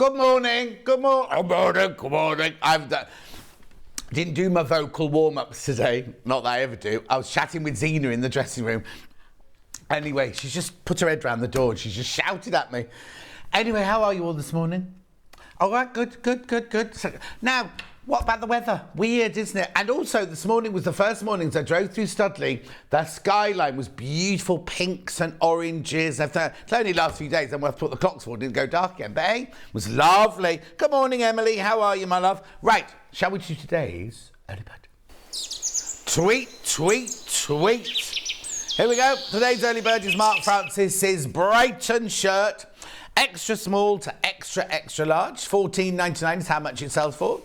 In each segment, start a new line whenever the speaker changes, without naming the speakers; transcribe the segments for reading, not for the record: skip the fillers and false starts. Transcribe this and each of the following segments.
Good morning. Good morning. Good morning. Didn't do my vocal warm-ups today. Not that I ever do. I was chatting with Zena in the dressing room. Anyway, she's just put her head round the door and she's just shouted at me. Anyway, how are you all this morning? All right, good. So, now, what about the weather? Weird, isn't it? And also, this morning was the first morning as I drove through Studley. The skyline was beautiful, pinks and oranges. It's only the last few days, and we'll have to put the clocks forward, didn't go dark again. But hey, it was lovely. Good morning, Emily. How are you, my love? Right, shall we do today's early bird? Tweet. Here we go. Today's early bird is Mark Francis's Brighton shirt. Extra small to extra large. $14.99 is how much it sells for.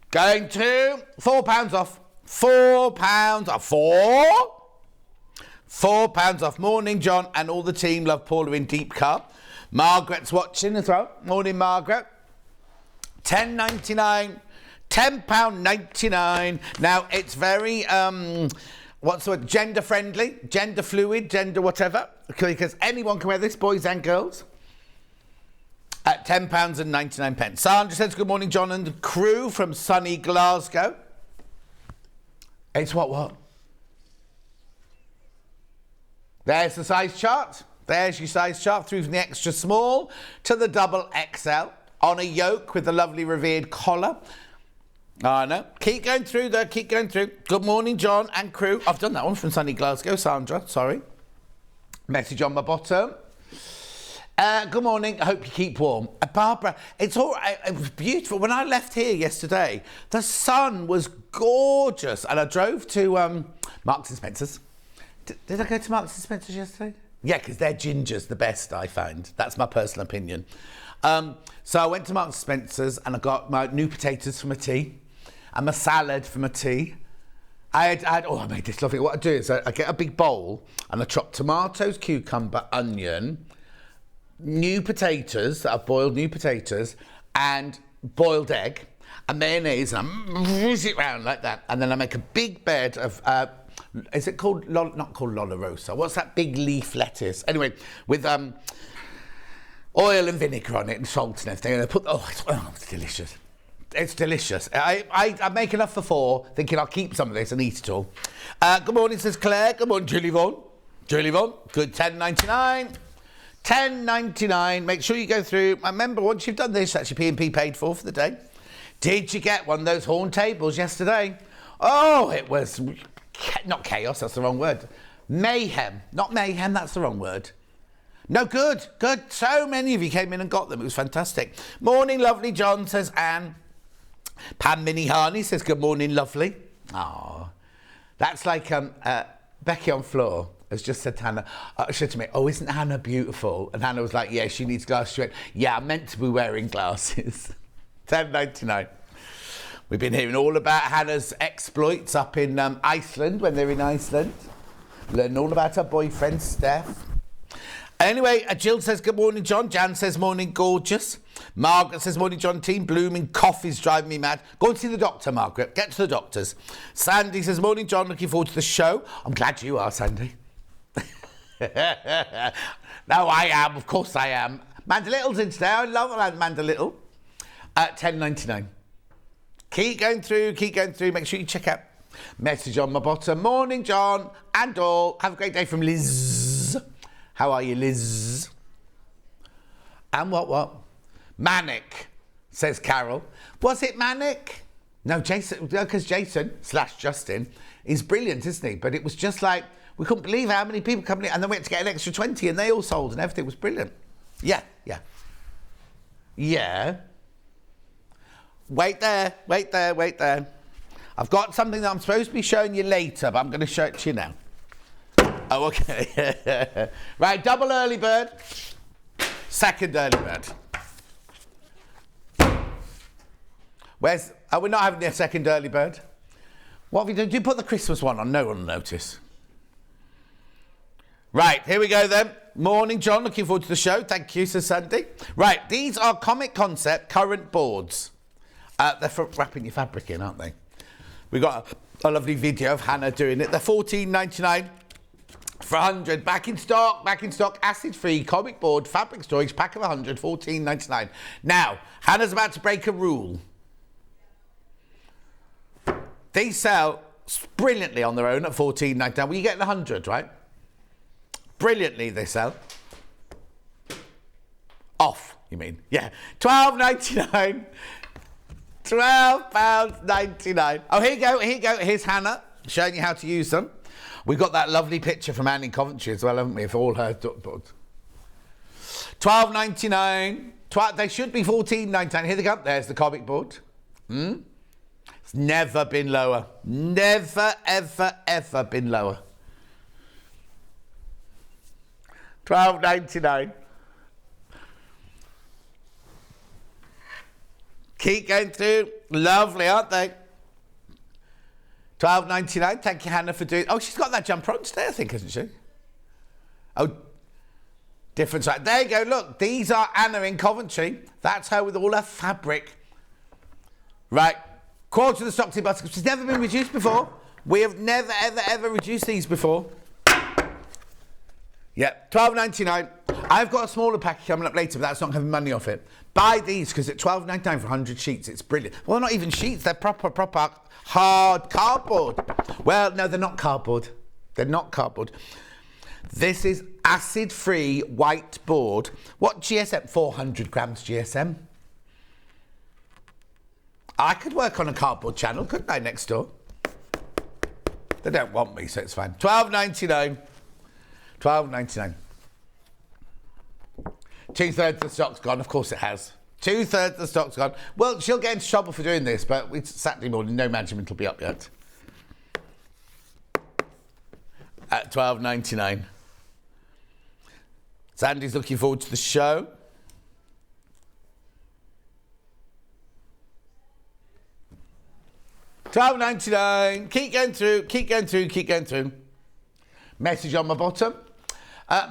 Going to £4 off. £4 off. £4 off. Morning, John, and all the team. Love Paula in Deep Car. Margaret's watching as well. Morning, Margaret. £10.99. £10.99. Now, it's very, what's the word? Gender friendly, gender fluid, gender whatever. Because anyone can wear this, boys and girls. At £10.99. Sandra says, good morning, John and the crew from sunny Glasgow. It's what? There's the size chart. There's your size chart through from the extra small to the double XL on a yoke with the lovely revered collar. I know. Keep going through there. Keep going through. Good morning, John and crew. I've done that one from sunny Glasgow. Sandra, sorry. Message on my bottom. Good morning. I hope you keep warm. Barbara, it was beautiful. When I left here yesterday, the sun was gorgeous. And I drove to Marks and Spencer's. Did I go to Marks and Spencer's yesterday? Yeah, because their ginger's the best, I find. That's my personal opinion. So I went to Marks and Spencer's and I got my new potatoes for my tea and my salad for my tea. I made this lovely. What I do is I get a big bowl and I chop tomatoes, cucumber, onion, new potatoes, that I've boiled new potatoes, and boiled egg, and mayonnaise, and I whiz it round like that. And then I make a big bed of, is it called, not called Lolla Rosa, what's that big leaf lettuce? Anyway, with oil and vinegar on it and salt and everything. And I put, it's delicious. It's delicious. I make enough for 4, thinking I'll keep some of this and eat it all. Good morning, says Claire. Good morning, Julie Vaughan. Good, £10.99. £10.99. Make sure you go through. Remember, once you've done this, that's your P&P paid for the day. Did you get one of those horn tables yesterday? Oh, it was not chaos, that's the wrong word. Mayhem. Not mayhem, that's the wrong word. No, good. So many of you came in and got them. It was fantastic. Morning, lovely, John, says Anne. Pam Minnie Harney says, good morning, lovely. Oh, that's like Becky on floor has just said to Hannah, she said to me, oh, isn't Hannah beautiful? And Hannah was like, yeah, she needs glasses. She went, yeah, I'm meant to be wearing glasses. £10.99. We've been hearing all about Hannah's exploits up in Iceland, when they're in Iceland. Learning all about her boyfriend, Steph. Anyway, Jill says, good morning, John. Jan says, morning, gorgeous. Margaret says, morning, John. Team blooming coffee's driving me mad. Go and see the doctor, Margaret. Get to the doctors. Sandy says, morning, John. Looking forward to the show. I'm glad you are, Sandy. No, I am. Of course I am. Amanda Little's in today. I love Amanda Little. £10.99. Keep going through. Make sure you check out. Message on my bottom. Morning, John and all. Have a great day from Liz. How are you, Liz? And what? Manic, says Carol. Was it manic? No, Jason, because Jason/Justin is brilliant, isn't he? But it was just like, we couldn't believe how many people coming in, and then we had to get an extra 20 and they all sold and everything was brilliant. Yeah. Wait there. I've got something that I'm supposed to be showing you later, but I'm going to show it to you now. Oh, okay. Right, double early bird, second early bird. We're not having a second early bird. What have you done? Do you put the Christmas one on? No one will notice. Right, here we go then. Morning, John. Looking forward to the show. Thank you, says Sandy. Right, these are Comic Concept current boards. They're for wrapping your fabric in, aren't they? We got a lovely video of Hannah doing it. They're $14.99. for 100. Back in stock, acid-free comic board fabric storage, pack of 100, $14.99. Now, Hannah's about to break a rule. These sell brilliantly on their own at $14.99. Well, you get 100, right? Brilliantly they sell. Off, you mean? Yeah. £12.99. £12.99. Oh, here you go. Here's Hannah showing you how to use them. We've got that lovely picture from Anne in Coventry as well, haven't we, for all her boards. £12.99. They should be $14.99. Here they go. There's the comic board. It's never been lower. Never, ever, ever been lower. £12.99. Keep going through. Lovely, aren't they? £12.99. Thank you, Hannah, for doing... Oh, she's got that jumper on today, I think, hasn't she? Oh, different side. There you go. Look, these are Anna in Coventry. That's her with all her fabric. Right. Quarter of the stock to baskets. It's never been reduced before. We have never, ever, ever reduced these before. Yep, £12.99. I've got a smaller package coming up later, but that's not having money off it. Buy these because at £12.99 for 100 sheets, it's brilliant. Well, not even sheets, they're proper hard cardboard. Well, no, they're not cardboard. They're not cardboard. This is acid-free white board. What GSM? 400 grams GSM. I could work on a cardboard channel, couldn't I, next door? They don't want me, so it's fine. £12.99. £12.99. 2/3 of the stock's gone. Of course it has. 2/3 of the stock's gone. Well, she'll get into trouble for doing this, but it's Saturday morning. No management will be up yet. At £12.99. Sandy's looking forward to the show. £12.99. Keep going through. Message on my bottom.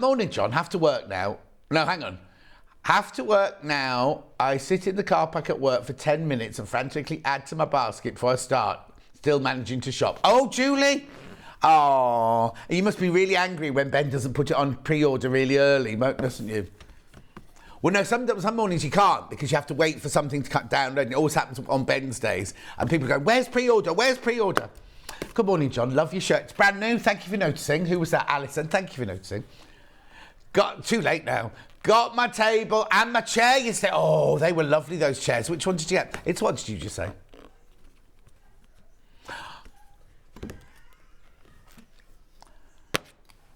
Morning, John. Have to work now. No, hang on. Have to work now. I sit in the car park at work for 10 minutes and frantically add to my basket before I start. Still managing to shop. Oh, Julie. Oh, you must be really angry when Ben doesn't put it on pre-order really early, mustn't you? Well, no, some mornings you can't because you have to wait for something to cut down. It always happens on Ben's days. And people go, where's pre-order? Where's pre-order? Good morning, John. Love your shirt. It's brand new. Thank you for noticing. Who was that? Alison. Thank you for noticing. Too late now. Got my table and my chair yesterday. Oh, they were lovely, those chairs. Which one did you get? It's what did you just say?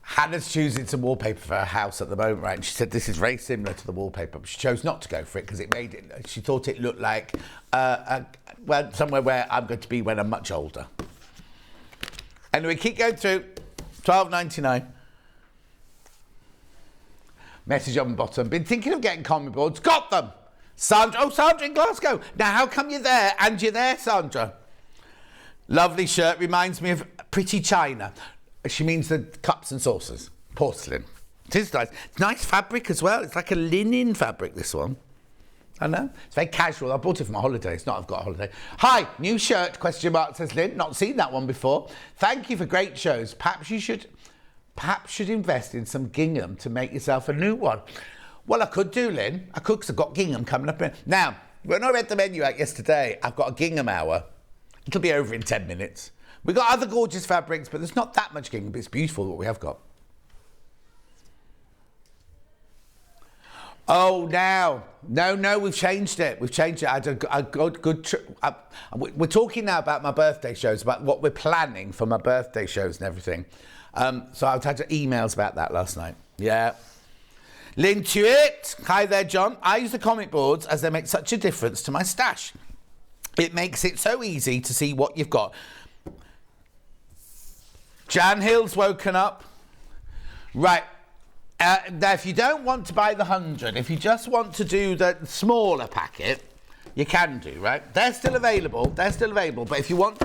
Hannah's choosing some wallpaper for her house at the moment, right? And she said this is very similar to the wallpaper, but she chose not to go for it because it made it. She thought it looked like well, somewhere where I'm going to be when I'm much older. Anyway, keep going through. £12.99. Message on the bottom. Been thinking of getting comic boards. Got them. Sandra. Oh, Sandra in Glasgow. Now, how come you're there? And you're there, Sandra. Lovely shirt. Reminds me of Pretty China. She means the cups and saucers. Porcelain. It is nice. It's nice fabric as well. It's like a linen fabric, this one. I know. It's very casual. I bought it for my holiday. It's not I've got a holiday. Hi, new shirt, question mark, says Lynn. Not seen that one before. Thank you for great shows. Perhaps you should invest in some gingham to make yourself a new one. Well, I could do, Lynn. I could because I've got gingham coming up. Now, when I read the menu out yesterday, I've got a gingham hour. It'll be over in 10 minutes. We've got other gorgeous fabrics, but there's not that much gingham, but it's beautiful what we have got. Oh, now. No, we've changed it. We've changed it. I had a good we're talking now about my birthday shows, about what we're planning for my birthday shows and everything. So I've had emails about that last night. Yeah. Lynn Tuitt. Hi there, John. I use the comic boards as they make such a difference to my stash. It makes it so easy to see what you've got. Jan Hill's woken up. Right. Now, if you don't want to buy the 100, if you just want to do the smaller packet, you can do, right? They're still available. But if you want...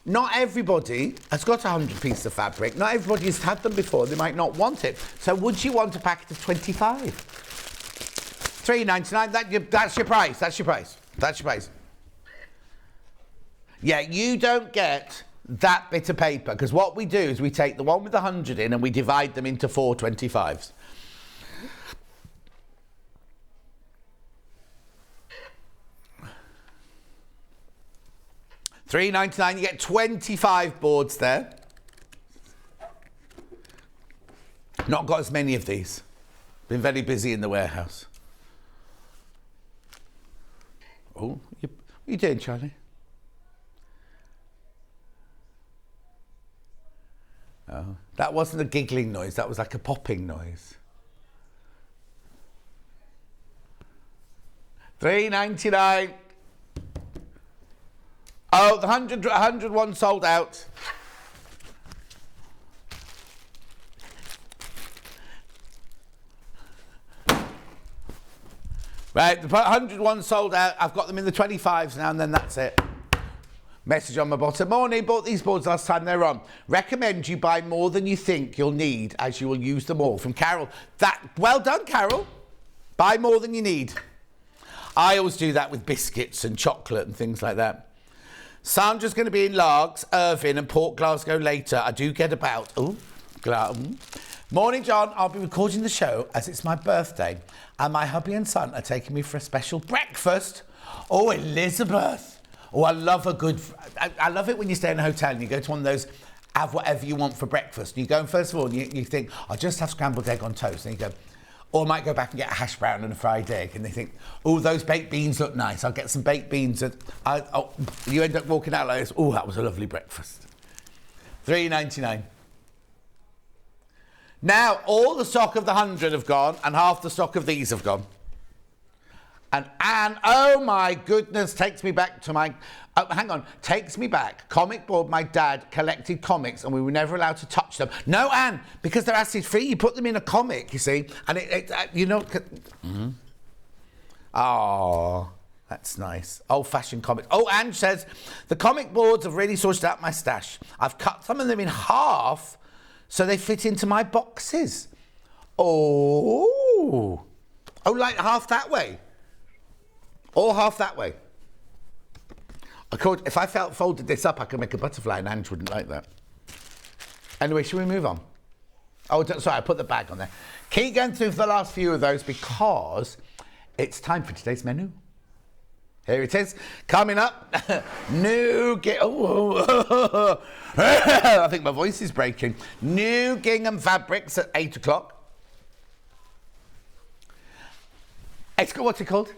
Not everybody has got 100 pieces of fabric. Not everybody has had them before. They might not want it. So would you want a packet of 25? $3.99. That's your price. That's your price. Yeah, you don't get that bit of paper, because what we do is we take the one with the 100 in and we divide them into 4 25s. $3.99, you get 25 boards there. Not got as many of these. Been very busy in the warehouse. Oh, what are you doing, Charlie? Oh, that wasn't a giggling noise, that was like a popping noise. $3.99. Oh, the 101 sold out. Right, the 101 sold out. I've got them in the 25s now, and then that's it. Message on my bottom. Morning, bought these boards last time they're on. Recommend you buy more than you think you'll need, as you will use them all. From Carol. Well done, Carol. Buy more than you need. I always do that with biscuits and chocolate and things like that. Sandra's going to be in Largs, Irvine and Port Glasgow later. I do get about. Morning, John. I'll be recording the show as it's my birthday and my hubby and son are taking me for a special breakfast. Oh, Elizabeth. Oh, I love a good... I love it when you stay in a hotel and you go to one of those, have whatever you want for breakfast. And you go and first of all, you think, I'll just have scrambled egg on toast. And you go, or I might go back and get a hash brown and a fried egg. And they think, oh, those baked beans look nice. I'll get some baked beans. You end up walking out like this. Oh, that was a lovely breakfast. $3.99. Now, all the stock of the 100 have gone and half the stock of these have gone. And Anne, oh my goodness, takes me back to my... Oh, hang on. Takes me back. Comic board, my dad collected comics and we were never allowed to touch them. No, Anne, because they're acid-free. You put them in a comic, you see, and you know... Mm-hmm. Oh, that's nice. Old-fashioned comics. Oh, Anne says, the comic boards have really sorted out my stash. I've cut some of them in half so they fit into my boxes. Oh, like half that way. Or half that way. If I folded this up, I could make a butterfly and Ange wouldn't like that. Anyway, should we move on? Oh, sorry, I put the bag on there. Keep going through the last few of those because it's time for today's menu. Here it is. Coming up, new... I think my voice is breaking. New Gingham Fabrics at 8 o'clock. What's it called?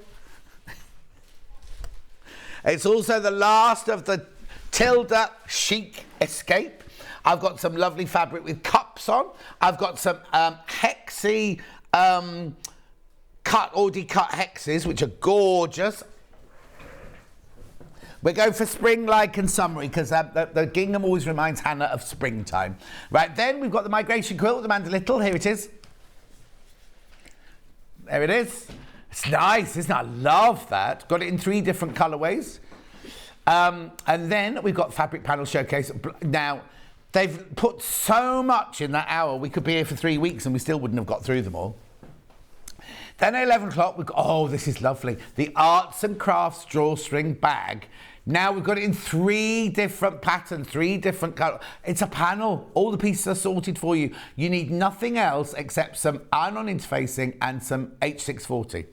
It's also the last of the Tilda Chic Escape. I've got some lovely fabric with cups on. I've got some hexy already cut hexes, which are gorgeous. We're going for spring-like and summery because the gingham always reminds Hannah of springtime. Right, then we've got the migration quilt with Amanda Little. Here it is. There it is. It's nice, isn't it? I love that. Got it in 3 different colourways. And then we've got Fabric Panel Showcase. Now, they've put so much in that hour. We could be here for 3 weeks and we still wouldn't have got through them all. Then at 11 o'clock, we've got, oh, this is lovely. The Arts and Crafts Drawstring Bag. Now we've got it in 3 different patterns, 3 different colours. It's a panel. All the pieces are sorted for you. You need nothing else except some iron-on interfacing and some H640.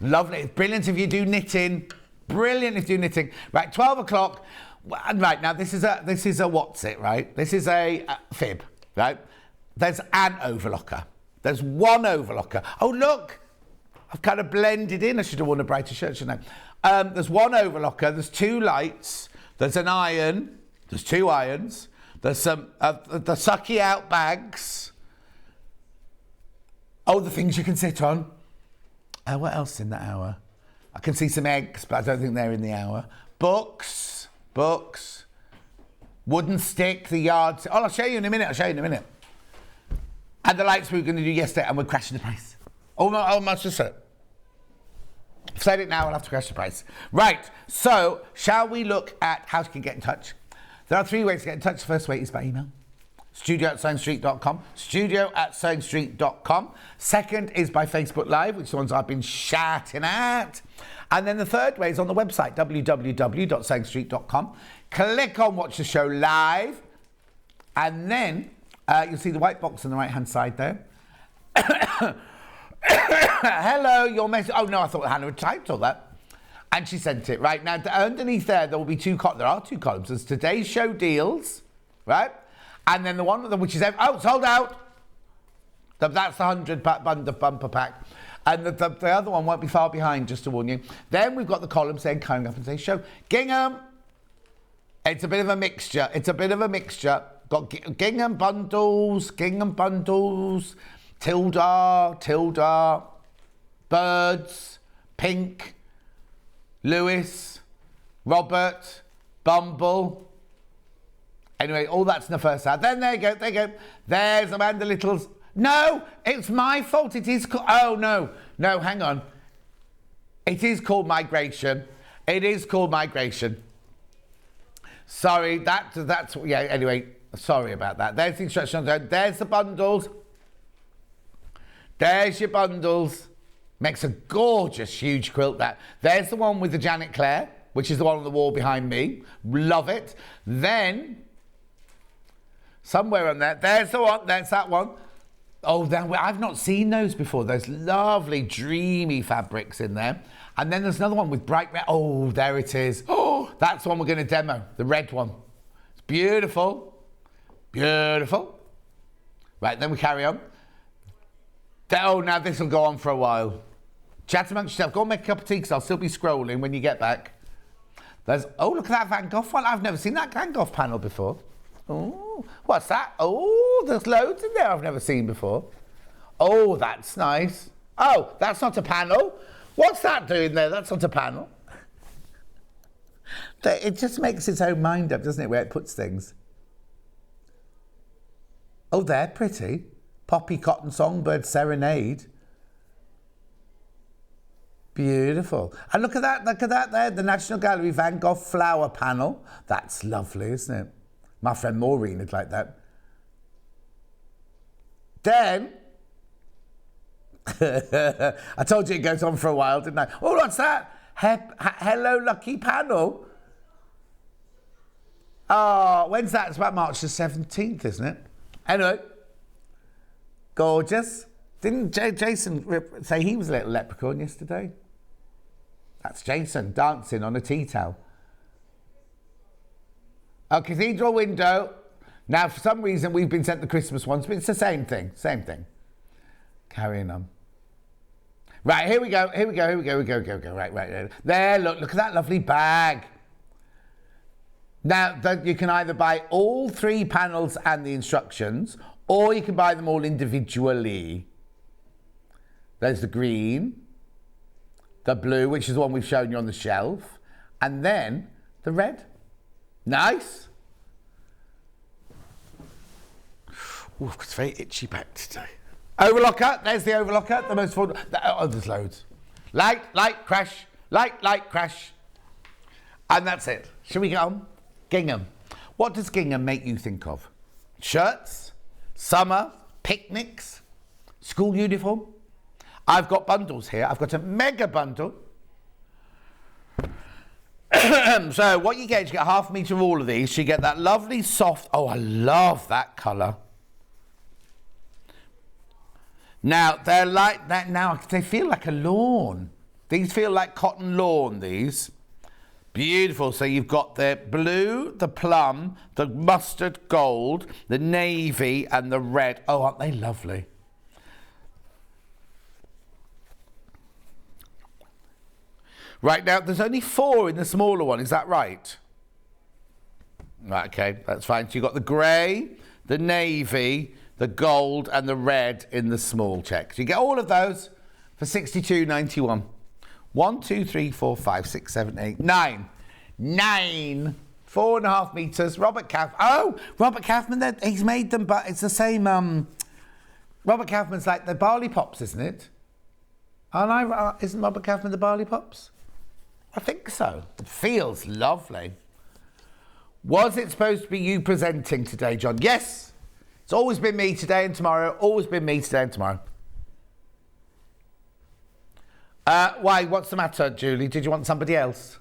Lovely. It's brilliant if you do knitting. Brilliant if you do knitting. Right, 12 o'clock. Right, now this is a what's it, right? This is a fib, right? There's an overlocker. There's one overlocker. Oh, look. I've kind of blended in. I should have worn a brighter shirt, shouldn't I? There's one overlocker. There's 2 lights. There's an iron. There's 2 irons. There's some the sucky out bags. Oh, the things you can sit on. What else in that hour? I can see some eggs, but I don't think they're in the hour. Books. Wooden stick, the yard. Oh, I'll show you in a minute. And the lights we were going to do yesterday, and we're crashing the price. Oh, no, I must just say it. I've said it now, I'll have to crash the price. Right, so shall we look at how you can get in touch? There are 3 ways to get in touch. The first way is by email. studio@sewingstreet.com. studio@sewingstreet.com. Second is by Facebook Live, which is the ones I've been shouting at. And then the third way is on the website, www.sewingstreet.com. Click on Watch the Show Live. And then you'll see the white box on the right-hand side there. Hello, your message. Oh, no, I thought Hannah had typed all that. And she sent it. Right, now, underneath there will be two columns. There are two columns. There's today's show deals, right? And then the one of them, which is, oh, sold out. That's the 100 bumper pack. And the other one won't be far behind, just to warn you. Then we've got the column saying, coming up and say show. Gingham. It's a bit of a mixture. Got Gingham bundles, Tilda, Birds, Pink, Lewis, Robert, Bumble. Anyway, all that's in the first ad. Then there you go. There's Amanda Little's. No, it's my fault. It is called... Oh, no, hang on. It is called Migration. Sorry, that's... Yeah, anyway, sorry about that. There's the instructions. There's the bundles. There's your bundles. Makes a gorgeous, huge quilt, that. There's the one with the Janet Clare, which is the one on the wall behind me. Love it. Then, somewhere on there, there's the one. There's that one. Oh, I've not seen those before. Those lovely, dreamy fabrics in there. And then there's another one with bright red. Oh, there it is. Oh, that's the one we're going to demo. The red one. It's beautiful. Right, then we carry on. Oh, now this will go on for a while. Chat amongst yourself. Go and make a cup of tea because I'll still be scrolling when you get back. Oh, look at that Van Gogh one. I've never seen that Van Gogh panel before. Oh, what's that? Oh, there's loads in there I've never seen before. Oh, that's nice. Oh, that's not a panel. What's that doing there? That's not a panel. It just makes its own mind up, doesn't it, where it puts things. Oh, they're pretty. Poppy Cotton Songbird Serenade. Beautiful. And look at that there, the National Gallery Van Gogh flower panel. That's lovely, isn't it? My friend Maureen would like that. Then, I told you it goes on for a while, didn't I? Oh, what's that? Hello Lucky panel. Oh, when's that? It's about March the 17th, isn't it? Anyway, gorgeous. Didn't Jason say he was a little leprechaun yesterday? That's Jason dancing on a tea towel. A cathedral window. Now, for some reason, we've been sent the Christmas ones, but it's the same thing. Carrying on. Right, here we go. Right. There, look at that lovely bag. Now, you can either buy all 3 panels and the instructions, or you can buy them all individually. There's the green, the blue, which is the one we've shown you on the shelf, and then the red. Nice. Ooh, it's very itchy back today. Overlocker, there's the overlocker, the most affordable. Oh, there's loads. Light, crash. And that's it. Shall we get on? Gingham. What does Gingham make you think of? Shirts, summer, picnics, school uniform. I've got bundles here. I've got a mega bundle. So what you get half a metre of all of these. You get that lovely soft, oh, I love that colour. Now, they're like that now. They feel like a lawn. These feel like cotton lawn, these. Beautiful. So you've got the blue, the plum, the mustard gold, the navy, and the red. Oh, aren't they lovely? Right, now, there's only 4 in the smaller one. Is that right? Right, okay, that's fine. So you've got the grey, the navy, the gold, and the red in the small check. So you get all of those for £62.91. 1, 2, 3, 4, 5, 6, 7, 8, 9. 9. 4.5 metres. Robert Kaufman, he's made them, but it's the same. Robert Kaufman's like the Barley Pops, isn't it? Isn't Robert Kaufman the Barley Pops? I think so. It feels lovely. Was it supposed to be you presenting today, John? Yes. It's always been me today and tomorrow. Always been me today and tomorrow. Why? What's the matter, Julie? Did you want somebody else?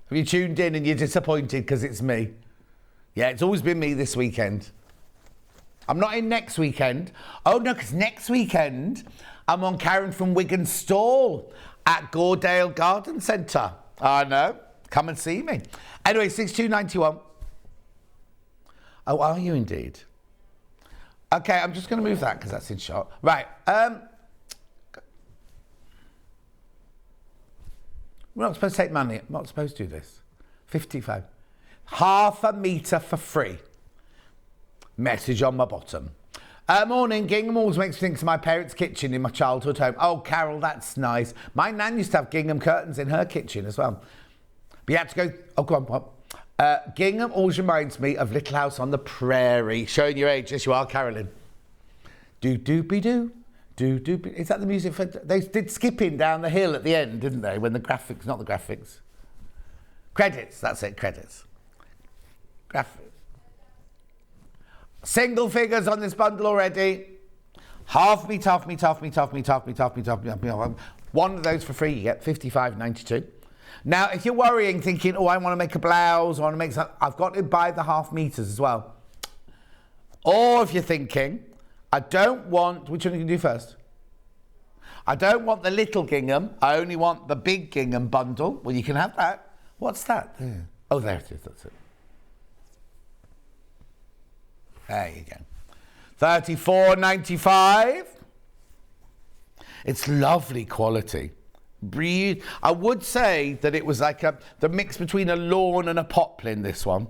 Have you tuned in and you're disappointed because it's me? Yeah, it's always been me this weekend. I'm not in next weekend. Oh, no, because next weekend I'm on Karen from Wigan's stall at Goredale Garden Centre. I know. Come and see me. Anyway, 6291. Oh, are you indeed? Okay, I'm just going to move that because that's in shot. Right. We're not supposed to take money. I'm not supposed to do this. 55. Half a metre for free. Message on my bottom. Morning, Gingham always makes me think of my parents' kitchen in my childhood home. Oh, Carol, that's nice. My nan used to have gingham curtains in her kitchen as well. But you had to go... Oh, go on, Pop. Gingham always reminds me of Little House on the Prairie. Showing your age. Yes, you are, Carolyn. Do-do-be-do. Do-do-be... Is that the music for... They did skipping down the hill at the end, didn't they? When the graphics... Not the graphics. Credits. That's it, credits. Graphics. Single figures on this bundle already. Half meat, half meat, half meat, half meat, half meat, half meat, half meat, half meat. One of those for free, you get $55.92. Now, if you're worrying, thinking, oh, I want to make a blouse, I want to make something, I've got to buy the half meters as well. Or if you're thinking, I don't want, which one are you going to do first? I don't want the little gingham, I only want the big gingham bundle. Well, you can have that. What's that? There. Oh, there it is, that's it. There you go. $34.95. It's lovely quality. Breathe. I would say that it was like the mix between a lawn and a poplin, this one.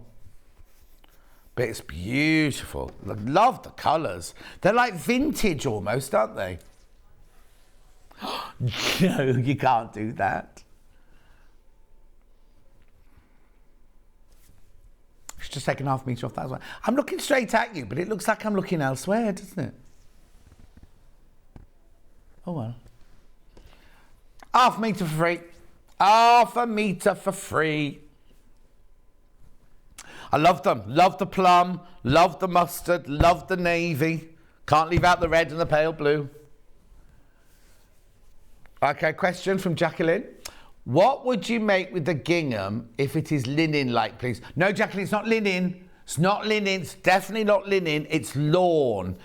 But it's beautiful. I love the colours. They're like vintage almost, aren't they? No, you can't do that. Just taking half metre off that as well. I'm looking straight at you, but it looks like I'm looking elsewhere, doesn't it? Oh well. Half metre for free. Half a metre for free. I love them. Love the plum. Love the mustard. Love the navy. Can't leave out the red and the pale blue. Okay, question from Jacqueline. What would you make with the gingham if it is linen-like, please? No, Jacqueline, it's not linen. It's not linen. It's definitely not linen. It's lawn.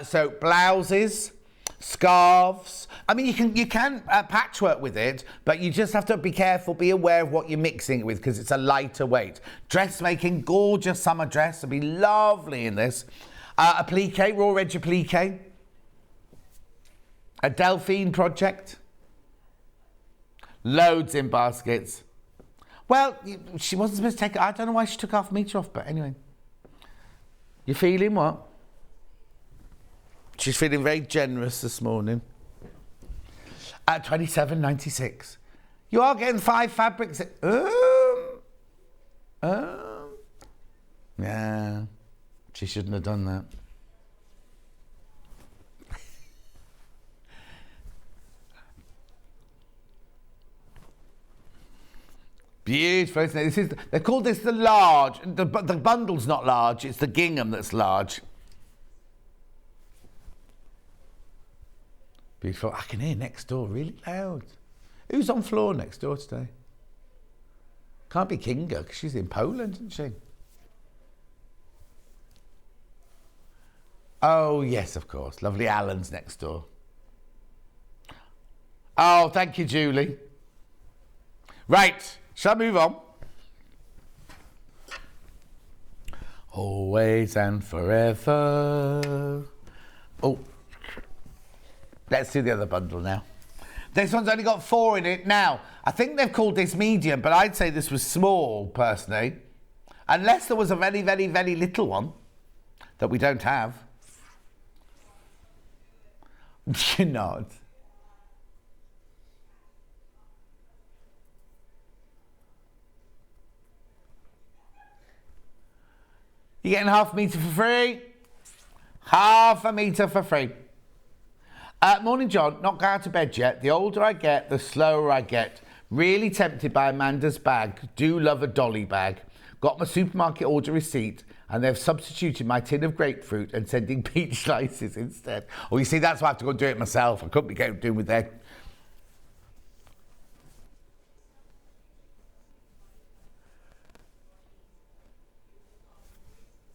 So blouses, scarves. I mean, you can patchwork with it, but you just have to be careful. Be aware of what you're mixing it with because it's a lighter weight. Dressmaking, gorgeous summer dress. It'd be lovely in this. A plique, raw edge applique. A Delphine project. Loads in baskets. Well, she wasn't supposed to take it. I don't know why she took half a metre off, but anyway. You feeling what? She's feeling very generous this morning. At $27.96. You are getting 5 fabrics. Yeah. She shouldn't have done that. Beautiful, isn't it? They call this the large. The bundle's not large, it's the gingham that's large. Beautiful. I can hear next door really loud. Who's on floor next door today? Can't be Kinga, because she's in Poland, isn't she? Oh, yes, of course. Lovely Alan's next door. Oh, thank you, Julie. Right. Shall I move on? Always and forever. Oh, let's do the other bundle now. This one's only got 4 in it. Now, I think they've called this medium, but I'd say this was small, personally. Unless there was a very, very, very little one that we don't have. You're not. You're getting half a metre for free. Half a metre for free. Morning, John. Not got out of bed yet. The older I get, the slower I get. Really tempted by Amanda's bag. Do love a dolly bag. Got my supermarket order receipt and they've substituted my tin of grapefruit and sending peach slices instead. Oh, you see, that's why I have to go and do it myself. I couldn't be doing with their...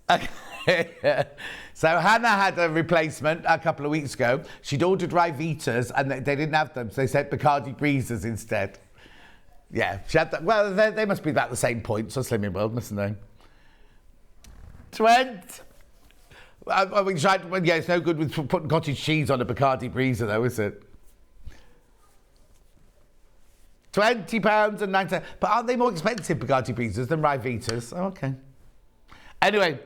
So Hannah had a replacement a couple of weeks ago. She'd ordered Ryvitas and they didn't have them, so they sent Bacardi Breezers instead. Yeah, she had that. Well, they must be about the same points on Slimming World, mustn't they? 20. I mean, yeah, it's no good with putting cottage cheese on a Bacardi Breezer, though, is it? £20 and 9. But aren't they more expensive, Bacardi Breezers, than Ryvitas? Oh, okay. Anyway,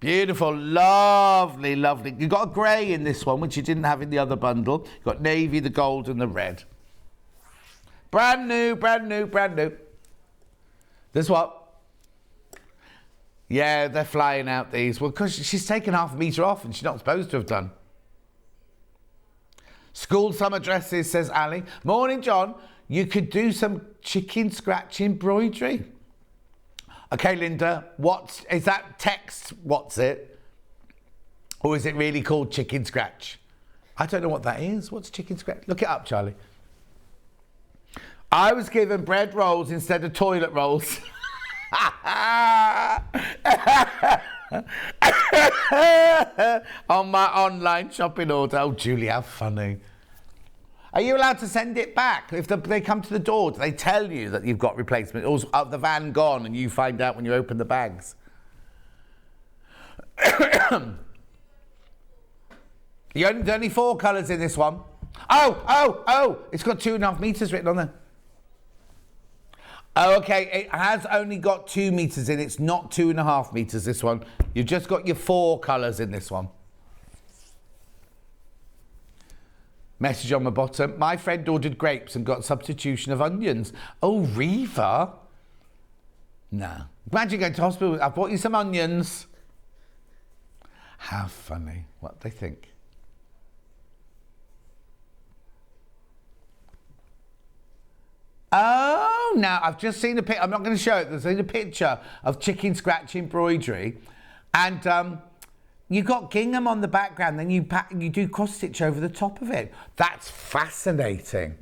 beautiful, lovely, lovely. You've got a grey in this one, which you didn't have in the other bundle. You've got navy, the gold, and the red. Brand new, brand new, brand new. This what? Yeah, they're flying out, these. Well, because she's taken half a metre off and she's not supposed to have done. School summer dresses, says Ali. Morning, John. You could do some chicken scratch embroidery. Okay, Linda, is that text, what's it? Or is it really called chicken scratch? I don't know what that is. What's chicken scratch? Look it up, Charlie. I was given bread rolls instead of toilet rolls. On my online shopping order. Oh, Julie, how funny. Are you allowed to send it back? If they come to the door, do they tell you that you've got replacement? Or is the van gone and you find out when you open the bags? There's only 4 colours in this one. Oh! It's got 2.5 metres written on there. Oh, okay, it has only got 2 metres in. It's not 2.5 metres, this one. You've just got your 4 colours in this one. Message on the bottom. My friend ordered grapes and got substitution of onions. Oh, Reva? No. Imagine going to hospital. I bought you some onions. How funny. What they think. Oh, now I've just seen a picture. I'm not going to show it. There's a picture of chicken scratch embroidery. And you've got gingham on the background, then you do cross stitch over the top of it. That's fascinating.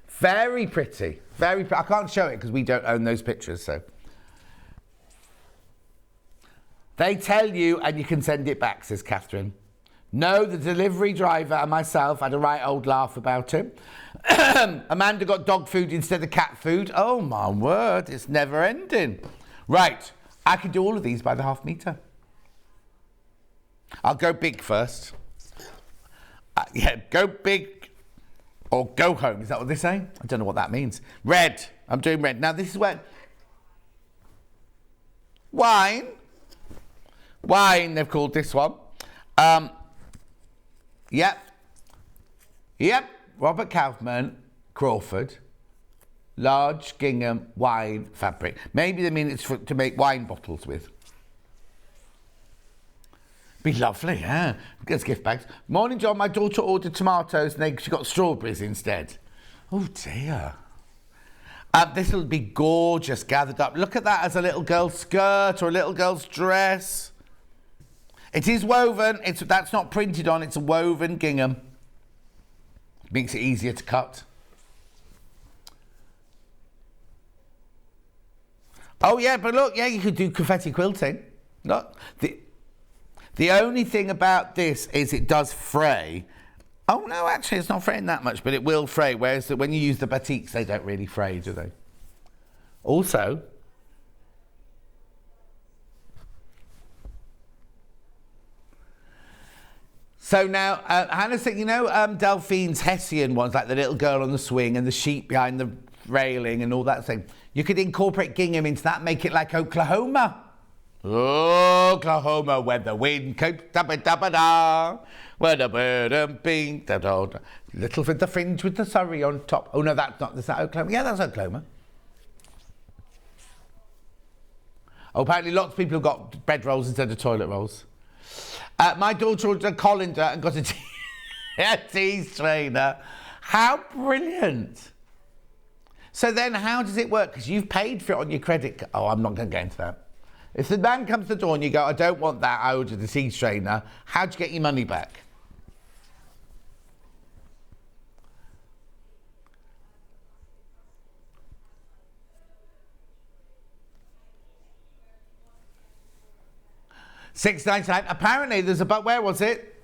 Very pretty. Very pretty. I can't show it because we don't own those pictures, so. They tell you and you can send it back, says Catherine. No, the delivery driver and myself had a right old laugh about it. Amanda got dog food instead of cat food. Oh, my word. It's never ending. Right. I can do all of these by the half metre. I'll go big first. Yeah, go big or go home. Is that what they say? I don't know what that means. Red. I'm doing red. Now, this is where... Wine. Wine, they've called this one. Yep. Robert Kaufman, Crawford. Large gingham wine fabric. Maybe they mean it's to make wine bottles with. Be lovely, yeah. Get gift bags. Morning, John. My daughter ordered tomatoes and she got strawberries instead. Oh, dear. This will be gorgeous, gathered up. Look at that as a little girl's skirt or a little girl's dress. It is woven. That's not printed on. It's a woven gingham. Makes it easier to cut. Oh, yeah, but look, yeah, you could do confetti quilting. Look, the only thing about this is it does fray. Oh, no, actually, it's not fraying that much, but it will fray, whereas when you use the batiks, they don't really fray, do they? Also, so now, Hannah said, you know Delphine's Hessian ones, like the little girl on the swing and the sheep behind the railing and all that thing. You could incorporate gingham into that, make it like Oklahoma. Oklahoma, where the wind comes, da-ba-da-ba-da, where the bird and bing, da-da-da. Little with the fringe with the Surrey on top. Oh, no, that's not. Is that Oklahoma? Yeah, that's Oklahoma. Oh, apparently lots of people have got bread rolls instead of toilet rolls. My daughter ordered a colander and got a tease trainer. How brilliant. So then how does it work? Because you've paid for it on your credit card. Oh, I'm not going to get into that. If the man comes to the door and you go, I don't want that, I ordered a tease trainer, how do you get your money back? £6.99. Apparently, there's a bus. Where was it?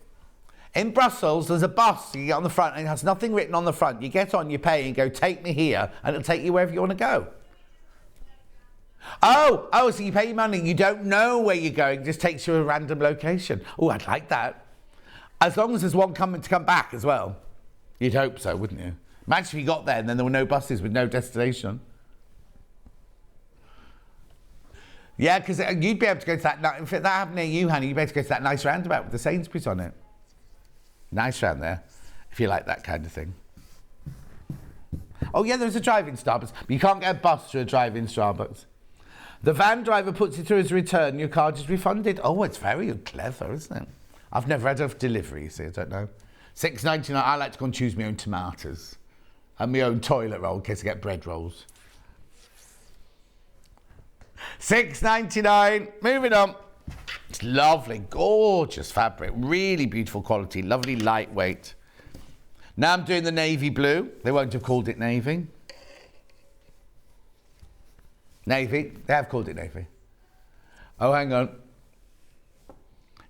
In Brussels, there's a bus you get on the front and it has nothing written on the front. You get on, you pay, and go, take me here, and it'll take you wherever you want to go. Oh, so you pay your money. You don't know where you're going. It just takes you to a random location. Oh, I'd like that. As long as there's one coming to come back as well. You'd hope so, wouldn't you? Imagine if you got there and then there were no buses with no destination. Yeah, because you'd be able to go to that... If that happened near you, honey, you'd be able to go to that nice roundabout with the Sainsbury's on it. Nice round there, if you like that kind of thing. Oh, yeah, there's a drive-in Starbucks, but you can't get a bus through a drive-in Starbucks. The van driver puts it through as a return. Your card is refunded. Oh, it's very clever, isn't it? I've never had a delivery, you see, I don't know. £6.99. I like to go and choose my own tomatoes and my own toilet roll in case I get bread rolls. £6.99. Moving on. It's lovely, gorgeous fabric, really beautiful quality, lovely lightweight. Now I'm doing the navy blue. They won't have called it navy. Navy. They have called it navy. Oh, hang on.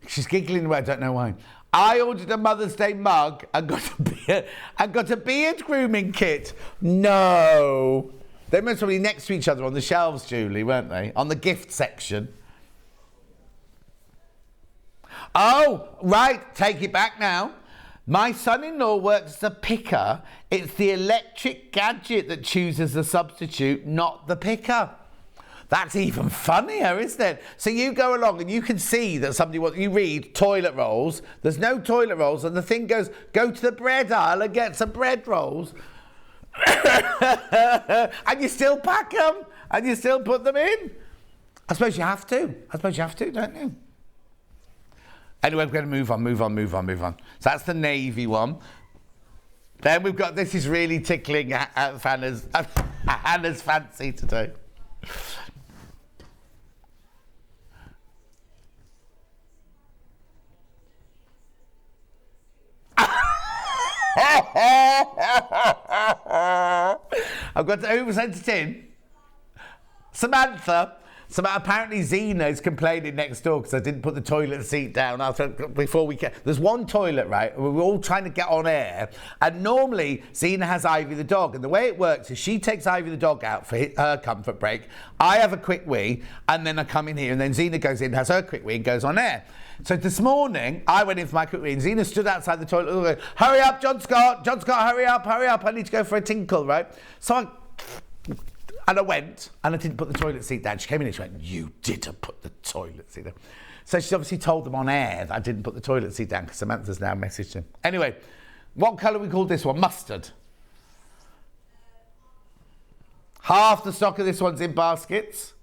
She's giggling away, I don't know why. I ordered a Mother's Day mug and got a beard grooming kit. No. They must be next to each other on the shelves, Julie, weren't they? On the gift section. Oh, right, take it back now. My son-in-law works as a picker. It's the electric gadget that chooses the substitute, not the picker. That's even funnier, isn't it? So you go along and you can see that somebody wants... You read toilet rolls. There's no toilet rolls, and the thing goes, go to the bread aisle and get some bread rolls. And you still pack them, and you still put them in. I suppose you have to. Don't you? Anyway, we're going to move on. So that's the navy one. Then we've got, this is really tickling Hannah's fancy today. I've got to, who sent it in? Samantha. Apparently Zena is complaining next door because I didn't put the toilet seat down before we came. There's one toilet, right? We're all trying to get on air. And normally Zena has Ivy the dog. And the way it works is she takes Ivy the dog out for her comfort break. I have a quick wee and then I come in here and then Zena goes in, has her quick wee and goes on air. So this morning, I went in for my quick wee and Zena stood outside the toilet going, hurry up, John Scott, hurry up. I need to go for a tinkle, right? So I went, and I didn't put the toilet seat down. She came in and she went, you didn't put the toilet seat down. So she's obviously told them on air that I didn't put the toilet seat down because Samantha's now messaged him. Anyway, what colour we call this one? Mustard. Half the stock of this one's in baskets.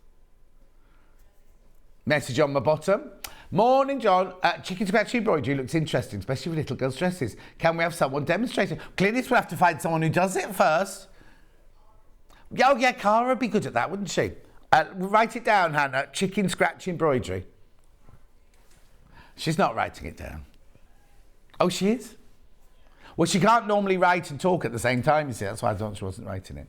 Message on my bottom. Morning, John. Chicken scratch embroidery looks interesting, especially with little girls' dresses. Can we have someone demonstrating? Clearly, we'll have to find someone who does it first. Oh, yeah, Cara would be good at that, wouldn't she? Write it down, Hannah. Chicken scratch embroidery. She's not writing it down. Oh, she is? Well, she can't normally write and talk at the same time, you see. That's why I thought she wasn't writing it.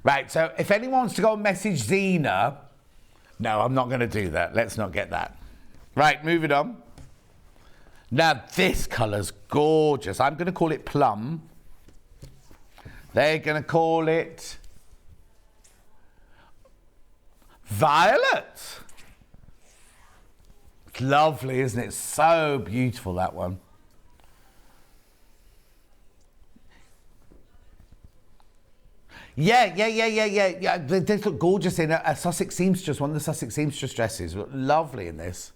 Right, so if anyone wants to go and message Zena... No, I'm not going to do that. Let's not get that. Right, moving on. Now, this colour's gorgeous. I'm going to call it plum. They're going to call it violet. It's lovely, isn't it? So beautiful, that one. Yeah. They look gorgeous in a Sussex seamstress, one of the Sussex seamstress dresses. Look lovely in this.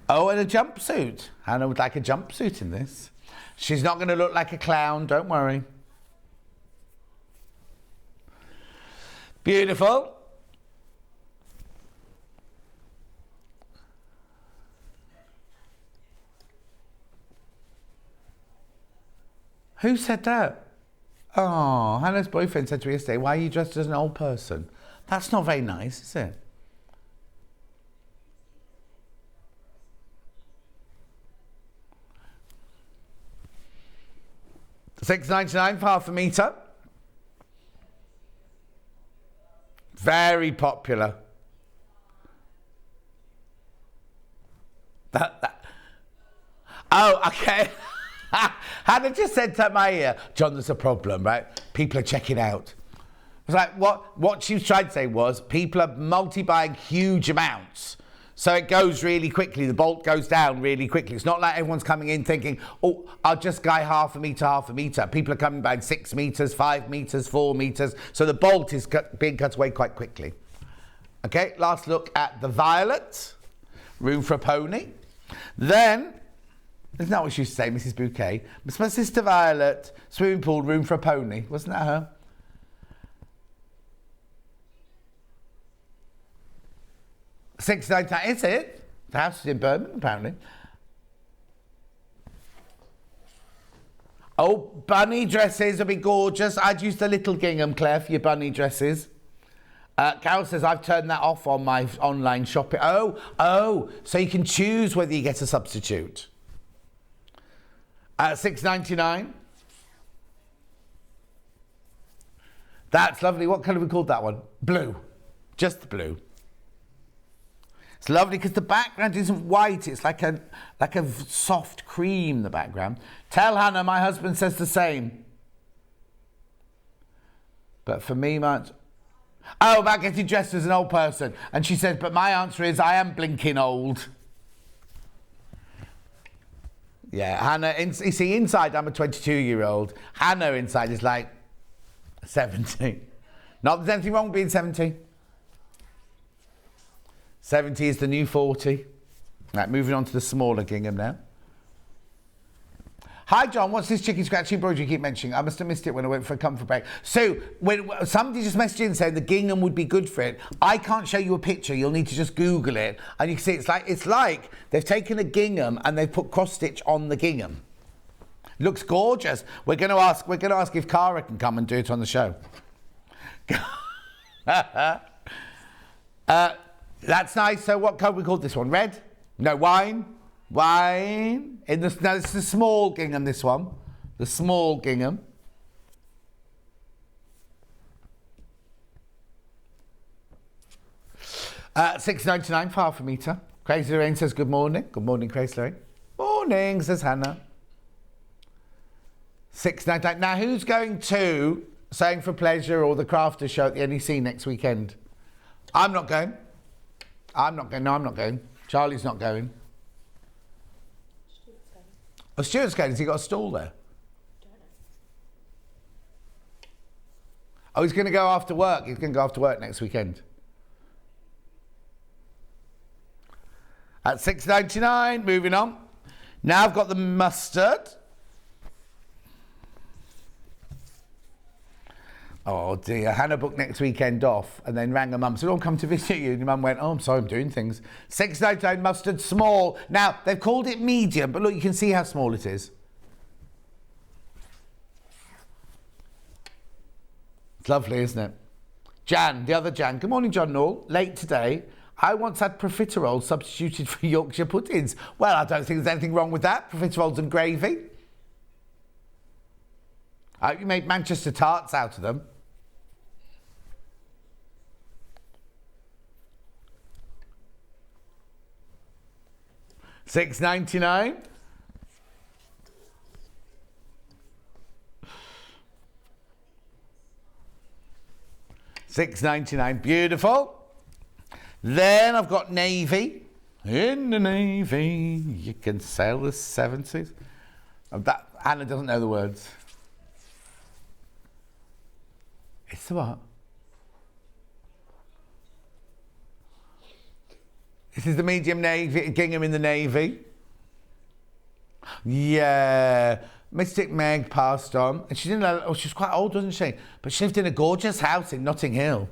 Oh, and a jumpsuit. Hannah would like a jumpsuit in this. She's not going to look like a clown, don't worry. Beautiful. Who said that? Oh, Hannah's boyfriend said to me yesterday, why are you dressed as an old person? That's not very nice, is it? £6.99 for half a metre. Very popular. Oh, okay. Hannah just said to my ear, John, there's a problem, right? People are checking out. I was like, what she was trying to say was people are multi-buying huge amounts. So it goes really quickly. The bolt goes down really quickly. It's not like everyone's coming in thinking, oh, I'll just buy half a metre. People are coming buying 6 metres, 5 metres, 4 metres. So the bolt is being cut away quite quickly. Okay, last look at the violet. Room for a pony. Then, isn't that what she used to say, Mrs. Bouquet? My sister Violet, swimming pool, room for a pony. Wasn't that her? £6.99, is it? The house is in Birmingham, apparently. Oh, bunny dresses would be gorgeous. I'd use the little gingham, Claire, for your bunny dresses. Carol says, I've turned that off on my online shopping. Oh, so you can choose whether you get a substitute. £6.99. That's lovely. What colour have we called that one? Blue. Just blue. It's lovely because the background isn't white. It's like a soft cream, the background. Tell Hannah, my husband says the same. But for me, oh, about getting dressed as an old person. And she says, but my answer is I am blinking old. Yeah, Hannah, you see, inside I'm a 22-year-old. Hannah inside is like 70. Not that there's anything wrong with being 70. 70 is the new 40. Right, moving on to the smaller gingham now. Hi, John. What's this chicken scratch embroidery you keep mentioning? I must have missed it when I went for a comfort break. So, when somebody just messaged in saying the gingham would be good for it, I can't show you a picture. You'll need to just Google it, and you can see it's like they've taken a gingham and they've put cross stitch on the gingham. Looks gorgeous. We're going to ask if Cara can come and do it on the show. That's nice. So, what colour we called this one? Red? No, wine. Wine. No, it's the small gingham, this one. The small gingham. £6.99 for half a metre. Crazy Lorraine says good morning. Good morning, Crazy Lorraine. Morning, says Hannah. £6.99. Now, who's going to Saying for Pleasure or the Crafters show at the NEC next weekend? I'm not going. I'm not going. No, I'm not going. Charlie's not going. Oh, Stuart's going. Has he got a stall there? Oh, he's going to go after work. He's going to go after work next weekend. At £6.99, moving on. Now I've got the mustard. Oh dear, Hannah booked next weekend off and then rang her mum, said, oh, come to visit you. And your mum went, oh, I'm sorry, I'm doing things. £6.99 mustard, small. Now, they've called it medium, but look, you can see how small it is. It's lovely, isn't it? Jan, the other Jan. Good morning, John Noel. Late today. I once had profiterole substituted for Yorkshire puddings. Well, I don't think there's anything wrong with that. Profiteroles and gravy. You made Manchester tarts out of them. £6.99. £6.99. Beautiful. Then I've got navy. In the navy, you can sail the 70s. That Anna doesn't know the words. It's the what? This is the medium navy, gingham in the navy. Yeah. Mystic Meg passed on. And she didn't know, she was quite old, wasn't she? But she lived in a gorgeous house in Notting Hill.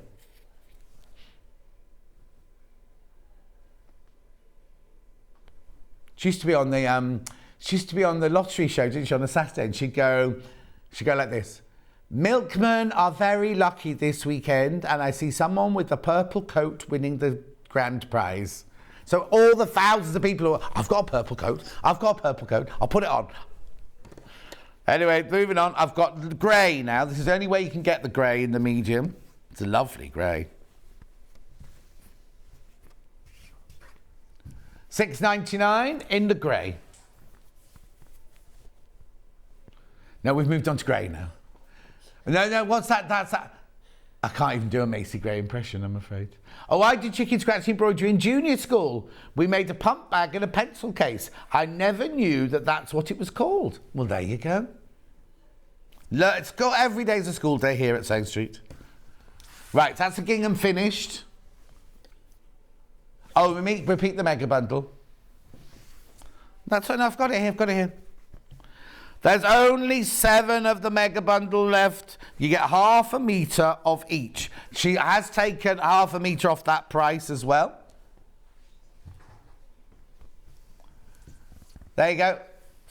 She used to be on the lottery show, didn't she, on a Saturday? And she'd go like this. Milkmen are very lucky this weekend, and I see someone with a purple coat winning the grand prize. So all the thousands of people who are, I've got a purple coat, I'll put it on. Anyway, moving on, I've got grey now. This is the only way you can get the grey in the medium. It's a lovely grey. $6.99 in the grey. No, we've moved on to grey now. No, what's that? That's that. I can't even do a Macy Gray impression, I'm afraid. Oh, I did chicken scratch embroidery in junior school. We made a pump bag and a pencil case. I never knew that that's what it was called. Well, there you go. Let's go. Every day's a school day here at Saint Street. Right, that's the gingham finished. Oh, repeat the mega bundle. That's enough. I've got it here. There's only 7 of the mega bundle left. You get half a metre of each. She has taken half a metre off that price as well. There you go.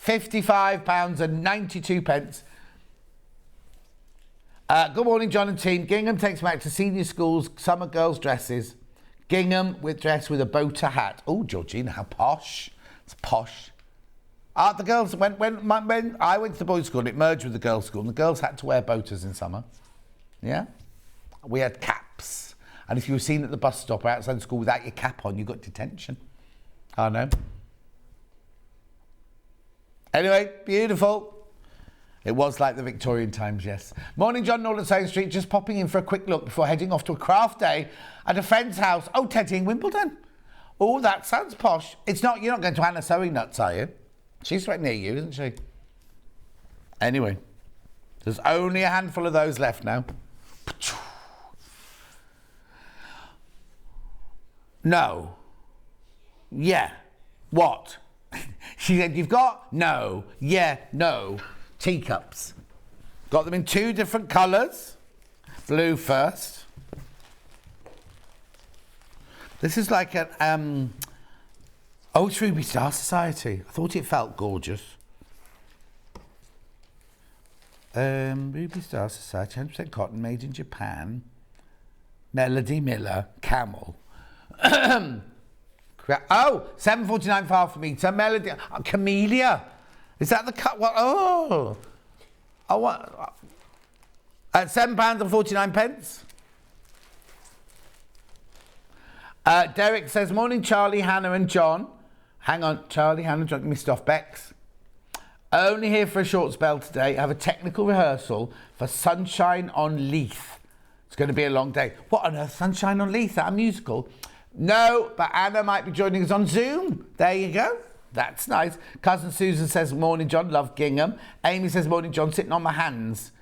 £55.92. Good morning, John and team. Gingham takes me back to senior school's summer girls' dresses. Gingham dress with a bow tie hat. Oh, Georgina, how posh. It's posh. The girls, when I went to the boys' school, it merged with the girls' school, and the girls had to wear boaters in summer. Yeah? We had caps. And if you were seen at the bus stop or outside the school without your cap on, you got detention. I know. Anyway, beautiful. It was like the Victorian times, yes. Morning, John Norton, Saint Street. Just popping in for a quick look before heading off to a craft day at a friend's house. Oh, Teddy in Wimbledon. Oh, that sounds posh. It's not. You're not going to Anna Sewing Nuts, are you? She's right near you, isn't she? Anyway, there's only a handful of those left now. No. Yeah. What? She said, you've got? No. Yeah, no. Teacups. Got them in 2 different colours. Blue first. This is like an, oh, it's Ruby Star Society. I thought it felt gorgeous. Ruby Star Society, 100% cotton, made in Japan. Melody Miller, camel. Oh, $7.49 for half a metre. Melody, Camellia. Is that the cut? What? Oh. Oh, what? At £7.49. Derek says, morning, Charlie, Hannah and John. Hang on, Charlie, Hannah, John, missed off Bex. Only here for a short spell today. I have a technical rehearsal for Sunshine on Leith. It's going to be a long day. What on earth, Sunshine on Leith? Is that a musical? No, but Anna might be joining us on Zoom. There you go. That's nice. Cousin Susan says, morning, John, love Gingham. Amy says, morning, John, sitting on my hands.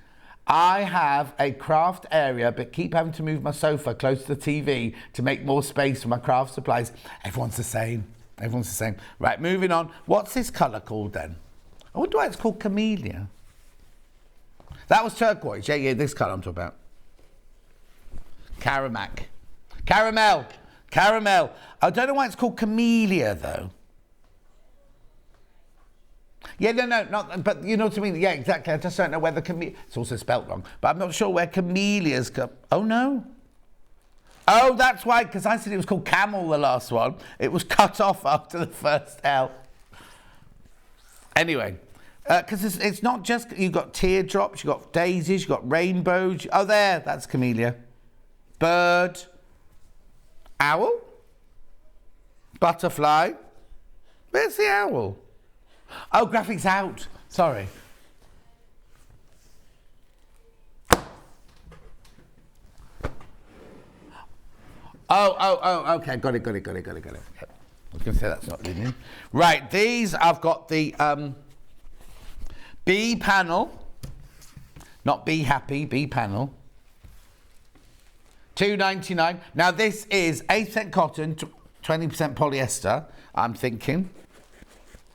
I have a craft area, but keep having to move my sofa close to the TV to make more space for my craft supplies. Everyone's the same. Everyone's the same. Right, moving on. What's this colour called then? I wonder why it's called Camellia. That was turquoise. Yeah, this colour I'm talking about. Caramac. Caramel. Caramel. I don't know why it's called Camellia, though. Yeah, no, not, but you know what I mean? Yeah, exactly. I just don't know where the camellia... It's also spelt wrong. But I'm not sure where camellias come... Oh, no. Oh, that's why, because I said it was called camel, the last one. It was cut off after the first L. Anyway, because it's not just... You've got teardrops, you've got daisies, you've got rainbows. Oh, there, that's camellia. Bird. Owl. Butterfly. Where's the owl? Oh, graphics out. Sorry. Oh, okay. Got it. Yep. I was going to say that's not linear. Right, these, I've got the B panel. Not Be Happy, B panel. $2.99. Now, this is 8% cotton, 20% polyester, I'm thinking.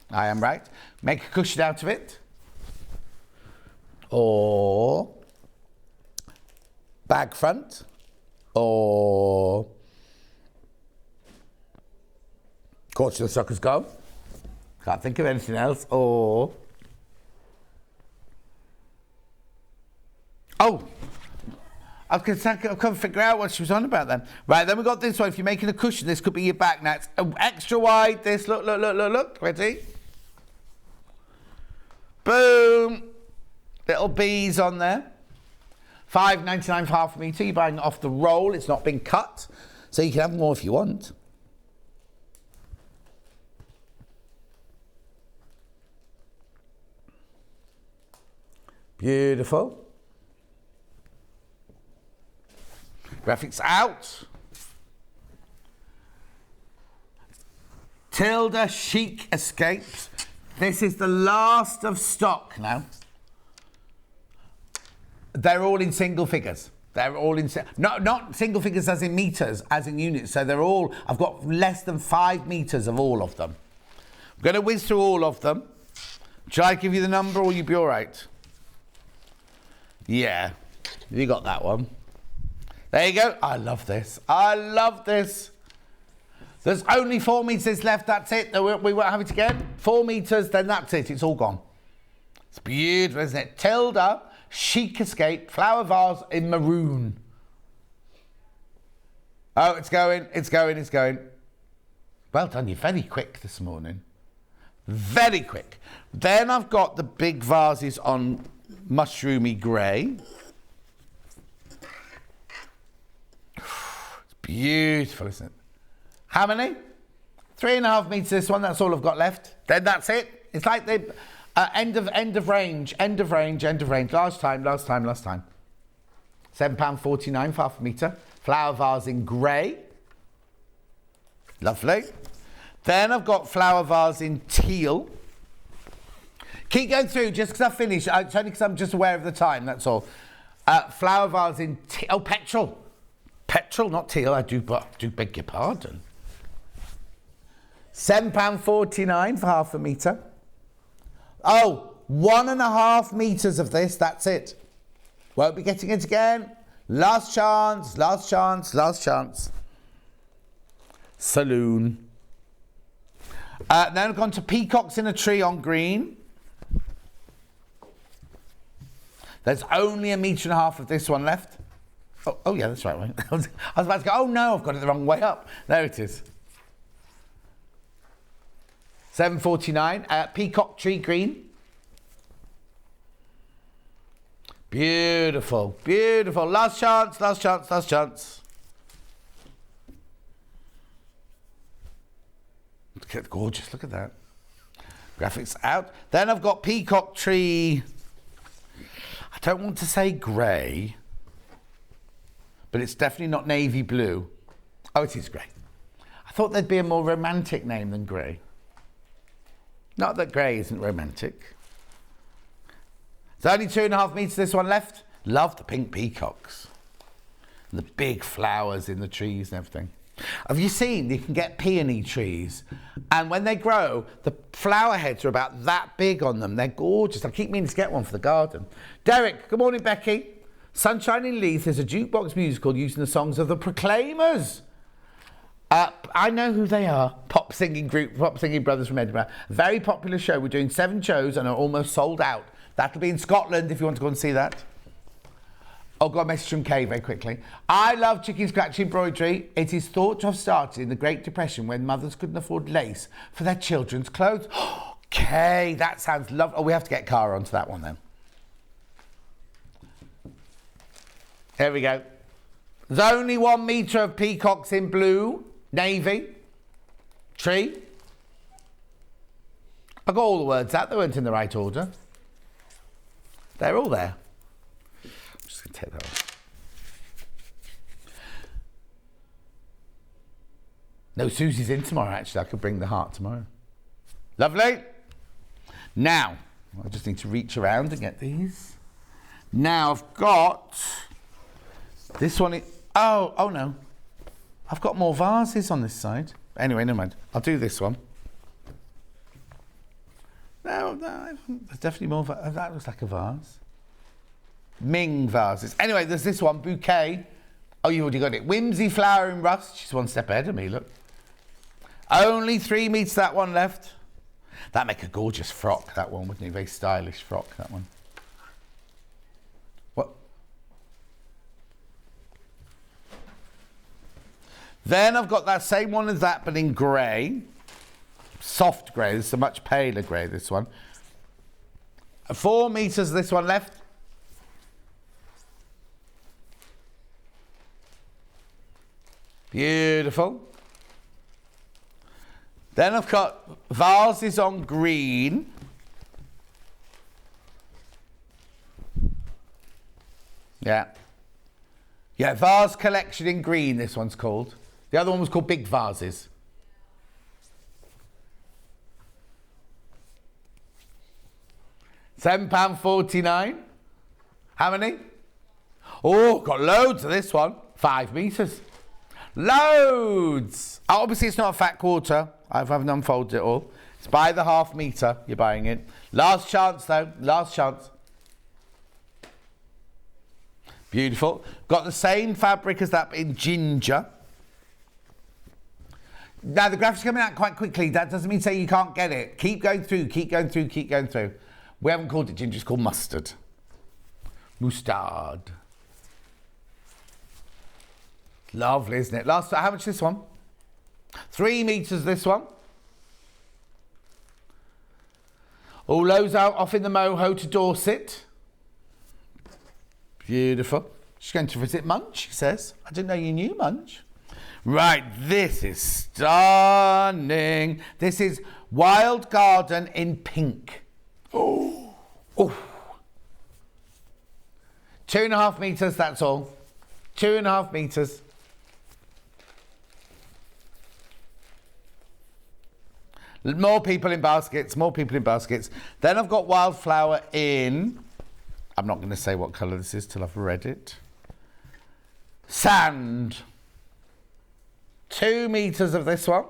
I am right. Make a cushion out of it. Or bag front. Or quarter of the sucker's gone. Can't think of anything else. Or oh, I couldn't figure out what she was on about then. Right, then we got this one. If you're making a cushion, this could be your back. Now it's extra wide. This, look. Ready? Boom. Little bees on there. $5.99 for half a metre. You're buying it off the roll. It's not been cut. So you can have more if you want. Beautiful. Graphics out. Tilda Chic Escapes. This is the last of stock now. They're all in single figures. They're all in, not single figures as in meters, as in units. So they're all, I've got less than 5 meters of all of them. I'm going to whiz through all of them. Shall I give you the number or you be all right? Yeah, you got that one. There you go. I love this. I love this. There's only 4 meters left. That's it. We won't have it again. 4 meters, then that's it. It's all gone. It's beautiful, isn't it? Tilda Chic Escape flower vase in maroon. Oh, it's going. It's going. It's going. Well done. You're very quick this morning. Very quick. Then I've got the big vases on mushroomy grey. It's beautiful, isn't it? How many? 3.5 meters this one. That's all I've got left. Then that's it. It's like the end of range. Last time. £7.49 for half a metre. Flower vase in grey. Lovely. Then I've got flower vase in teal. Keep going through just because I finished. It's only because I'm just aware of the time, that's all. Flower vase in teal. Oh, petrol. Petrol, not teal. I do beg your pardon. £7.49 for half a metre. Oh, 1.5 metres of this, that's it. Won't be getting it again. Last chance. Saloon. Then I've gone to peacocks in a tree on green. There's only 1.5 metres of this one left. Oh yeah, that's right. I was about to go, oh no, I've got it the wrong way up. There it is. £7.49. Peacock tree green. Beautiful. Last chance. Gorgeous, look at that. Graphics out. Then I've got peacock tree. I don't want to say grey, but it's definitely not navy blue. Oh, it is grey. I thought there'd be a more romantic name than grey. Not that grey isn't romantic. There's only 2.5 metres this one left. Love the pink peacocks. And the big flowers in the trees and everything. Have you seen, you can get peony trees, and when they grow, the flower heads are about that big on them. They're gorgeous. I keep meaning to get one for the garden. Derek, good morning, Becky. Sunshine in Leith is a jukebox musical using the songs of the Proclaimers. I know who they are. Pop singing brothers from Edinburgh. Very popular show. We're doing 7 shows and are almost sold out. That'll be in Scotland if you want to go and see that. Oh, got a message from Kay very quickly. I love chicken scratch embroidery. It is thought to have started in the Great Depression when mothers couldn't afford lace for their children's clothes. Kay, that sounds lovely. Oh, we have to get Cara onto that one then. There we go. There's only 1 metre of peacocks in blue, navy, tree. I got all the words out. They weren't in the right order. They're all there. I'm just going to take that off. No, Susie's in tomorrow, actually. I could bring the heart tomorrow. Lovely. Now, I just need to reach around and get these. Now, I've got this one. Oh no. I've got more vases on this side. Anyway, never mind. I'll do this one. No, there's definitely more. That looks like a vase. Ming vases. Anyway, there's this one, bouquet. Oh, you've already got it. Whimsy flower in rust. She's 1 step ahead of me, look. Only 3 metres that one left. That'd make a gorgeous frock, that one, wouldn't it? Very stylish frock, that one. What? Then I've got that same one as that, but in grey. Soft grey. This is a much paler grey, this one. 4 metres this one left. Beautiful. Then I've got vases on green. Yeah. Yeah, Vase Collection in green, this one's called. The other one was called Big Vases. £7.49. How many? Oh, got loads of this one. 5 metres. Loads. Obviously, it's not a fat quarter. I haven't unfolded it all. It's by the half metre you're buying it. Last chance, though. Last chance. Beautiful. Got the same fabric as that in ginger. Now, the graphics are coming out quite quickly. That doesn't mean say you can't get it. Keep going through, keep going through, keep going through. We haven't called it ginger, it's called mustard. Mustard. Lovely, isn't it? Last, how much is this one? 3 metres this one. All those out off in the moho to Dorset. Beautiful. She's going to visit Munch, she says. I didn't know you knew Munch. Right, this is stunning. This is Wild Garden in pink. Oh. Oh. 2.5 metres, that's all. 2.5 metres. More people in baskets, more people in baskets. Then I've got Wildflower in... I'm not going to say what colour this is till I've read it. Sand. 2 metres of this one.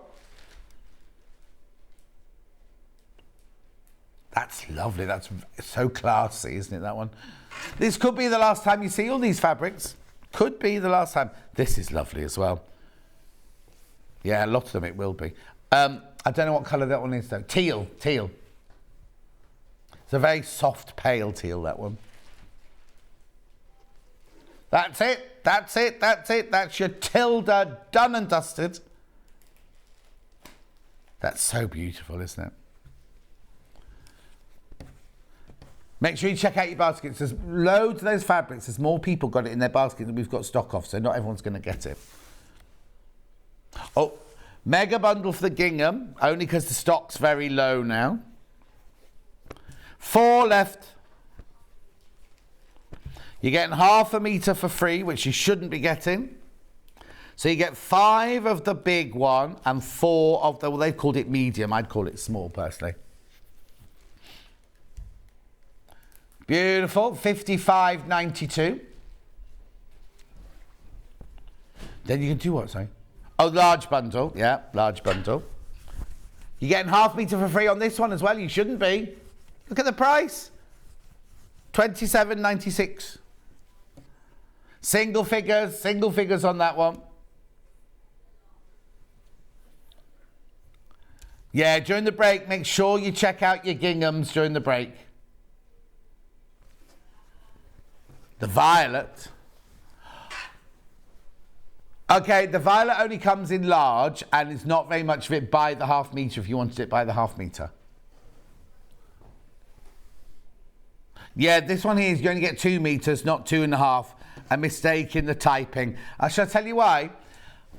That's lovely. That's so classy, isn't it, that one? This could be the last time you see all these fabrics. Could be the last time. This is lovely as well. Yeah, a lot of them it will be. I don't know what colour that one is, though. Teal, teal. It's a very soft, pale teal, that one. That's it, that's it, that's it. That's your Tilda done and dusted. That's so beautiful, isn't it? Make sure you check out your baskets. There's loads of those fabrics. There's more people got it in their basket than we've got stock of, so not everyone's going to get it. Oh, mega bundle for the gingham, only because the stock's very low now. 4 left. You're getting ½ metre for free, which you shouldn't be getting. So you get 5 of the big one and 4 of the, well, they've called it medium. I'd call it small, personally. Beautiful. 55.92. Then you can do what, sorry? Oh, large bundle. Yeah, large bundle. You're getting ½ metre for free on this one as well. You shouldn't be. Look at the price. 27.96. Single figures on that one. Yeah, during the break, make sure you check out your ginghams during the break. The violet. Okay, the violet only comes in large and it's not very much of it by the ½ metre if you wanted it by the ½ metre. Yeah, this one here is you only get 2 metres, not 2.5. A mistake in the typing. Shall I tell you why?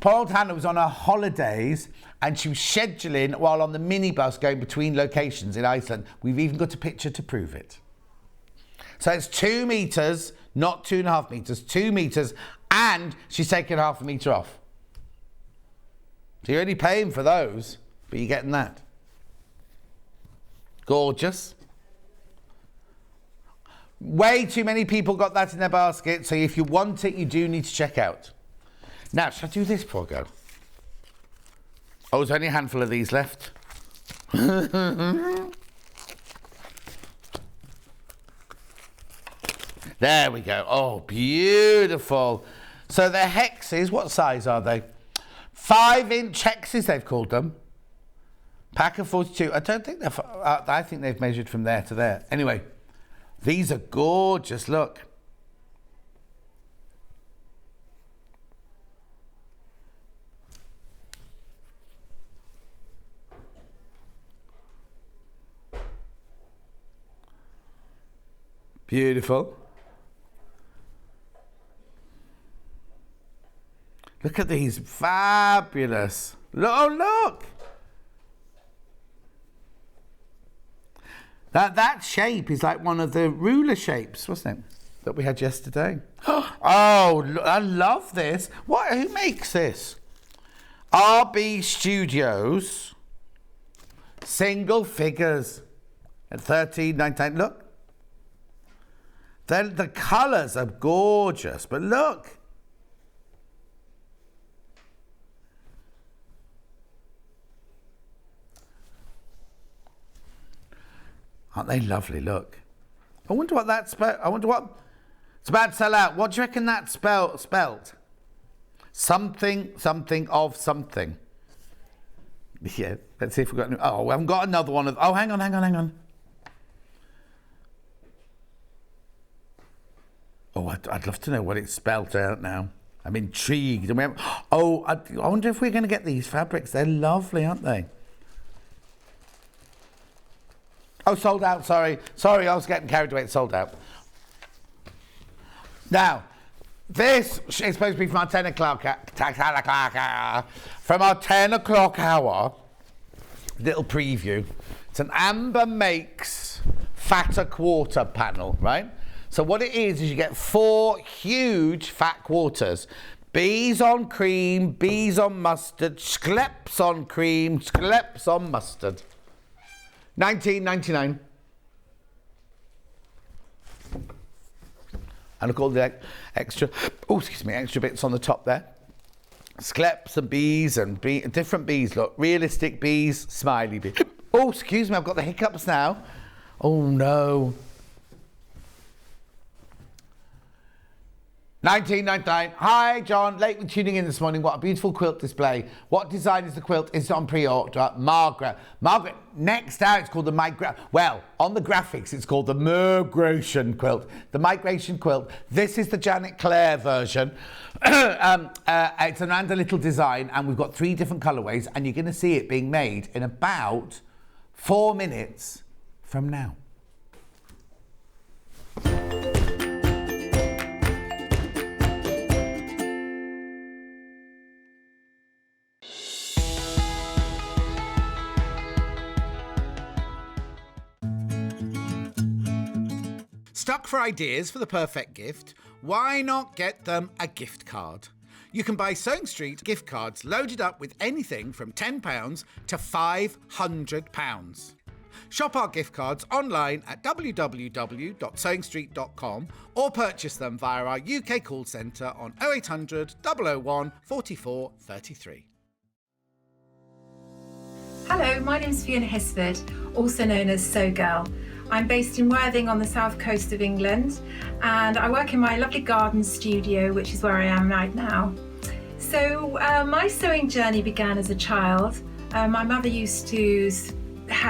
Poor old Hannah was on her holidays and she was scheduling while on the minibus going between locations in Iceland. We've even got a picture to prove it. So it's 2 metres, not 2.5 metres, 2 metres, and she's taken ½ metre off. So you're only paying for those, but you're getting that. Gorgeous. Way too many people got that in their basket, so if you want it, you do need to check out. Now, shall I do this before I go? Oh, there's only a handful of these left. There we go. Oh, beautiful. So the hexes, what size are they? 5-inch hexes, they've called them. Pack of 42. I don't think they're... I think they've measured from there to there. Anyway, these are gorgeous, look. Beautiful. Look at these, fabulous. Oh, look. That shape is like one of the ruler shapes, wasn't it? that we had yesterday. Oh, I love this. Who makes this? RB Studios. Single figures at $13.99. Look. Then the colours are gorgeous, but look. Aren't they lovely? Look. I wonder what that's spelled. I wonder what it's about to sell out. What do you reckon that's spelt? Something of something. Yeah, let's see if we've got. Oh, we haven't got another one of. Oh, hang on. Oh, I'd love to know what it's spelled out now. I'm intrigued. And we have. Oh, I wonder if we're going to get these fabrics. They're lovely, aren't they? Oh, sold out, sorry, I was getting carried away, it's sold out. Now, this is supposed to be from our 10 o'clock hour, little preview. It's an Amber Makes Fatter Quarter panel, right? So what it is you get 4 huge fat quarters. Bees on cream, bees on mustard, schleps on cream, schleps on mustard. $19.99. And look, all the extra bits on the top there. Schleps and bees and different bees. Look, realistic bees, smiley bees. Oh, excuse me, I've got the hiccups now. Oh no. $19.99. Hi, John. Late with tuning in this morning. What a beautiful quilt display. What design is the quilt? Is it on pre-order? Margaret, next out, it's called the Well, on the graphics, it's called the Migration quilt. The Migration quilt. This is the Janet Clare version. It's an random little design, and we've got 3 different colourways, and you're going to see it being made in about 4 minutes from now. Stuck for ideas for the perfect gift? Why not get them a gift card? You can buy Sewing Street gift cards loaded up with anything from £10 to £500. Shop our gift cards online at www.sewingstreet.com or purchase them via our UK call centre on 0800 001 44 33.
Hello, my name's Fiona Hesford, also known as Sew Girl. I'm based in Worthing on the south coast of England, and I work in my lovely garden studio, which is where I am right now. So my sewing journey began as a child. My mother used to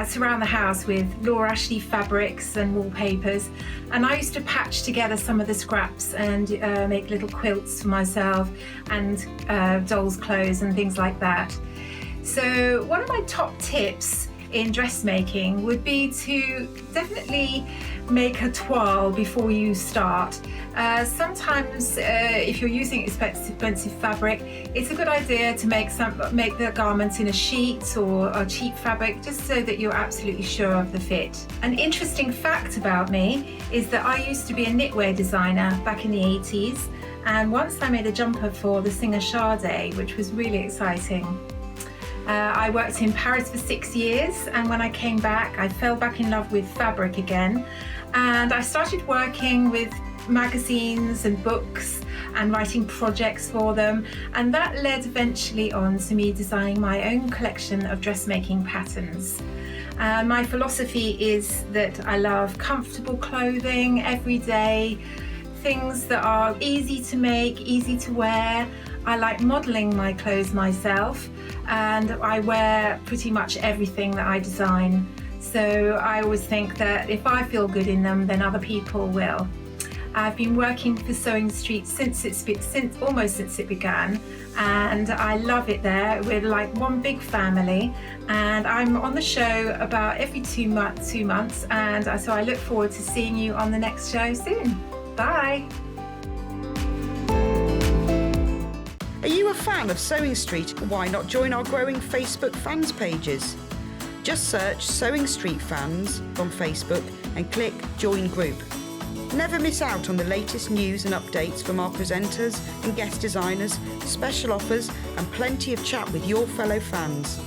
surround the house with Laura Ashley fabrics and wallpapers, and I used to patch together some of the scraps and make little quilts for myself and dolls' clothes and things like that. So one of my top tips in dressmaking would be to definitely make a toile before you start. Sometimes if you're using expensive fabric, it's a good idea to make the garment in a sheet or a cheap fabric, just so that you're absolutely sure of the fit. An interesting fact about me is that I used to be a knitwear designer back in the 80s, and once I made a jumper for the singer Sade, which was really exciting. I worked in Paris for 6 years, and when I came back, I fell back in love with fabric again, and I started working with magazines and books and writing projects for them, and that led eventually on to me designing my own collection of dressmaking patterns. My philosophy is that I love comfortable clothing, everyday things that are easy to make, easy to wear. I like modelling my clothes myself, and I wear pretty much everything that I design. So I always think that if I feel good in them, then other people will. I've been working for Sewing Street almost since it began, and I love it there. We're like one big family, and I'm on the show about every 2 months, and so I look forward to seeing you on the next show soon. Bye.
Are you a fan of Sewing Street? Why not join our growing Facebook fans pages? Just search Sewing Street Fans on Facebook and click Join Group. Never miss out on the latest news and updates from our presenters and guest designers, special offers and plenty of chat with your fellow fans.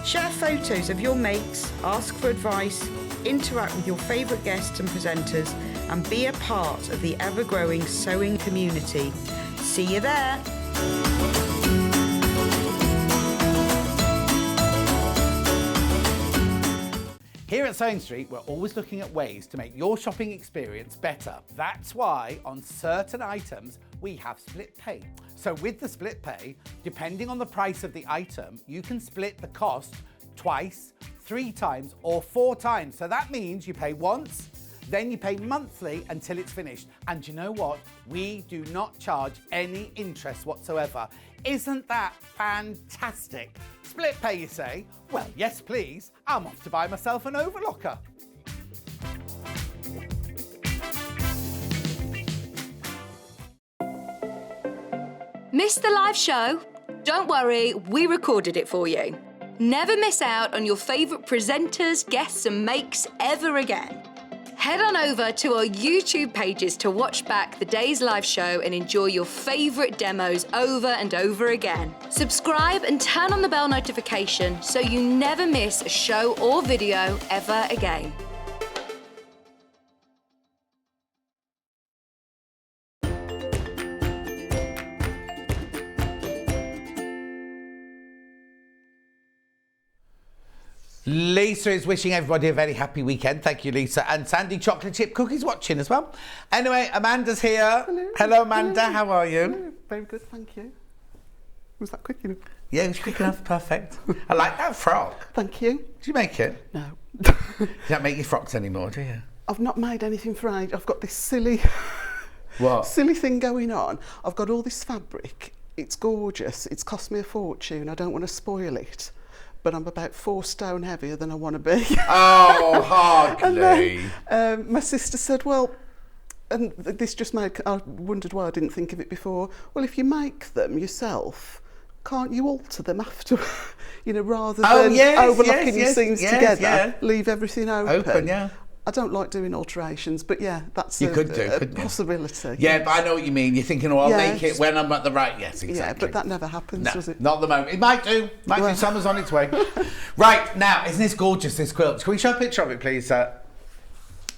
Share photos of your makes, ask for advice, interact with your favourite guests and presenters and be a part of the ever-growing sewing community. See you there!
Here at Sewing Street, we're always looking at ways to make your shopping experience better. That's why on certain items, we have split pay. So with the split pay, depending on the price of the item, you can split the cost twice, 3 times, or 4 times. So that means you pay once, then you pay monthly until it's finished. And you know what? We do not charge any interest whatsoever. Isn't that fantastic? Split pay, you say? Well, yes, please. I'm off to buy myself an overlocker.
Missed the live show? Don't worry, we recorded it for you. Never miss out on your favourite presenters, guests and makes ever again. Head on over to our YouTube pages to watch back the day's live show and enjoy your favourite demos over and over again. Subscribe and turn on the bell notification so you never miss a show or video ever again.
Lisa is wishing everybody a very happy weekend. Thank you, Lisa. And Sandy Chocolate Chip Cookies watching as well. Anyway, Amanda's here. Hello Amanda.
Hello.
How are you?
Hello. Very good, thank you. Was that quick enough?
Yeah, it was quick enough. Perfect. I like that frock.
Thank you.
Did you make it?
No.
You don't make your frocks anymore, do you?
I've not made anything for age. I've got this silly thing going on. I've got all this fabric. It's gorgeous. It's cost me a fortune. I don't want to spoil it. But I'm about 4 stone heavier than I want to be.
Oh, hardly.
And then, my sister said, well, and this just made, I wondered why I didn't think of it before. Well, if you make them yourself, can't you alter them after, rather than overlocking your seams together, leave everything open?
Yeah.
I don't like doing alterations, but yeah, that's
a
possibility.
Yeah, but I know what you mean. You're thinking, I'll make it when I'm at the right... Yes, exactly.
Yeah, but that never happens, does it?
Not at the moment. It might do. Summer's on its way. Right, now, isn't this gorgeous, this quilt? Can we show a picture of it, please?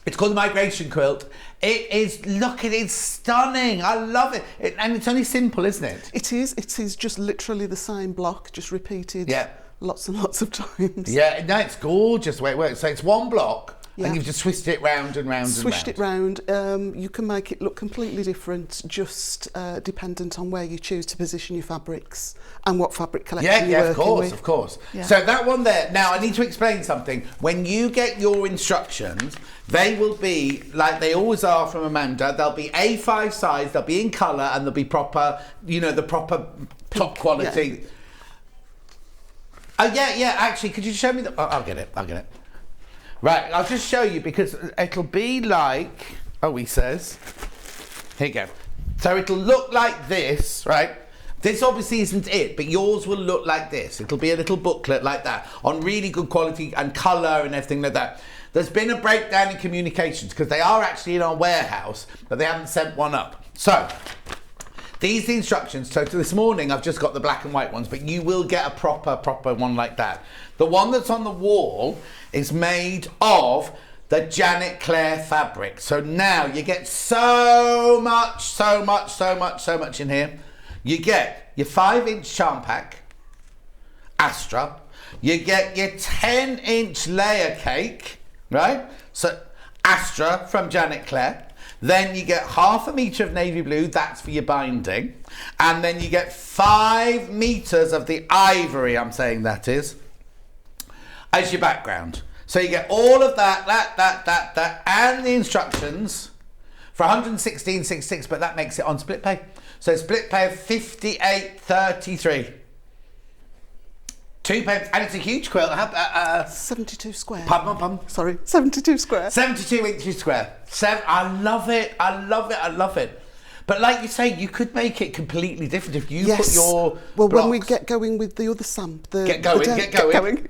It's called the Migration Quilt. It is, look, it is stunning. I love it. And it's only simple, isn't it?
It is just literally the same block, just repeated lots and lots of times.
Yeah, no, it's gorgeous the way it works. So it's one block. Yeah. And you've just twisted it round and round
Swished it round. You can make it look completely different, just dependent on where you choose to position your fabrics and what fabric collection you're working with.
Of course. Yeah. So that one there, now I need to explain something. When you get your instructions, they will be, like they always are from Amanda, they'll be A5 size, they'll be in colour and they'll be proper, the proper top quality. Yeah. Actually, could you show me the... I'll get it. Right, I'll just show you because it'll be like, he says, here you go. So it'll look like this, right? This obviously isn't it, but yours will look like this. It'll be a little booklet like that on really good quality and colour and everything like that. There's been a breakdown in communications because they are actually in our warehouse, but they haven't sent one up. So, these are the instructions. So this morning I've just got the black and white ones, but you will get a proper one like that. The one that's on the wall is made of the Janet Clare fabric. So now you get so much in here. You get your 5-inch charm pack, Astra. You get your 10-inch layer cake, right? So Astra from Janet Clare. Then you get 1/2 metre of navy blue, that's for your binding. And then you get 5 metres of the ivory, I'm saying that is, as your background. So you get all of that, and the instructions for 116.66, but that makes it on split pay. So split pay of 58.33. £2, and it's a huge quilt.
72 square.
Pardon?
Sorry, 72 square.
72 inches square. I love it. But like you say, you could make it completely different if you
Yes.
put your
Well,
blocks.
when we get going with the other
Get going.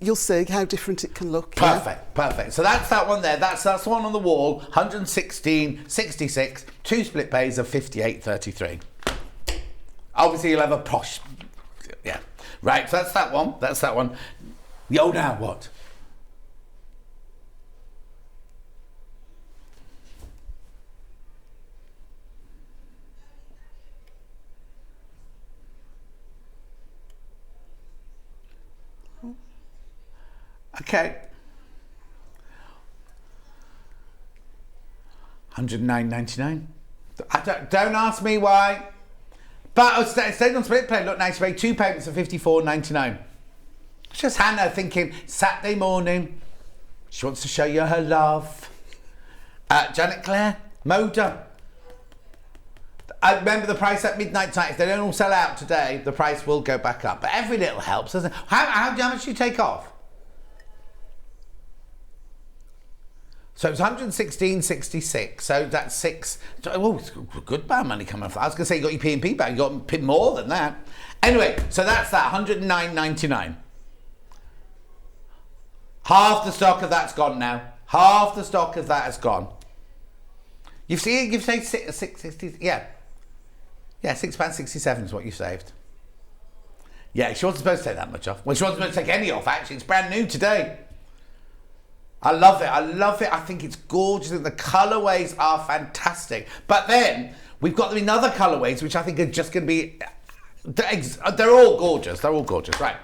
You'll see how different it can look. yeah.
Perfect. So that's that one there. That's the one on the wall. 116.66. 2 split pays of 58.33. Obviously, you'll have a posh. Yeah. Right. So that's that one. Oh, now what? Okay. 109.99. Don't ask me why. But it stayed on split pay. Look, nice. You pay 2 payments of 54.99. It's just Hannah thinking Saturday morning. She wants to show you her love. Janet Claire, Moda. I remember the price at midnight tonight. If they don't all sell out today, the price will go back up. But every little helps, doesn't it? How much do you take off? So it's 116.66. So that's 6. Oh, it's good bad money coming off. I was going to say you got your P&P back. You got more than that. Anyway, so that's that. 109.99. Half the stock of that's gone now. Half the stock of that has gone. You've saved 6.60. Yeah, £6.67 is what you saved. Yeah, she wasn't supposed to take that much off. Well, she wasn't supposed to take any off. Actually, it's brand new today. I love it. I think it's gorgeous. The colourways are fantastic. But then we've got them in other colourways, which I think are just going to be. They're all gorgeous. Right.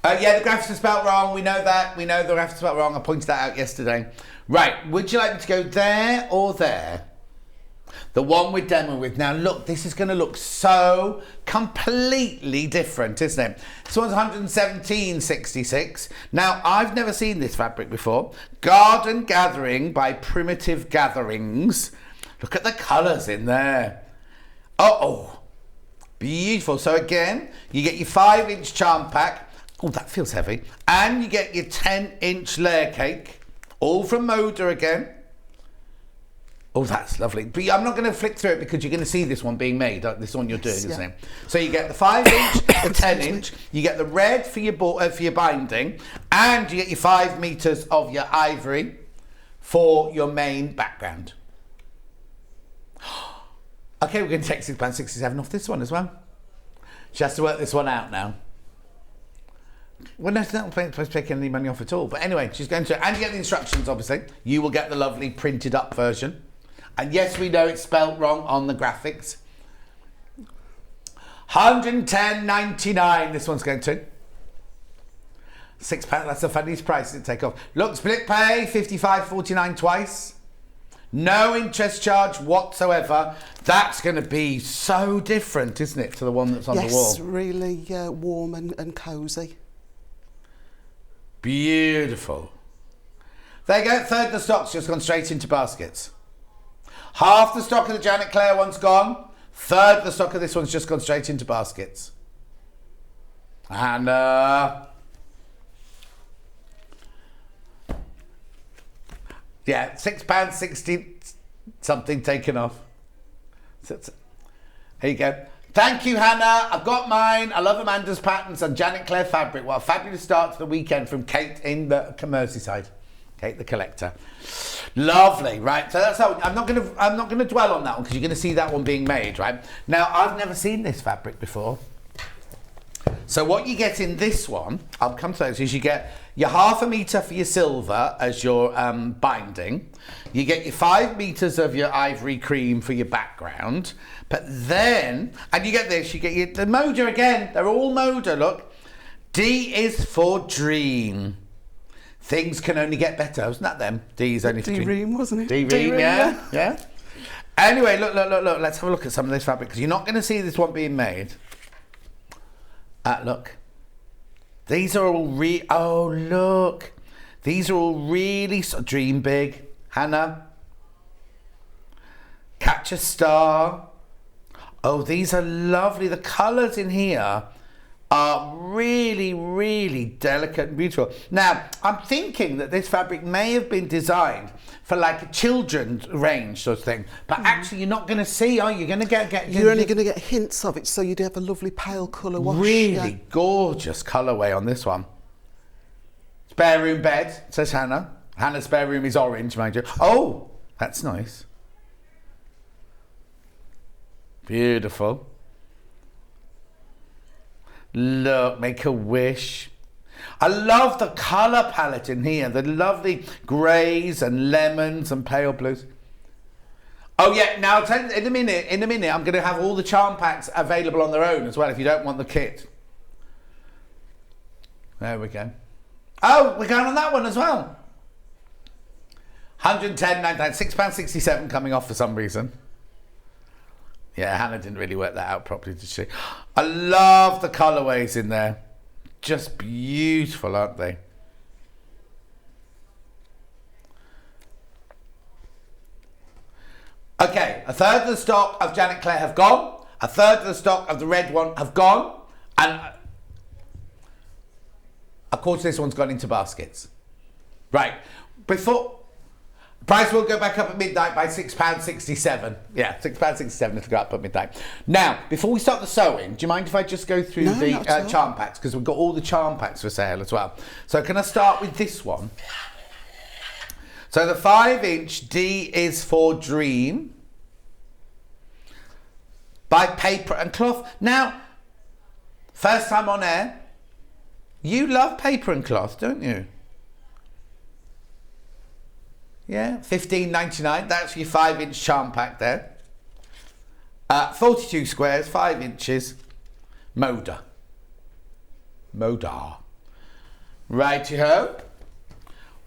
Yeah, the graphics are spelt wrong. We know that. We know the graphics are spelt wrong. I pointed that out yesterday. Right. Would you like me to go there or there? The one we're demoing with. Now, look, this is going to look so completely different, isn't it? This one's 117.66. Now, I've never seen this fabric before. Garden Gathering by Primitive Gatherings. Look at the colours in there. Oh, beautiful. So again, you get your 5-inch charm pack. Oh, that feels heavy. And you get your 10-inch layer cake. All from Moda again. Oh, that's lovely. But I'm not going to flick through it because you're going to see this one being made. This one you're doing, isn't it? So you get the 5-inch, the 10-inch. You get the red for your binding, and you get your 5 meters of your ivory for your main background. Okay, we're going to take £6.67 off this one as well. She has to work this one out now. Well, no, it's not supposed to take any money off at all. But anyway, she's going to, and you get the instructions, obviously. You will get the lovely printed up version. And yes, we know it's spelt wrong on the graphics. 110.99 this one's going to. £6, that's the funniest price to take off. Look, split pay, 55.49 twice. No interest charge whatsoever. That's going to be so different, isn't it, to the one that's on the wall?
Yes, really warm and cosy.
Beautiful. There you go, third of the stock's just gone straight into baskets. Half the stock of the Janet Claire one's gone. Third of the stock of this one's just gone straight into baskets. And yeah, £6.60 something taken off. So here you go. Thank you, Hannah. I've got mine. I love Amanda's patterns on Janet Claire fabric. What a fabulous start to the weekend from Kate in the Merseyside. Kate the collector. Lovely, right? So that's how I'm not gonna dwell on that one because you're gonna see that one being made, right? Now I've never seen this fabric before. So what you get in this one, I'll come to those, is you get your 1/2 meter for your silver as your binding. You get your 5 meters of your ivory cream for your background. But then, and you get this, you get the Moda again. They're all Moda, look. D is for dream. Things can only get better, wasn't that them? D is only for dream.
D-ream, wasn't it?
D-ream, yeah. Anyway, look. Let's have a look at some of this fabric because you're not going to see this one being made. Look. These are all oh, look. These are all really dream big. Hannah. Catch a Star. Oh, these are lovely. The colours in here are really, really delicate and beautiful. Now, I'm thinking that this fabric may have been designed for like a children's range sort of thing, but actually you're not going to see, are you? You're going to get
You're only going to get hints of it, so you'd have a lovely pale colour wash.
Really gorgeous colourway on this one. Spare room bed, says Hannah. Hannah's spare room is orange, mind you. Oh, that's nice. Beautiful. Look, make a wish. I love the colour palette in here. The lovely greys and lemons and pale blues. Oh yeah, now I'll tell you, in a minute, I'm going to have all the charm packs available on their own as well if you don't want the kit. There we go. Oh, we're going on that one as well. 110.99, £6.67 coming off for some reason. Yeah, Hannah didn't really work that out properly, did she? I love the colourways in there. Just beautiful, aren't they? Okay, a third of the stock of Janet Claire have gone. A third of the stock of the red one have gone. And a quarter of this one's gone into baskets. Right, before... Price will go back up at midnight by £6.67. Yeah, £6.67 it'll go up at midnight. Now, before we start the sewing, do you mind if I just go through the charm packs? Because we've got all the charm packs for sale as well. So can I start with this one? So the 5-inch D is for Dream by Paper and Cloth. Now, first time on air, you love paper and cloth, don't you? Yeah, $15.99. That's your 5-inch charm pack there. 42 squares, 5 inches. Moda. Righty-ho.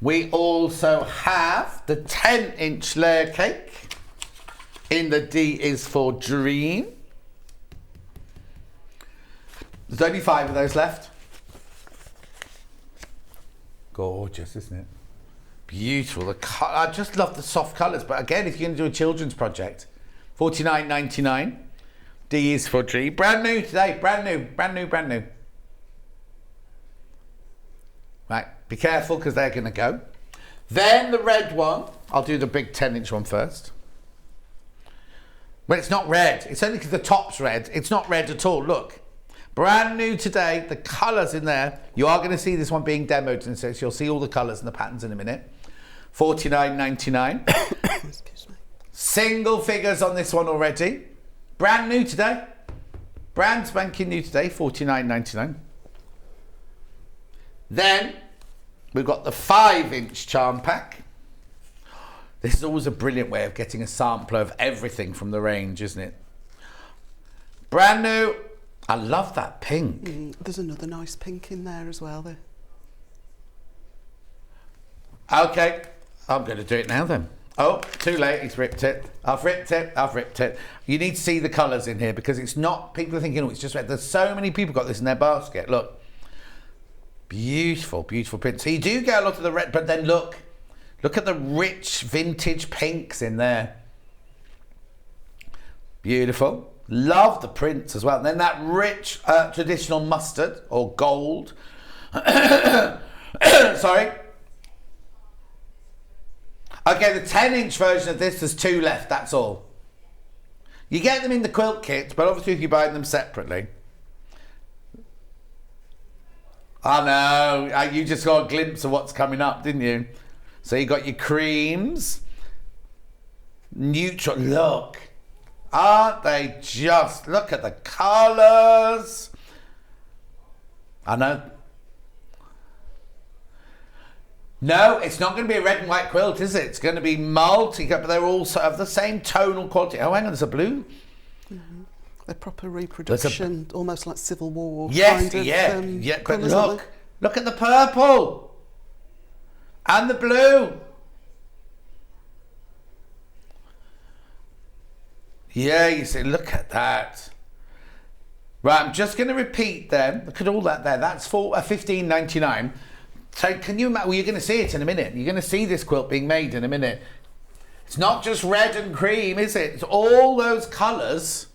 We also have the 10-inch layer cake in the D is for Dream. There's only 5 of those left. Gorgeous, isn't it? Beautiful. I just love the soft colours. But again, if you're going to do a children's project, $49.99. D is for Dream. Brand new today. Brand new. Right, be careful because they're going to go. Then the red one. I'll do the big 10-inch one first. Well, it's not red. It's only because the top's red. It's not red at all. Look. Brand new today. The colours in there. You are going to see this one being demoed, and so you'll see all the colours and the patterns in a minute. $49.99.
Excuse me.
Single figures on this one already. Brand new today. Brand spanking new today. $49.99. Then we've got the 5-inch charm pack. This is always a brilliant way of getting a sampler of everything from the range, isn't it? Brand new. I love that pink.
There's another nice pink in there as well. There.
Okay, I'm going to do it now then. Oh, too late, he's ripped it. I've ripped it. You need to see the colours in here because it's not, people are thinking, oh, it's just red. There's so many people got this in their basket. Look. Beautiful print. So you do get a lot of the red, but then look at the rich vintage pinks in there. Beautiful. Love the prints as well. And then that rich traditional mustard or gold. Sorry. Okay, the 10-inch version of this, there's 2 left, that's all. You get them in the quilt kit, but obviously if you buy them separately. I know, you just got a glimpse of what's coming up, didn't you? So you got your creams. Neutral, look. Aren't they just, look at the colours. I know. No, it's not going to be a red and white quilt, is it? It's going to be multi, but they're all of the same tonal quality. Oh, hang on, there's a blue. Mm-hmm.
They're proper reproduction, almost like Civil War.
Yes,
kind of,
yeah. But
colours,
look at the purple and the blue. Yeah, you see, look at that. Right, I'm just going to repeat them. Look at all that there. That's for $15.99. So can you imagine? Well, you're going to see it in a minute. You're going to see this quilt being made in a minute. It's not just red and cream, is it? It's all those colours.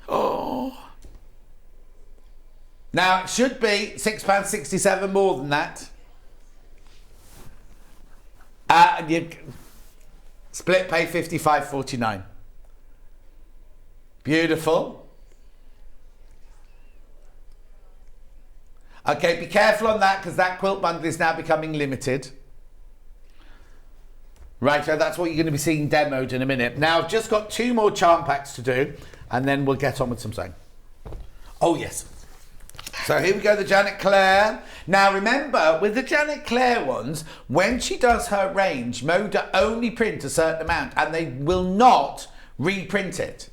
Oh. Now, it should be £6.67 more than that. And you split pay £55.49. Beautiful. Okay, be careful on that because that quilt bundle is now becoming limited. Right, so that's what you're going to be seeing demoed in a minute. Now, I've just got 2 more charm packs to do, and then we'll get on with some sewing. Oh, yes. So here we go, the Janet Claire. Now, remember, with the Janet Claire ones, when she does her range, Moda only print a certain amount, and they will not reprint it.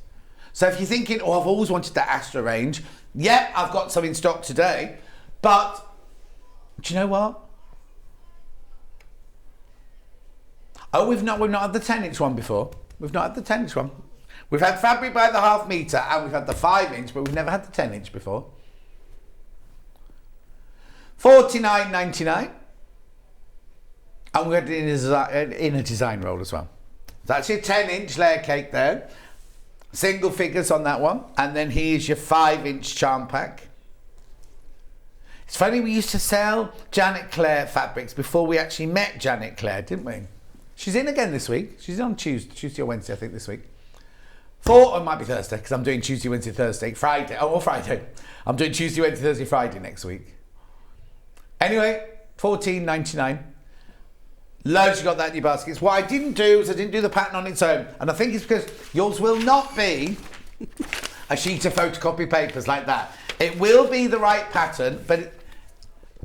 So if you're thinking, oh, I've always wanted that Astra range, yeah, I've got some in stock today, but do you know what? Oh, we've not had the 10-inch one before. We've not had the 10-inch one. We've had fabric by the ½ metre and we've had the 5-inch, but we've never had the 10-inch before. $49.99. And we're in a design roll as well. That's your 10-inch layer cake there. Single figures on that one. And then here's your 5-inch charm pack. It's funny, we used to sell Janet Claire fabrics before we actually met Janet Claire, didn't we? She's in again this week. She's on Tuesday or Wednesday, I think, this week. Or it might be Thursday, because I'm doing Tuesday, Wednesday, Thursday, Friday. Oh, or Friday. I'm doing Tuesday, Wednesday, Thursday, Friday next week. Anyway, $14.99. Loads you got that in your baskets. What I didn't do is I didn't do the pattern on its own. And I think it's because yours will not be a sheet of photocopy papers like that. It will be the right pattern, but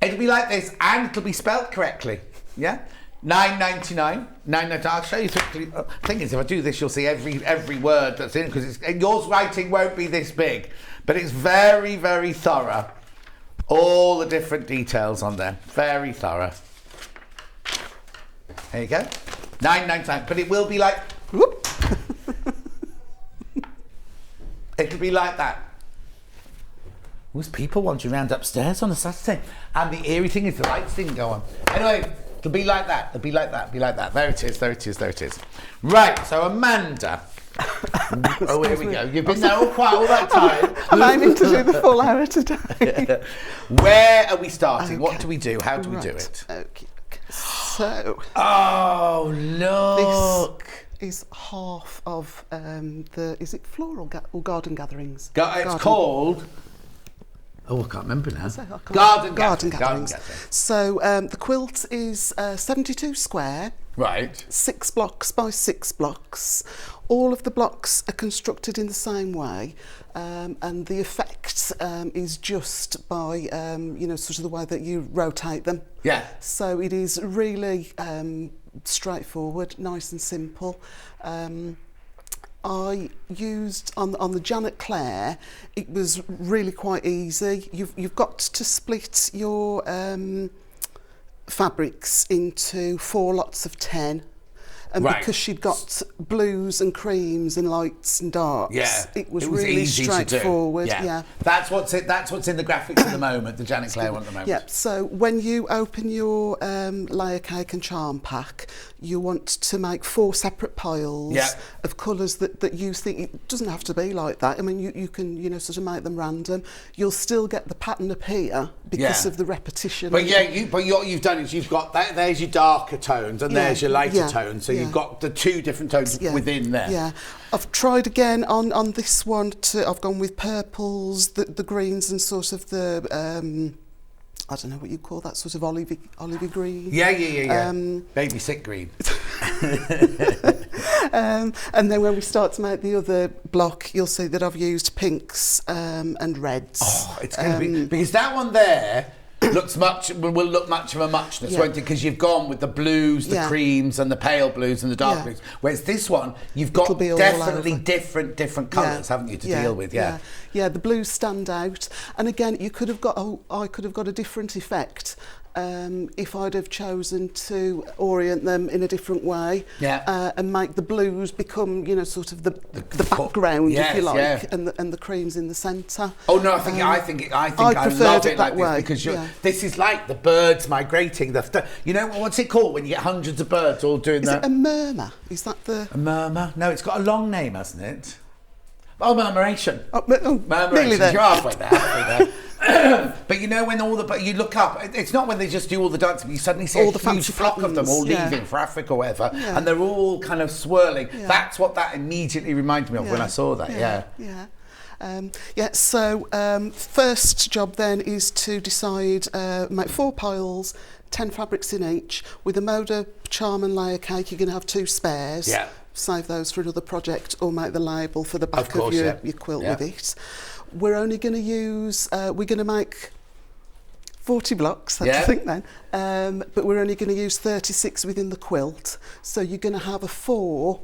it'll be like this, and it'll be spelt correctly. Yeah? $9.99. $9.99. I'll show you quickly. The thing is, if I do this, you'll see every word that's in, because yours writing won't be this big, but it's very, very thorough. All the different details on there. Very thorough. There you go. $9.99. But it will be like, whoop. It'll be like that. There's people wandering around upstairs on a Saturday, and the eerie thing is the lights didn't go on. Anyway, it'll be like that. It'll be like that. Be like that. There it is. There it is. There it is. Right. So Amanda. Oh, here we go. You've been there all quiet all that time.
I'm aiming to do the full hour today.
Where are we starting?
Okay.
What do we do? How do we do it?
Okay. So.
Oh, look.
This is half of is it floral or garden gatherings?
It's called. Oh, I can't remember now.
Garden gatherings. So the quilt is 72 square.
Right.
6 blocks by 6 blocks. All of the blocks are constructed in the same way, and the effect is just by sort of the way that you rotate them.
Yeah.
So it is really straightforward, nice and simple. I used on the Janet Claire. It was really quite easy. You've got to split your fabrics into 4 lots of 10, and
right.
because she'd got blues and creams and lights and darks,
yeah,
it was really
easy
straightforward.
To do.
Yeah.
That's what's in the graphics at the moment. The Janet Claire one at the moment.
Yeah. So when you open your layer cake and charm pack, you want to make 4 separate piles of colours that you think. It doesn't have to be like that. I mean, you can sort of make them random. You'll still get the pattern appear because of the repetition.
But what you've done is you've got that. There's your darker tones and there's your lighter tones. So you've got the 2 different tones within there.
Yeah. I've tried again on this one. I've gone with purples, the greens, and sort of the. I don't know what you call that, sort of olivey green.
Yeah. Baby sick green.
And then when we start to make the other block, you'll see that I've used pinks and reds.
Oh, it's going to be, because that one there will look much of a muchness, won't it? Because you've gone with the blues, the creams, and the pale blues and the dark blues. Whereas this one, you've got definitely different colours, haven't you, to deal with? Yeah,
the blues stand out. And again, I could have got a different effect if I'd have chosen to orient them in a different way, and make the blues become, sort of the background, if you like, and the creams in the centre.
Oh no, I think I love it like this, because this is like the birds migrating. What's it called when you get hundreds of birds all doing that?
Is it a murmur? Is that a
murmur? No, it's got a long name, hasn't it? Oh, murmuration.
Nearly there.
You're halfway there. But you know when you look up, it's not when they just do all the dancing, but you suddenly see
All
a
the
huge
fancy
flock of them all
patterns,
leaving for Africa or whatever,
Yeah.
and they're all kind of swirling.
Yeah.
That's what that immediately reminded me of when I saw that,
So first job then is to decide, make 4 piles, 10 fabrics in each. With a Moda charm and layer cake, you're going to have 2 spares.
Yeah.
Save those for another project, or make the label for the back
course,
of your quilt with it. We're only going to use, we're going to make 40 blocks, I think then, but we're only going to use 36 within the quilt. So you're going to have a 4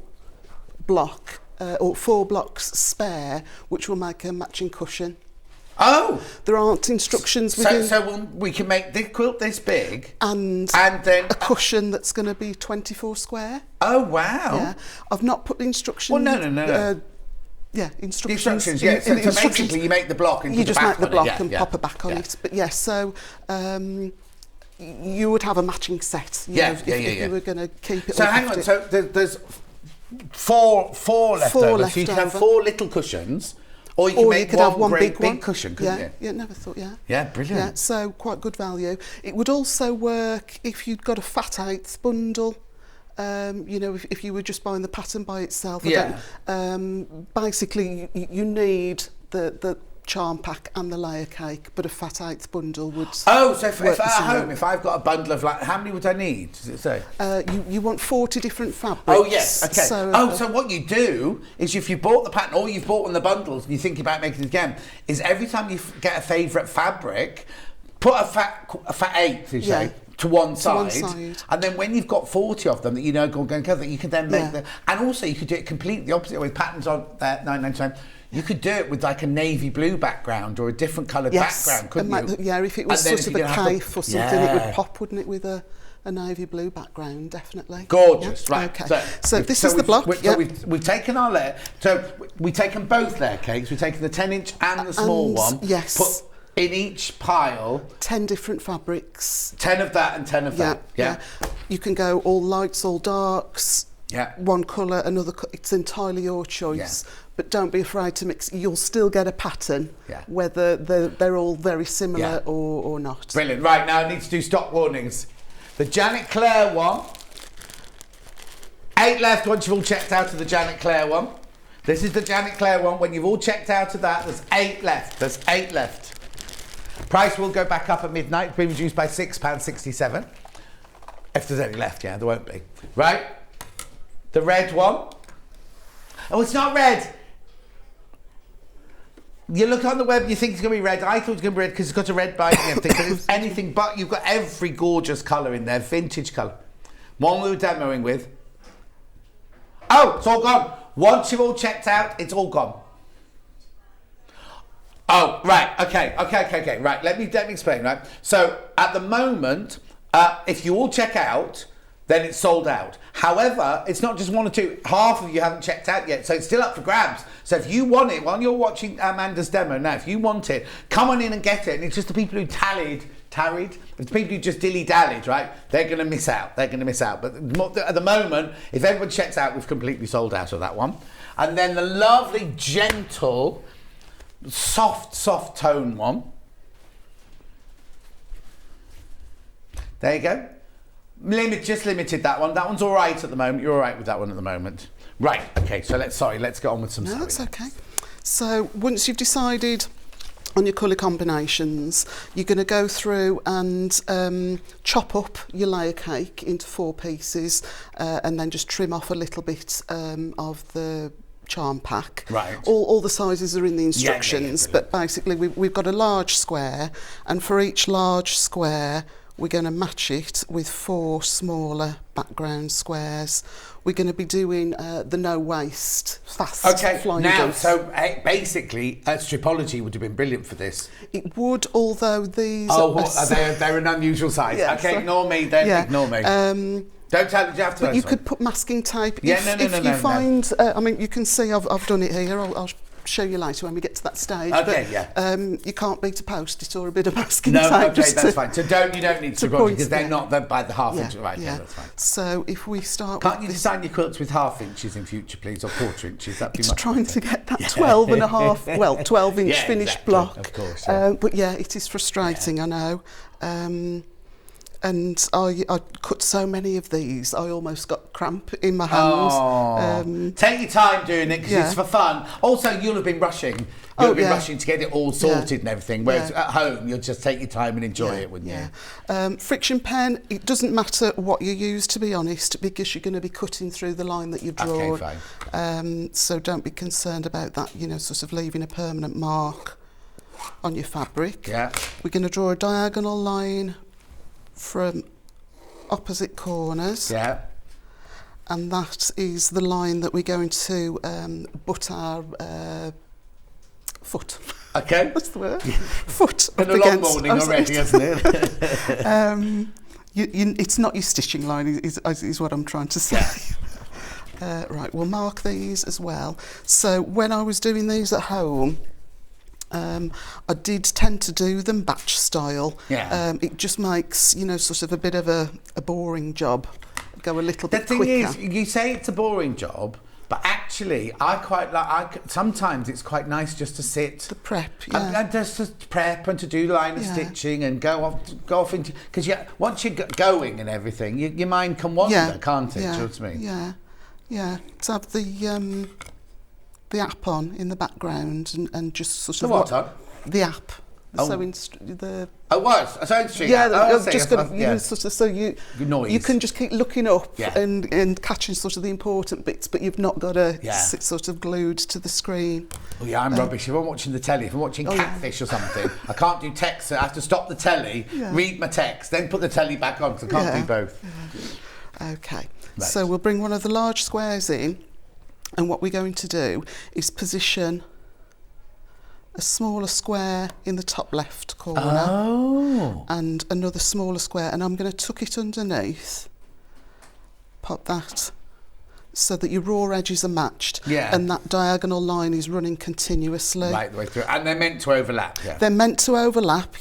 block, or 4 blocks spare, which will make a matching cushion.
Oh!
There aren't instructions within...
So we can make the quilt this big
and
then
a cushion that's going to be 24 square.
Oh, wow.
Yeah. I've not put the instructions...
Well, no.
Instructions.
The instructions, so basically you make the block and
you just make the block and
yeah,
pop a back on it. But so you would have a matching set. If you were going to keep it.
So hang on. So there's four left over. So you can have 4 little cushions. Or you can make one great big cushion, couldn't you?
Yeah, never thought,
Yeah, brilliant.
Yeah, so quite good value. It would also work if you'd got a fat 8th bundle. If you were just buying the pattern by itself. Basically, you need the charm pack and the layer cake, but a fat 8th bundle would.
Oh, so if at home, if I've got a bundle of how many would I need? Does it say?
You want 40 different fabrics.
Oh yes, okay.
So,
so what you do is if you bought the pattern or you've bought one of the bundles and you think about making it again, is every time you get a favourite fabric, put a fat 8th, you say. To one side, and then when you've got 40 of them that you know go together, you can then make them. And also you could do it completely the opposite with patterns on £9.99. You could do it with like a navy blue background or a different coloured background, couldn't you?
If it was sort of a cape or something, it would pop, wouldn't it, with a navy blue background, definitely.
Gorgeous, right?
Okay. So this is the block.
So we've taken our layer. So we've taken both layer cakes. We've taken the 10-inch and the small one.
Yes.
Put in each pile
10 different fabrics.
10 of that and 10 of that. Yeah.
You can go all lights, all darks.
Yeah.
One colour, another. It's entirely your choice. Yeah. But don't be afraid to mix. You'll still get a pattern, whether they're all very similar or not.
Brilliant. Right, now I need to do stock warnings. The Janet Claire one. 8 left once you've all checked out of the Janet Claire one. This is the Janet Claire one. When you've all checked out of that, there's 8 left. There's 8 left. Price will go back up at midnight. Been reduced by £6.67. If there's any left, there won't be. Right? The red one. Oh, it's not red. You look on the web, you think it's going to be red. I thought it was going to be red because it's got a red binding and everything. But it's anything but. You've got every gorgeous colour in there, vintage colour. One we were demoing with. Oh, it's all gone. Once you've all checked out, it's all gone. Oh, right. Okay. Right. Let me explain. Right. So at the moment, if you all check out, then it's sold out. However, it's not just 1 or 2. Half of you haven't checked out yet, so it's still up for grabs. So if you want it, while you're watching Amanda's demo now, if you want it, come on in and get it. And it's just the people who tarried. It's the people who just dilly-dallied, right? They're going to miss out. But at the moment, if everyone checks out, we've completely sold out of that one. And then the lovely, gentle, soft tone one. There you go. Just limited that one. That one's all right at the moment. You're all right with that one at the moment. Right. Okay. So let's get on with some sewing.
That's okay. So once you've decided on your colour combinations, you're going to go through and chop up your layer cake into 4 pieces, and then just trim off a little bit of the charm pack.
Right.
All the sizes are in the instructions, but basically we've got a large square, and for each large square we're going to match it with 4 smaller background squares. We're going to be doing the no waste, fast flying
now, so basically Stripology would have been brilliant for this.
It would, although these...
they're an unusual size. Ignore me then, ignore me. Don't tell me, you have to.
But you could put masking tape.
If
you find, I mean, you can see I've done it here. I'll show you later when we get to that stage.
Okay,
but,
yeah.
You can't beat a Post-it or a bit of masking
No,
tape.
okay, that's fine. So you don't need to
point,
because they're not by the half
Yeah,
inch. Right,
yeah.
that's fine.
So if we start
Can't
with
you
this,
design your quilts with half inches in future, please, or quarter inches? That'd be
it's
much
trying
better.
to get that 12 and a half, well, 12-inch
Yeah,
finished
exactly,
block.
of course, yeah.
But yeah, it is frustrating, I know. And I cut so many of these, I almost got cramp in my hands.
Oh, take your time doing it because
yeah.
it's for fun. Also, you'll have been rushing. You'll have been rushing to get it all sorted and everything. Whereas at home, you'll just take your time and enjoy it, wouldn't you?
Friction pen, it doesn't matter what you use, to be honest, because you're going to be cutting through the line that you've drawn.
Okay, fine.
So don't be concerned about that, sort of leaving a permanent mark on your fabric.
Yeah.
We're going to draw a diagonal line from opposite corners.
Yeah.
And that is the line that we're going to butt our foot.
Okay.
What's the word? Foot up
Been a long
against.
morning already, hasn't it?
It's not your stitching line, is what I'm trying to say. Right, we'll mark these as well. So when I was doing these at home, I did tend to do them batch style.
Yeah.
It just makes, sort of a bit of a boring job go a little bit quicker.
The thing is, you say it's a boring job, but actually, I quite like. Sometimes it's quite nice just to sit.
The prep, yeah.
And just to prep and to do line of stitching and go off into because once you're going and everything, your mind can wander, can't it?
Yeah,
Do you know what I mean?
Yeah. To have the app on in the background and just sort of
The what on?
The app.
Oh.
The
What? A sewing string?
yeah,
Oh,
just
so
got sort of so
Noise.
you can just keep looking up
Yeah.
and catching sort of the important bits, but you've not got to
Yeah.
sit sort of glued to the screen.
Oh yeah, I'm rubbish. If I'm watching the telly, if I'm watching Catfish or something, I can't do text. I have to stop the telly, read my text, then put the telly back on because I can't do both.
Yeah. Okay,
Right.
so we'll bring one of the large squares in, and what we're going to do is position a smaller square in the top left corner and another smaller square, and I'm going to tuck it underneath, pop that so that your raw edges are matched and that diagonal line is running continuously.
Right the way through. And they're meant to overlap, yeah.
They're meant to overlap,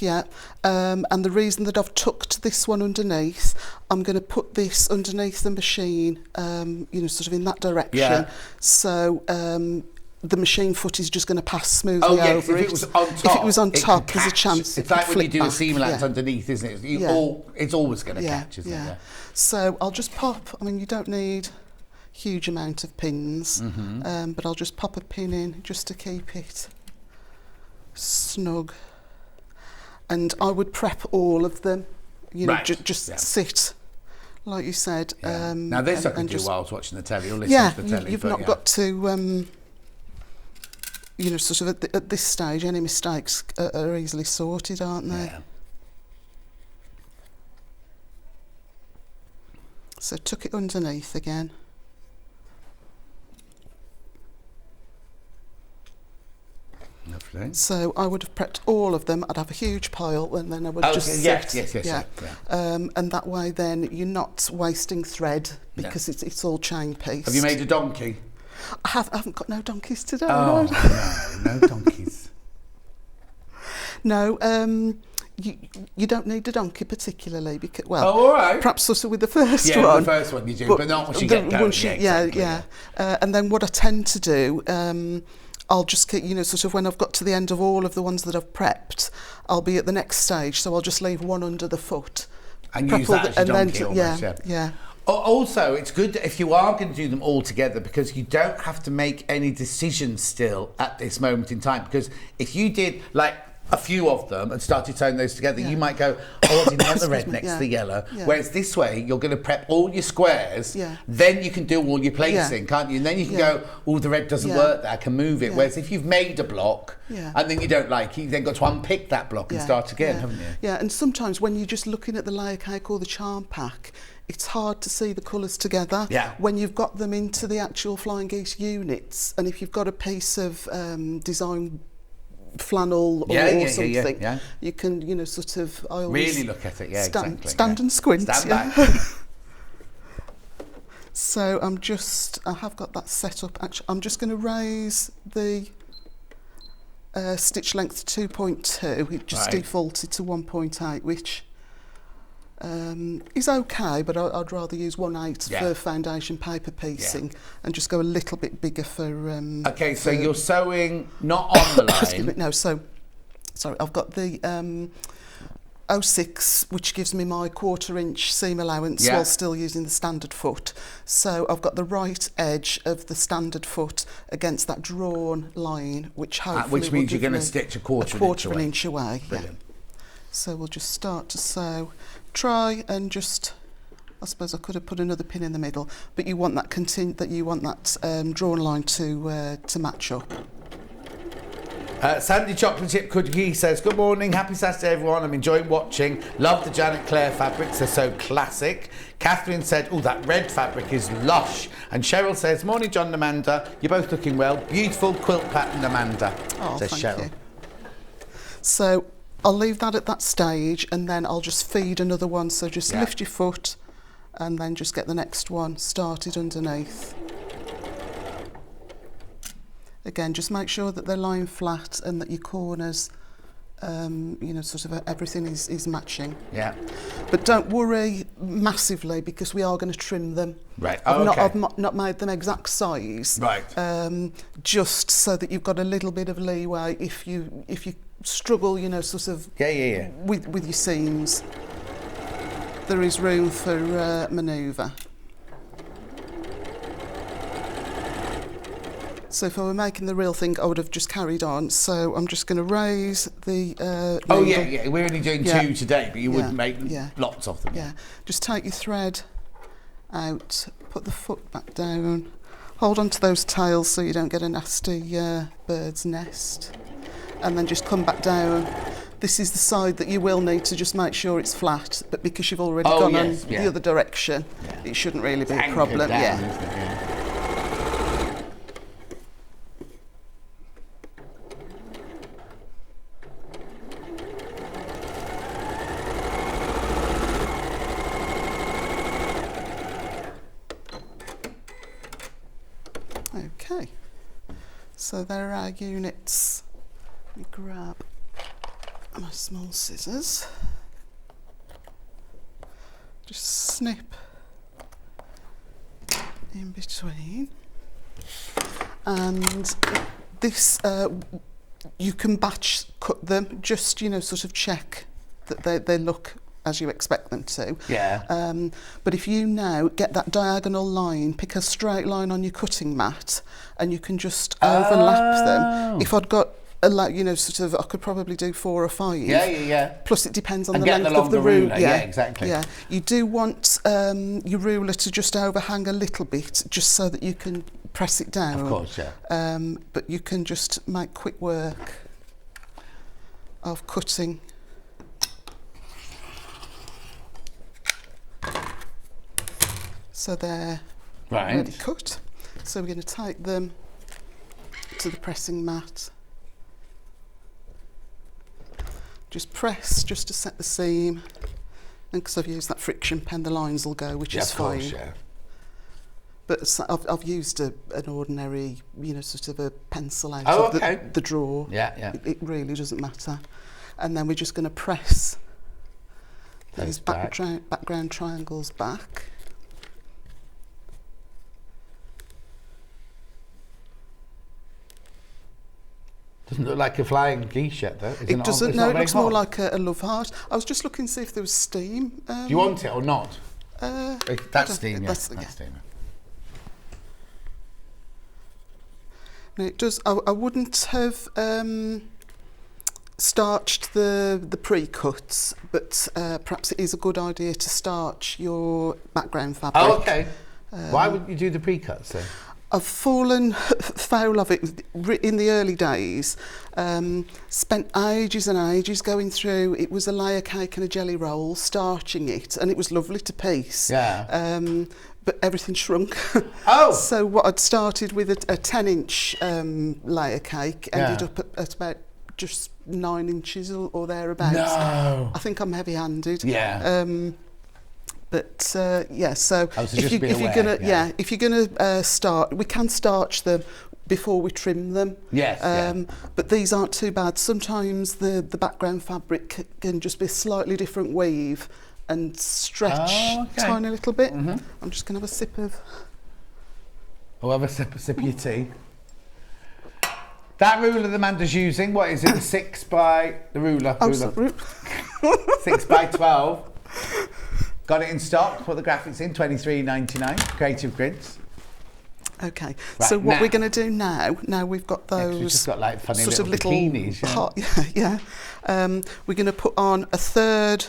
and the reason that I've tucked this one underneath, I'm going to put this underneath the machine, sort of in that direction.
Yeah.
So the machine foot is just going to pass smoothly over
if it was on top,
if it was on top, there's a chance
it's
it
like
could
when you
flip
do a
back.
seam allowance underneath, isn't it? It's always going to catch, isn't it? Yeah.
So I'll just pop, you don't need huge amount of pins, but I'll just pop a pin in just to keep it snug. And I would prep all of them, just sit, like you said.
Yeah. Now this I can do while I was watching the telly or listening to the telly.
You've not got to, sort of at this stage, any mistakes are easily sorted, aren't they?
Yeah.
So tuck it underneath again.
Lovely.
So I would have prepped all of them. I'd have a huge pile, and then I would just sit.
Yes.
And that way, then you're not wasting thread because it's all chain piece.
Have you made a donkey?
I haven't got no donkeys today.
Oh no donkeys.
No, you don't need a donkey particularly because
all right.
Perhaps sort of with the first one.
Yeah, the first one you do, but not once you get going.
And then what I tend to do. I'll just keep, sort of when I've got to the end of all of the ones that I've prepped, I'll be at the next stage, so I'll just leave one under the foot.
And use that as your donkey almost,
yeah.
Also, it's good if you are going to do them all together because you don't have to make any decisions still at this moment in time. Because if you did like a few of them and started sewing those together, you might go, I didn't want the red next to the yellow.
Yeah.
Whereas this way, you're going to prep all your squares, then you can do all your placing, can't you? And then you can go, oh, the red doesn't work there, I can move it. Whereas if you've made a block and then you don't like it, you've then got to unpick that block and start again, haven't you?
Yeah, and sometimes when you're just looking at the layer cake or the charm pack, it's hard to see the colours together.
Yeah.
When you've got them into the actual Flying Geese units, and if you've got a piece of design flannel or something, you can, sort of... I always
really look at it,
stand and squint.
Stand back.
So I have got that set up. Actually, I'm just going to raise the stitch length 2.2. It just defaulted to 1.8, which is okay, but I'd rather use 1/8 for foundation paper piecing and just go a little bit bigger for...
okay, so you're sewing not on the line.
Excuse me, no, so, sorry, I've got the 06, which gives me my 1/4 inch seam allowance while still using the standard foot. So I've got the right edge of the standard foot against that drawn line, which hopefully
which means you're going to stitch a quarter
of an inch away. Brilliant. Yeah. So we'll just start to sew. Try and just, I suppose I could have put another pin in the middle, but you want that drawn line to match up.
Sandy Chocolate Chip Cookie says, good morning, happy Saturday everyone, I'm enjoying watching, love the Janet Clare fabrics, they're so classic. Catherine said, oh, that red fabric is lush. And Cheryl says, morning John and Amanda, you're both looking well, beautiful quilt pattern Amanda, says
thank
Cheryl.
You. So I'll leave that at that stage and then I'll just feed another one, so just lift your foot and then just get the next one started underneath. Again, just make sure that they're lying flat and that your corners, sort of everything is matching.
Yeah.
But don't worry massively because we are going to trim them.
Right.
I've not made them exact size.
Right.
Just so that you've got a little bit of leeway if you struggle, with your seams. There is room for manoeuvre. So if I were making the real thing, I would have just carried on. So I'm just going to raise the
needle. We're only doing 2 today, but you would make lots of them.
Yeah, just take your thread out, put the foot back down, hold on to those tails so you don't get a nasty bird's nest, and then just come back down. This is the side that you will need to just make sure it's flat, but because you've already gone on the other direction, it shouldn't really be a problem.
Down, isn't it? Yeah.
Okay, so there are our units. Let me grab my small scissors. Just snip in between. And this, you can batch cut them, just, sort of check that they look as you expect them to.
Yeah.
But if you now get that diagonal line, pick a straight line on your cutting mat, and you can just overlap them. If I'd got I could probably do 4 or 5.
Yeah.
Plus it depends on
and
the length of the ruler.
Yeah, exactly.
Yeah. You do want your ruler to just overhang a little bit, just so that you can press it down.
Of course, yeah.
But you can just make quick work of cutting. So they're ready cut. So we're going to take them to the pressing mat. Just press just to set the seam. And because I've used that friction pen, the lines will go, which is fine.
Course, yeah.
But I've used an ordinary, sort of a pencil out of the drawer.
Yeah.
It really doesn't matter. And then we're just going to press those background triangles back.
Doesn't look like a flying geese yet, though.
It doesn't. No, it looks more like a love heart. I was just looking to see if there was steam.
Do you want it or not? That's steam. That's steam.
No, it does. I wouldn't have starched the pre-cuts, but perhaps it is a good idea to starch your background fabric.
Oh, okay. Why wouldn't you do the pre-cuts then?
I've fallen foul of it in the early days. Spent ages and ages going through. It was a layer cake and a jelly roll, starching it, and it was lovely to piece.
Yeah.
But everything shrunk.
Oh!
So what I'd started with a 10-inch layer cake ended up at about just 9 inches or thereabouts.
No!
I think I'm heavy-handed.
Yeah.
So if you're gonna start, we can starch them before we trim them.
Yes, yeah.
But these aren't too bad. Sometimes the background fabric can just be a slightly different weave and stretch a tiny little bit. I'm just going to have a sip of...
Oh, have a sip of your tea. That ruler that Amanda's using, what is it? The 6 by... The ruler.
Oh,
6 by 12. Got it in stock. Put the graphics in. $23.99. Creative Grids.
Okay.
Right,
so what
now,
we're going to do now we've got those...
We've just got like funny
sort of
little bikinis.
We're going to put on a third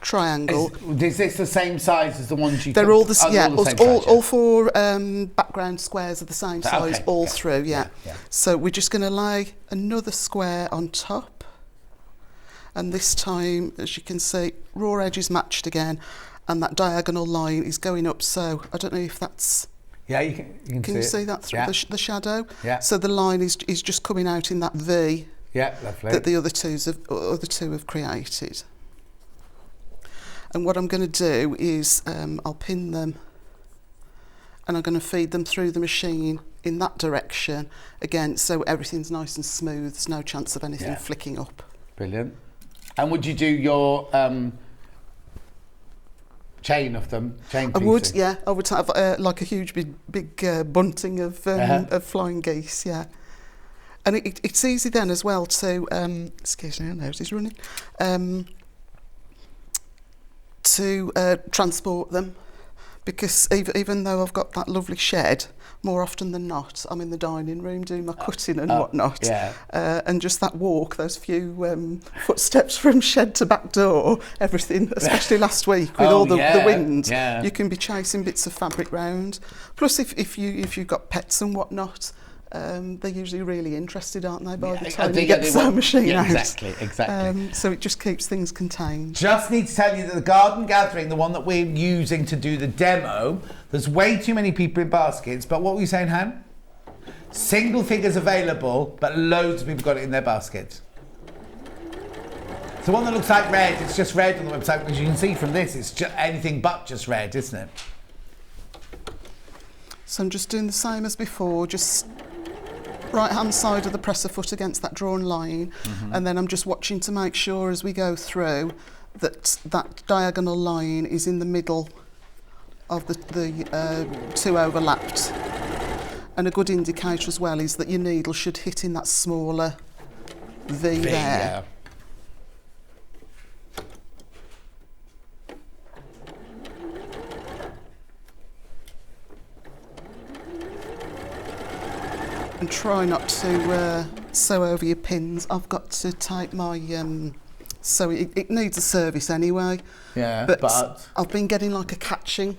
triangle.
Is this the same size as the ones you...
They're all the
same size,
all 4 background squares are the same size all through. Yeah. So we're just going to lay another square on top, and this time, as you can see, raw edges matched again, and that diagonal line is going up. So I don't know if that's...
Yeah, you can
Can you see that through the shadow?
Yeah.
So the line is just coming out in that V.
Yeah, lovely.
That the other two have created. And what I'm going to do is I'll pin them, and I'm going to feed them through the machine in that direction again, so everything's nice and smooth. There's no chance of anything flicking up.
Brilliant. And would you do your chain of them? Chain piecing?
I would, yeah. I would have like a huge big bunting of flying geese, yeah. And it's easy then as well to excuse me, my nose is running. To transport them, because even though I've got that lovely shed, more often than not I'm in the dining room doing my cutting and whatnot, and just that walk, those few footsteps from shed to back door, everything, especially last week with all the wind, you can be chasing bits of fabric round. Plus if you've got pets and whatnot, they're usually really interested, aren't they, by the time you get the sewing machine out.
Exactly.
So it just keeps things contained.
Just need to tell you that the Garden Gathering, the one that we're using to do the demo, there's way too many people in baskets, but what were you saying, Han? Single figures available, but loads of people got it in their baskets. It's the one that looks like red, it's just red on the website, because you can see from this, it's just anything but just red, isn't it?
So I'm just doing the same as before, just right hand side of the presser foot against that drawn line, and then I'm just watching to make sure as we go through that that diagonal line is in the middle of the 2 overlapped. And a good indicator as well is that your needle should hit in that smaller V there.
Yeah.
And try not to sew over your pins. I've got to take my so it needs a service anyway.
Yeah,
but
but
I've been getting like a catching,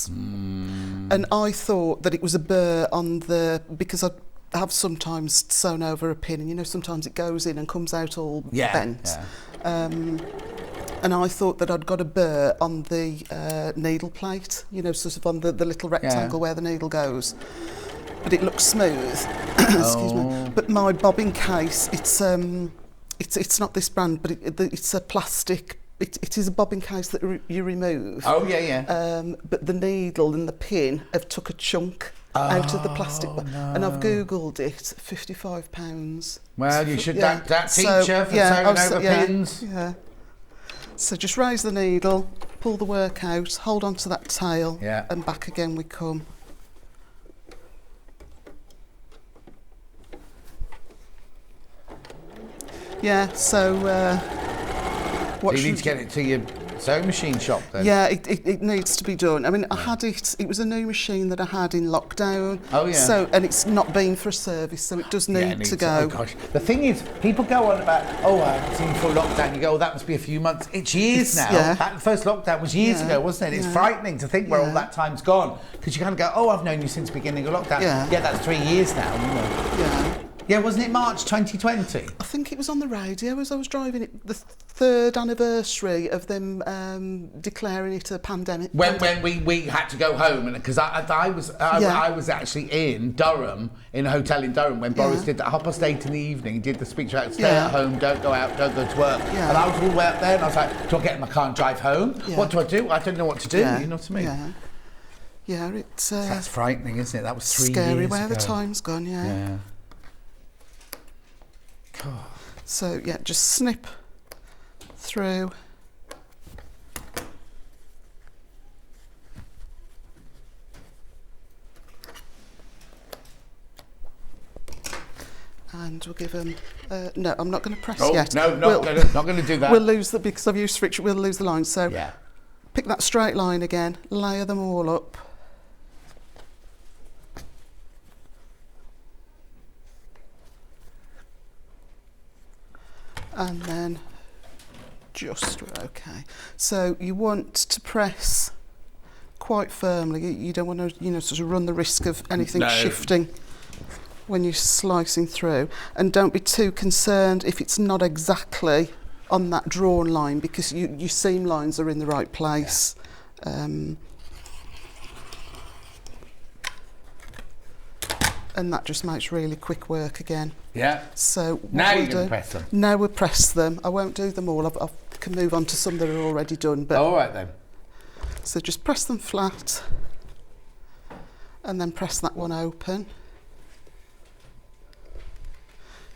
and I thought that it was a burr on the, because I have sometimes sewn over a pin, and you know sometimes it goes in and comes out all bent. And I thought that I'd got a burr on the needle plate, you know, sort of on the little rectangle where the needle goes. But it looks smooth. Excuse me. But my bobbin case, it's not this brand, but it's a plastic. It is a bobbin case that you remove.
Oh yeah.
But the needle and the pin have took a chunk out of the plastic, and I've googled it. £55.
Well, you should that teacher for sewing over pins.
Yeah. So just raise the needle, pull the work out, hold on to that tail, and back again we come. Yeah, so
what you need to get it to your sewing machine shop then?
Yeah, it needs to be done. I mean, I had it was a new machine that I had in lockdown.
Oh yeah.
So, and it's not been for a service, so it does need to go.
Oh gosh. The thing is, people go on about, I haven't seen full lockdown. You go, oh, that must be a few months. It's years now.
Yeah.
That first lockdown was years ago, wasn't it? It's frightening to think where all that time's gone. Because you kind of go, oh, I've known you since the beginning of lockdown. Yeah, that's 3 years now. You know?
Yeah.
Yeah, wasn't it March 2020?
I think it was on the radio as I was driving it, the 3rd anniversary of them declaring it a pandemic.
When we had to go home, and because I was actually in Durham, in a hotel in Durham, when Boris did that 8:30 in the evening, did the speech about stay at home, don't go out, don't go to work. Yeah. And I was all the way up there, and I was like, do I get in my car and drive home? Yeah. What do? I don't know what to do, you know what I mean?
Yeah. Yeah, it's
That's frightening, isn't it? That was 3
scary
years
where
ago.
the time's gone,
Yeah. God.
So, yeah, just snip through. And we'll give them... no, I'm not going to press yet.
No, not going to do that.
We'll lose the... Because I've used friction, we'll lose the line. So
Yeah.
pick that straight line again, layer them all up. And then just, okay. So you want to press quite firmly. You don't want to, sort of run the risk of anything shifting when you're slicing through. And don't be too concerned if it's not exactly on that drawn line, because your seam lines are in the right place. And that just makes really quick work again.
Yeah.
So
now you're going to press them.
Now we'll press them. I won't do them all. I can move on to some that are already done. But
all right then.
So just press them flat, and then press that one open.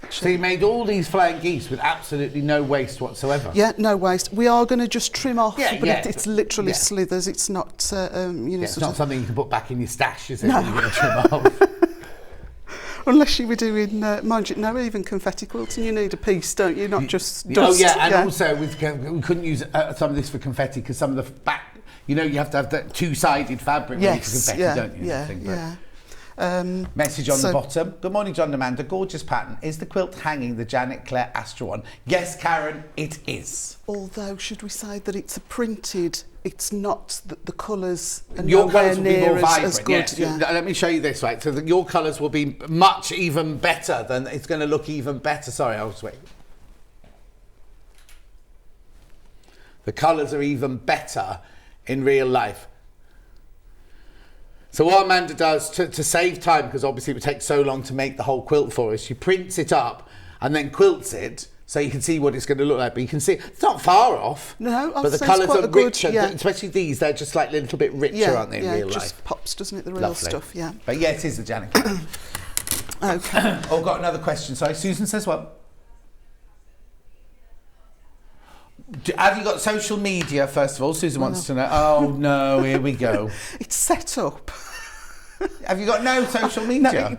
So you made all these flying geese with absolutely no waste whatsoever.
Yeah, no waste. We are going to just trim off, but
yeah.
it's literally slithers. It's not,
it's not something you can put back in your stash, is it?
No.
When you're going to trim off.
Unless you were doing, mind you, no, even confetti quilting, you need a piece, don't you? Not just dust.
Oh yeah, and also we couldn't use some of this for confetti because some of the back, you have to have that two-sided fabric ready for confetti, don't you? Message on the bottom. Good morning, John and Amanda. Gorgeous pattern. Is the quilt hanging the Janet Claire Astra one? Yes, Karen, it is.
Although, should we say that it's a printed, it's not the colours are
your
nowhere
colours will be
near
more vibrant,
as good.
yes. Let me show you this, right? So your colours will be much even better than, it's going to look even better. Sorry, I'll just wait. The colours are even better in real life. So what Amanda does to save time, because obviously it would take so long to make the whole quilt for us, she prints it up and then quilts it so you can see what it's going to look like. But you can see it's not far off.
No,
but the colours are richer. Especially these, they're just like a little bit richer, aren't they, in real life?
Yeah, it just pops, doesn't it, the real stuff, yeah.
But yeah, it is the Janet.
Okay.
Oh, got another question. Sorry, Susan says what? Have you got social media, first of all? Susan wants to know. Oh, no, here we go.
It's set up.
Have you got no social media?
No,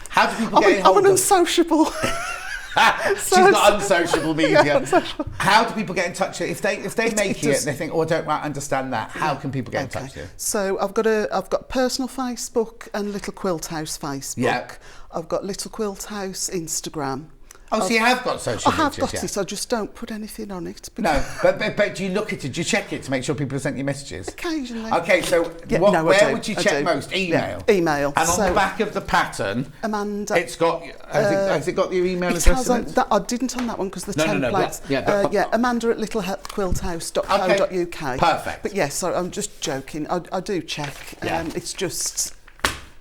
how do people get hold of...
I'm an unsociable.
She's got unsociable media.
Yeah, unsociable.
How do people get in touch with you? If they make it and they think, oh, I don't understand that, how can people get in touch with you?
So I've got personal Facebook and Little Quilt House Facebook.
Yeah.
I've got Little Quilt House Instagram.
Oh, so you have got social media?
I have got it, I just don't put anything on it.
No, but do you look at it, do you check it to make sure people have sent you messages?
Occasionally.
Okay, so where would you check most? Email?
Yeah, email.
And on the back of the pattern,
Amanda,
it's got, has it got your email address in it?
I didn't on that one because the templates. Amanda at littlequilthouse.co.uk.
Okay, perfect.
But yes, sorry, I'm just joking. I do check. It's just...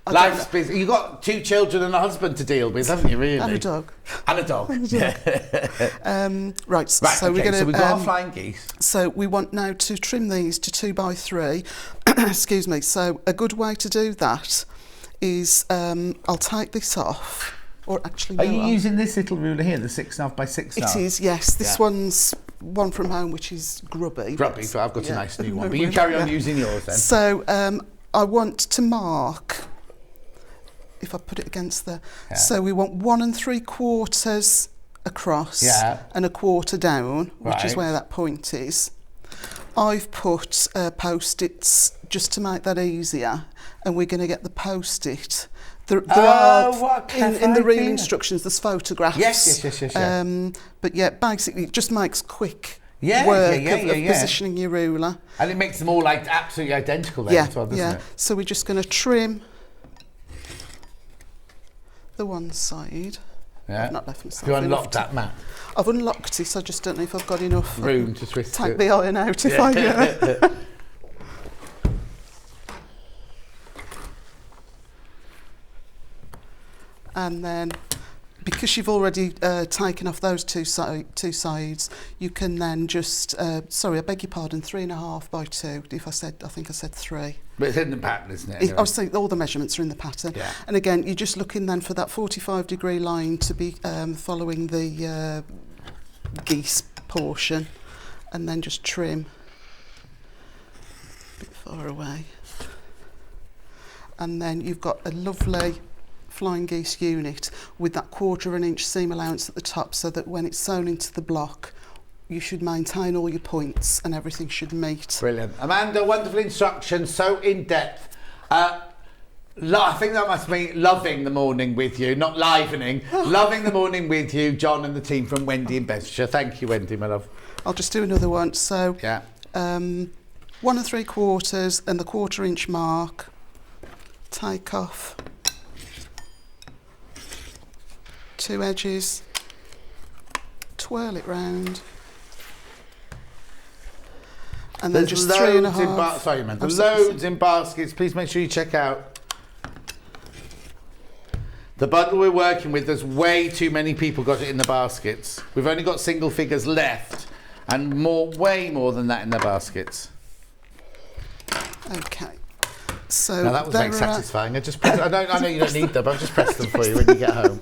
Life's busy. You've got 2 children and a husband to deal with, haven't you, really?
And a dog.
And a dog.
Right, so we're going to...
So we've got our flying geese.
So we want now to trim these to 2x3. Excuse me. So a good way to do that is I'll take this off. Or actually,
Are you using this little ruler here, the 6.5 by 6.5?
It is, yes. This one's one from home, which is grubby.
Grubby, so I've got a nice new one. But you carry on using yours then.
So I want to mark... If I put it against the... So we want 1 3/4 across and 1/4 down, which is where that point is. I've put post-its just to make that easier, and we're going to get the post-it. There are in the real instructions, there's photographs.
Yes.
But yeah, basically it just makes quick work of positioning your ruler.
And it makes them all like absolutely identical then as well, doesn't it?
So we're just going to trim the one side. I've not left myself.
You unlocked that mat?
I've unlocked it, I just don't know if I've got enough
room to twist it.
Take the iron out if I And then because you've already taken off those two sides, you can then just, sorry, I beg your pardon, 3.5 by 2. I think I said 3.
But it's in the pattern, isn't it?
I was saying all the measurements are in the pattern.
Yeah.
And again, you're just looking then for that 45-degree line to be following the geese portion, and then just trim a bit far away. And then you've got a lovely flying geese unit with that 1/4 inch seam allowance at the top, so that when it's sewn into the block, you should maintain all your points and everything should meet.
Brilliant. Amanda, wonderful instructions, so in depth. I think that must mean loving the morning with you, not livening. Loving the morning with you, John and the team from Wendy and Bedfordshire. Thank you, Wendy, my love.
I'll just do another one. So,
yeah.
1 3/4 and the 1/4 inch mark. Take off 2 edges, twirl it round, and then just 3.5.
Sorry, man. There's loads in baskets. Please make sure you check out the bundle we're working with. There's way too many people got it in the baskets. We've only got single figures left, and way more than that in the baskets.
Okay. So
now that was very satisfying. I know you don't need them, but I've just pressed them for you when you get home.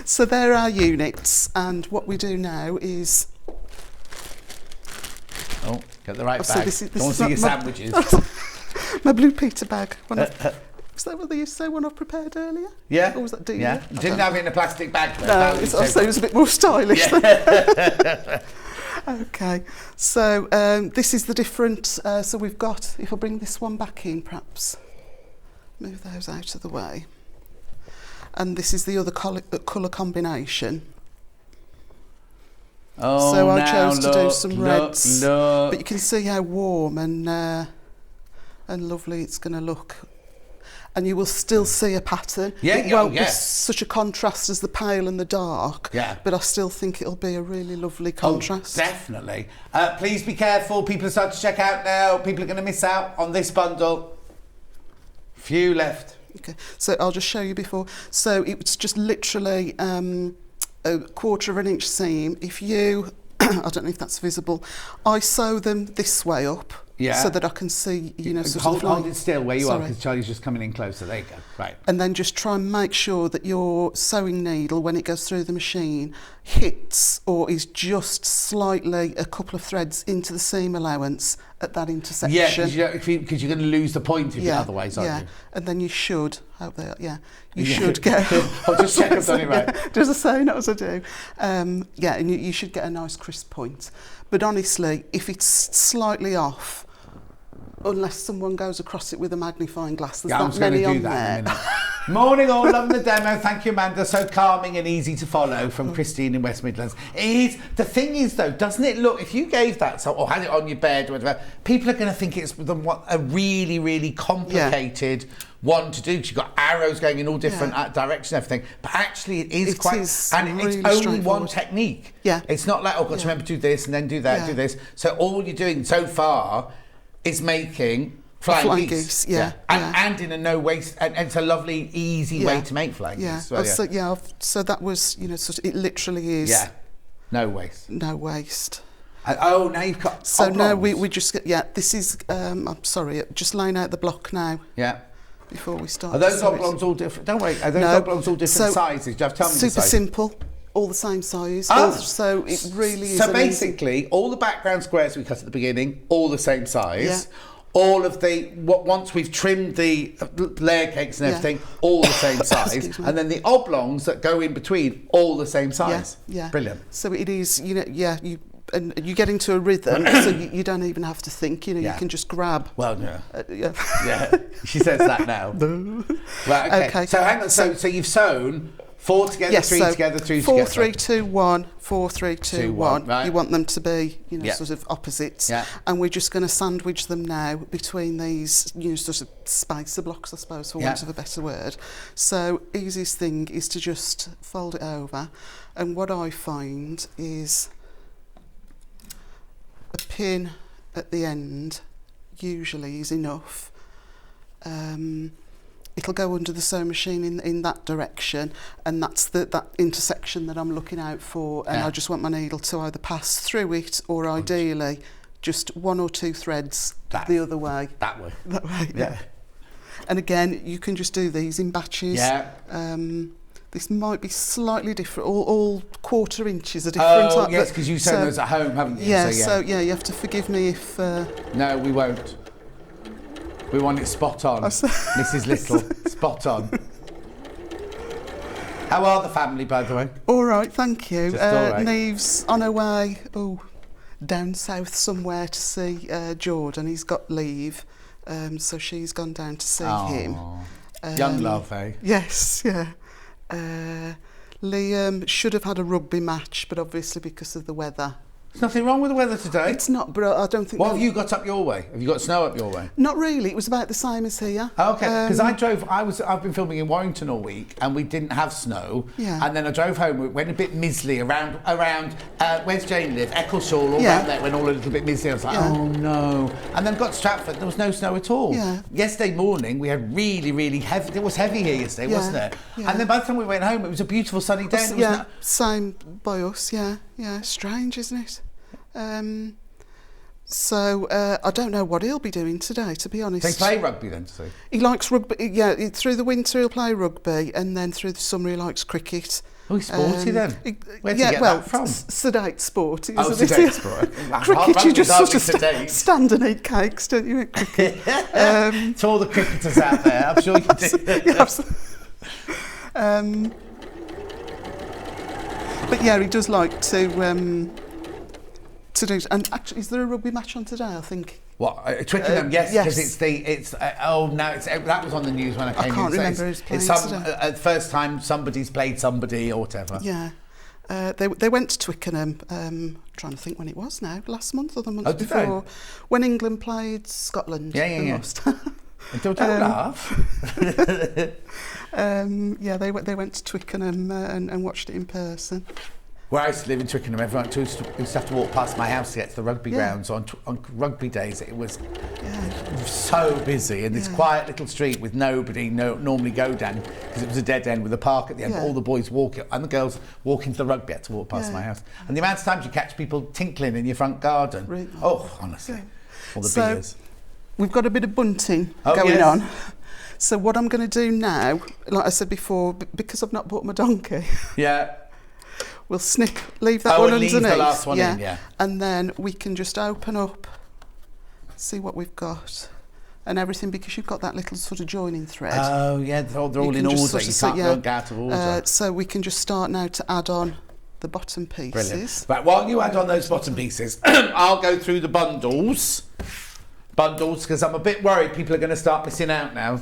So there are units, and what we do now is...
Oh, get the right bag.
So this
I want to see your sandwiches.
My Blue Peter bag. Is that what they used to say when I prepared earlier?
Yeah.
Or was that Delia?
Yeah. You didn't have it in a plastic bag.
No, it was a bit more stylish.
Yeah.
Okay, so this is the different, so we've got, if I bring this one back in, perhaps move those out of the way, and this is the other colour combination.
Oh,
so I chose to do some reds,
look.
but you can see how warm and lovely it's going to look. And you will still see a pattern.
Yeah,
it won't be such a contrast as the pale and the dark.
Yeah.
But I still think it'll be a really lovely contrast.
Oh, definitely. Please be careful. People are starting to check out now. People are going to miss out on this bundle. Few left.
Okay. So I'll just show you before. So it's just literally a 1/4 inch seam. If you, I don't know if that's visible, I sew them this way up.
Yeah.
So that I can see,
Hold it still where you are, because Charlie's just coming in closer. There you go. Right.
And then just try and make sure that your sewing needle, when it goes through the machine, hits or is just slightly a couple of threads into the seam allowance at that intersection.
Yeah, because you're going to lose the point if you otherwise, aren't you?
And then you should, should get...
I'll just check I've done it right.
Does I say, not as I do. And you should get a nice crisp point. But honestly, if it's slightly off, unless someone goes across it with a magnifying glass, there's that many on there.
Morning all, loving the demo. Thank you, Amanda. So calming and easy to follow from Christine in West Midlands. The thing is, though, doesn't it look, if you gave that or had it on your bed or whatever, people are going to think it's a really, really complicated one to do, because you've got arrows going in all different directions and everything. But actually, it is
really
it's only one technique.
Yeah.
It's not like, got to remember to do this and then do that, do this. So all you're doing so far is making flying geese. And in a no waste, and it's a lovely, easy way to make flying geese. Well,
so that was, it literally is.
Yeah, no waste.
No waste.
Now you've got.
So now we just get. This is. I'm sorry, just laying out the block now.
Yeah.
Before we start.
Are those oblongs all different? Don't worry. Are those oblongs all different sizes? Do you have to tell me the size?
Super simple. All the same size. So it really is.
So basically, all the background squares we cut at the beginning, all the same size. Yeah. All of once we've trimmed the layer cakes and everything, all the same size. And then the oblongs that go in between, all the same size.
Yeah.
Brilliant.
So it is, and you get into a rhythm, so you don't even have to think, you can just grab.
Well, yeah. She says that now. Right, okay. So hang on, so you've sewn 4 together, 3 together, 2
4,
together.
3, 2, 1, 4, 3, 2, 1.
Right.
You want them to be, sort of opposites.
Yeah.
And we're just going to sandwich them now between these, sort of spacer blocks, I suppose, for want of a better word. So easiest thing is to just fold it over. And what I find is a pin at the end usually is enough. it'll go under the sewing machine in that direction, and that's that intersection that I'm looking out for, and I just want my needle to either pass through it or ideally just 1 or 2 threads the other way.
That way.
That way, yeah. And again, you can just do these in batches.
Yeah.
This might be slightly different. All 1/4 inches are different.
Oh, yes, because you sewn those at home, haven't you?
Yeah, so you have to forgive me if...
No, we won't. We want it spot on, Mrs. Little, spot on. How are the family, by the way?
All right, thank you.
Just all right.
Neve's on her way, down south somewhere to see Jordan. He's got leave, so she's gone down to see him.
Young love, eh?
Yes, yeah. Liam should have had a rugby match, but obviously because of the weather.
There's nothing wrong with the weather today.
It's not, but I don't think...
What have you got up your way? Have you got snow up your way?
Not really. It was about the same as here.
Oh, okay, because I've been filming in Warrington all week, and we didn't have snow.
Yeah.
And then I drove home. It went a bit mizzly around. Where's Jane live? Eccleshall, all around there. Went all a little bit mizzly. I was like, oh no. And then got to Stratford. There was no snow at all.
Yeah.
Yesterday morning we had really, really heavy. It was heavy here yesterday, wasn't it?
Yeah.
And then by the time we went home, it was a beautiful sunny day. And
Yeah, same by us. Yeah, yeah. Strange, isn't it? So I don't know what he'll be doing today, to be honest.
They play rugby then, so.
He likes rugby. Yeah, through the winter he'll play rugby, and then through the summer he likes cricket.
Oh, he's sporty then. Where'd you get that from?
Sedate sport.
Sedate sport.
Cricket, you just sort of stand and eat cakes, don't you, at cricket?
To all the cricketers out there, I'm sure you do.
Yeah, but yeah, he does like to do. And actually, is there a rugby match on today? I think.
What, Twickenham? Yes, because that was on the news when I came in.
I can't remember who's playing today.
The first time somebody's played somebody or whatever.
Yeah. They went to Twickenham, trying to think when it was now, last month or the month before, when England played Scotland.
Yeah.
Lost.
Don't laugh.
They went to Twickenham and watched it in person.
Where I used to live in Twickenham, everyone used to have to walk past my house to get to the rugby grounds. On rugby days, it was so busy in this quiet little street with nobody normally go down, because it was a dead end with a park at the end. But all the boys walking and the girls walking to the rugby had to walk past my house. And the amount of times you catch people tinkling in your front garden.
Really?
Oh, honestly. All the beers.
We've got a bit of bunting going on. So what I'm going to do now, like I said before, because I've not bought my donkey.
Yeah.
We'll leave that one underneath.
Leave the last one in,
and then we can just open up, see what we've got, and everything, because you've got that little sort of joining thread.
Oh yeah, they're all in order. You can't go out of order.
So we can just start now to add on the bottom pieces.
Brilliant. Right, while you add on those bottom pieces, I'll go through the bundles, because I'm a bit worried people are going to start missing out now.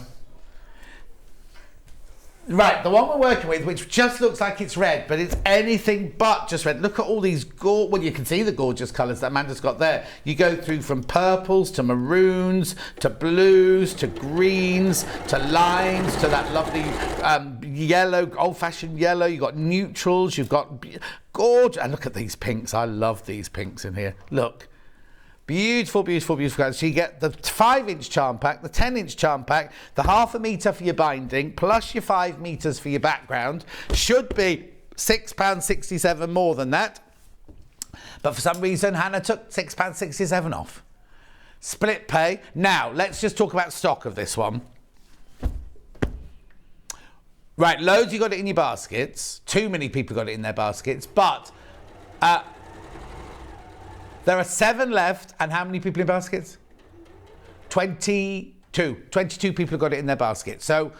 Right, the one we're working with, which just looks like it's red, but it's anything but just red. Look at all these well, you can see the gorgeous colours that Amanda's got there. You go through from purples to maroons to blues to greens to limes to that lovely yellow, old-fashioned yellow. You've got neutrals, you've got gorgeous. And look at these pinks. I love these pinks in here. Look. Beautiful, beautiful, beautiful. So you get the 5-inch charm pack, the 10-inch charm pack, the 1/2 metre for your binding, plus your 5 metres for your background. Should be £6.67 more than that. But for some reason, Hannah took £6.67 off. Split pay. Now, let's just talk about stock of this one. Right, loads you got it in your baskets. Too many people got it in their baskets. But... there are 7 left, and how many people in baskets? 22. 22 people have got it in their basket. So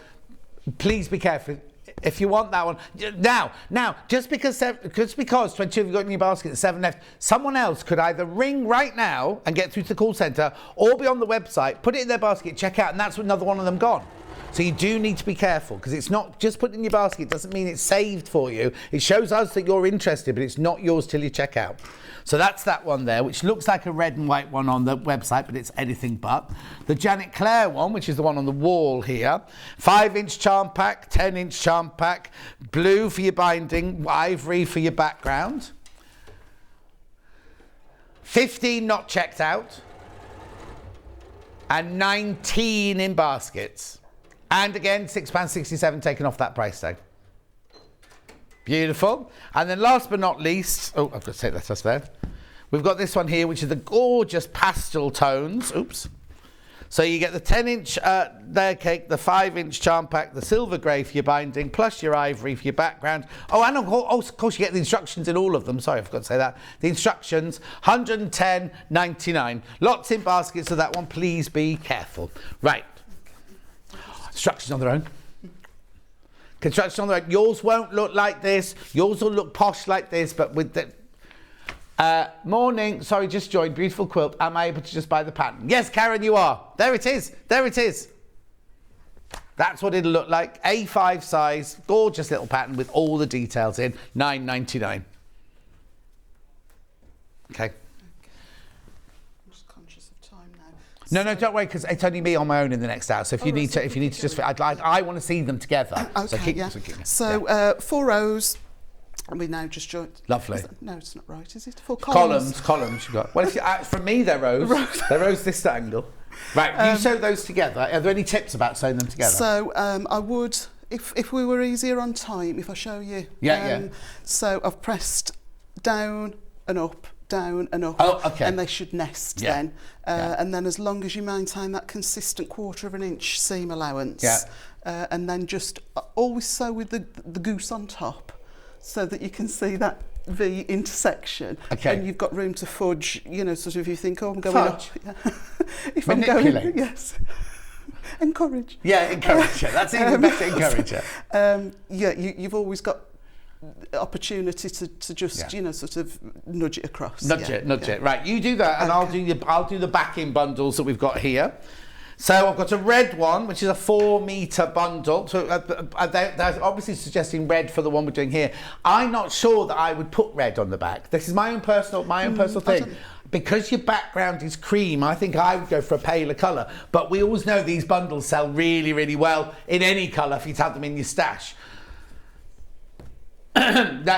please be careful. If you want that one, now, just because 22 of you got in your basket and 7 left, someone else could either ring right now and get through to the call centre, or be on the website, put it in their basket, check out, and that's another one of them gone. So you do need to be careful, because it's not just put in your basket, doesn't mean it's saved for you. It shows us that you're interested, but it's not yours till you check out. So that's that one there, which looks like a red and white one on the website, but it's anything but. The Janet Clare one, which is the one on the wall here, 5-inch charm pack, 10-inch charm pack, blue for your binding, ivory for your background. 15 not checked out, and 19 in baskets. And again, £6.67 taken off that price tag. Beautiful. And then last but not least, oh, I've got to take that off there. We've got this one here, which is the gorgeous pastel tones. Oops. So you get the 10-inch layer cake, the 5-inch charm pack, the silver grey for your binding, plus your ivory for your background. Oh, and of course you get the instructions in all of them. Sorry, I forgot to say that. The instructions, £110.99. Lots in baskets of that one. Please be careful. Right. Instructions on their own. Construction on the own. Yours won't look like this. Yours will look posh like this, but with the... morning, sorry, just joined, beautiful quilt. Am I able to just buy the pattern? Yes, Karen, you are. There it is. There it is. That's what it'll look like. A5 size, gorgeous little pattern with all the details in. £9.99. Okay.
I'm just conscious of time now.
No, don't worry, because it's only me on my own in the next hour. So if you need to just, I want to see them together.
Okay, so 4 rows. And we now just joined.
Lovely.
No, it's not right, is it? 4 columns.
Columns. You got. Well, if you, from me, they're rows. They're rows this angle. Right. You sew those together. Are there any tips about sewing them together?
So I would, if we were easier on time, if I show you.
Yeah.
So I've pressed down and up. Down and up,
oh, okay.
And they should nest then. And then as long as you maintain that consistent 1/4 of an inch seam allowance, and then just always sew with the goose on top, so that you can see that V intersection, and you've got room to fudge. You know, sort of if you think, oh, I'm going
fudge.
up. Yeah. If
manipulate.
I'm going, yes. Encourage.
Yeah, encourage her. That's even better. Encourage her.
You've always got opportunity to just sort of nudge it across.
Nudge it. Right, you do that, and I'll do the backing bundles that we've got here. So I've got a red one, which is a 4-metre bundle. So they're obviously suggesting red for the one we're doing here. I'm not sure that I would put red on the back. This is my own personal thing. Because your background is cream, I think I would go for a paler colour. But we always know these bundles sell really, really well in any colour if you have them in your stash.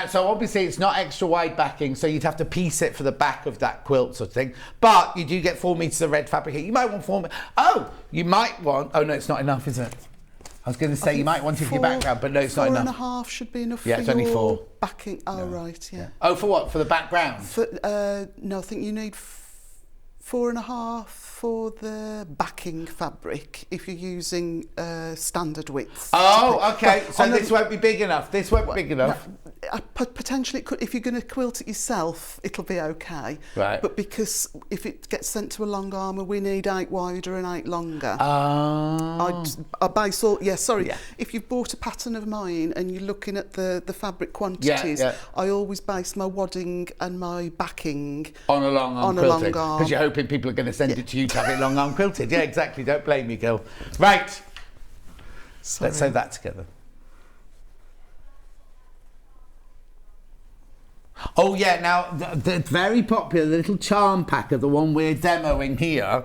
So obviously it's not extra wide backing, so you'd have to piece it for the back of that quilt sort of thing. But you do get 4 metres of red fabric here. You might want 4 metres. Oh, you might want... Oh, no, it's not enough, is it? I was going to say you might want it for your background, but no, it's not enough.
4.5 should be enough for
it's only 4.
Backing. Oh, right, yeah.
Oh, for what? For the background?
No, I think you need 4.5 for the backing fabric if you're using standard width.
Oh, okay. So this won't be big enough. This won't be big enough.
Potentially it could. If you're going to quilt it yourself, it'll be okay.
Right.
But because if it gets sent to a long armour, we need 8 wider and 8 longer.
Oh.
I base all. Yeah, sorry. Yeah. If you've bought a pattern of mine and you're looking at the fabric quantities, I always base my wadding and my backing
on a long arm quilting, because you're hoping people are going to send it to you to have it long arm quilted. Yeah, exactly. Don't blame me, girl. Right. Sorry. Let's sew that together. Oh yeah, now the very popular little charm pack of the one we're demoing here.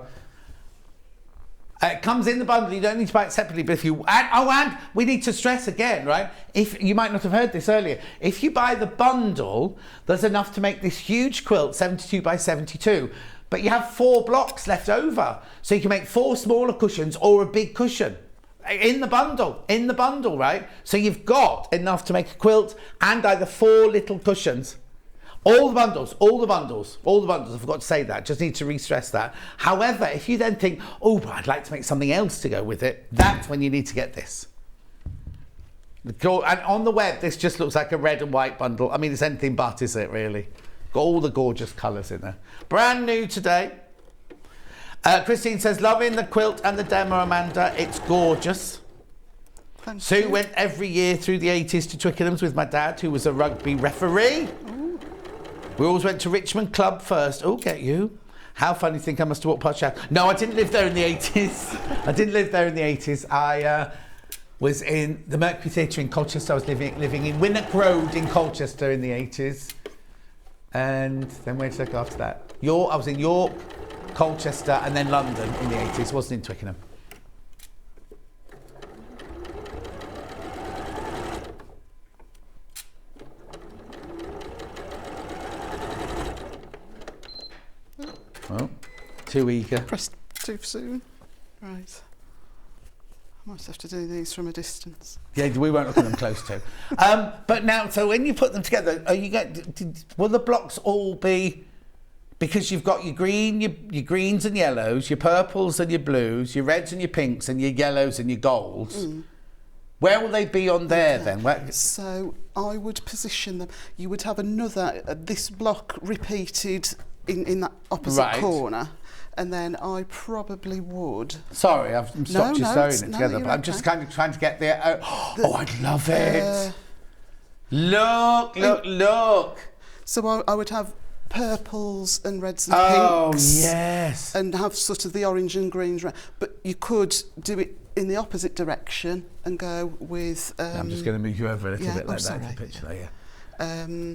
It comes in the bundle. You don't need to buy it separately, but if you and we need to stress again, right? If you might not have heard this earlier, if you buy the bundle, there's enough to make this huge quilt, 72 by 72. But you have 4 blocks left over, so you can make 4 smaller cushions or a big cushion. In the bundle, right? So you've got enough to make a quilt and either 4 little cushions. All the bundles, I forgot to say that, just need to re-stress that. However, if you then think, oh, but I'd like to make something else to go with it, that's when you need to get this. And on the web, this just looks like a red and white bundle. I mean, it's anything but, is it, really? Got all the gorgeous colours in there. Brand new today. Christine says, loving the quilt and the demo, Amanda. It's gorgeous.
Thank
Sue
you.
went every year through the 80s to Twickenham's with my dad, who was a rugby referee.
Ooh.
We always went to Richmond Club first. Oh, get you. How funny, think I must have walked past you. No, I didn't live there in the 80s. I didn't live there in the 80s. I was in the Mercury Theatre in Colchester. I was living in Winnock Road in Colchester in the 80s. And then where did I go after that? I was in York, Colchester, and then London in the 80s. Wasn't in Twickenham. Oh, too eager.
Pressed too soon. Right. might have to do these from a distance.
Yeah, we won't look at them close to. But now, so when you put them together, will the blocks all be, because you've got your greens and yellows, your purples and your blues, your reds and your pinks and your yellows and your golds. Where will they be on there then?
So I would position them. You would have another, this block repeated in that opposite corner. And then I probably would.
Sorry, I've stopped you sewing it together, but I'm just kind of trying to get there. Oh, I'd love it. Look.
So I would have purples and reds and pinks. Oh,
yes.
And have sort of the orange and greens. But you could do it in the opposite direction and go with...
I'm just going to move you over a little bit like
sorry.
that to picture there, yeah.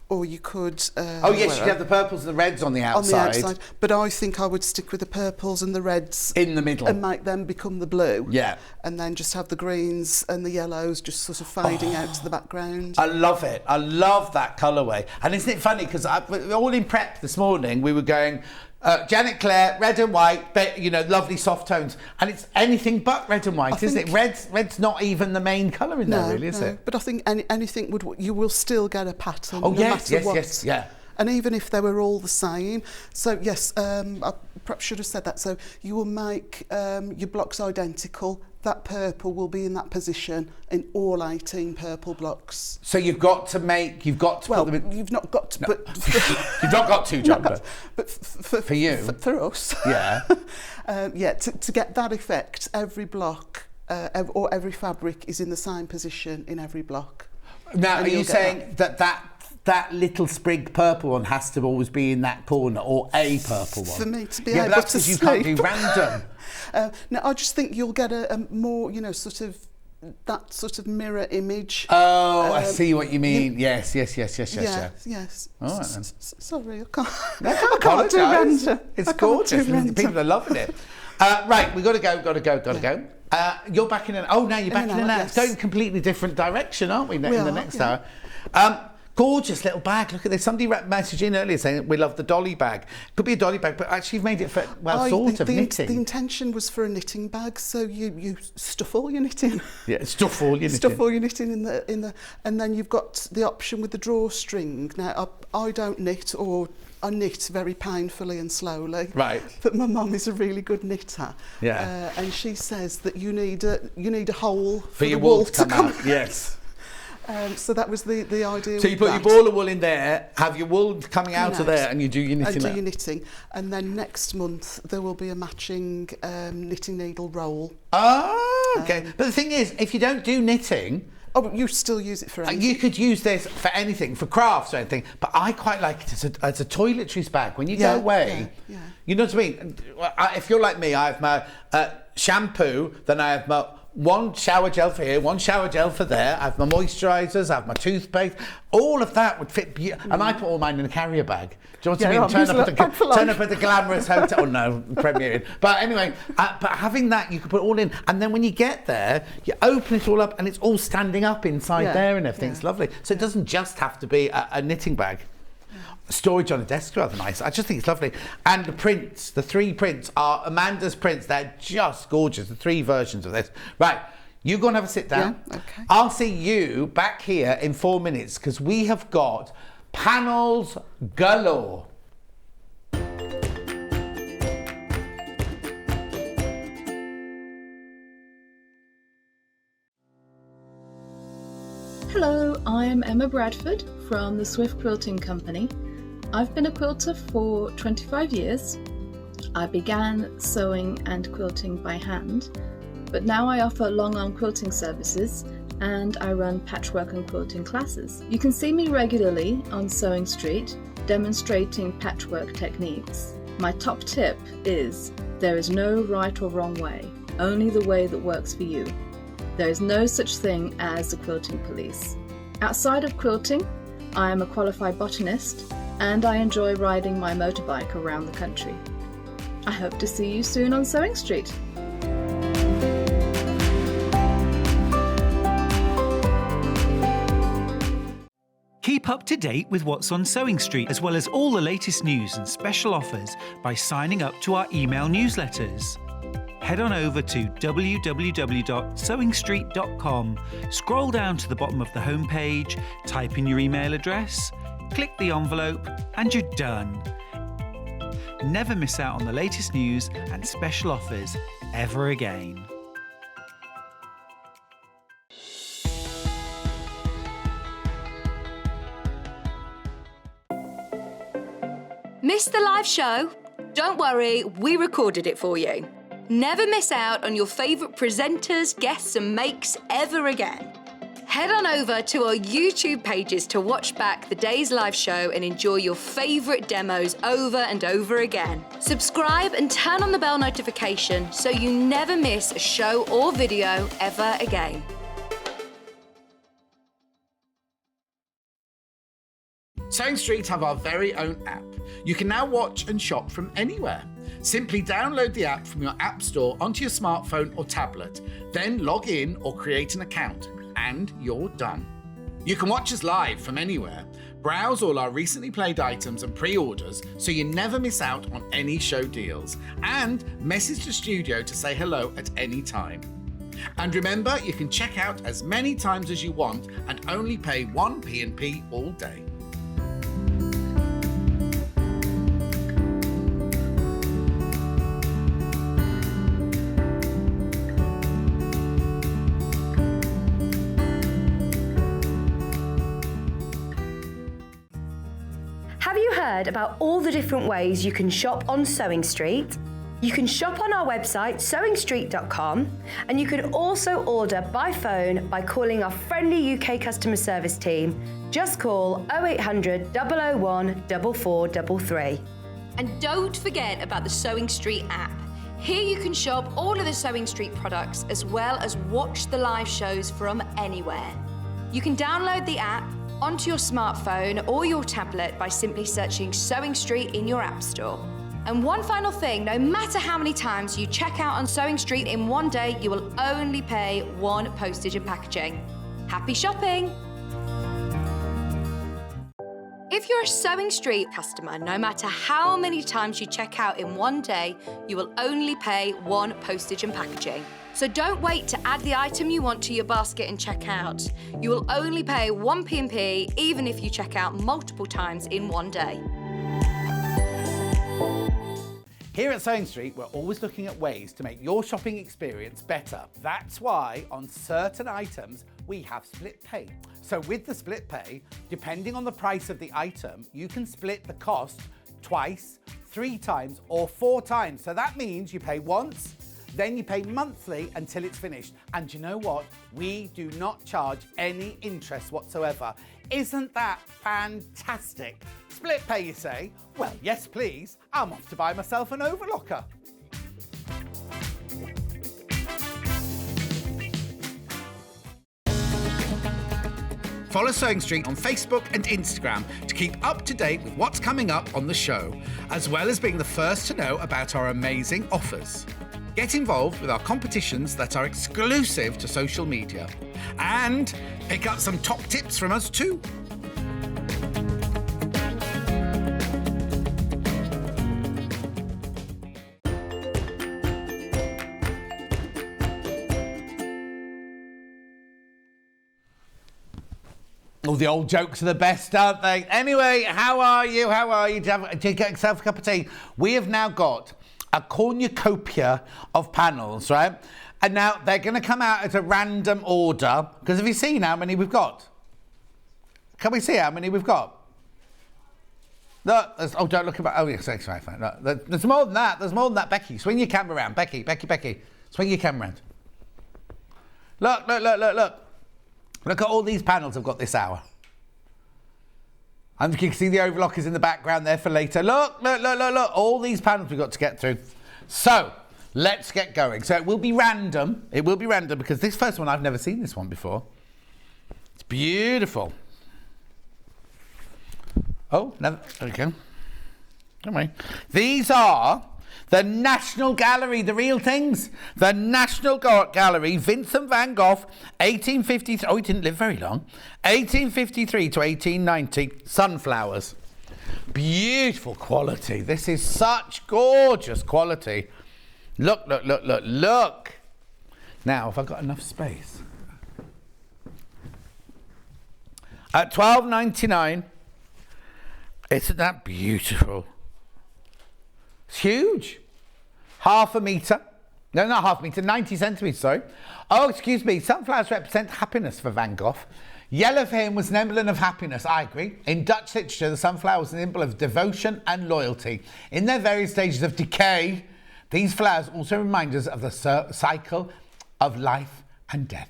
Or you could...
yes, you'd have the purples and the reds on the outside.
But I think I would stick with the purples and the reds...
in the middle.
And make them become the blue.
Yeah.
And then just have the greens and the yellows just sort of fading out to the background.
I love it. I love that colourway. And isn't it funny, because all in prep this morning, we were going... Janet Clare, red and white, but, lovely soft tones. And it's anything but red and white, isn't it? Red's not even the main colour in there, really, is it?
But I think anything you will still get a pattern.
Oh,
no matter what.
Yes, yeah.
And even if they were all the same. So, yes, I perhaps should have said that. So you will make your blocks identical. That purple will be in that position in all 18 purple blocks.
So you've got to put them in...
you've not got to, but...
You've not got to, John,
but
for you.
For us.
Yeah.
To get that effect, every block or every fabric is in the same position in every block.
Now, are you saying that little sprig purple one has to always be in that corner, or a purple one?
For me to be
able
to
but that's because you can't do random.
No, I just think you'll get a more, sort of that sort of mirror image.
Oh, I see what you mean. Yes.
Yeah.
All right then.
Sorry, I can't.
I can't do
random.
It's gorgeous. People are loving it. Right, we got to go. You're backing in. Oh, now you're backing in. It's going completely different direction, aren't we? In the next hour. Gorgeous little bag. Look at this. Somebody messaged in earlier saying we love the dolly bag. Could be a dolly bag, but actually you've made it for, sort of knitting.
The intention was for a knitting bag, so you stuff all your knitting.
Yeah, stuff all your knitting.
Stuff all your knitting in the, and then you've got the option with the drawstring. Now I don't knit, or I knit very painfully and slowly.
Right.
But my mum is a really good knitter.
Yeah.
And she says that you need a hole for
your
the
wool to come out. Yes.
So that was the idea.
So you put your ball of wool in there, have your wool coming out of there, and you do your knitting.
I do your knitting, and then next month there will be a matching knitting needle roll.
Oh, okay. But the thing is, if you don't do knitting,
you still use it for anything.
You could use this for anything, for crafts or anything. But I quite like it as a toiletries bag. When you go away, you know what I mean. If you're like me, I have my shampoo, then I have my one shower gel for here, one shower gel for there. I have my moisturisers, I have my toothpaste. All of that would fit. And I put all mine in a carrier bag. Do you know what I mean? Turn up at the glamorous hotel. Oh no, premiering. But anyway, but having that, you can put it all in. And then when you get there, you open it all up and it's all standing up inside there and everything. It's lovely. So it doesn't just have to be a knitting bag. Storage on a desk is rather nice. I just think it's lovely. And the prints, the 3 prints are Amanda's prints. They're just gorgeous, the 3 versions of this. Right, you go and have a sit down.
Yeah, okay.
I'll see you back here in 4 minutes, because we have got panels galore.
Hello, I'm Emma Bradford from the Swift Quilting Company. I've been a quilter for 25 years. I began sewing and quilting by hand, but now I offer long arm quilting services and I run patchwork and quilting classes. You can see me regularly on Sewing Street demonstrating patchwork techniques. My top tip is there is no right or wrong way, only the way that works for you. There is no such thing as a quilting police. Outside of quilting, I am a qualified botanist and I enjoy riding my motorbike around the country. I hope to see you soon on Sewing Street.
Keep up to date with what's on Sewing Street, as well as all the latest news and special offers by signing up to our email newsletters. head on over to www.sewingstreet.com, scroll down to the bottom of the homepage, type in your email address, click the envelope, and you're done. Never miss out on the latest news and special offers ever again.
Missed the live show? Don't worry, we recorded it for you. Never miss out on your favourite presenters, guests and makes ever again. Head on over to our YouTube pages to watch back the day's live show and enjoy your favourite demos over and over again. Subscribe and turn on the bell notification so you never miss a show or video ever again.
Sewing Street have our very own app. You can now watch and shop from anywhere. Simply download the app from your app store onto your smartphone or tablet, then log in or create an account, and you're done. You can watch us live from anywhere, browse all our recently played items and pre-orders so you never miss out on any show deals, and message the studio to say hello at any time. And remember, you can check out as many times as you want and only pay 1 P&P all day.
Have you heard about all the different ways you can shop on Sewing Street? You can shop on our website sewingstreet.com, and you can also order by phone by calling our friendly UK customer service team. Just call 0800 001 4433.
And don't forget about the Sewing Street app. Here you can shop all of the Sewing Street products as well as watch the live shows from anywhere. You can download the app onto your smartphone or your tablet by simply searching Sewing Street in your app store. And one final thing, no matter how many times you check out on Sewing Street in one day, you will only pay 1 postage and packaging. Happy shopping! If you're a Sewing Street customer, no matter how many times you check out in one day, you will only pay 1 postage and packaging. So don't wait to add the item you want to your basket and check out. You will only pay 1 P&P even if you check out multiple times in one day.
Here at Sewing Street, we're always looking at ways to make your shopping experience better. That's why on certain items, we have split pay. So with the split pay, depending on the price of the item, you can split the cost twice, 3 times, or 4 times. So that means you pay once, then you pay monthly until it's finished. And you know what? We do not charge any interest whatsoever. Isn't that fantastic? Split pay, you say? Well, yes, please. I'm off to buy myself an overlocker. Follow Sewing Street on Facebook and Instagram to keep up to date with what's coming up on the show, as well as being the first to know about our amazing offers. Get involved with our competitions that are exclusive to social media, and pick up some top tips from us too. Oh, the old jokes are the best, aren't they? Anyway, how are you? How are you? Did you get yourself a cup of tea? We have now got a cornucopia of panels, right? And now they're going to come out at a random order. Because have you seen how many we've got? Can we see how many we've got? Look, oh, don't look about. Oh, yes, fine. Look, there's more than that. There's more than that. Becky, swing your camera around. Becky. Swing your camera around. Look. Look at all these panels I've got this hour. And you can see the overlockers in the background there for later. Look. All these panels we've got to get through. So, let's get going. So it will be random. It will be random because this first one, I've never seen this one before. It's beautiful. Oh, never. There we go. Don't worry. These are the National Gallery, the real things. The National Gallery, Vincent van Gogh, 1853. Oh, he didn't live very long. 1853 to 1890. Sunflowers. Beautiful quality. This is such gorgeous quality. Look, look, look, look, look. Now, have I got enough space? At $12.99, isn't that beautiful? It's huge. Half a metre. No, not half a metre, 90 centimetres, sorry. Oh, excuse me, sunflowers represent happiness for Van Gogh. Yellow for him was an emblem of happiness, I agree. In Dutch literature, the sunflower was an symbol of devotion and loyalty. In their various stages of decay, these flowers also remind us of the cycle of life and death.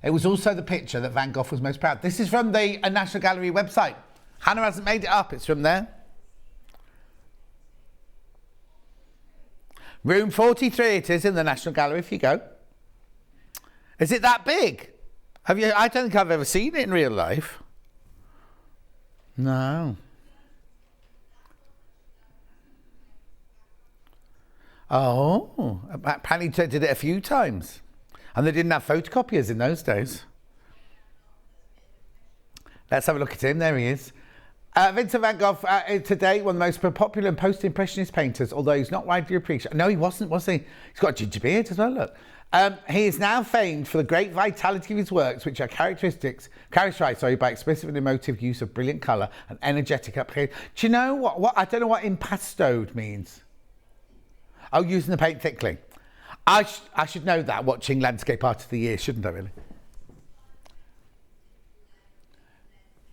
It was also the picture that Van Gogh was most proud of. This is from the National Gallery website. Hannah hasn't made it up, it's from there. Room 43 it is in the National Gallery if you go. Is it that big? Have you? I don't think I've ever seen it in real life. No. Oh, apparently did it a few times. And they didn't have photocopiers in those days. Let's have a look at him. There he is. Vincent van Gogh, today, one of the most popular and post-impressionist painters, although he's not widely appreciated. No, he wasn't, was he? He's got a ginger beard as well, look. He is now famed for the great vitality of his works, which are characterized by explicit and emotive use of brilliant colour and energetic application. Do you know what? I don't know what impastoed means. Oh, using the paint thickly. I should know that, watching Landscape Art of the Year, shouldn't I, really?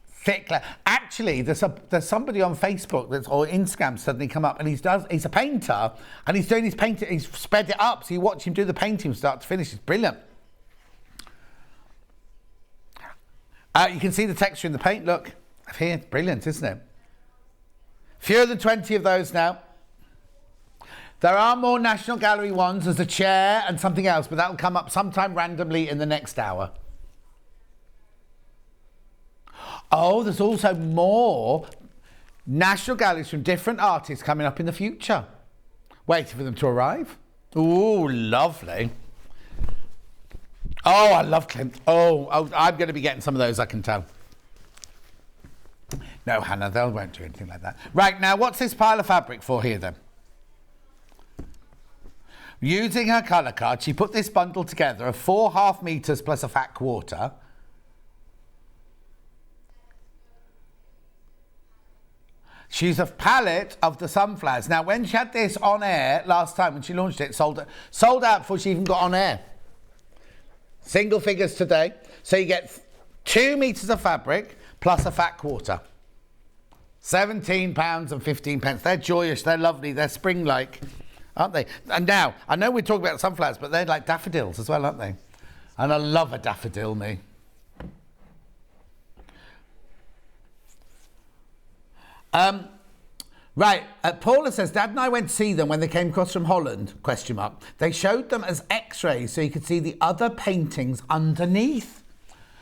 Thickly. Actually, there's somebody on Facebook or Instagram suddenly come up, and he's a painter, and he's doing his painting. He's sped it up, so you watch him do the painting from start to finish. It's brilliant. You can see the texture in the paint. Look, here, brilliant, isn't it? Fewer than 20 of those now. There are more National Gallery ones. There's a chair and something else, but that'll come up sometime randomly in the next hour. Oh, there's also more National Galleries from different artists coming up in the future. Waiting for them to arrive. Ooh, lovely. Oh, I love Klimt. Oh, I'm going to be getting some of those, I can tell. No, Hannah, they won't do anything like that. Right, now, what's this pile of fabric for here, then? Using her colour card, she put this bundle together of 4.5 metres plus a fat quarter. She's a palette of the sunflowers. Now, when she had this on air last time, when she launched it, sold out before she even got on air. Single figures today. So you get 2 metres of fabric plus a fat quarter. £17.15. They're joyous, they're lovely, they're spring-like, aren't they? And now, I know we're talking about sunflowers, but they're like daffodils as well, aren't they? And I love a daffodil, me. Right, Paula says, Dad and I went to see them when they came across from Holland, ? They showed them as x-rays so you could see the other paintings underneath.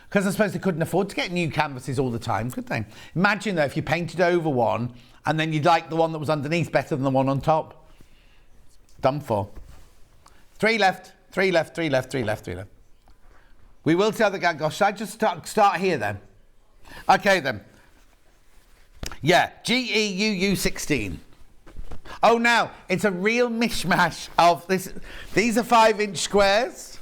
Because I suppose they couldn't afford to get new canvases all the time, could they? Imagine, though, if you painted over one and then you'd like the one that was underneath better than the one on top. Done for. 3 left, 3 left, 3 left, 3 left, 3 left. We will see other Van Gogh. Should I just start here, then? OK, then. Yeah, GEUU 16. Oh, now, it's a real mishmash of this. These are 5-inch squares.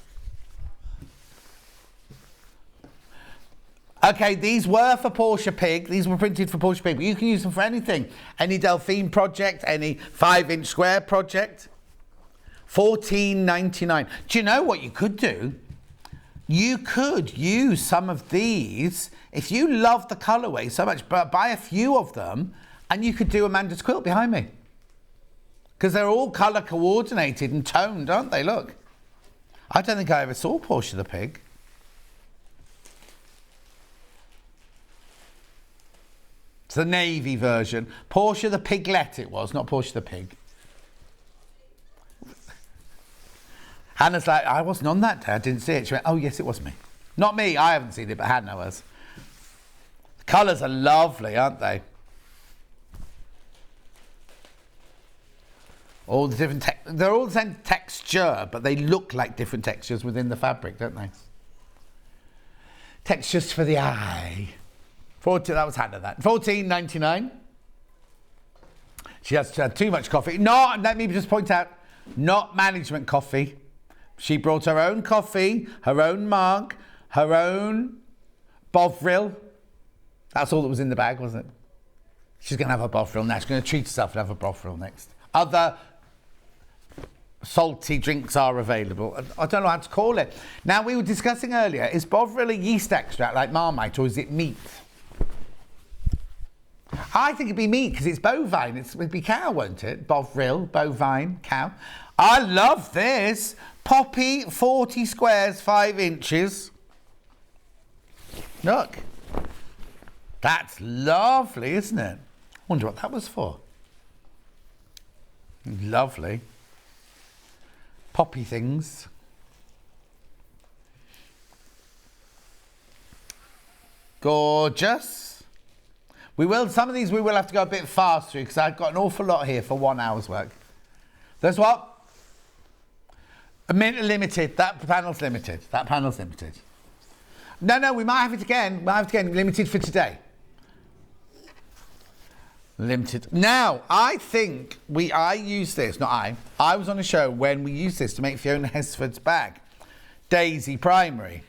OK, these were for Portia Pig. These were printed for Portia Pig, but you can use them for anything. Any Delphine project, any 5-inch square project. $14.99. Do you know what you could do? You could use some of these, if you love the colourway so much, but buy a few of them, and you could do Amanda's quilt behind me. Because they're all colour coordinated and toned, aren't they? Look. I don't think I ever saw Portia the Pig. It's the navy version. Portia the Piglet it was, not Portia the Pig. Hannah's like, I wasn't on that day, I didn't see it. She went, oh yes, it was me. Not me, I haven't seen it, but Hannah was. The colours are lovely, aren't they? All the different, they're all the same texture, but they look like different textures within the fabric, don't they? Textures for the eye. That was Hannah, that. $14.99. She has had too much coffee. Not, let me just point out, not management coffee. She brought her own coffee, her own mug, her own Bovril. That's all that was in the bag, wasn't it? She's going to have a Bovril now. She's going to treat herself and have a Bovril next. Other salty drinks are available. I don't know how to call it. Now, we were discussing earlier, is Bovril a yeast extract like Marmite, or is it meat? I think it'd be meat because it's bovine. It'd be cow, won't it? Bovril, bovine, cow. I love this. Poppy, 40 squares, 5 inches. Look. That's lovely, isn't it? Wonder what that was for. Lovely. Poppy things. Gorgeous. Some of these we will have to go a bit fast through because I've got an awful lot here for 1 hour's work. There's what? A minute limited. That panel's limited. That panel's limited. No, we might have it again. Limited for today. Limited. Now, I think I used this, not I was on a show when we used this to make Fiona Hesford's bag. Daisy Primary.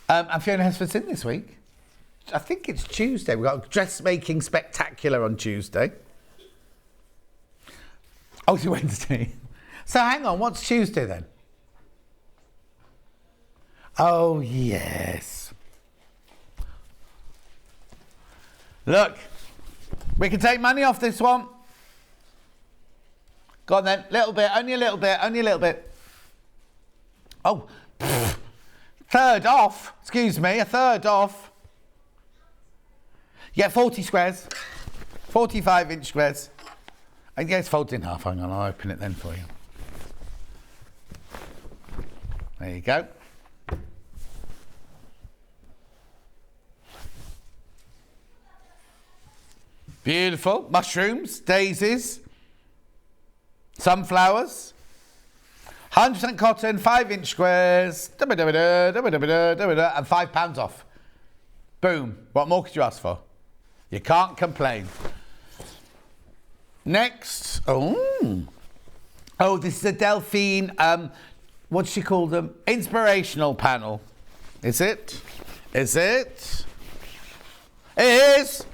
And Fiona Hesford's in this week. I think it's Tuesday. We've got a dressmaking spectacular on Tuesday. Oh, it's Wednesday. So hang on, what's Tuesday then? Oh, yes. Look, we can take money off this one. Go on then, little bit, only a little bit. Oh, third off, excuse me, a third off. Yeah, 40 squares, 45-inch squares. And yeah, it's folded in half. Hang on, I'll open it then for you. There you go. Beautiful. Mushrooms, daisies, sunflowers, 100% cotton, 5-inch squares, and £5 off. Boom. What more could you ask for? You can't complain. Next. Oh, this is a Delphine, what does she call them? Inspirational panel. Is it? Is it? It is.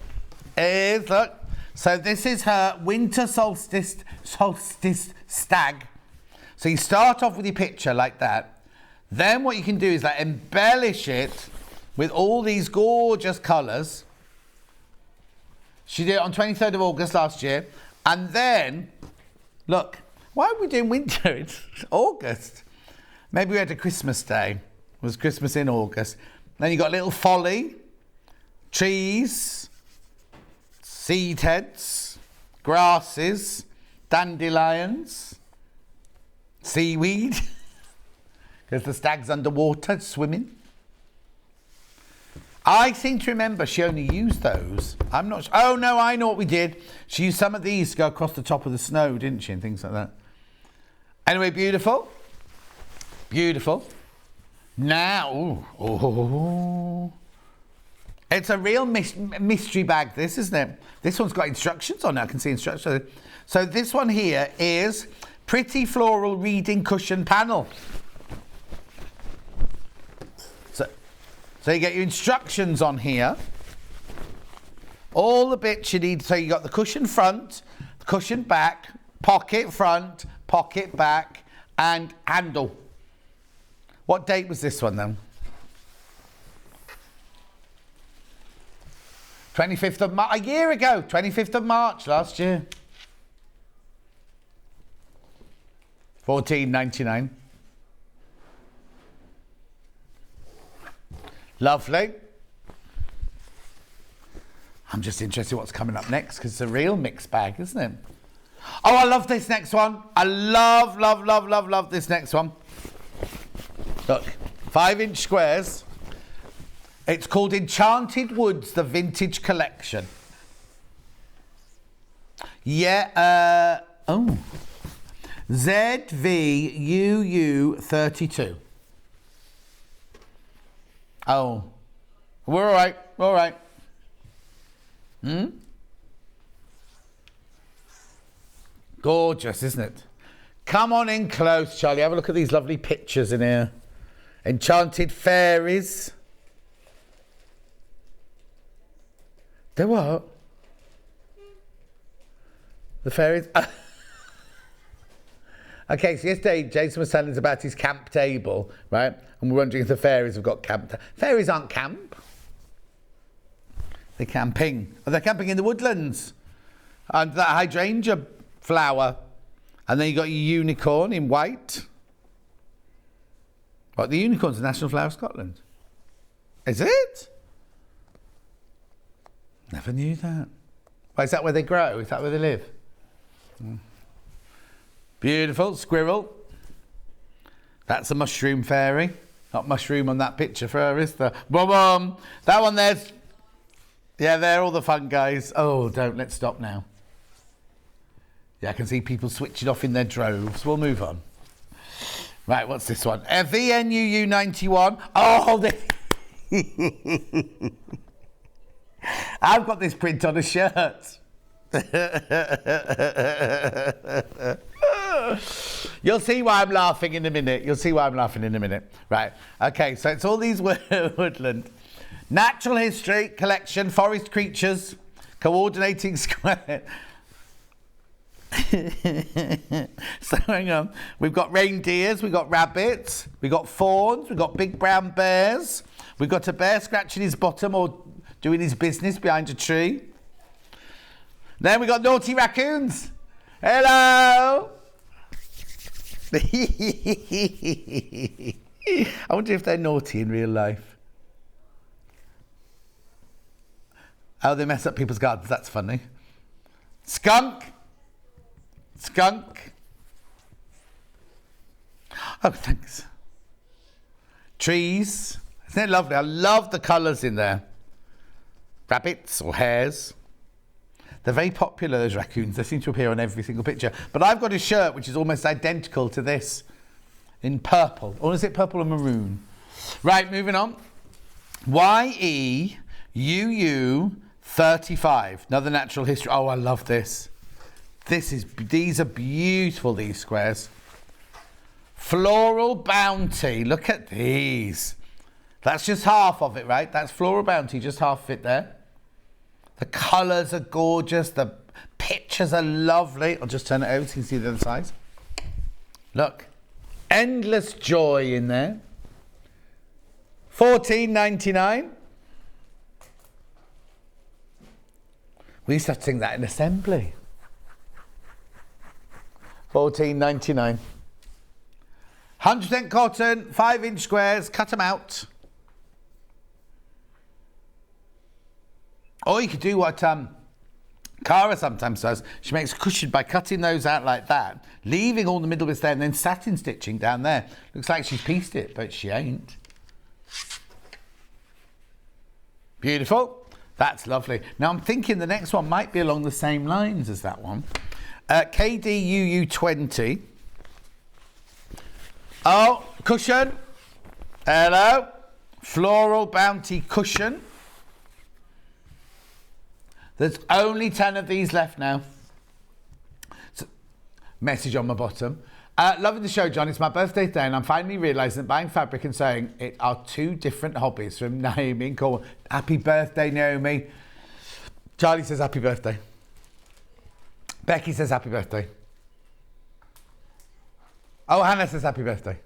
It is, look. So this is her winter solstice stag. So you start off with your picture like that. Then what you can do is like embellish it with all these gorgeous colours. She did it on 23rd of August last year. And then, look, why are we doing winter? It's August. Maybe we had a Christmas day. It was Christmas in August. Then you got little folly, trees, seed heads, grasses, dandelions, seaweed, because the stag's underwater swimming. I seem to remember she only used those. I'm not sure. Oh, no, I know what we did. She used some of these to go across the top of the snow, didn't she, and things like that. Anyway, beautiful. Beautiful. Now, it's a real mystery bag, this, isn't it? This one's got instructions on it. I can see instructions. So this one here is Pretty Floral Reading Cushion Panel. So you get your instructions on here. All the bits you need. So you got the cushion front, the cushion back, pocket front, pocket back, and handle. What date was this one then? 25th of March, a year ago, 25th of March last year. $14.99. Lovely. I'm just interested what's coming up next because it's a real mixed bag, isn't it? Oh, I love this next one. I love this next one. Look, 5-inch squares. It's called Enchanted Woods, the Vintage Collection. Yeah, ZVUU32. Oh, we're all right. Gorgeous, isn't it? Come on in close, Charlie. Have a look at these lovely pictures in here. Enchanted fairies. They're what? The fairies? Okay, so yesterday Jason was telling us about his camp table, right? And we're wondering if the fairies have got camp. Fairies aren't camp. They're camping. Oh, they're camping in the woodlands. And that hydrangea flower. And then you got your unicorn in white. What, the unicorn's the national flower of Scotland? Is it? Never knew that. Well, is that where they grow? Is that where they live? Beautiful. Squirrel. That's a mushroom fairy. Not mushroom on that picture for her, is there? Boom. That one there's... Yeah, they're all the fun guys. Oh, let's stop now. Yeah, I can see people switching off in their droves. We'll move on. Right, what's this one? VNUU 91. Oh, I've got this print on a shirt. You'll see why I'm laughing in a minute. Right, okay, so it's all these woodland. Natural History Collection, Forest Creatures, Coordinating Square. So hang on. We've got reindeers, we've got rabbits, we've got fawns, we've got big brown bears, we've got a bear scratching his bottom or doing his business behind a tree. Then we've got naughty raccoons. Hello! I wonder if they're naughty in real life. Oh, they mess up people's gardens. That's funny. Skunk. Oh, thanks. Trees. Isn't it lovely? I love the colours in there. Rabbits or hares. They're very popular, those raccoons. They seem to appear on every single picture. But I've got a shirt which is almost identical to this in purple. Or is it purple or maroon? Right, moving on. YEUU 35. Another natural history. Oh, I love this. These are beautiful, these squares. Floral Bounty. Look at these. That's just half of it, right? That's Floral Bounty, just half of it there. The colours are gorgeous. The pictures are lovely. I'll just turn it over so you can see the other side. Look. Endless joy in there. $14.99. We used to have to sing that in assembly. $14.99. 100% cotton, 5-inch squares, cut them out. Or you could do what Cara sometimes does. She makes a cushion by cutting those out like that, leaving all the middle bits there and then satin stitching down there. Looks like she's pieced it, but she ain't. Beautiful. That's lovely. Now I'm thinking the next one might be along the same lines as that one. KDUU 20. Oh, cushion. Hello. Floral Bounty cushion. There's only 10 of these left now. So, message on my bottom. Loving the show, John. It's my birthday today and I'm finally realising that buying fabric and sewing are two different hobbies. From Naomi and Cornwall. Happy birthday, Naomi. Charlie says happy birthday. Becky says happy birthday. Oh, Hannah says happy birthday.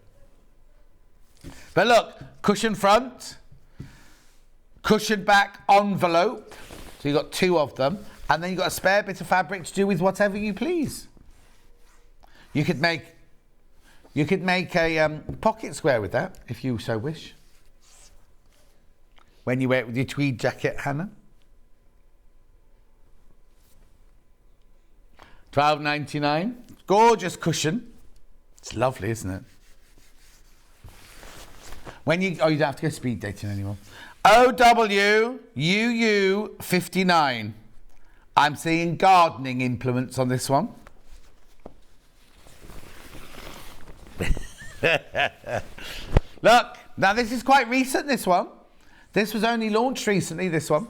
But look, cushion front, cushion back envelope. So you've got two of them. And then you've got a spare bit of fabric to do with whatever you please. You could make a pocket square with that, if you so wish. When you wear it with your tweed jacket, Hannah. $12.99. Gorgeous cushion. It's lovely, isn't it? You don't have to go speed dating anymore. OWUU 59. I'm seeing gardening implements on this one. Look, now this is quite recent, this one. This was only launched recently, this one.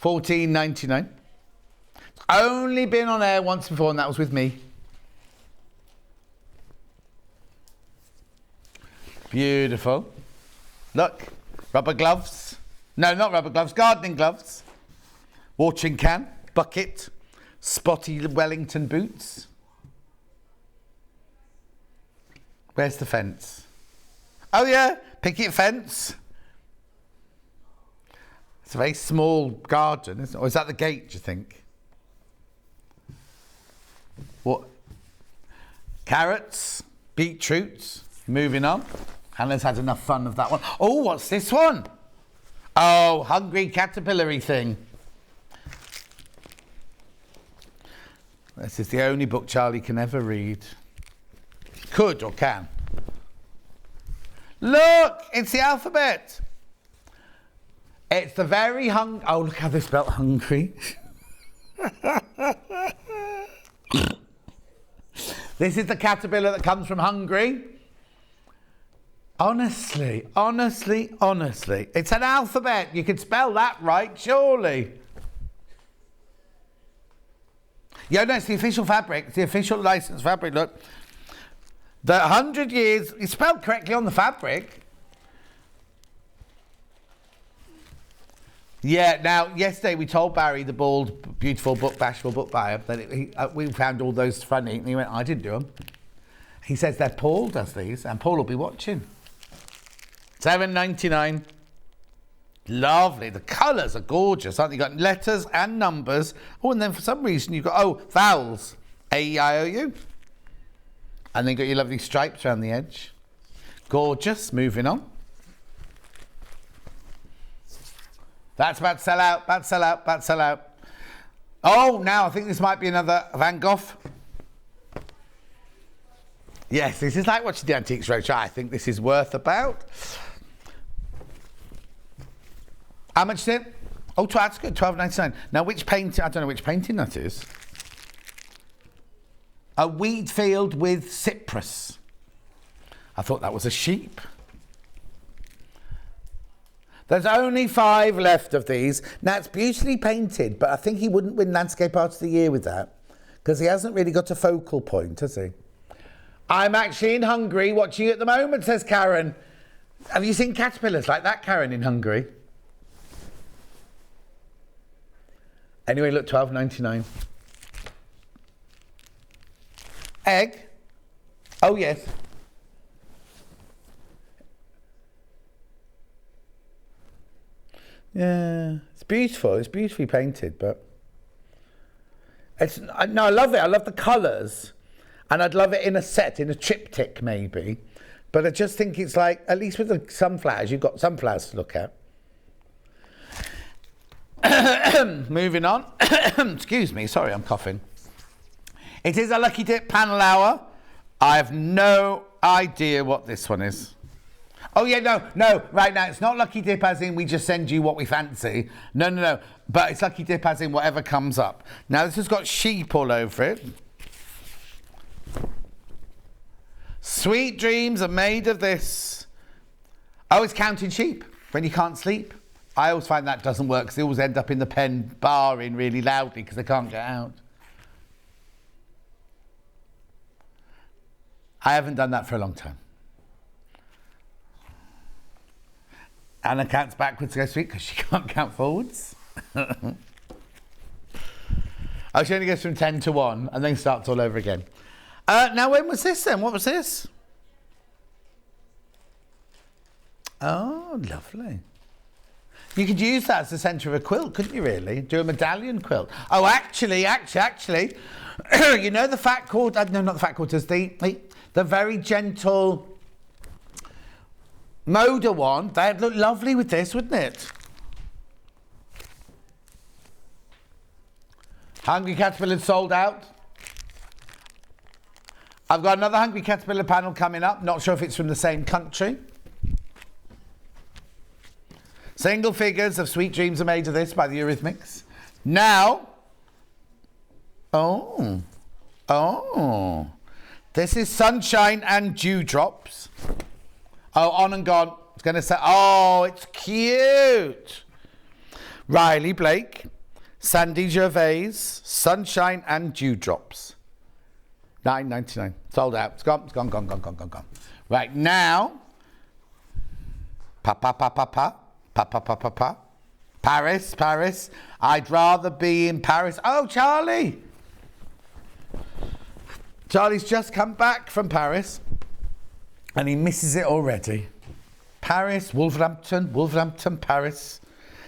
$14.99. It's only been on air once before, and that was with me. Beautiful. Look, rubber gloves. No, not rubber gloves, gardening gloves. Watering can, bucket, spotty Wellington boots. Where's the fence? Oh yeah, picket fence. It's a very small garden, isn't it? Or is that the gate, do you think? What? Carrots, beetroots. Moving on. Hannah's had enough fun of that one. Oh, what's this one? Oh, hungry caterpillar-y thing. This is the only book Charlie can ever read. Could or can. Look, it's the alphabet. It's the very oh, look how they spelt hungry. This is the caterpillar that comes from Hungary. Honestly, honestly, honestly. It's an alphabet. You could spell that right, surely. Yeah, no, it's the official fabric. It's the official licensed fabric. Look. The 100 years, it's spelled correctly on the fabric. Yeah, now, yesterday we told Barry, the bald, beautiful, bashful book buyer, that we found all those funny, and he went, I didn't do them. He says that Paul does these, and Paul will be watching. $7.99. Lovely. The colours are gorgeous, aren't they? You've got letters and numbers. Oh, and then for some reason you've got, vowels. A-E-I-O-U. And then you've got your lovely stripes around the edge. Gorgeous. Moving on. That's about to sell out, about to sell out, about to sell out. Oh, now I think this might be another Van Gogh. Yes, this is like watching the Antiques Roadshow. I think this is worth about... How much is it? Oh, that's good, $12.99. Now, which painting? I don't know which painting that is. A wheat field with cypress. I thought that was a sheep. There's only 5 left of these. Now, it's beautifully painted, but I think he wouldn't win Landscape Art of the Year with that, because he hasn't really got a focal point, has he? I'm actually in Hungary watching you at the moment, says Karen. Have you seen caterpillars like that, Karen, in Hungary? Anyway, look, $12.99. Egg. Oh, yes. Yeah, it's beautiful. It's beautifully painted, but I love it. I love the colours, and I'd love it in a set, in a triptych maybe. But I just think it's like, at least with the sunflowers, you've got sunflowers to look at. Moving on. Excuse me. Sorry, I'm coughing. It is a Lucky Dip panel hour. I have no idea what this one is. Oh, yeah, no, right now, it's not Lucky Dip as in we just send you what we fancy. No, but it's Lucky Dip as in whatever comes up. Now, this has got sheep all over it. Sweet dreams are made of this. Oh, it's counting sheep when you can't sleep. I always find that doesn't work, because they always end up in the pen barring really loudly because they can't get out. I haven't done that for a long time. Anna counts backwards to go sweet because she can't count forwards. Oh, she only goes from 10 to 1 and then starts all over again. Now, when was this then? What was this? Oh, lovely. You could use that as the centre of a quilt, couldn't you, really? Do a medallion quilt. Oh, actually, you know the fat quarters, no, not the fat quarters, the very gentle Moda one, that'd look lovely with this, wouldn't it? Hungry Caterpillar sold out. I've got another Hungry Caterpillar panel coming up. Not sure if it's from the same country. Single figures of Sweet Dreams are made of this by the Eurythmics. Now, oh, this is Sunshine and Dewdrops. Oh, on and gone. It's going to say, oh, it's cute. Riley Blake, Sandy Gervais, Sunshine and Dewdrops. $9.99. Sold out. It's gone. Right, now, Pa pa pa pa pa. Pa pa pa pa pa. Paris, Paris. I'd rather be in Paris. Oh, Charlie. Charlie's just come back from Paris and he misses it already. Paris, Wolverhampton, Paris.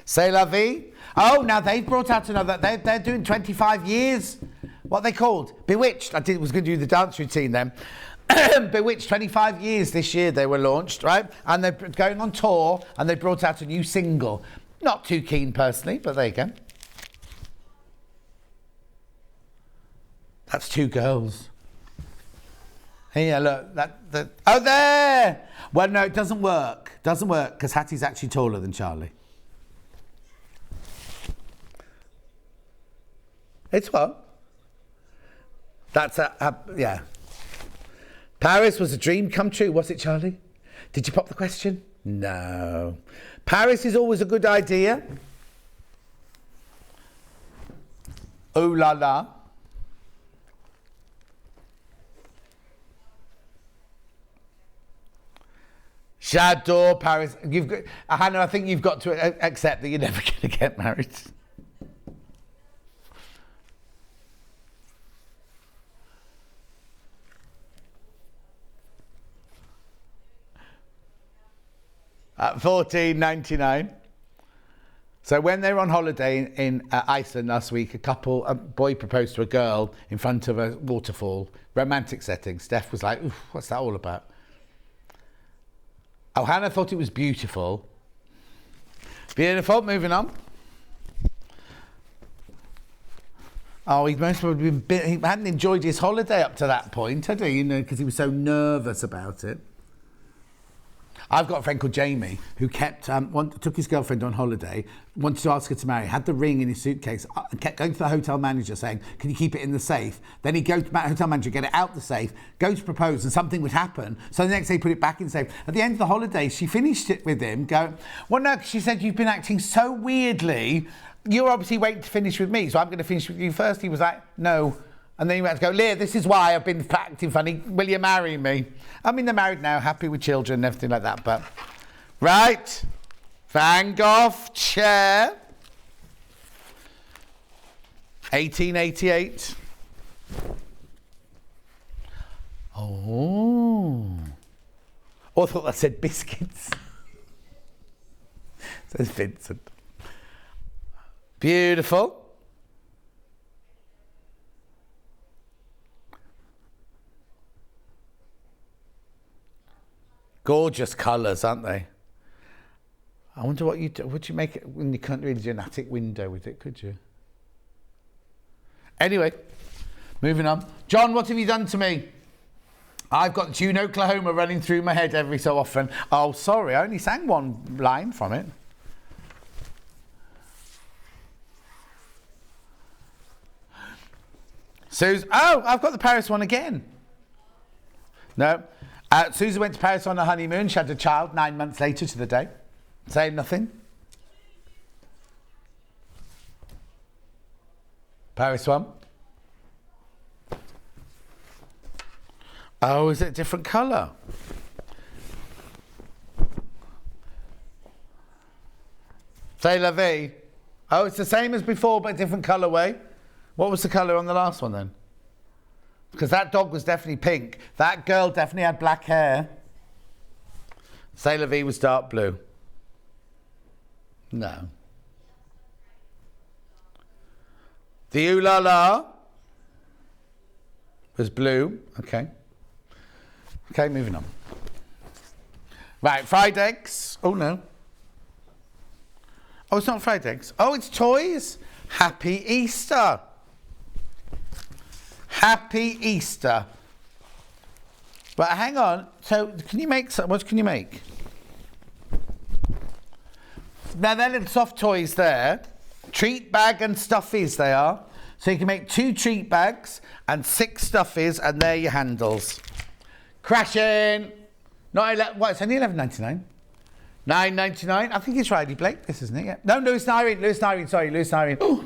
C'est la vie. Oh, now they've brought out another. They're doing 25 years. What are they called? Bewitched. Was going to do the dance routine then. Bewitched, 25 years this year they were launched, right? And they're going on tour and they brought out a new single. Not too keen personally, but there you go. That's 2 girls. Here, look. Oh, there! Well, no, it doesn't work. Doesn't work because Hattie's actually taller than Charlie. It's what? That's yeah. Paris was a dream come true, was it, Charlie? Did you pop the question? No. Paris is always a good idea. Ooh la la. J'adore Paris. Hannah, I think you've got to accept that you're never going to get married. At $14.99. So when they were on holiday in Iceland last week, a boy proposed to a girl in front of a waterfall, romantic setting. Steph was like, "Oof, what's that all about?" Oh, Hannah thought it was beautiful. Beautiful, moving on. Oh, he most probably he hadn't enjoyed his holiday up to that point, had he? You know, because he was so nervous about it. I've got a friend called Jamie who took his girlfriend on holiday, wanted to ask her to marry, had the ring in his suitcase, kept going to the hotel manager saying, "Can you keep it in the safe?" Then he'd go to the hotel manager, get it out the safe, go to propose, and something would happen. So the next day, put it back in the safe. At the end of the holiday, she finished it with him, going, "Well, no," she said, "you've been acting so weirdly. You're obviously waiting to finish with me, so I'm going to finish with you first." He was like, "No." And then he went to go, "Leah, this is why I've been acting funny. Will you marry me?" I mean, they're married now, happy with children and everything like that, but... Right. Van Gogh chair. 1888. Oh. I thought that said biscuits. It says Vincent. Beautiful. Gorgeous colours, aren't they? I wonder what would you make it when you couldn't really do an attic window with it, could you? Anyway, moving on. John, what have you done to me? I've got June, Oklahoma running through my head every so often. Oh, sorry, I only sang one line from it. Oh, I've got the Paris one again. No. Susie went to Paris on a honeymoon. She had a child 9 months later to the day. Saying nothing. Paris one. Oh, is it a different colour? C'est la vie. Oh, it's the same as before, but a different colourway. What was the colour on the last one then? Because that dog was definitely pink. That girl definitely had black hair. C'est la vie was dark blue. No. The ooh la la was blue. Okay. Okay, moving on. Right, fried eggs. Oh, no. Oh, it's not fried eggs. Oh, it's toys. Happy Easter. Happy Easter. But hang on. So, can you make what can you make? Now, they're little soft toys there. Treat bag and stuffies they are. So you can make 2 treat bags and 6 stuffies, and they're your handles. Crashing. Not 11. What? It's only $11.99. $9.99. I think it's Riley Blake. This isn't it? Yeah. No, Lewis Nyreen. Sorry, Lewis Nyreen. Oh,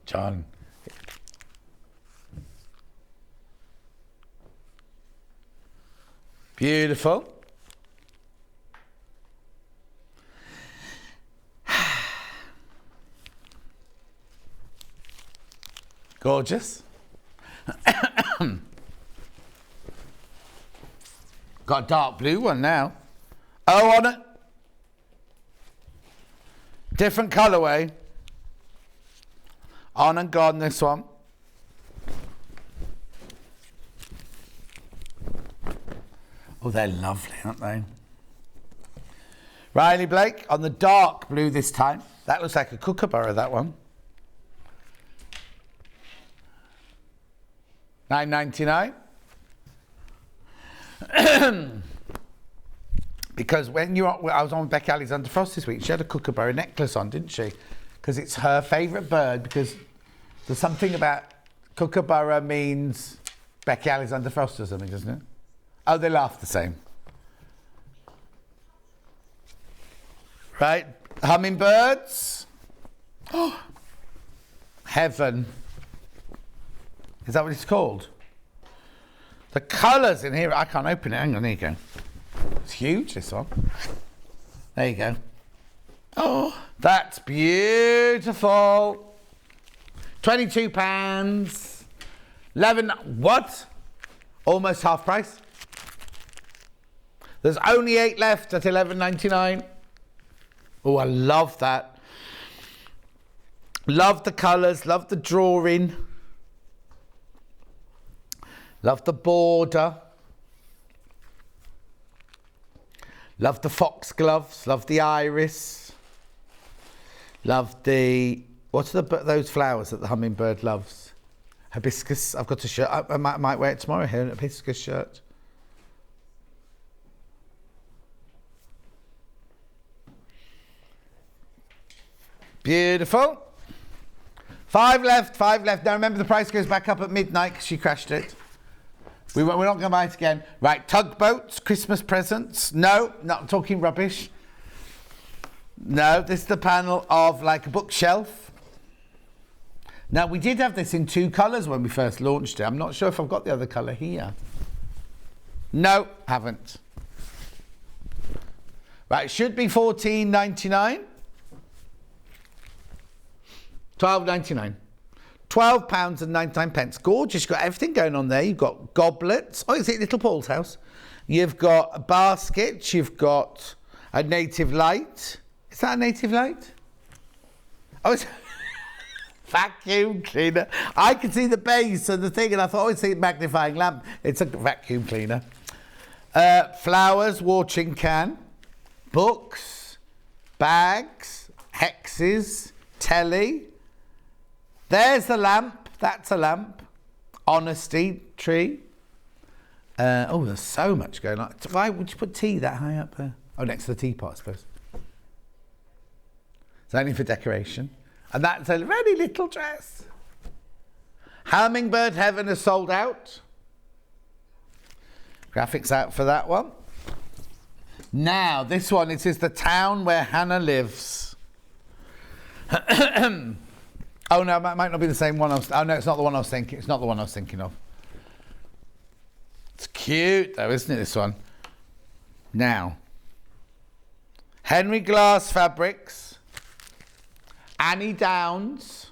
John. Beautiful. Gorgeous. Got a dark blue one now. Oh, on it. Different colourway. On and gone, this one. Oh, they're lovely, aren't they? Riley Blake on the dark blue this time. That looks like a kookaburra, that one. $9.99. Because when I was on with Becky Alexander Frost this week, she had a kookaburra necklace on, didn't she? Because it's her favourite bird, because there's something about kookaburra means Becky Alexander Frost or something, doesn't it? Oh, they laugh the same. Right, hummingbirds. Oh, heaven. Is that what it's called? The colours in here, I can't open it. Hang on, there you go. It's huge, this one. There you go. Oh, that's beautiful. £22. 11, what? Almost half price. There's only 8 left at $11.99. Oh, I love that. Love the colours, love the drawing. Love the border. Love the foxgloves, love the iris. Love the, what's those flowers that the hummingbird loves? Hibiscus. I've got a shirt. I might wear it tomorrow here, an hibiscus shirt. Beautiful. 5 left, 5 left. Now remember, the price goes back up at midnight because she crashed it. We're not going to buy it again. Right, tugboats, Christmas presents. No, not talking rubbish. No, this is the panel of like a bookshelf. Now, we did have this in 2 colours when we first launched it. I'm not sure if I've got the other colour here. No, haven't. Right, it should be $14.99. £12.99. £12.99. Gorgeous. You've got everything going on there. You've got goblets. Oh, is it Little Paul's house? You've got a basket. You've got a native light. Is that a native light? Oh, it's vacuum cleaner. I could see the base of the thing and I thought, oh, it's a magnifying lamp. It's a vacuum cleaner. Flowers, watering can, books, bags, hexes, telly. There's the lamp. That's a lamp. Honesty tree. Oh, there's so much going on. Why would you put tea that high up there? Oh, next to the teapot, I suppose. It's only for decoration. And that's a very little dress. Hummingbird Heaven is sold out. Graphics out for that one. Now, this one, it is the town where Hannah lives. Oh, no, it might not be the same one. Oh, no, it's not the one I was thinking. It's not the one I was thinking of. It's cute, though, isn't it, this one? Now, Henry Glass Fabrics, Annie Downs,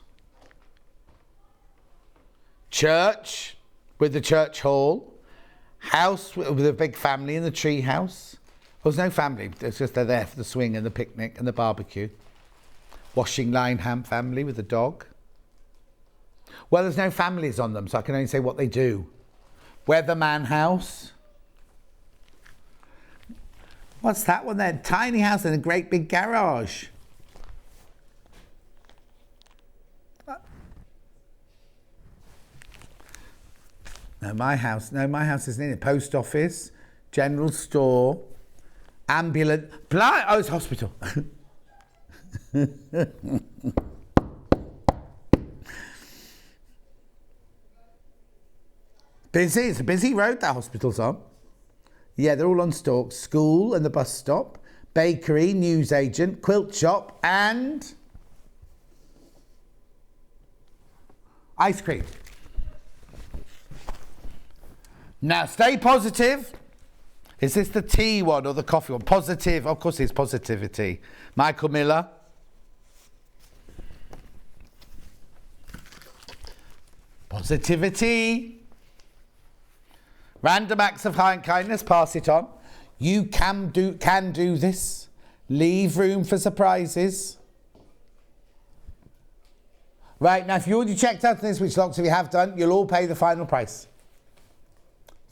church with the church hall, house with a big family in the tree house. Well, there's no family. It's just they're there for the swing and the picnic and the barbecue. Washing line ham family with a dog. Well, there's no families on them, so I can only say what they do. Weatherman house. What's that one there? Tiny house in a great big garage. No, my house isn't in it. Post office, general store, ambulance. Oh, it's hospital. Busy. It's a busy road that hospital's on. Yeah, they're all on stalks. School and the bus stop, bakery, newsagent, quilt shop, and ice cream. Now, stay positive. Is this the tea one or the coffee one? Positive. Of course, it's positivity. Michael Miller. Positivity. Random acts of kindness, pass it on. You can do this. Leave room for surprises. Right, now if you already checked out this, which lots of you have done, you'll all pay the final price.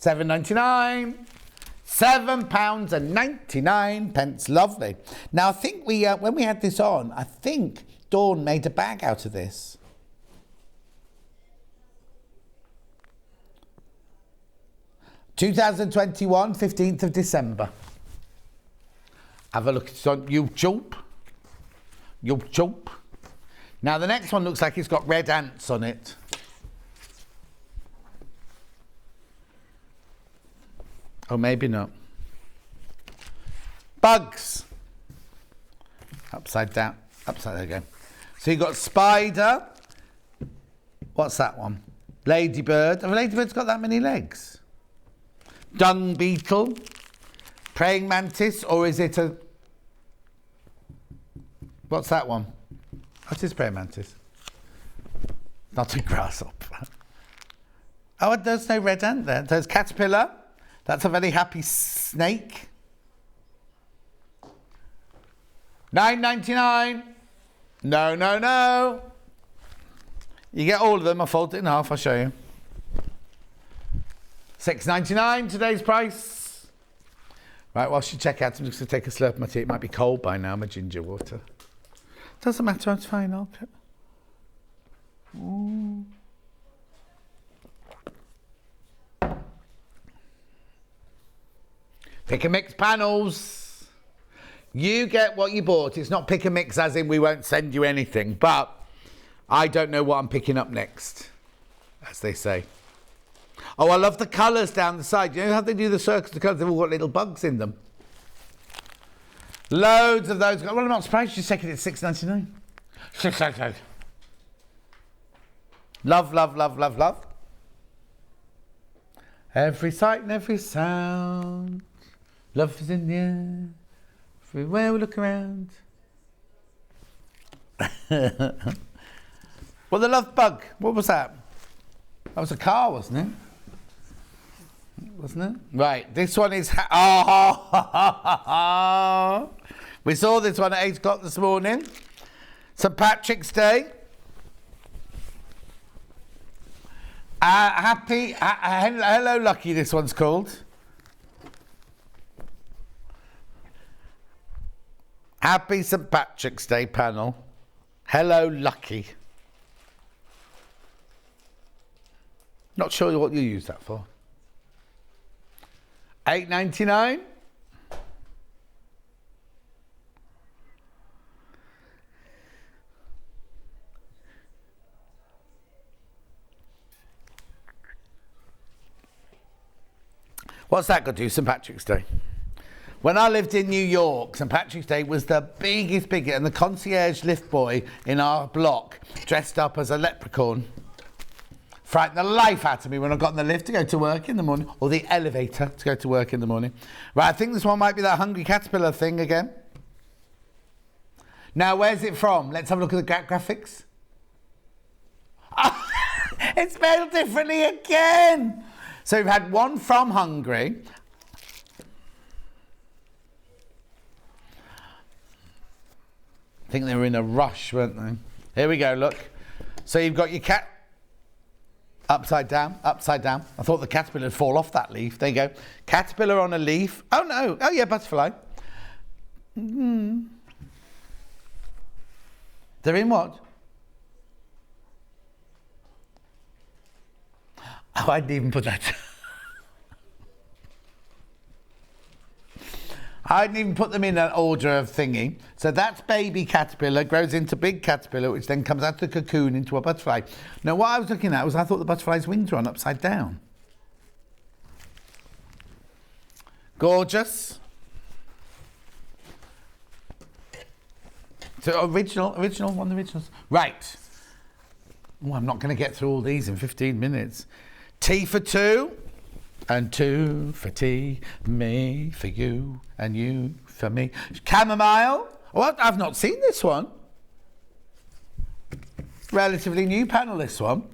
£7.99. £7.99. Lovely. Now I think we, when we had this on, I think Dawn made a bag out of this. (2021) 15th of December. Have a look. It's on YouTube. YouTube. Now the next one looks like it's got red ants on it. Oh, maybe not. Bugs. Upside down. Upside, there you go. So you've got spider. What's that one? Ladybird. Have ladybirds got that many legs? Dung beetle. Praying mantis, or is it a... What's that one? What is praying mantis? Not a grasshopper. Oh, there's no red ant there. There's caterpillar. That's a very happy snake. £9.99. No, no, no. You get all of them. I'll fold it in half. I'll show you. £6.99 today's price. Right, whilst you check out, I'm just going to take a slurp of my tea. It might be cold by now, my ginger water. Doesn't matter, it's fine. I'll put... Pick and mix panels. You get what you bought. It's not pick and mix as in we won't send you anything, but I don't know what I'm picking up next, as they say. Oh, I love the colours down the side. You know how they do the circles, the colours? They've all got little bugs in them. Loads of those. Well, I'm not surprised you're taking it at £6.99. £6.99. Love, love, love, love, love. Every sight and every sound. Love is in the air. Everywhere we look around. Well, the love bug. What was that? That was a car, wasn't it? Wasn't it? Right, this one is... We saw this one at 8 o'clock this morning. St. Patrick's Day. Hello, Lucky, this one's called. Happy St. Patrick's Day panel. Hello, Lucky. Not sure what you use that for. £8.99. What's that got to do with St. Patrick's Day? When I lived in New York, St. Patrick's Day was the biggest, and the concierge lift boy in our block dressed up as a leprechaun. Frightened the life out of me when I got in the lift to go to work in the morning, or the elevator to go to work in the morning. Right, I think this one might be that hungry caterpillar thing again. Now, where's it from? Let's have a look at the graphics. Oh, it's spelled differently again. So we've had one from Hungary. I think they were in a rush, weren't they? Here we go, look. So you've got your cat upside down, upside down. I thought the caterpillar would fall off that leaf. There you go. Caterpillar on a leaf. Oh, no. Oh, yeah, butterfly. They're in what? Oh, I didn't even put that. I didn't even put them in an order of thingy. So that's baby caterpillar, grows into big caterpillar, which then comes out of the cocoon into a butterfly. Now, what I was looking at was I thought the butterfly's wings were on upside down. Gorgeous. So original, one of the originals. Right. Oh, I'm not going to get through all these in 15 minutes. Tea for two, and two for tea, me for you, and you for me. Chamomile. What? I've not seen this one. Relatively new panel, this one.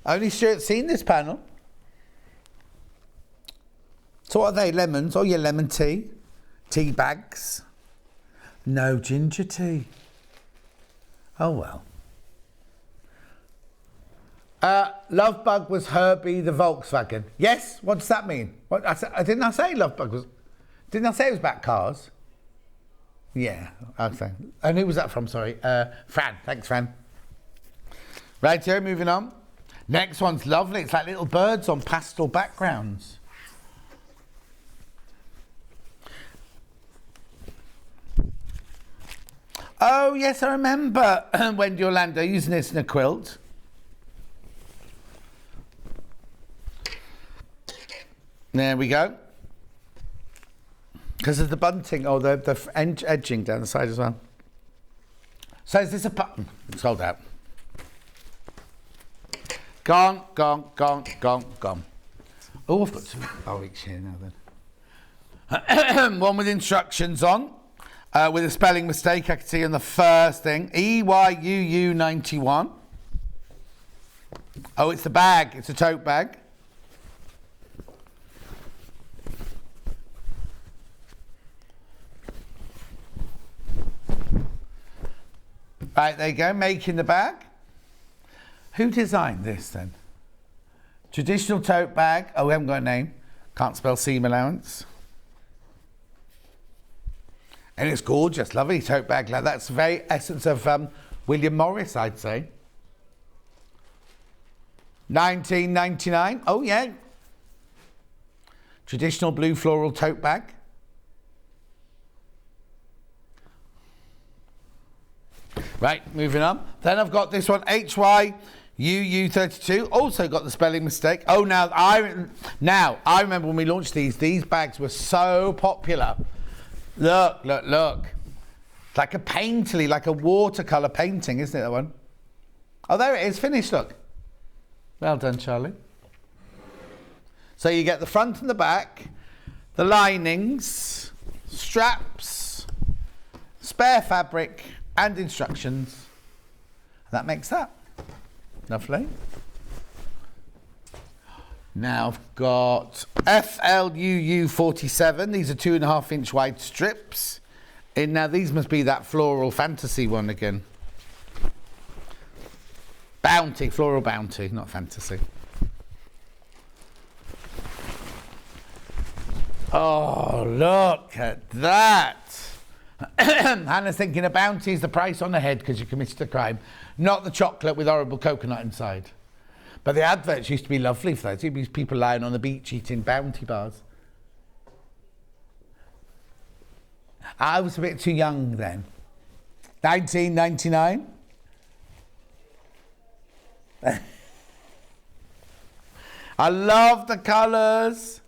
Only Stuart's seen this panel. So what are they? Lemons? Oh, yeah, lemon tea. Tea bags. No ginger tea. Oh, well. Lovebug was Herbie the Volkswagen. Yes? What does that mean? What, didn't I say Lovebug was... Didn't I say it was about cars? Yeah, okay. And who was that from? Sorry. Fran. Thanks, Fran. Right, here, moving on. Next one's lovely. It's like little birds on pastel backgrounds. Oh, yes, I remember Wendy Orlando using this in a quilt. There we go. Because of the bunting, or the edging down the side as well. So is this a button? It's sold out. Gone, gone, gone, gone, gone. Oh, I've got some each here now then. One with instructions on, with a spelling mistake I can see on the first thing. EYUU91. Oh, it's the bag. It's a tote bag. Right, there you go, making the bag. Who designed this then? Traditional tote bag. Oh, we haven't got a name. Can't spell seam allowance. And it's gorgeous, lovely tote bag. Like that's the very essence of William Morris, I'd say. 1999. Oh, yeah. Traditional blue floral tote bag. Right, moving on. Then I've got this one, HYUU32. Also got the spelling mistake. Oh, now I remember when we launched these bags were so popular. Look, look, look. It's like a painterly, like a watercolour painting, isn't it, that one? Oh, there it is, finished, look. Well done, Charlie. So you get the front and the back, the linings, straps, spare fabric, and instructions. That makes that. Lovely. Now I've got FLUU47. These are 2.5 inch wide strips. And now these must be that floral fantasy one again. Bounty, floral bounty, not fantasy. Oh, look at that. Hannah's thinking a bounty is the price on the head because you committed a crime, not the chocolate with horrible coconut inside. But the adverts used to be lovely for that. You'd be people lying on the beach eating bounty bars. I was a bit too young then. 1999. I love the colours.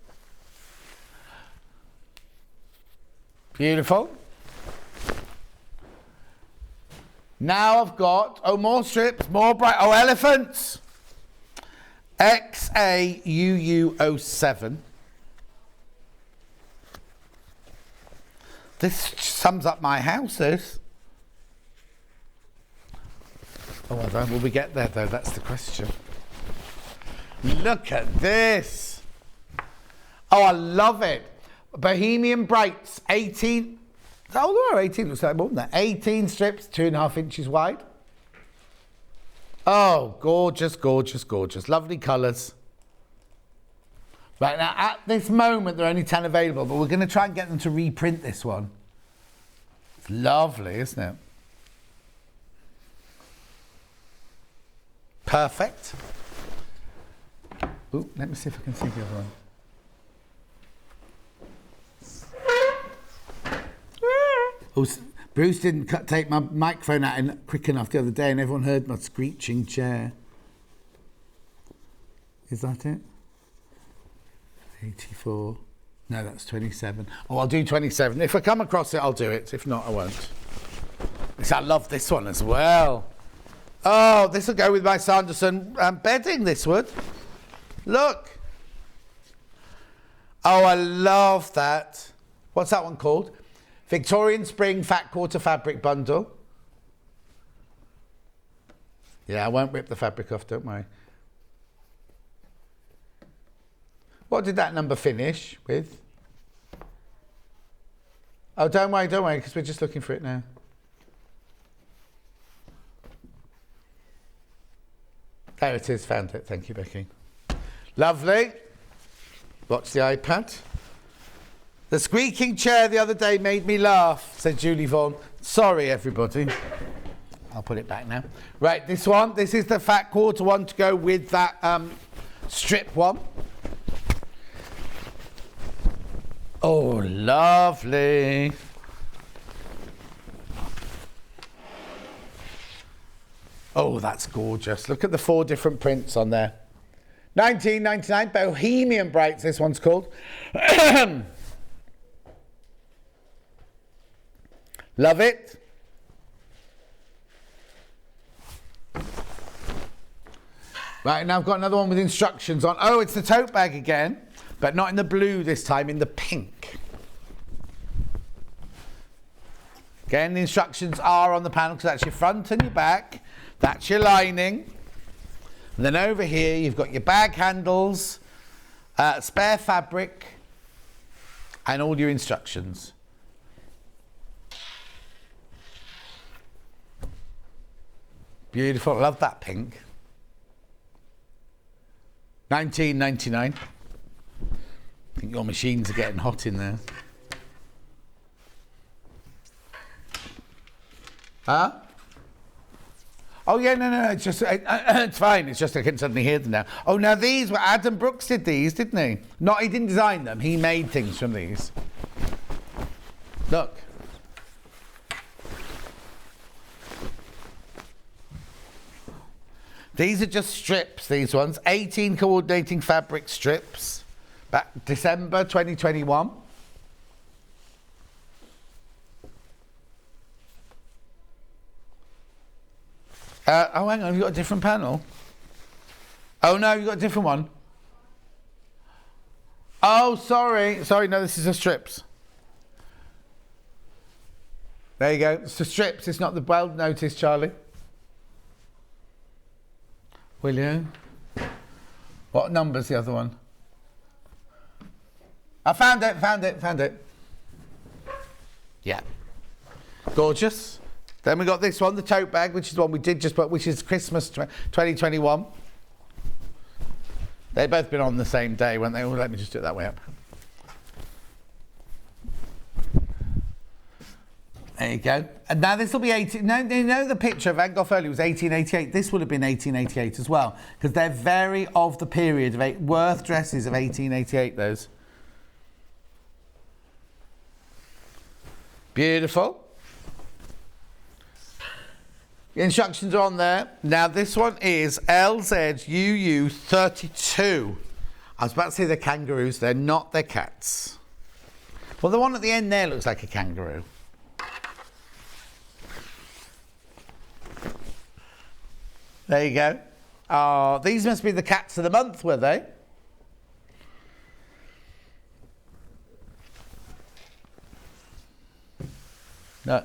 Beautiful. Now I've got, oh, more strips, more bright, oh, elephants. XAUU07. This sums up my house, this. Oh, I don't, will we get there though? That's the question. Look at this. Oh, I love it. Bohemian Brights, 18. Oh, no, 18 looks like more than that. 18 strips, 2.5 inches wide. Oh, gorgeous, gorgeous, gorgeous. Lovely colours. Right, now, at this moment, there are only 10 available, but we're going to try and get them to reprint this one. It's lovely, isn't it? Perfect. Ooh, let me see if I can see the other one. Oh, Bruce didn't take my microphone out quick enough the other day and everyone heard my screeching chair. Is that it? 84. No, that's 27. Oh, I'll do 27. If I come across it, I'll do it. If not, I won't. I love this one as well. Oh, this will go with my Sanderson bedding, this would. Look. Oh, I love that. What's that one called? Victorian Spring Fat Quarter Fabric Bundle. Yeah, I won't rip the fabric off, don't worry. What did that number finish with? Oh, don't worry, because we're just looking for it now. There it is, found it. Thank you, Becky. Lovely. Watch the iPad. The squeaking chair the other day made me laugh, said Julie Vaughan. Sorry, everybody. I'll put it back now. Right, this one. This is the fat quarter one to go with that strip one. Oh, lovely. Oh, that's gorgeous. Look at the 4 different prints on there. $19.99, Bohemian Brights, this one's called. Love it. Right, now I've got another one with instructions on. Oh, it's the tote bag again, but not in the blue this time, in the pink. Again, the instructions are on the panel because that's your front and your back. That's your lining. And then over here, you've got your bag handles, spare fabric, and all your instructions. Beautiful. Love that pink. $19.99. I think your machines are getting hot in there. Huh? Oh, yeah, no, it's just, it's fine. It's just I can suddenly hear them now. Oh, now these were, Adam Brooks did these, didn't he? He didn't design them. He made things from these. Look. These are just strips, these ones. 18 coordinating fabric strips. Back December 2021. Oh, hang on, you've got a different panel. Oh, no, you've got a different one. Oh, sorry. Sorry, no, this is the strips. There you go. It's the strips. It's not the well noticed, Charlie. Will you? What number's the other one? I found it. Yeah. Gorgeous. Then we got this one, the tote bag, which is the one we did just put, which is Christmas 2021. They've both been on the same day, weren't they? Oh, let me just do it that way up. There you go. And now this will be 18... No, you know the picture of Van Gogh earlier was 1888. This would have been 1888 as well, because they're very of the period of Worth dresses of 1888, those. Beautiful. The instructions are on there. Now this one is LZUU32. I was about to say they're kangaroos. They're not. They're cats. Well, the one at the end there looks like a kangaroo. There you go. Oh, these must be the cats of the month, were they? No.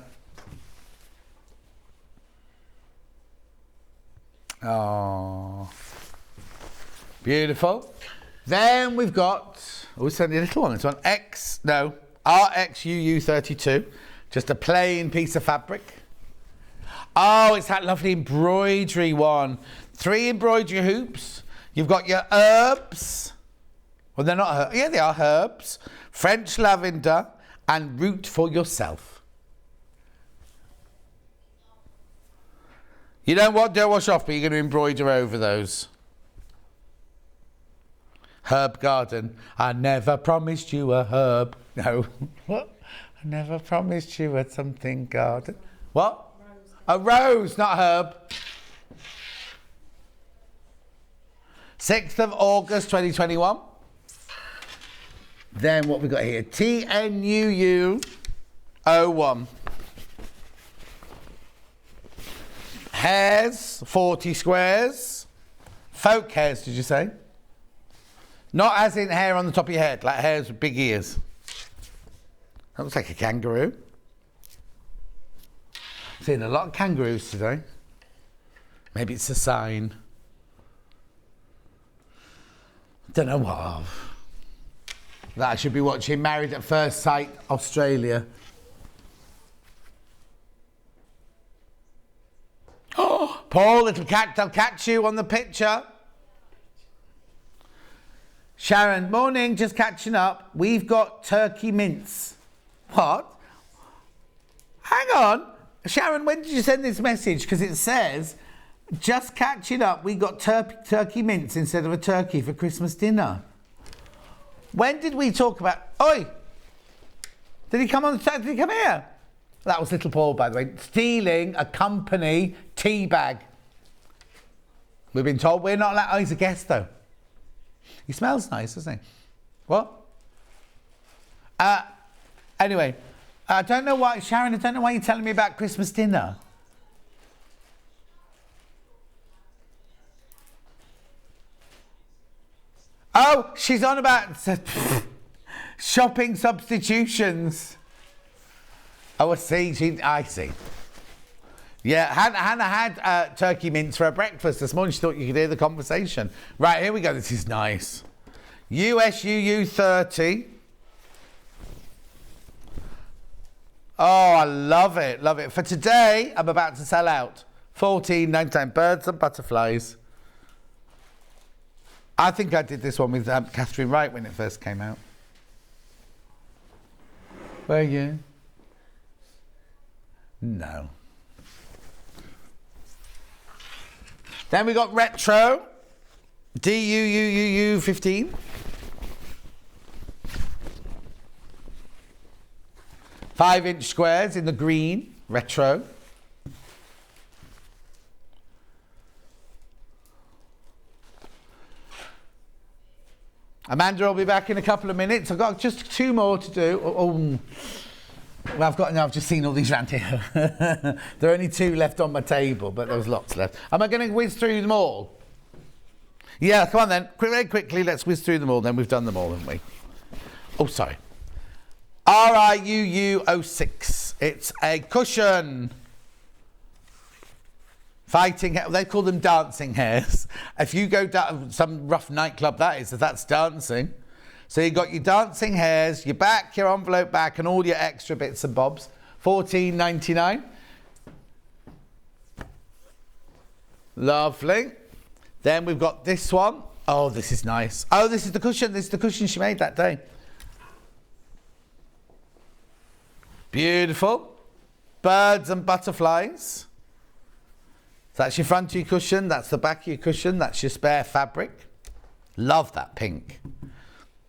Oh, beautiful. Then we've got, oh, it's only a little one. It's on RXUU32. Just a plain piece of fabric. Oh, it's that lovely embroidery one. 3 embroidery hoops. You've got your herbs. Well, they're not herbs. Yeah, they are herbs. French lavender and root for yourself. You know what? Don't wash off, but you're going to embroider over those. Herb garden. I never promised you a herb. No. What? I never promised you a something garden. What? A rose, not herb. 6th of August 2021. Then what we got here? TNUU01. Hairs, 40 squares. Folk hairs, did you say? Not as in hair on the top of your head, like hairs with big ears. That looks like a kangaroo. Seeing a lot of kangaroos today. Maybe it's a sign. Don't know what of. that I should be watching Married at First Sight Australia. Oh, Paul, they'll catch you on the picture. Sharon, morning, just catching up. We've got turkey mince. What? Hang on. Sharon, when did you send this message? Because it says, just catching up, we got turkey mince instead of a turkey for Christmas dinner. When did we talk about... Oi! Did he come here? That was little Paul, by the way, stealing a company tea bag. We've been told we're not allowed... Oh, he's a guest, though. He smells nice, doesn't he? What? Anyway, I don't know why... Sharon, I don't know why you're telling me about Christmas dinner. Oh, she's on about shopping substitutions. Oh, I see. Yeah, Hannah had turkey mince for her breakfast this morning. She thought you could hear the conversation. Right, here we go. This is nice. USUU 30. Oh, I love it. Love it. For today, I'm about to sell out. $14.99 birds and butterflies. I think I did this one with Catherine Wright when it first came out. Were you? No. Then we got retro. DUUUU 15. Five-inch squares in the green. Retro. Amanda will be back in a couple of minutes. I've got just 2 more to do. Well, I've just seen all these around here. There are only 2 left on my table, but there was lots left. Am I going to whiz through them all? Yeah, come on then. Very quickly, let's whiz through them all then. We've done them all, haven't we? Oh, sorry. RIUU06. It's a cushion. Fighting, they call them dancing hairs. If you go down some rough nightclub, that's dancing. So you got your dancing hairs, your back, your envelope back, and all your extra bits and bobs. $14.99. Lovely. Then we've got this one. Oh, this is nice. Oh, this is the cushion. This is the cushion she made that day. Beautiful. Birds and butterflies. That's your front of your cushion, that's the back of your cushion, that's your spare fabric. Love that pink.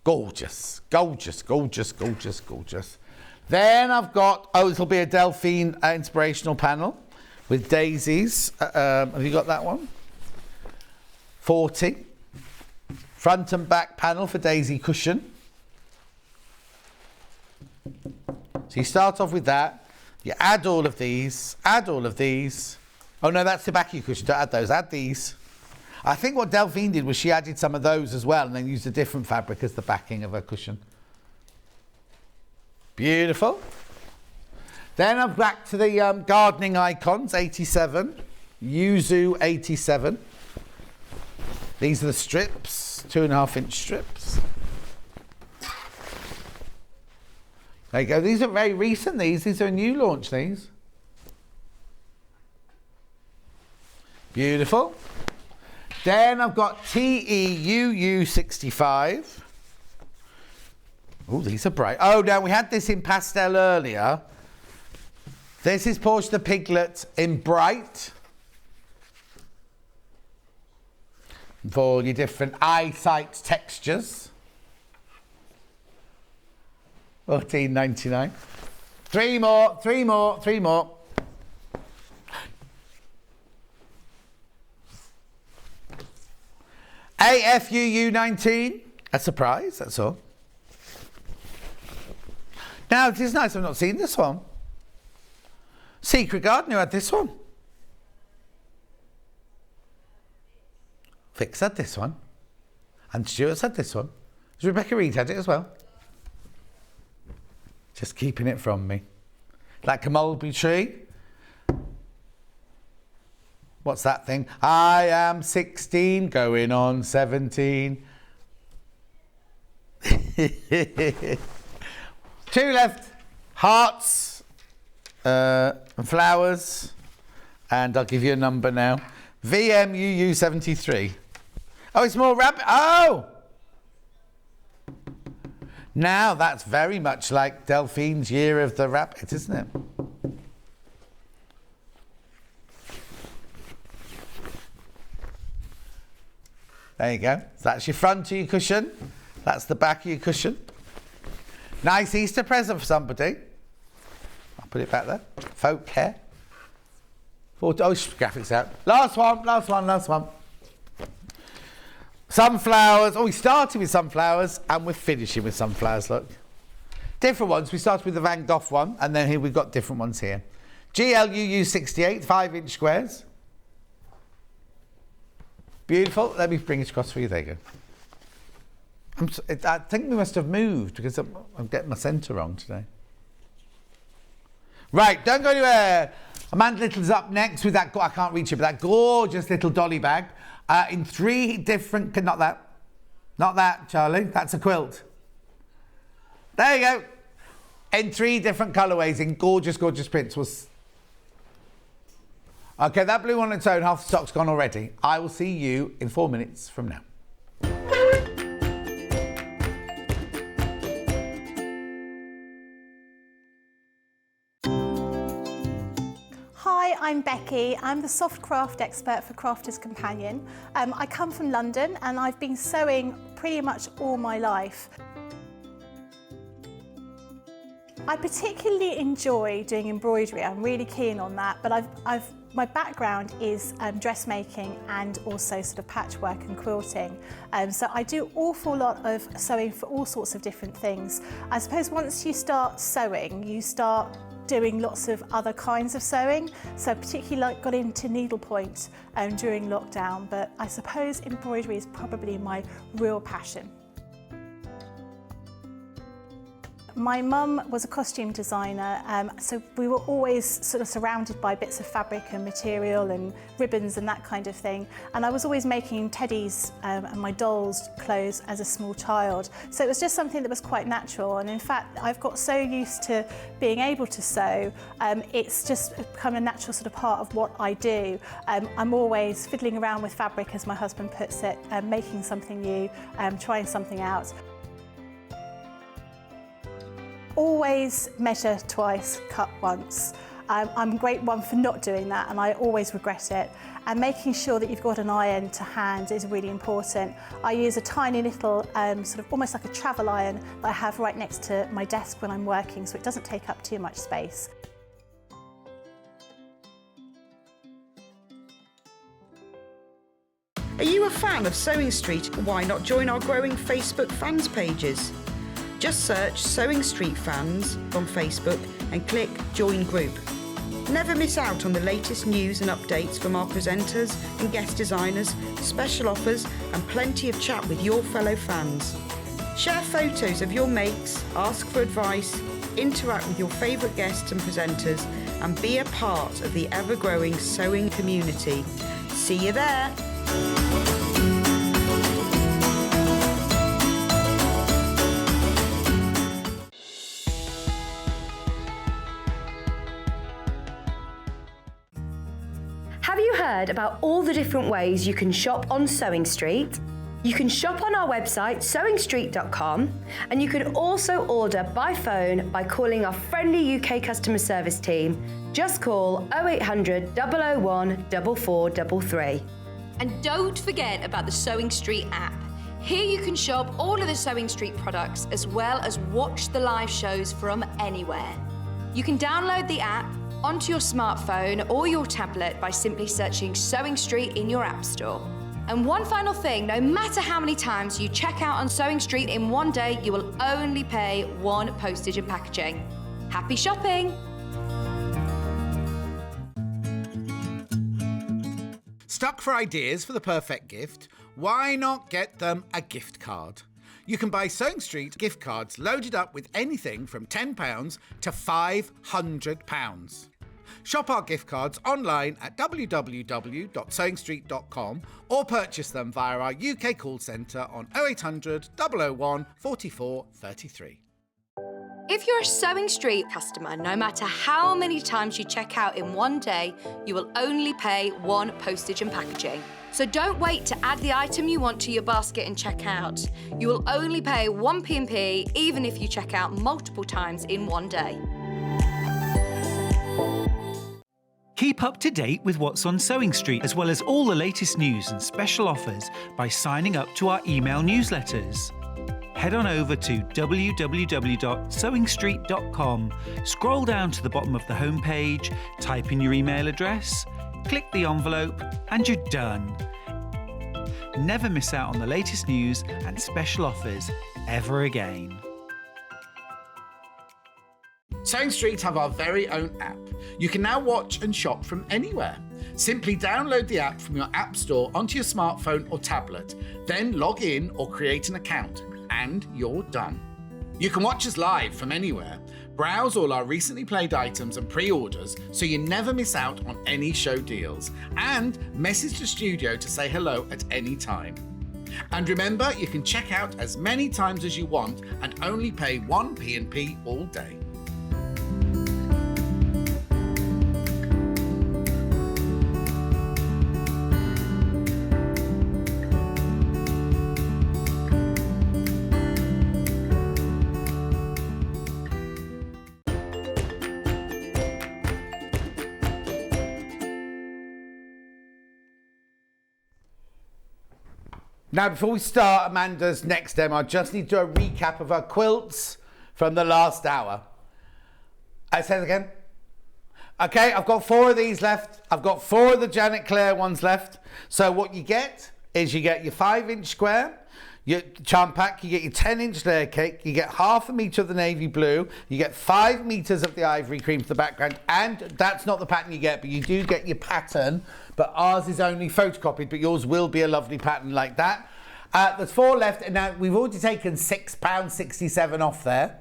Gorgeous, gorgeous, gorgeous, gorgeous, gorgeous. Then I've got, this will be a Delphine inspirational panel with daisies. Have you got that one? 40. Front and back panel for daisy cushion. So you start off with that. You add all of these, Oh no, that's the back of your cushion. Don't add those. Add these. I think what Delphine did was she added some of those as well and then used a different fabric as the backing of her cushion. Beautiful. Then I'm back to the gardening icons, 87. Yuzu 87. These are the strips, 2.5-inch strips. There you go. These are very recent, these are a new launch, these. Beautiful. Then I've got TEUU 65. Oh, these are bright. Oh, now we had this in pastel earlier. This is Portia the Piglet in bright. For all your different eyesight textures. $14.99. 3 more. AFUU 19. A surprise, that's all. Now, it is nice I've not seen this one. Secret Garden, who had this one? Vix had this one. And Stuart's had this one. Rebecca Reed had it as well. Just keeping it from me. Like a mulberry tree. What's that thing? I am 16, going on 17. Two left. Hearts and flowers. And I'll give you a number now. VMUU73. Oh, it's more rabbit. Oh! Now that's very much like Delphine's Year of the Rabbit, isn't it? There you go. So that's your front of your cushion. That's the back of your cushion. Nice Easter present for somebody. I'll put it back there. Folk care. Oh, graphics out. Last one. Sunflowers. Oh, we started with sunflowers and we're finishing with sunflowers, look. Different ones. We started with the Van Gogh one and then here we've got different ones here. GLUU 68, 5-inch squares. Beautiful. Let me bring it across for you. There you go. I think we must have moved because I'm getting my centre wrong today. Right, don't go anywhere. Amanda Little's up next with that, I can't reach it, but that gorgeous little dolly bag in 3 different, not that, Charlie, that's a quilt. There you go. In 3 different colourways in gorgeous, gorgeous prints. Okay, that blue on its own, half the stock's gone already. I will see you in 4 minutes from now.
Hi, I'm Becky. I'm the soft craft expert for Crafter's Companion. I come from London and I've been sewing pretty much all my life. I particularly enjoy doing embroidery. I'm really keen on that, but my background is dressmaking and also sort of patchwork and quilting. So I do an awful lot of sewing for all sorts of different things. I suppose once you start sewing, you start doing lots of other kinds of sewing. So particularly got into needlepoint during lockdown, but I suppose embroidery is probably my real passion. My mum was a costume designer, so we were always sort of surrounded by bits of fabric and material and ribbons and that kind of thing. And I was always making teddies and my dolls' clothes as a small child. So it was just something that was quite natural. And in fact, I've got so used to being able to sew, it's just become a natural sort of part of what I do. I'm always fiddling around with fabric, as my husband puts it, making something new, trying something out. Always measure twice, cut once. I'm a great one for not doing that and I always regret it. And making sure that you've got an iron to hand is really important. I use a tiny little, sort of almost like a travel iron that I have right next to my desk when I'm working so it doesn't take up too much space.
Are you a fan of Sewing Street? Why not join our growing Facebook fans pages? Just search Sewing Street Fans on Facebook and click Join Group. Never miss out on the latest news and updates from our presenters and guest designers, special offers and plenty of chat with your fellow fans. Share photos of your makes, ask for advice, interact with your favourite guests and presenters and be a part of the ever-growing sewing community. See you there!
Have you heard about all the different ways you can shop on Sewing Street? You can shop on our website sewingstreet.com and you can also order by phone by calling our friendly UK customer service team. Just call 0800 001 4433.
And don't forget about the Sewing Street app. Here you can shop all of the Sewing Street products as well as watch the live shows from anywhere. You can download the app onto your smartphone or your tablet by simply searching Sewing Street in your app store. And one final thing, no matter how many times you check out on Sewing Street in one day, you will only pay 1 postage and packaging. Happy shopping!
Stuck for ideas for the perfect gift? Why not get them a gift card? You can buy Sewing Street gift cards loaded up with anything from £10 to £500. Shop our gift cards online at www.sewingstreet.com or purchase them via our UK call centre on 0800 001 44 33.
If you're a Sewing Street customer, no matter how many times you check out in one day, you will only pay one postage and packaging. So don't wait to add the item you want to your basket and check out. You will only pay one P&P even if you check out multiple times in one day.
Keep up to date with what's on Sewing Street, as well as all the latest news and special offers by signing up to our email newsletters. Head on over to www.sewingstreet.com, scroll down to the bottom of the homepage, type in your email address, click the envelope, and you're done. Never miss out on the latest news and special offers ever again.
Sewing Street have our very own app. You can now watch and shop from anywhere. Simply download the app from your app store onto your smartphone or tablet, then log in or create an account, and you're done. You can watch us live from anywhere, browse all our recently played items and pre-orders so you never miss out on any show deals, and message the studio to say hello at any time. And remember, you can check out as many times as you want and only pay one P&P all day. Now, before we start Amanda's next demo, I just need to do a recap of her quilts from the last hour. I say it again. Okay, I've got 4 of these left. I've got 4 of the Janet Clare ones left. So what you get is you get your 5-inch square, your charm pack, you get your 10-inch layer cake, you get half a metre of the navy blue, you get 5 metres of the ivory cream for the background, and that's not the pattern you get, but you do get your pattern, but ours is only photocopied, but yours will be a lovely pattern like that. There's 4 left, and now we've already taken £6.67 off there.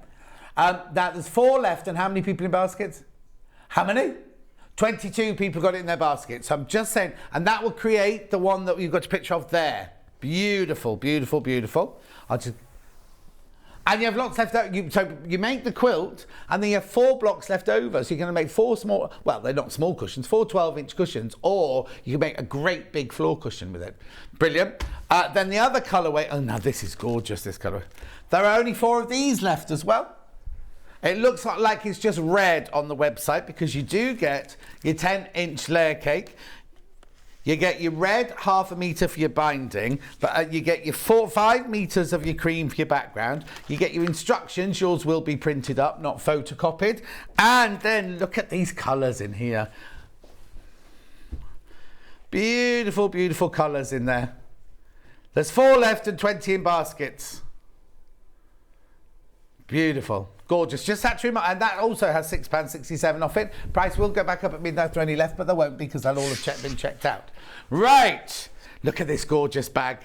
Now there's 4 left, and how many people in baskets? How many? 22 people got it in their basket. So I'm just saying, and that will create the one that you've got a picture of there. Beautiful, beautiful, beautiful. And you have lots left out. So you make the quilt, and then you have 4 blocks left over. So you're going to make 4 small, well, they're not small cushions, 4 12-inch cushions, or you can make a great big floor cushion with it. Brilliant. Then the other colourway, oh, now this is gorgeous, this colourway. There are only 4 of these left as well. It looks like it's just red on the website because you do get your 10-inch layer cake. You get your red half a metre for your binding, but you get your 5 metres of your cream for your background. You get your instructions. Yours will be printed up, not photocopied. And then look at these colours in here. Beautiful, beautiful colours in there. There's 4 left and 20 in baskets. Beautiful. Gorgeous. Just had to remind, and that also has £6.67 off it. Price will go back up at midnight if there are any left, but there won't because they'll all have been checked out. Right. Look at this gorgeous bag.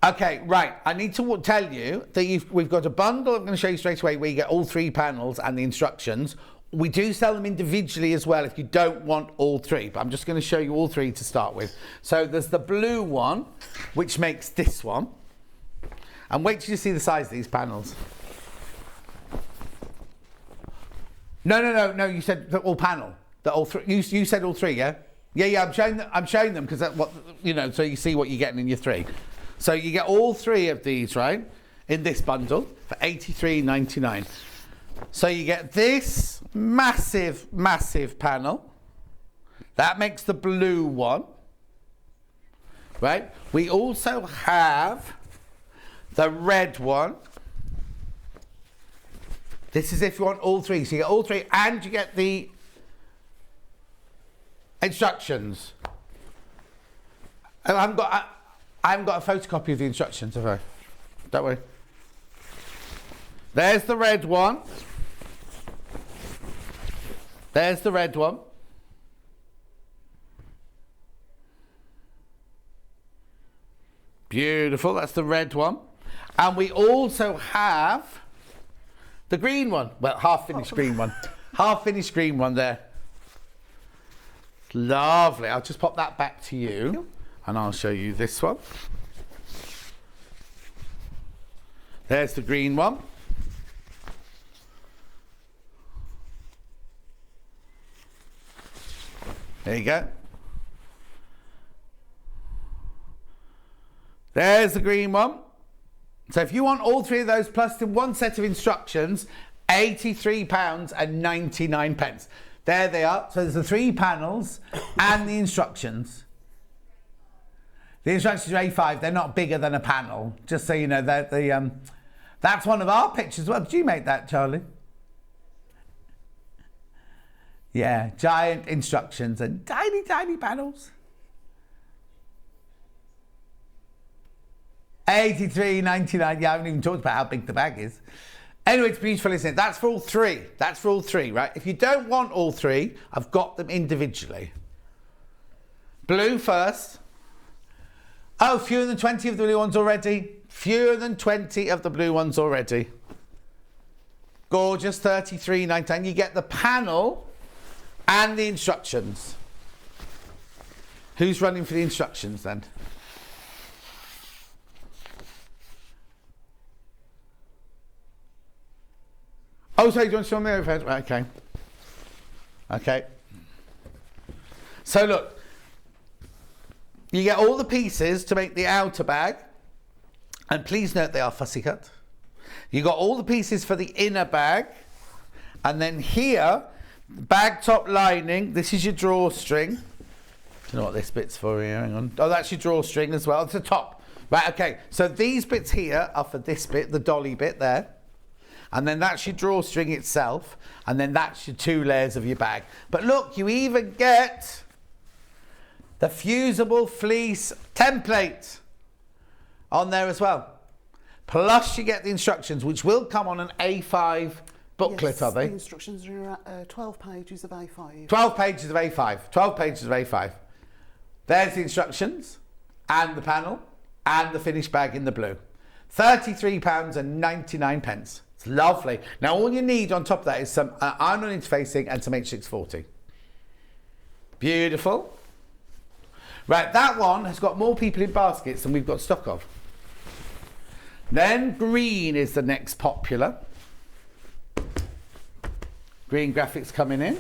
Okay, right. I need to tell you that we've got a bundle I'm going to show you straight away where you get all 3 panels and the instructions. We do sell them individually as well if you don't want all 3, but I'm just going to show you all 3 to start with. So there's the blue one, which makes this one. And wait till you see the size of these panels. No, you said the all panel. The all 3. You said all 3, yeah? Yeah, I'm showing them because that's what, you know, so you see what you're getting in your 3. So you get all 3 of these, right? In this bundle for $83.99. So you get this massive, massive panel. That makes the blue one. Right? We also have the red one. This is if you want all 3. So you get all 3 and you get the instructions. I haven't got a photocopy of the instructions, have I? Don't worry. There's the red one. There's the red one. Beautiful, that's the red one. And we also have the green one. Well, half-finished green one. Half finished green one there. Lovely. I'll just pop that back to you and I'll show you this one. There's the green one. There you go. There's the green one. So if you want all three of those plus the one set of instructions, £83.99. There they are. So there's the 3 panels and the instructions. The instructions are A5. They're not bigger than a panel. Just so you know, that's one of our pictures as well. Did you make that, Charlie? Yeah, giant instructions and tiny, tiny panels. £83.99. Yeah, I haven't even talked about how big the bag is. Anyway, it's beautiful, isn't it? That's for all three. That's for all three, right? If you don't want all three, I've got them individually. Blue first. Oh, fewer than 20 of the blue ones already. Fewer than 20 of the blue ones already. Gorgeous, £33.99. You get the panel and the instructions. Who's running for the instructions then? Oh, sorry, do you want to show me the overhead? Right, okay. Okay. So look, you get all the pieces to make the outer bag, and please note they are fussy cut. You got all the pieces for the inner bag, and then here, bag top lining, this is your drawstring. Don't know what this bit's for here, hang on. Oh, that's your drawstring as well, it's the top. Right, okay, so these bits here are for this bit, the dolly bit there. And then that's your drawstring itself, and then that's your 2 layers of your bag. But look, you even get the fusible fleece template on there as well. Plus you get the instructions, which will come on an A5 booklet,
yes,
are they?
The instructions are 12 pages of A5.
12 pages of A5. 12 pages of A5. There's the instructions, and the panel, and the finished bag in the blue. £33.99. It's lovely. Now all you need on top of that is some iron-on interfacing and some H640. Beautiful. Right, that one has got more people in baskets than we've got stock of. Then green is the next popular. Green graphics coming in.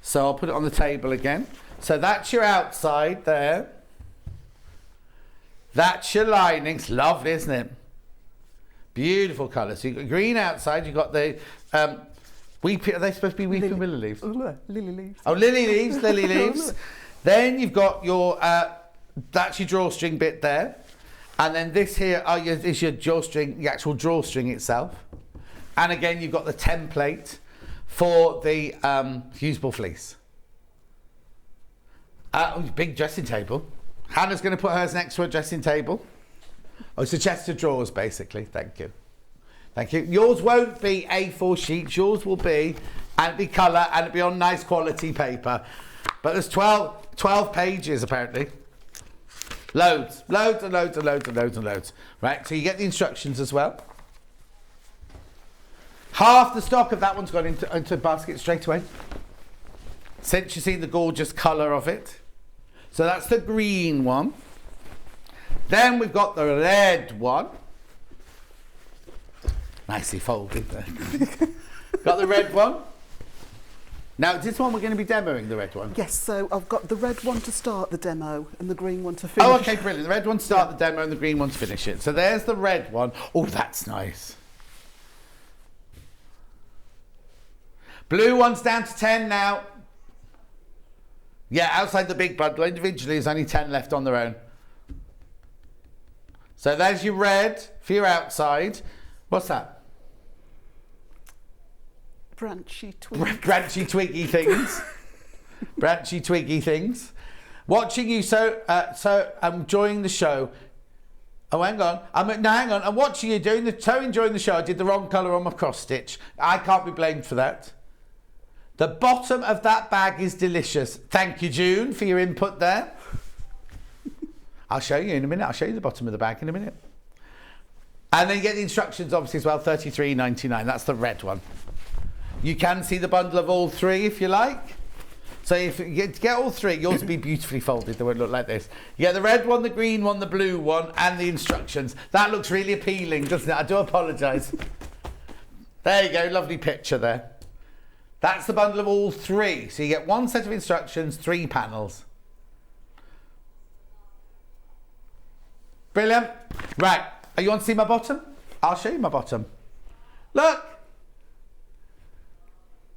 So I'll put it on the table again. So that's your outside there. That's your lining. It's lovely, isn't it? Beautiful colour. So you've got green outside. You've got the weeping. Are they supposed to be weeping willow leaves?
Lily leaves.
Oh, lily leaves. Lily leaves. Then you've got your that's your drawstring bit there, and then this here is your drawstring, the actual drawstring itself. And again, you've got the template for the fusible fleece. Big dressing table. Hannah's going to put hers next to her dressing table. Oh, it's a chest of drawers, basically. Thank you. Thank you. Yours won't be A4 sheets. Yours will be, and it'll be colour, and it'll be on nice quality paper. But there's 12 pages, apparently. Loads. Loads and loads and loads and loads and loads. Right, so you get the instructions as well. Half the stock of that one's gone into the basket straight away. Since you've seen the gorgeous colour of it. So that's the green one. Then we've got the red one. Nicely folded there. Got the red one. Now, this one we're going to be demoing, the red one.
Yes, so I've got the red one to start the demo and the green one to finish.
Oh, okay, brilliant. The red one to start the demo and the green one to finish it. So there's the red one. Oh, that's nice. Blue one's down to 10 now. Yeah, outside the big bundle, individually, there's only 10 left on their own. So there's your red for your outside. What's that?
Branchy twigs.
Branchy twiggy things. Branchy twiggy things. Watching you so I'm enjoying the show. Oh, hang on. Hang on. I'm watching you so enjoying the show. I did the wrong colour on my cross stitch. I can't be blamed for that. The bottom of that bag is delicious. Thank you, June, for your input there. I'll show you in a minute. I'll show you the bottom of the bag in a minute. And then you get the instructions, obviously, as well, £33.99. That's the red one. You can see the bundle of all three if you like. So if you get all three, yours will be beautifully folded. They won't look like this. You get the red one, the green one, the blue one, and the instructions. That looks really appealing, doesn't it? I do apologise. There you go, lovely picture there. That's the bundle of all three. So you get one set of instructions, 3 panels. Brilliant. Right, you want to see my bottom? I'll show you my bottom. Look.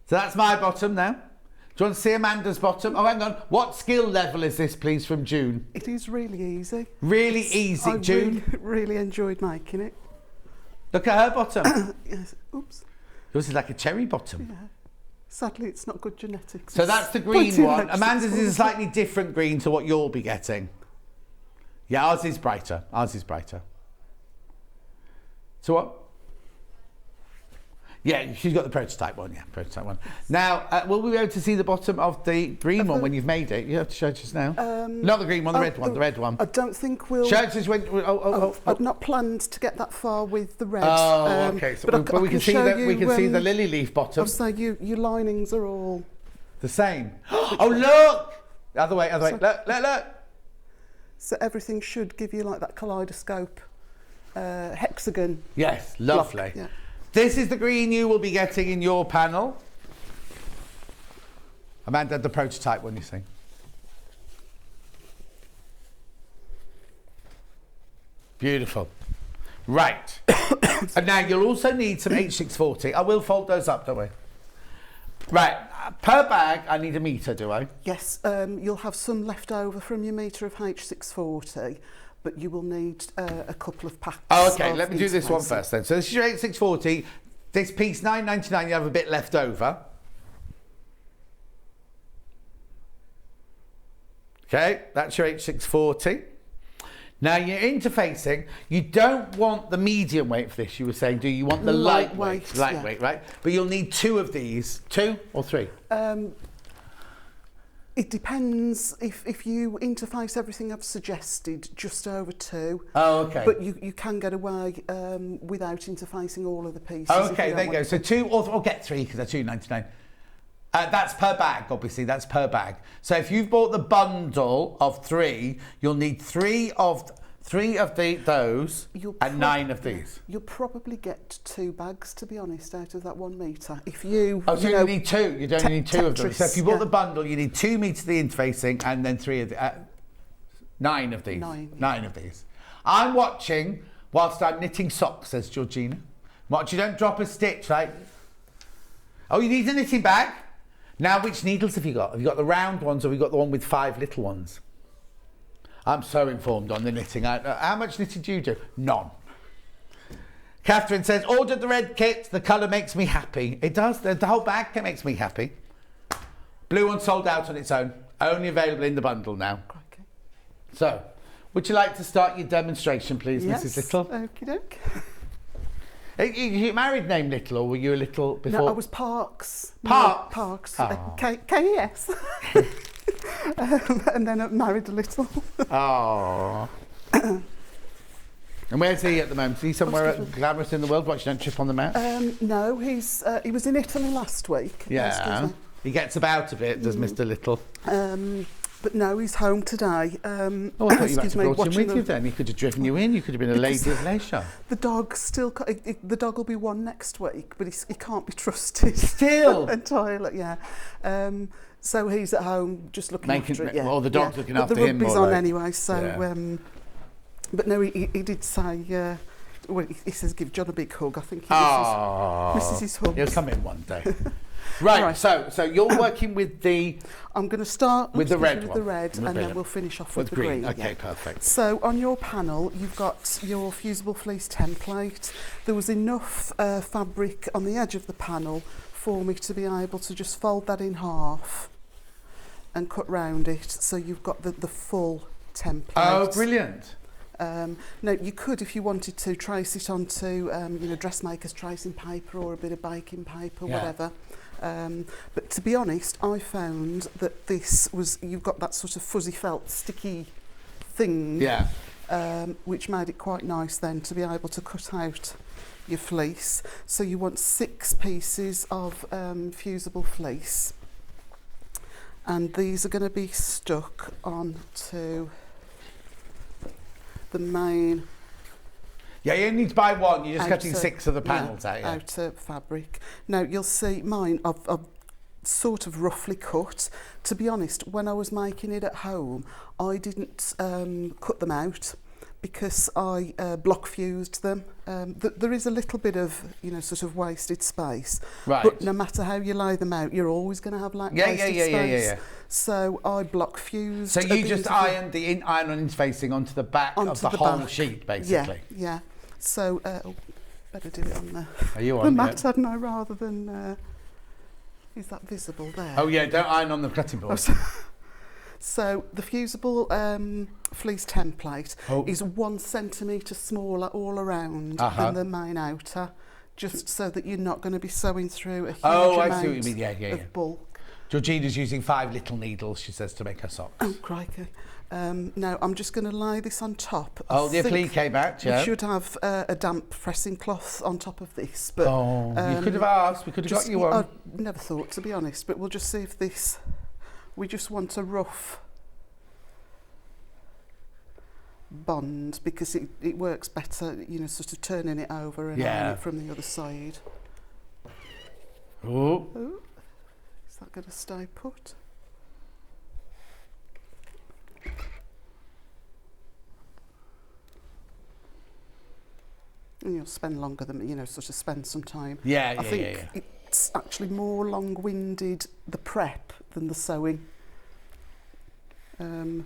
So that's my bottom now. Do you want to see Amanda's bottom? Oh, hang on. What skill level is this, please, from June?
It is really easy.
Really easy, June?
I really enjoyed making it.
Look at her bottom.
Yes. Oops.
Yours is like a cherry bottom.
Yeah. Sadly, it's not good genetics.
So that's the green one. Amanda's is a slightly different green to what you'll be getting. Yeah, ours is brighter. Ours is brighter. So what? Yeah, she's got the prototype one. Yeah, prototype one. Now, will we be able to see the bottom of the green one when you've made it? You have to show it us now. Not the green one, the red one. The red one.
I don't think we'll.
Show it us when.
I've not planned to get that far with the red.
Oh, okay. So, but we can see that. We can see the lily leaf bottom.
I'll say your linings are all
the same. Oh, look! Other way. Look.
So everything should give you like that kaleidoscope hexagon.
Yes, lovely.
Block. Yeah.
This is the green you will be getting in your panel. Amanda had the prototype one, you see. Beautiful. Right. And now you'll also need some H640. I will fold those up, don't we? Right. Per bag, I need a metre, do I?
Yes. You'll have some left over from your metre of H640. But you will need a couple of packs.
Oh, okay, let me do this one first then. So this is your H640. This piece, $9.99, you have a bit left over. Okay, that's your H640. Now you're interfacing. You don't want the medium weight for this, you were saying, do you? You want the lightweight,
yeah.
Right? But you'll need 2 of these. 2 or 3?
It depends. If you interface everything I've suggested, just over 2.
Oh, okay.
But you can get away without interfacing all of the pieces.
Okay, there you go. So 2 or get 3 because they're $2.99. That's per bag, obviously. That's per bag. So if you've bought the bundle of 3, you'll need 3 of those and 9 of these.
You'll probably get 2 bags, to be honest, out of that 1 metre. If you
so you need 2. You don't need 2 of them. So if you bought the bundle, you need 2 metres of the interfacing and then 3 of the 9 of these. 9 of these. I'm watching whilst I'm knitting socks, says Georgina. Watch, you don't drop a stitch, right? Oh, you need a knitting bag. Now, which needles have you got? Have you got the round ones or have you got the one with 5 little ones? I'm so informed on the knitting. How much knitting do you do? None. Catherine says, ordered the red kit. The colour makes me happy. It does. The whole bag makes me happy. Blue one sold out on its own. Only available in the bundle now.
Okay.
So, would you like to start your demonstration, please,
yes.
Mrs. Little?
Okie doke.
You married name Little, or were you a Little before?
No, I was Parks.
Parks?
Parks.
Oh.
K-E-S. And then I married a Little.
Oh. And where's he at the moment? Is he somewhere glamorous in the world? What, you don't trip on the mouse?
No, he was in Italy last week.
Yeah. He gets about a bit, does Mr. Little.
But no, he's home today.
I thought you might have brought him with you then. He could have driven you in. You could have been a lady of leisure.
The dog still... the dog will be 1 next week, but he can't be trusted.
Still?
Entirely, yeah. So he's at home just looking after it. Yeah.
Well, the dog's looking after him.
The rugby's on
like.
anyway, so...
Yeah.
But no, he did say... well, he says give John a big hug. I think he misses his hugs.
He'll come in one day. Right. So you're working with the...
I'm going to start
with the red one.
The red, and then we'll finish off with the green.
Okay, perfect.
So on your panel, you've got your fusible fleece template. There was enough fabric on the edge of the panel for me to be able to just fold that in half and cut round it, so you've got the full template.
Oh, brilliant.
Now, you could, if you wanted to, trace it onto, dressmaker's tracing paper or a bit of baking paper, whatever. But to be honest, I found that this was, you've got that sort of fuzzy felt, sticky thing, which made it quite nice then to be able to cut out your fleece. So you want 6 pieces of fusible fleece, and these are going to be stuck onto the main.
Yeah, you only need to buy one. You're just cutting 6 of the panels out. Yeah.
Outer fabric. Now you'll see mine. I've sort of roughly cut. To be honest, when I was making it at home, I didn't cut them out because I block fused them. There is a little bit of, sort of wasted space.
Right.
But no matter how you lay them out, you're always going to have wasted space.
Yeah.
So I block fused.
So you just ironed the iron-on interfacing onto the back of the whole sheet, basically.
Yeah. So better do it on
the
mat, hadn't I, rather than. Is that visible there?
Oh yeah, don't iron on the cutting board.
So the fusible fleece template is 1 centimetre smaller all around than the main outer, just so that you're not going to be sewing through a huge amount
I see what you mean.
of bulk.
Georgina's using 5 little needles, she says, to make her socks.
Oh, crikey. Now I'm just going to lay this on top.
The applique mat, yeah.
We should have a damp pressing cloth on top of this. But,
you could have asked, we could have got you one.
I never thought, to be honest, but we'll just see if this... We just want a rough bond because it works better, sort of turning it over and iron it from the other side.
Oh.
Is that going to stay put? And you'll spend longer than, sort of spend some time. I think it's actually more long-winded, the prep, than the sewing.
Right.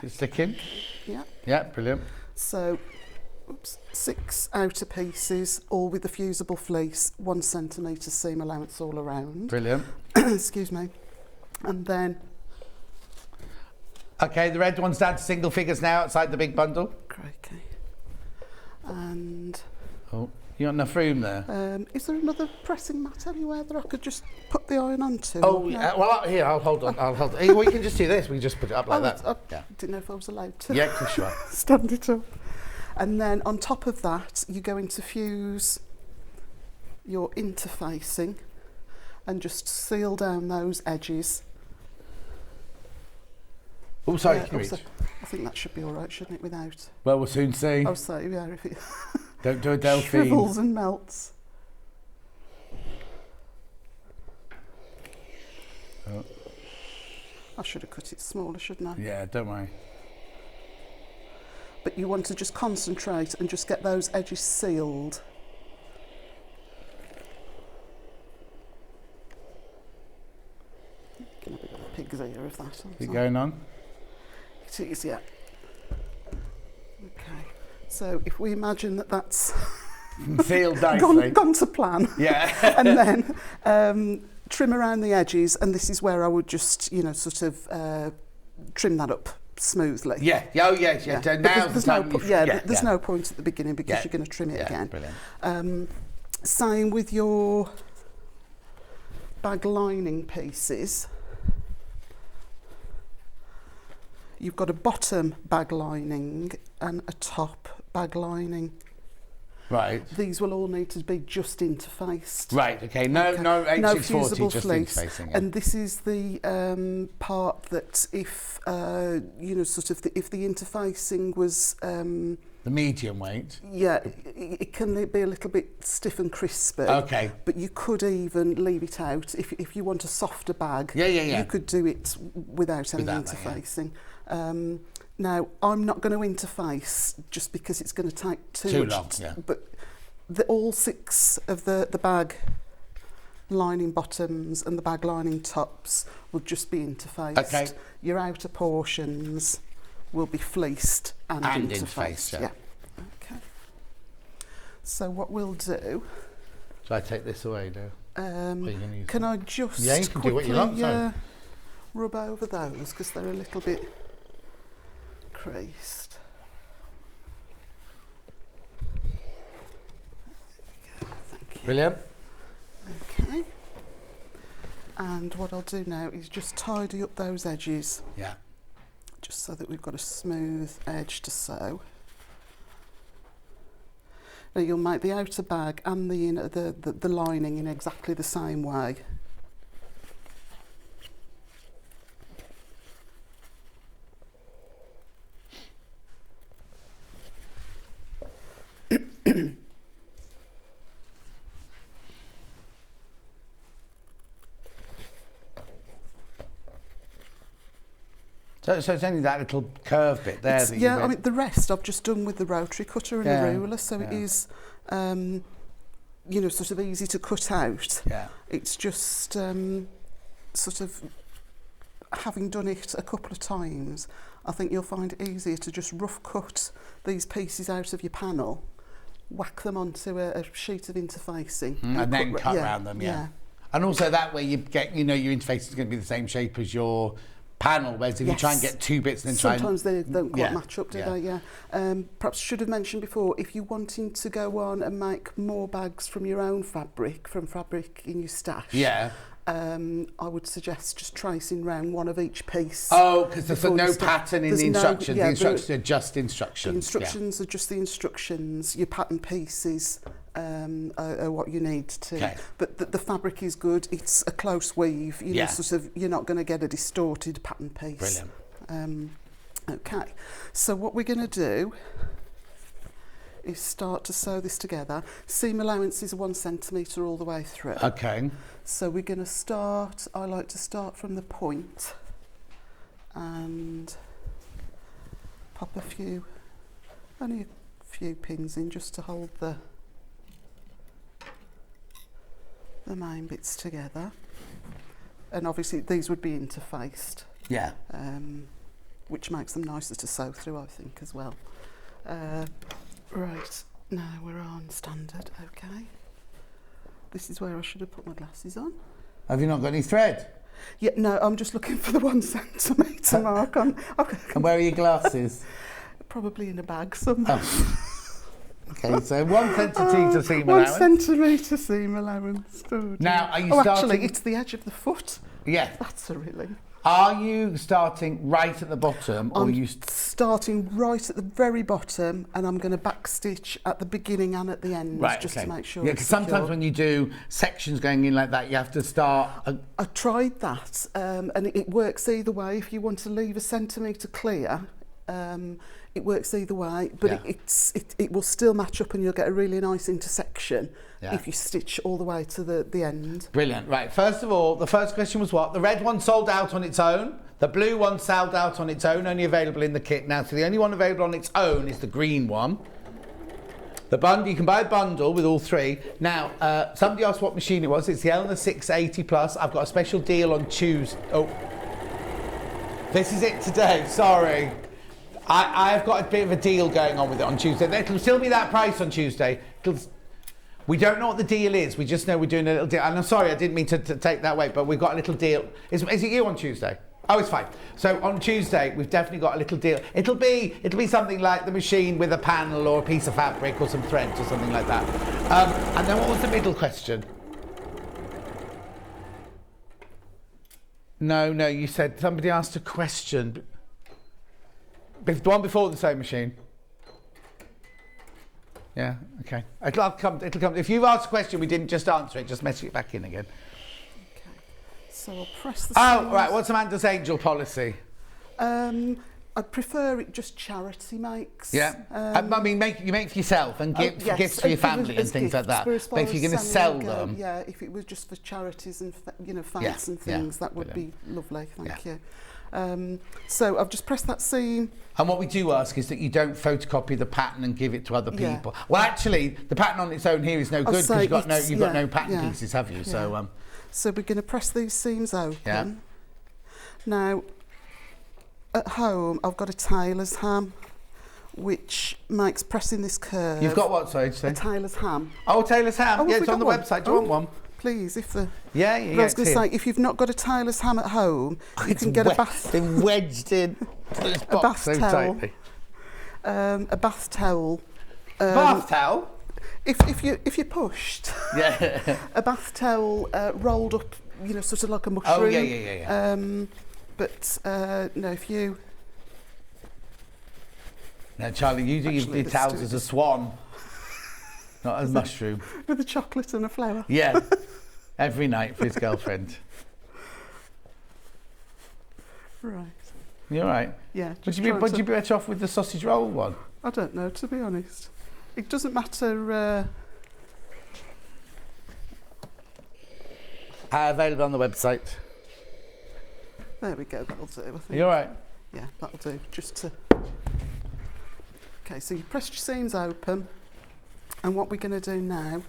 Just stick in?
Yeah.
Yeah, brilliant.
So, 6 outer pieces, all with the fusible fleece, 1 centimetre seam allowance all around.
Brilliant.
Excuse me. And then...
Okay, the red one's down to single figures now outside the big bundle.
Crikey. And...
Oh, you got enough room there?
Is there another pressing mat anywhere that I could just put the iron onto?
Oh, yeah. Well, here, I'll hold on. Hey, we can just do this. We can just put it up like that.
I didn't know if I was allowed to.
Yeah, of course you are.
Stand it up. And then on top of that, you're going to fuse your interfacing and just seal down those edges.
Oh, sorry, can you reach?
I think that should be all right, shouldn't it, without?
Well, we'll soon see.
Oh, sorry, yeah, if it
Don't do a Delphine.
shrivels and melts.
Oh.
I should have cut it smaller, shouldn't I?
Yeah, don't worry.
But you want to just concentrate and just get those edges sealed. Get a bit of a pig's ear of that.
Is it going on?
It is, yeah. Okay. So if we imagine that that's
sealed nicely.
gone to plan.
Yeah.
And then trim around the edges, and this is where I would just, sort of trim that up smoothly.
Yeah. Oh, yes. Yeah. So now's the time.
There's no point at the beginning because you're going to trim it again.
Brilliant.
Same with your bag lining pieces. You've got a bottom bag lining and a top bag lining.
Right.
These will all need to be just interfaced.
Right, okay. No 8640, just interfacing.
And this is the part that if, if the interfacing was...
the medium weight?
Yeah, it can be a little bit stiff and crispy.
Okay.
But you could even leave it out. If you want a softer bag, you could do it without any interfacing. Now, I'm not going to interface just because it's going to take too much
long. Yeah.
But all 6 of the bag lining bottoms and the bag lining tops will just be interfaced.
Okay.
Your outer portions will be fleeced and interfaced.
Yeah.
Okay. So what we'll do...
Shall I take this away now?
Can I just
you can do what you want,
rub over those because they're a little bit creased. Thank you.
Brilliant.
Okay. And what I'll do now is just tidy up those edges.
Yeah.
Just so that we've got a smooth edge to sew. You'll make the outer bag and the lining in exactly the same way.
So it's only that little curve bit there.
I mean, the rest I've just done with the rotary cutter and the ruler, so it is, sort of easy to cut out.
Yeah.
It's just sort of, having done it a couple of times, I think you'll find it easier to just rough cut these pieces out of your panel, whack them onto a sheet of interfacing.
And then cut around them, yeah. And also that way you get, your interface is going to be the same shape as your panel, whereas if you try and get two bits and then
sometimes they don't quite match up, do they? Yeah. Perhaps should have mentioned before, if you're wanting to go on and make more bags from your own fabric, from fabric in your stash, I would suggest just tracing round one of each piece.
Oh, because there's no pattern in the instructions. The instructions are just instructions.
The instructions are just the instructions. Your pattern pieces are what you need to.
Okay.
But the fabric is good. It's a close weave. Sort of, you're not going to get a distorted pattern piece.
Brilliant.
Okay. So what we're going to do is start to sew this together. Seam allowance is 1 centimetre all the way through.
Okay.
So we're going to start, I like to start from the point and pop only a few pins in just to hold the main bits together. And obviously these would be interfaced.
Yeah.
Which makes them nicer to sew through, I think, as well. Right, now we're on standard, okay. This is where I should have put my glasses on.
Have you not got any thread?
Yeah, no, I'm just looking for the 1 centimetre mark on.
And where are your glasses?
Probably in a bag somewhere.
Oh. Okay, so 1 centimetre seam allowance.
1 centimetre seam allowance.
Now, are you starting...
actually, it's the edge of the foot.
Yeah.
That's a relief.
Are you starting right at the bottom, or
I'm starting right at the very bottom, and I'm going to backstitch at the beginning and at the end, just to make sure.
Yeah, because sometimes when you do sections going in like that, you have to start.
I tried that, and it works either way. If you want to leave a centimetre clear, it works either way, but it will still match up, and you'll get a really nice intersection if you stitch all the way to the end.
Brilliant. Right, first of all, the first question was what? The red one sold out on its own. The blue one sold out on its own, only available in the kit now. So the only one available on its own is the green one. The bundle, you can buy a bundle with all three. Now, somebody asked what machine it was. It's the Elna 680 Plus. I've got a special deal on Tuesday. Oh, this is it today, sorry. I've got a bit of a deal going on with it on Tuesday. It'll still be that price on Tuesday. We don't know what the deal is. We just know we're doing a little deal. And I'm sorry, I didn't mean to take that way, but we've got a little deal. Is it you on Tuesday? Oh, it's fine. So on Tuesday, we've definitely got a little deal. It'll be something like the machine with a panel or a piece of fabric or some threads or something like that. And then what was the middle question? No, you said somebody asked a question. The one before the sewing machine. Yeah, okay. It'll come. If you've asked a question, we didn't just answer it, just message it back in again.
Okay. So I'll press the
Oh, right. What's Amanda's angel policy?
I prefer it just charity makes.
Yeah. I mean, you make for yourself and give gifts for your family and things like that. But if you're going to sell them...
Yeah, if it was just for charities and, fads and things, that would be lovely. Thank you. So I've just pressed that seam.
And what we do ask is that you don't photocopy the pattern and give it to other people. Well, actually, the pattern on its own here is no good because you've got no pattern pieces, have you?
Yeah. So we're going to press these seams open.
Yeah.
Now, at home, I've got a tailor's ham, which makes pressing this curve.
You've got what, sorry?
A tailor's ham.
Oh, tailor's ham.
Oh,
yeah, it's on the website. Do you want one?
Please, if the...
Yeah.
I was going to say, if you've not got a tailor's ham at home, you can get a bath...
It's wedged in.
A bath towel. A bath towel.
Bath towel?
If you're pushed.
Yeah.
A bath towel rolled up, sort of like a mushroom.
Oh, yeah.
But no, if you...
Now, Charlie, you do your towels as a swan. Not a mushroom.
With a chocolate and a flower.
Yeah. Every night for his girlfriend.
Right.
You all right?
Yeah.
Would you be better off with the sausage roll one?
I don't know, to be honest. It doesn't matter.
Available on the website.
There we go, that'll do, I think.
You all right?
Yeah, that'll do. Just to... Okay, so you pressed your seams open, and what we're going to do now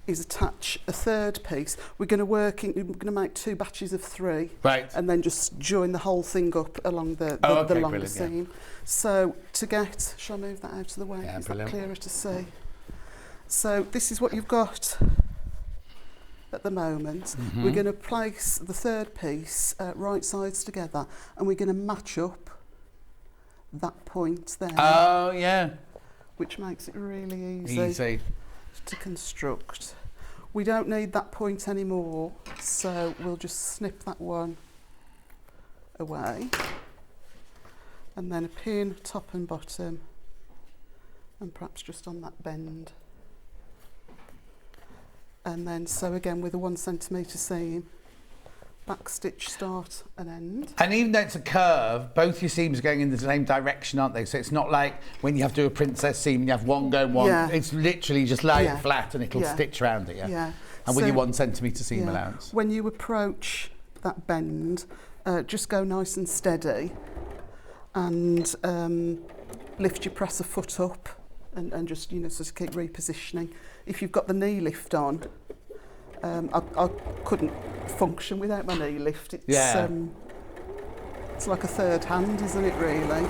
is attach a third piece. We're going to make 2 batches of 3,
right,
and then just join the whole thing up along the longer seam. Yeah. So to get, shall I move that out of the way?
Yeah,
is
brilliant.
that clearer to see? So this is what you've got at the moment.
Mm-hmm.
We're going to place the third piece right sides together, and we're going to match up that point there.
Oh, yeah.
Which makes it really easy to construct. We don't need that point anymore, so we'll just snip that one away, and then a pin top and bottom, and perhaps just on that bend. And then so again with a 1 centimetre seam, back stitch start and end.
And even though it's a curve, both your seams are going in the same direction, aren't they? So it's not like when you have to do a princess seam and you have one going one.
Yeah.
It's literally just lay it
Yeah.
flat and it'll
Yeah.
stitch around it, yeah?
Yeah.
And with
So-
your 1 centimetre seam
Yeah.
allowance.
When you approach that bend, just go nice and steady, and lift your presser foot up, and just sort of keep repositioning. If you've got the knee lift on, I couldn't function without my knee lift. It's it's like a third hand, isn't it, really?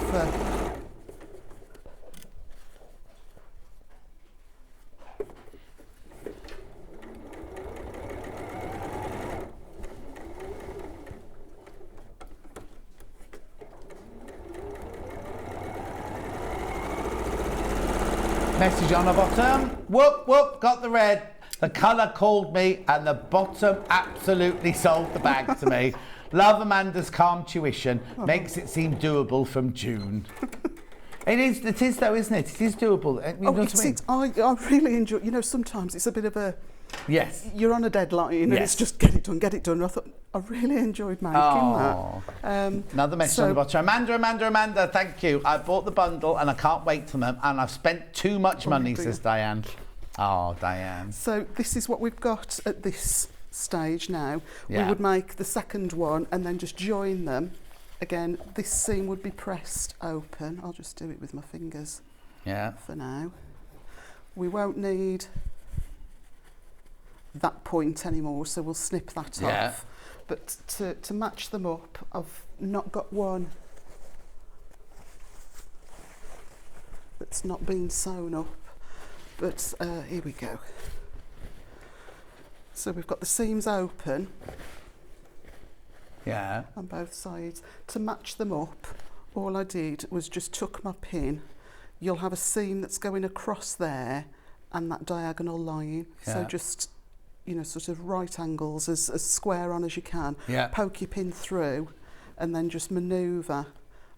Message on the bottom. Whoop, whoop, got the red. The colour called me and the bottom absolutely sold the bag to me. Love Amanda's calm tuition. Makes it seem doable from June. It is though, isn't it? It is doable. You know what I mean?
I really enjoy, sometimes it's a bit of a...
Yes.
You're on a deadline and
Yes.
it's just get it done. And I thought, I really enjoyed making that.
Another message on the bottom. Amanda, thank you. I bought the bundle and I can't wait for them, and I've spent too much money,
dear.
says Diane. Oh, Diane.
So this is what we've got at this stage now.
Yeah.
We would make the second one and then just join them. Again, this seam would be pressed open. I'll just do it with my fingers for now. We won't need that point anymore, so we'll snip that off. But to match them up, I've not got one that's not been sewn up. But here we go. So we've got the seams open on both sides. To match them up, all I did was just tuck my pin. You'll have a seam that's going across there and that diagonal line. So just, sort of right angles, as square on as you can. Poke your pin through and then just manoeuvre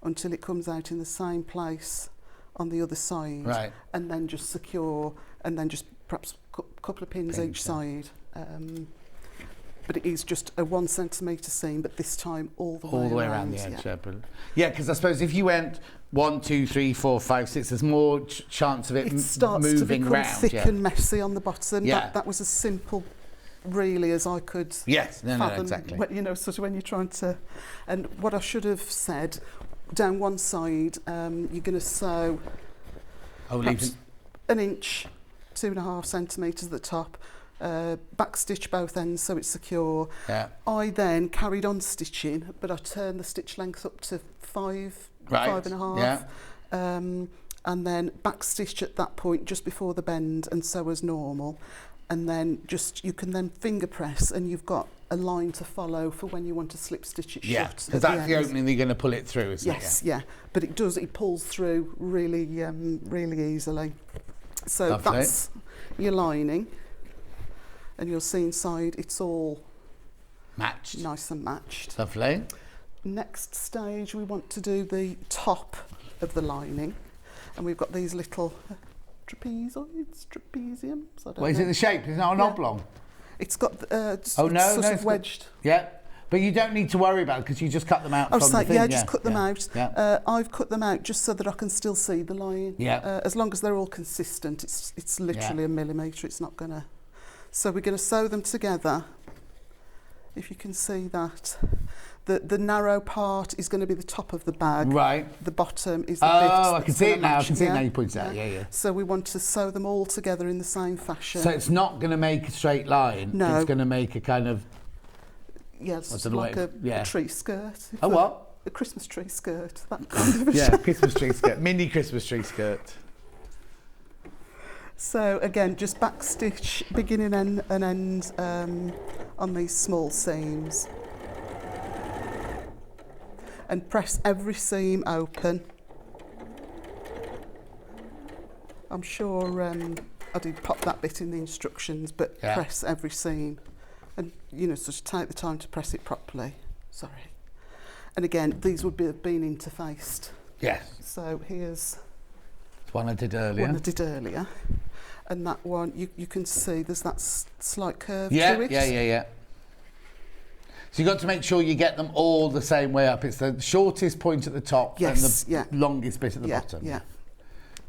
until it comes out in the same place on the other side, and then just secure, and then just perhaps a couple of pins each side. But it is just a 1 centimetre seam, but this time all the way around
the edge. Yeah, because I suppose if you went 1, 2, 3, 4, 5, 6, there's more chance of it
starts
moving
to become
round.
thick and messy on the bottom.
Yeah.
That was as simple, really, as I could.
Yes, no,
fathom,
exactly.
Sort of when you're trying to, and what I should have said. Down one side, you're going to sew an inch, 2.5 centimetres at the top, back stitch both ends so it's secure. I then carried on stitching, but I turned the stitch length up to 5.5, and then back stitch at that point just before the bend and sew as normal. And then you can then finger press, and you've got a line to follow for when you want to slip stitch it shut.
Because that's the opening you're going to pull it through, isn't it?
Yes, but it pulls through really, really easily. So
Lovely.
That's your lining, and you'll see inside it's all
matched,
nice and matched.
Lovely.
Next stage, we want to do the top of the lining, and we've got these little trapezoids, trapeziums. I don't
What is
know.
it? The shape? It's not an oblong.
It's got
it's
sort of wedged.
Yeah, but you don't need to worry about it because you just cut them out.
I was
from the
like,
thing.
just cut them out.
Yeah.
I've cut them out just so that I can still see the line.
Yeah.
As long as they're all consistent, it's literally a millimetre. It's not gonna. So we're gonna sew them together. If you can see that, the narrow part is going to be the top of the bag.
Right.
The bottom is the bit.
Oh, I can see it now. I can see it now. You pointed out. Yeah.
So we want to sew them all together in the same fashion.
So it's not going to make a straight line.
No.
It's going to make a kind of.
Yes, like a tree skirt.
A what?
A Christmas tree skirt. That kind of a
Yeah, Christmas tree skirt. Mini Christmas tree skirt.
So again, just backstitch beginning and end on these small seams. And press every seam open. I'm sure I did pop that bit in the instructions, but press every seam. And, sort of take the time to press it properly. Sorry. And again, these would have been interfaced.
Yes.
So here's
one I did earlier. And that one, you can see there's that slight curve to it. Yeah. So you've got to make sure you get them all the same way up. It's the shortest point at the top and the longest bit at the bottom.
Yeah.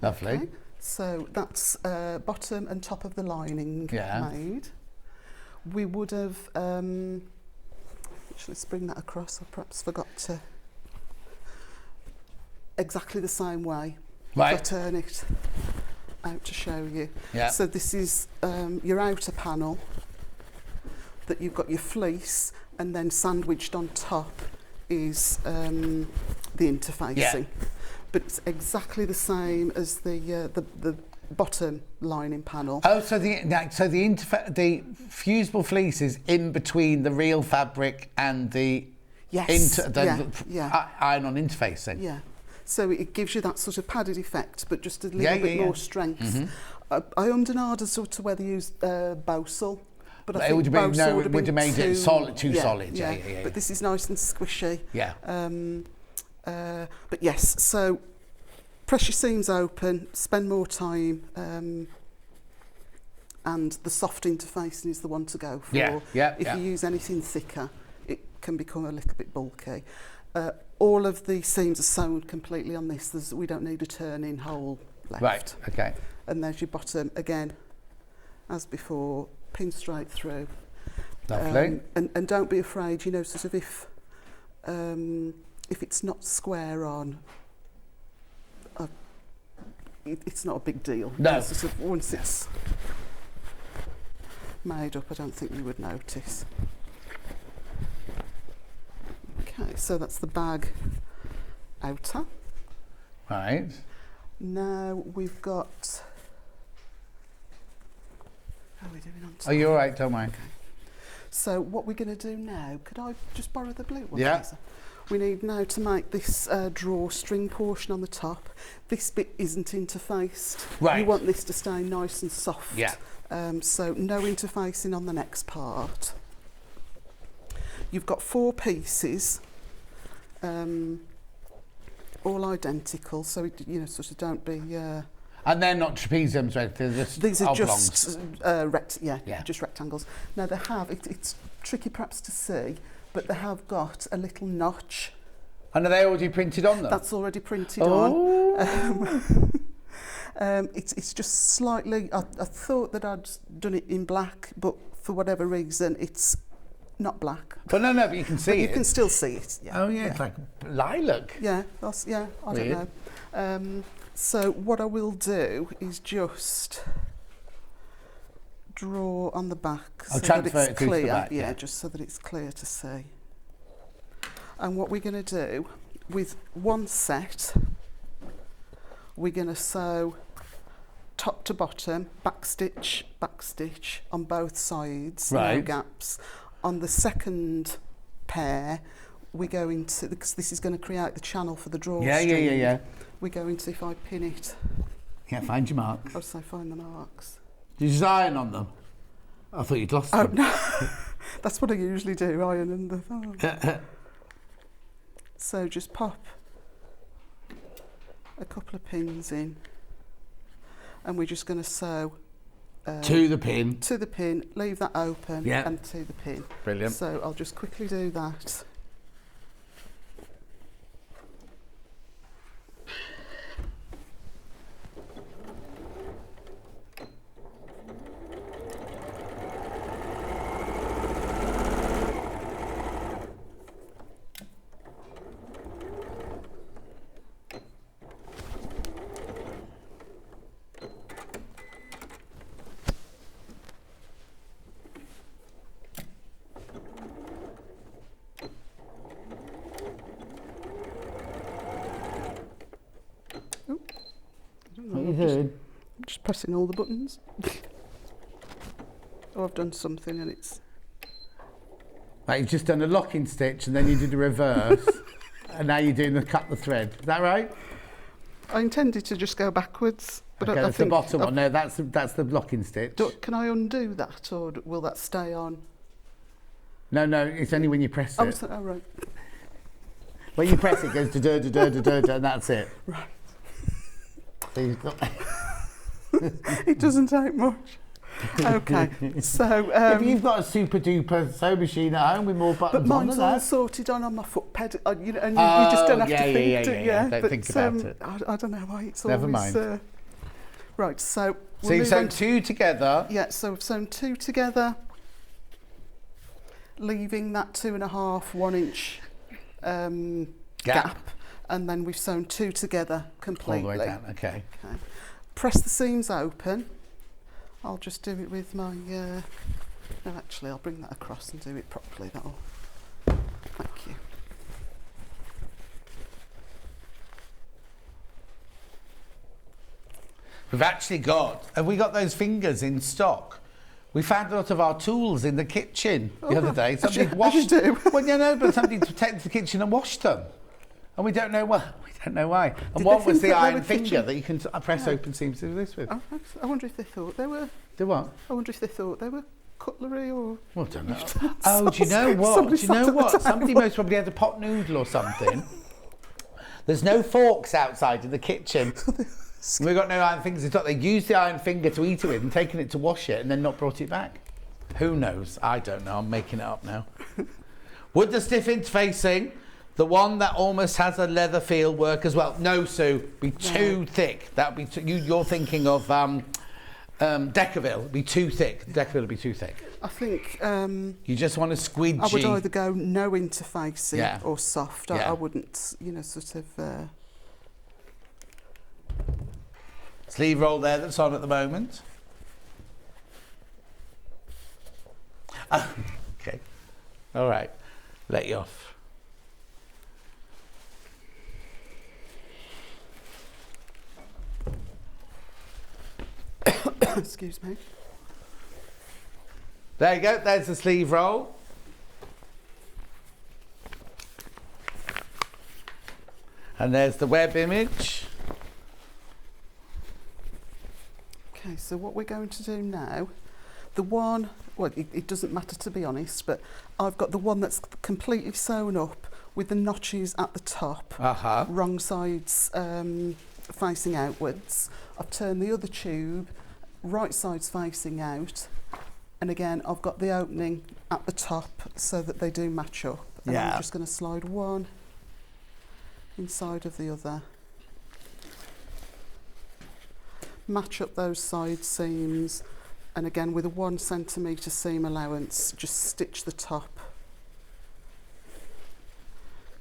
Lovely.
Okay. So that's bottom and top of the lining made. We would have, actually let's bring that across. I perhaps forgot to, exactly the same way.
Right.
If I turn it out to show you.
Yeah.
So this is your outer panel that you've got your fleece, and then sandwiched on top is the interfacing.
Yeah.
But it's exactly the same as the bottom lining panel.
Oh, so the fusible fleece is in between the real fabric and the iron-on interfacing.
Yeah. So it gives you that sort of padded effect, but just a little bit more strength.
Mm-hmm.
I don't as to whether you use Bosal, but I think
would have made it solid, too solid. Yeah.
But this is nice and squishy.
Yeah.
But yes, so press your seams open, spend more time, and the soft interfacing is the one to go for. If you use anything thicker, it can become a little bit bulky. All of the seams are sewn completely on this. We don't need a turn-in hole left.
Right, okay.
And there's your bottom again, as before, pin straight through.
Lovely.
And don't be afraid, sort of if it's not square on, it's not a big deal.
No.
Sort of once it's made up, I don't think you would notice. Okay, so that's the bag outer.
Right.
Now we've got. How are we doing on time?
Are you all right? Don't mind.
Okay. So what we're going to do now? Could I just borrow the blue one?
Yeah.
Please? We need now to make this drawstring portion on the top. This bit isn't interfaced.
Right.
You want this to stay nice and soft.
Yeah.
So no interfacing on the next part. You've got 4 pieces, all identical, so it, sort of don't be.
And they're not trapeziums, right? They're just
these are
oblongs.
just just rectangles. Now they have it's tricky perhaps to see, but they have got a little notch.
And are they already printed on them?
That's already printed on. It's just slightly. I thought that I'd done it in black, but for whatever reason, it's not black.
But no, but you can see
but
it.
You can still see it. Yeah.
Oh yeah, it's like lilac.
Yeah, I
Weird.
don't know. So what I will do is just draw on the back
I'll
so that
transfer
it's
it to the
clear.
back,
Yeah, just so that it's clear to see. And what we're going to do with one set, we're going to sew top to bottom, back stitch on both sides, no
Right.
gaps. On the second pair, we're going to, because this is going to create the channel for the drawstring.
Yeah.
We're going to, if I pin it,
Yeah, find your marks.
I'll say find the marks.
Did you iron on them? I thought you'd lost
Oh,
them.
no. That's what I usually do, iron and the thumb. So just pop a couple of pins in. and we're just going to sew
to the pin.
to the pin, leave that open,
Yeah.
and to the pin.
Brilliant.
So I'll just quickly do that.
What are you doing?
I'm just pressing all the buttons. Oh, I've done something and it's...
Like you've just done a locking stitch and then you did a reverse, and now you're doing the cut the thread. Is that right?
I intended to just go backwards. But
Okay,
I
that's the
think
bottom one. No, that's the locking stitch.
Can I undo that, or will that stay on?
No, it's only when you press it.
Oh, right.
When you press it, it goes da-da-da-da-da-da, and that's it.
Right.
So you've got...
It doesn't take much. Okay, so...
if you've got a super duper sewing machine at home with more buttons
but
on
mine's
than
all
that.
sorted on my foot pedal, and you just don't have to think.
Don't think about it.
I don't know why it's
Never
always...
mind.
Right, so...
So you've sewn two together.
Yeah, so we've sewn two together, leaving that 2.5 1 inch gap, and then we've sewn two together completely.
All the way down, okay.
Press the seams open. I'll just do it with my... no, actually, I'll bring that across and do it properly. That'll... Thank you.
We've actually got... Have we got those fingers in stock? We found a lot of our tools in the kitchen the other day. Somebody washed...
as you do.
Well, you know, but somebody protected the kitchen and washed them. And we don't know why. We don't know why. And
Did
one
they
was
think
the
that they
iron
were
finger
kitchen?
that you can press open seams to do this with.
Oh, I wonder if they thought they were...
Do what?
I wonder if they thought they were cutlery or...
Well, I don't know. Oh, do you know what?
Somebody
Do you know
sat at the
what?
table.
Somebody most probably had a pot noodle or something. There's no forks outside in the kitchen. We've got no iron fingers. They used the iron finger to eat it with and taken it to wash it and then not brought it back. Who knows? I don't know. I'm making it up now. Would the stiff interfacing, the one that almost has a leather feel, work as well? No, Sue. Be too thick. That would be you're thinking of Deckerville. It'd be too thick. Deckerville would be too thick.
I think...
You just want a squidgy...
I would either go no interfacing
Yeah.
or soft.
Yeah.
I wouldn't, sort of...
Sleeve roll there that's on at the moment. Oh, okay. All right. Let you off.
Excuse me.
There you go. There's the sleeve roll. And there's the web image.
Okay, so what we're going to do now, the one, well, it doesn't matter to be honest, but I've got the one that's completely sewn up with the notches at the top, wrong sides facing outwards. I've turned the other tube, right sides facing out, and again I've got the opening at the top so that they do match up. And I'm just going to slide one inside of the other. Match up those side seams, and again with a 1 centimetre seam allowance, just stitch the top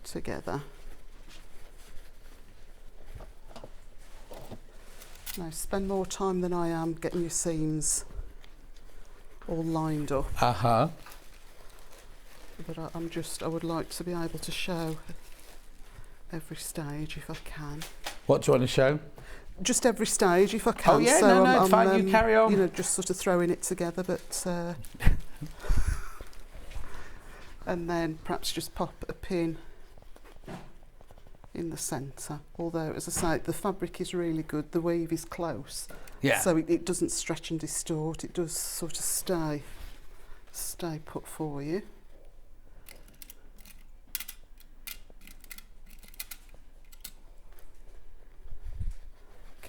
together. Now spend more time than I am getting your seams all lined up. But I would like to be able to show every stage if I can.
What do you want to show?
Just every stage if I can.
Oh yeah,
so
no, it's fine. You carry on.
Just sort of throwing it together, but and then perhaps just pop a pin in the centre. Although, as I say, the fabric is really good. The weave is close, so it doesn't stretch and distort. It does sort of stay put for you.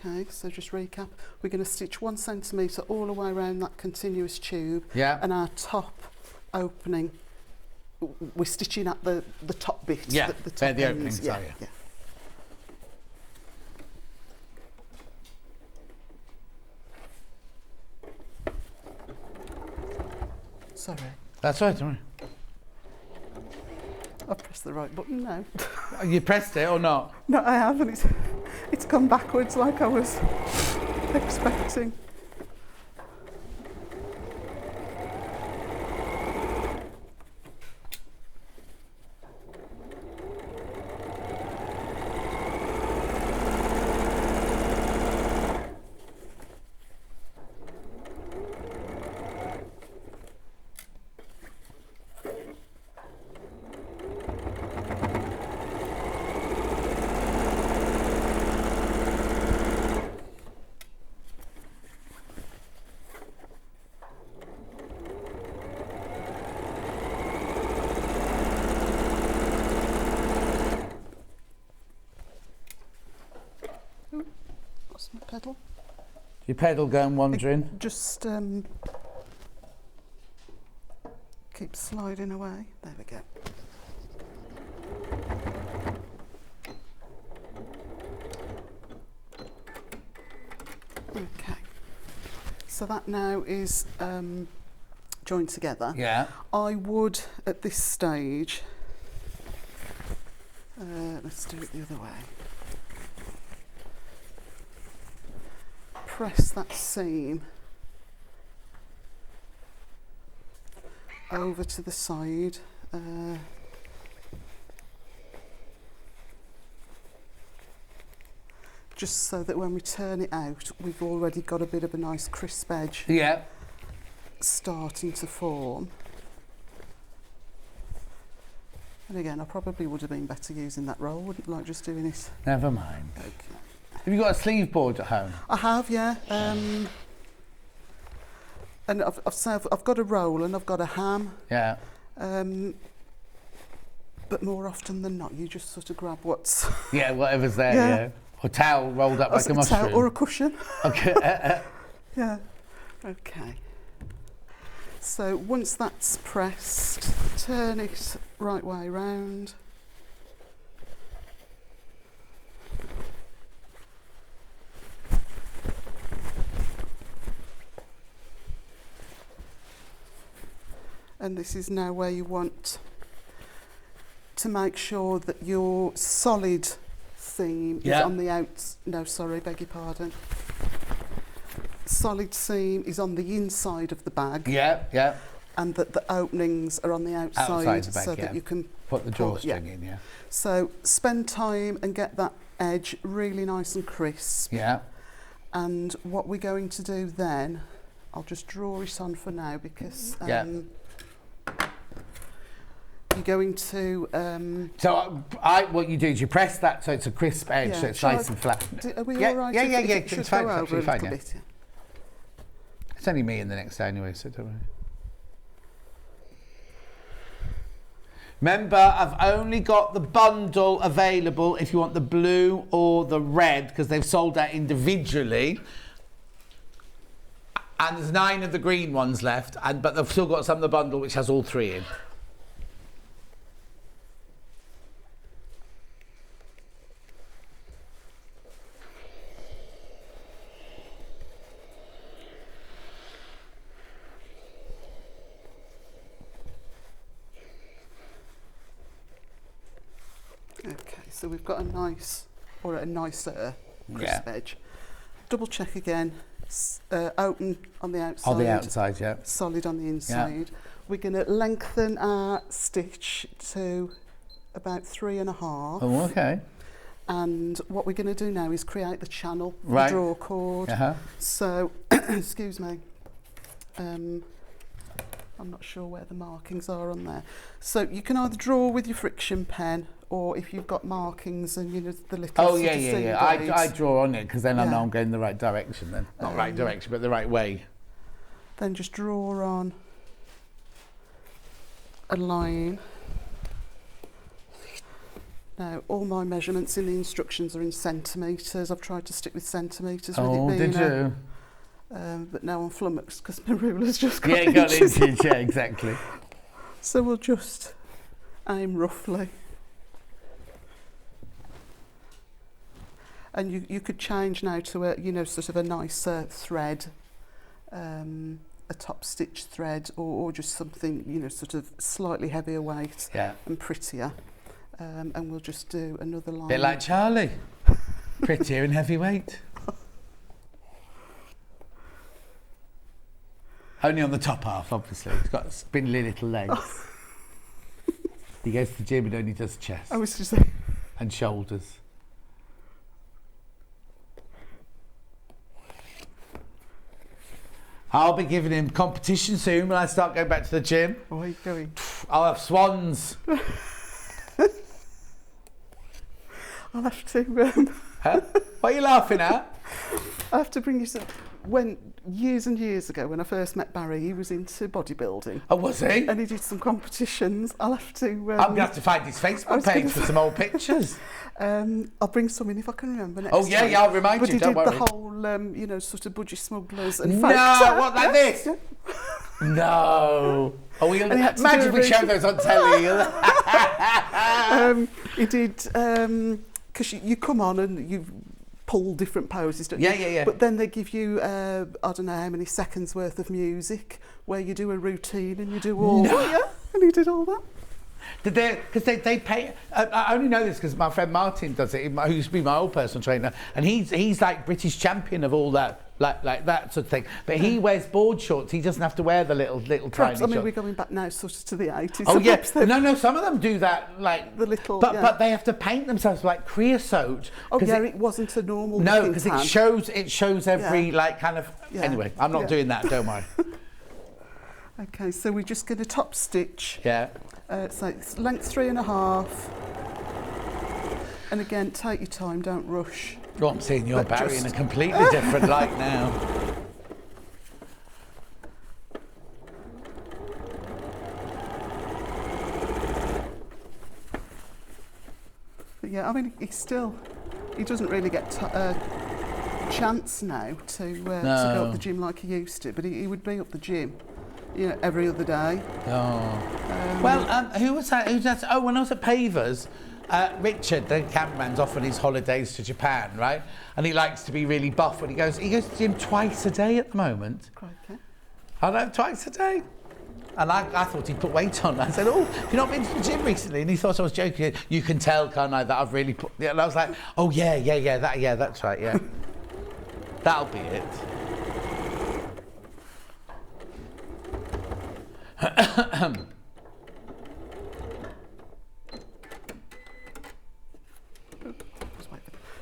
Okay, so just recap. We're going to stitch 1 centimetre all the way around that continuous tube.
Yeah.
And our top opening, we're stitching at the top bit.
Yeah,
the top
where the
ends.
openings are, yeah.
Sorry.
That's right, don't worry.
I pressed the right button now.
You pressed it or not?
No, I haven't. It's gone backwards like I was expecting. What's my pedal?
Your pedal going wandering?
Just keep sliding away. There we go. Okay. So that now is joined together.
Yeah.
I would, at this stage, let's do it the other way. Press that seam over to the side. Just so that when we turn it out, we've already got a bit of a nice crisp edge.
Yeah.
Starting to form. And again, I probably would have been better using that roll, wouldn't like just doing it.
Never mind.
Okay.
Have you got a sleeve board at home?
I have, yeah. And I've got a roll and I've got a ham.
Yeah.
But more often than not, you just sort of grab what's...
Yeah, whatever's there, yeah. Or towel rolled up like a mushroom.
Towel or a cushion.
Okay.
Yeah. Okay. So once that's pressed, turn it right way round. And this is now where you want to make sure that your solid seam is on the beg your pardon. Solid seam is on the inside of the bag.
Yeah, yeah.
And that the openings are on the outside,
the bag,
so that you can
put the drawstring in, yeah.
So spend time and get that edge really nice and crisp.
Yeah.
And what we're going to do then, I'll just draw it on for now because you're going to...
So what you do is you press that so it's a crisp edge, so it's nice and flat.
Are we all right?
Yeah,
It's
fine,
go over
absolutely fine,
a
yeah.
bit, yeah.
It's only me in the next day anyway, so don't worry. Remember, I've only got the bundle available if you want the blue or the red, because they've sold out individually. And there's 9 of the green ones left, but they've still got some of the bundle which has all 3 in.
Okay, so we've got a nicer crisp edge. Double check again. Open on the outside.
On the outside, yeah.
Solid on the inside. We're going to lengthen our stitch to about 3.5.
Oh, okay.
And what we're going to do now is create the channel,
right.
the draw cord. So, excuse me. I'm not sure where the markings are on there. So you can either draw with your friction pen, or if you've got markings and the little.
Oh yeah. I draw on it because then I know I'm going the right direction. Then not right direction, but the right way.
Then just draw on a line Now, all my measurements in the instructions are in centimetres. I've tried to stick with centimetres with
Oh,
it being
did you?
but now I'm flummoxed because my ruler's just got
Yeah, got
inches.
inches, yeah, exactly.
So we'll just aim roughly. And you could change now to a, you know, sort of a nicer thread, a top stitch thread, or just something, you know, sort of slightly heavier weight and prettier. And we'll just do another line.
Bit like Charlie. Prettier and heavyweight. Only on the top half, obviously. He's got spindly little legs. He goes to the gym and only does chest.
I was just saying.
And shoulders. I'll be giving him competition soon when I start going back to the gym.
Where are you going?
I'll have swans.
I'll have to...
Huh? What are you laughing at?
I have to bring you some... Years and years ago, when I first met Barry, he was into bodybuilding.
Oh, was he?
And he did some competitions. I'll have to...
I'm going to have to find his Facebook page for some old pictures.
I'll bring some in if I can remember next
time. Oh, yeah, I'll remind you, don't worry.
But he did the whole, you know, sort of budgie smugglers and
No, what, like this?
Yeah.
No. Oh, imagine if we showed those on telly.
He did, because you come on and you pull different poses, don't you?
Yeah.
But then they give you, I don't know how many seconds worth of music where you do a routine and you do all that. Yeah, and he did all that.
Did they? Because they pay. I only know this because my friend Martin does it. Who used to be my old personal trainer, and he's like British champion of all that, like that sort of thing. But he wears board shorts. He doesn't have to wear the little
perhaps,
tiny.
I mean, we're going back now, sort of to the 80s.
Oh yeah, no. Some of them do that, like
the little.
But they have to paint themselves like creosote.
Oh yeah, it wasn't a normal.
No, because it shows every like kind of. Yeah. Anyway, I'm not doing that. Don't worry.
Okay, so we're just going to top stitch.
Yeah.
So it's length 3.5. And again, take your time, don't rush.
Oh, I'm seeing your Barry in a completely different light now.
But yeah, I mean, he doesn't really get a chance now to go up the gym like he used to, but he would be up the gym. You know, every other day.
Oh. Well, who was that? Oh, when I was at Pavers, Richard, the cameraman's off on his holidays to Japan, right? And he likes to be really buff. And he goes to the gym twice a day at the moment.
Crikey.
I know, twice a day. And I thought he'd put weight on. I said, oh, have you not been to the gym recently? And he thought I was joking. You can tell, can't I, that I've really put... Yeah, and I was like, oh, yeah, that's right, yeah. That'll be it.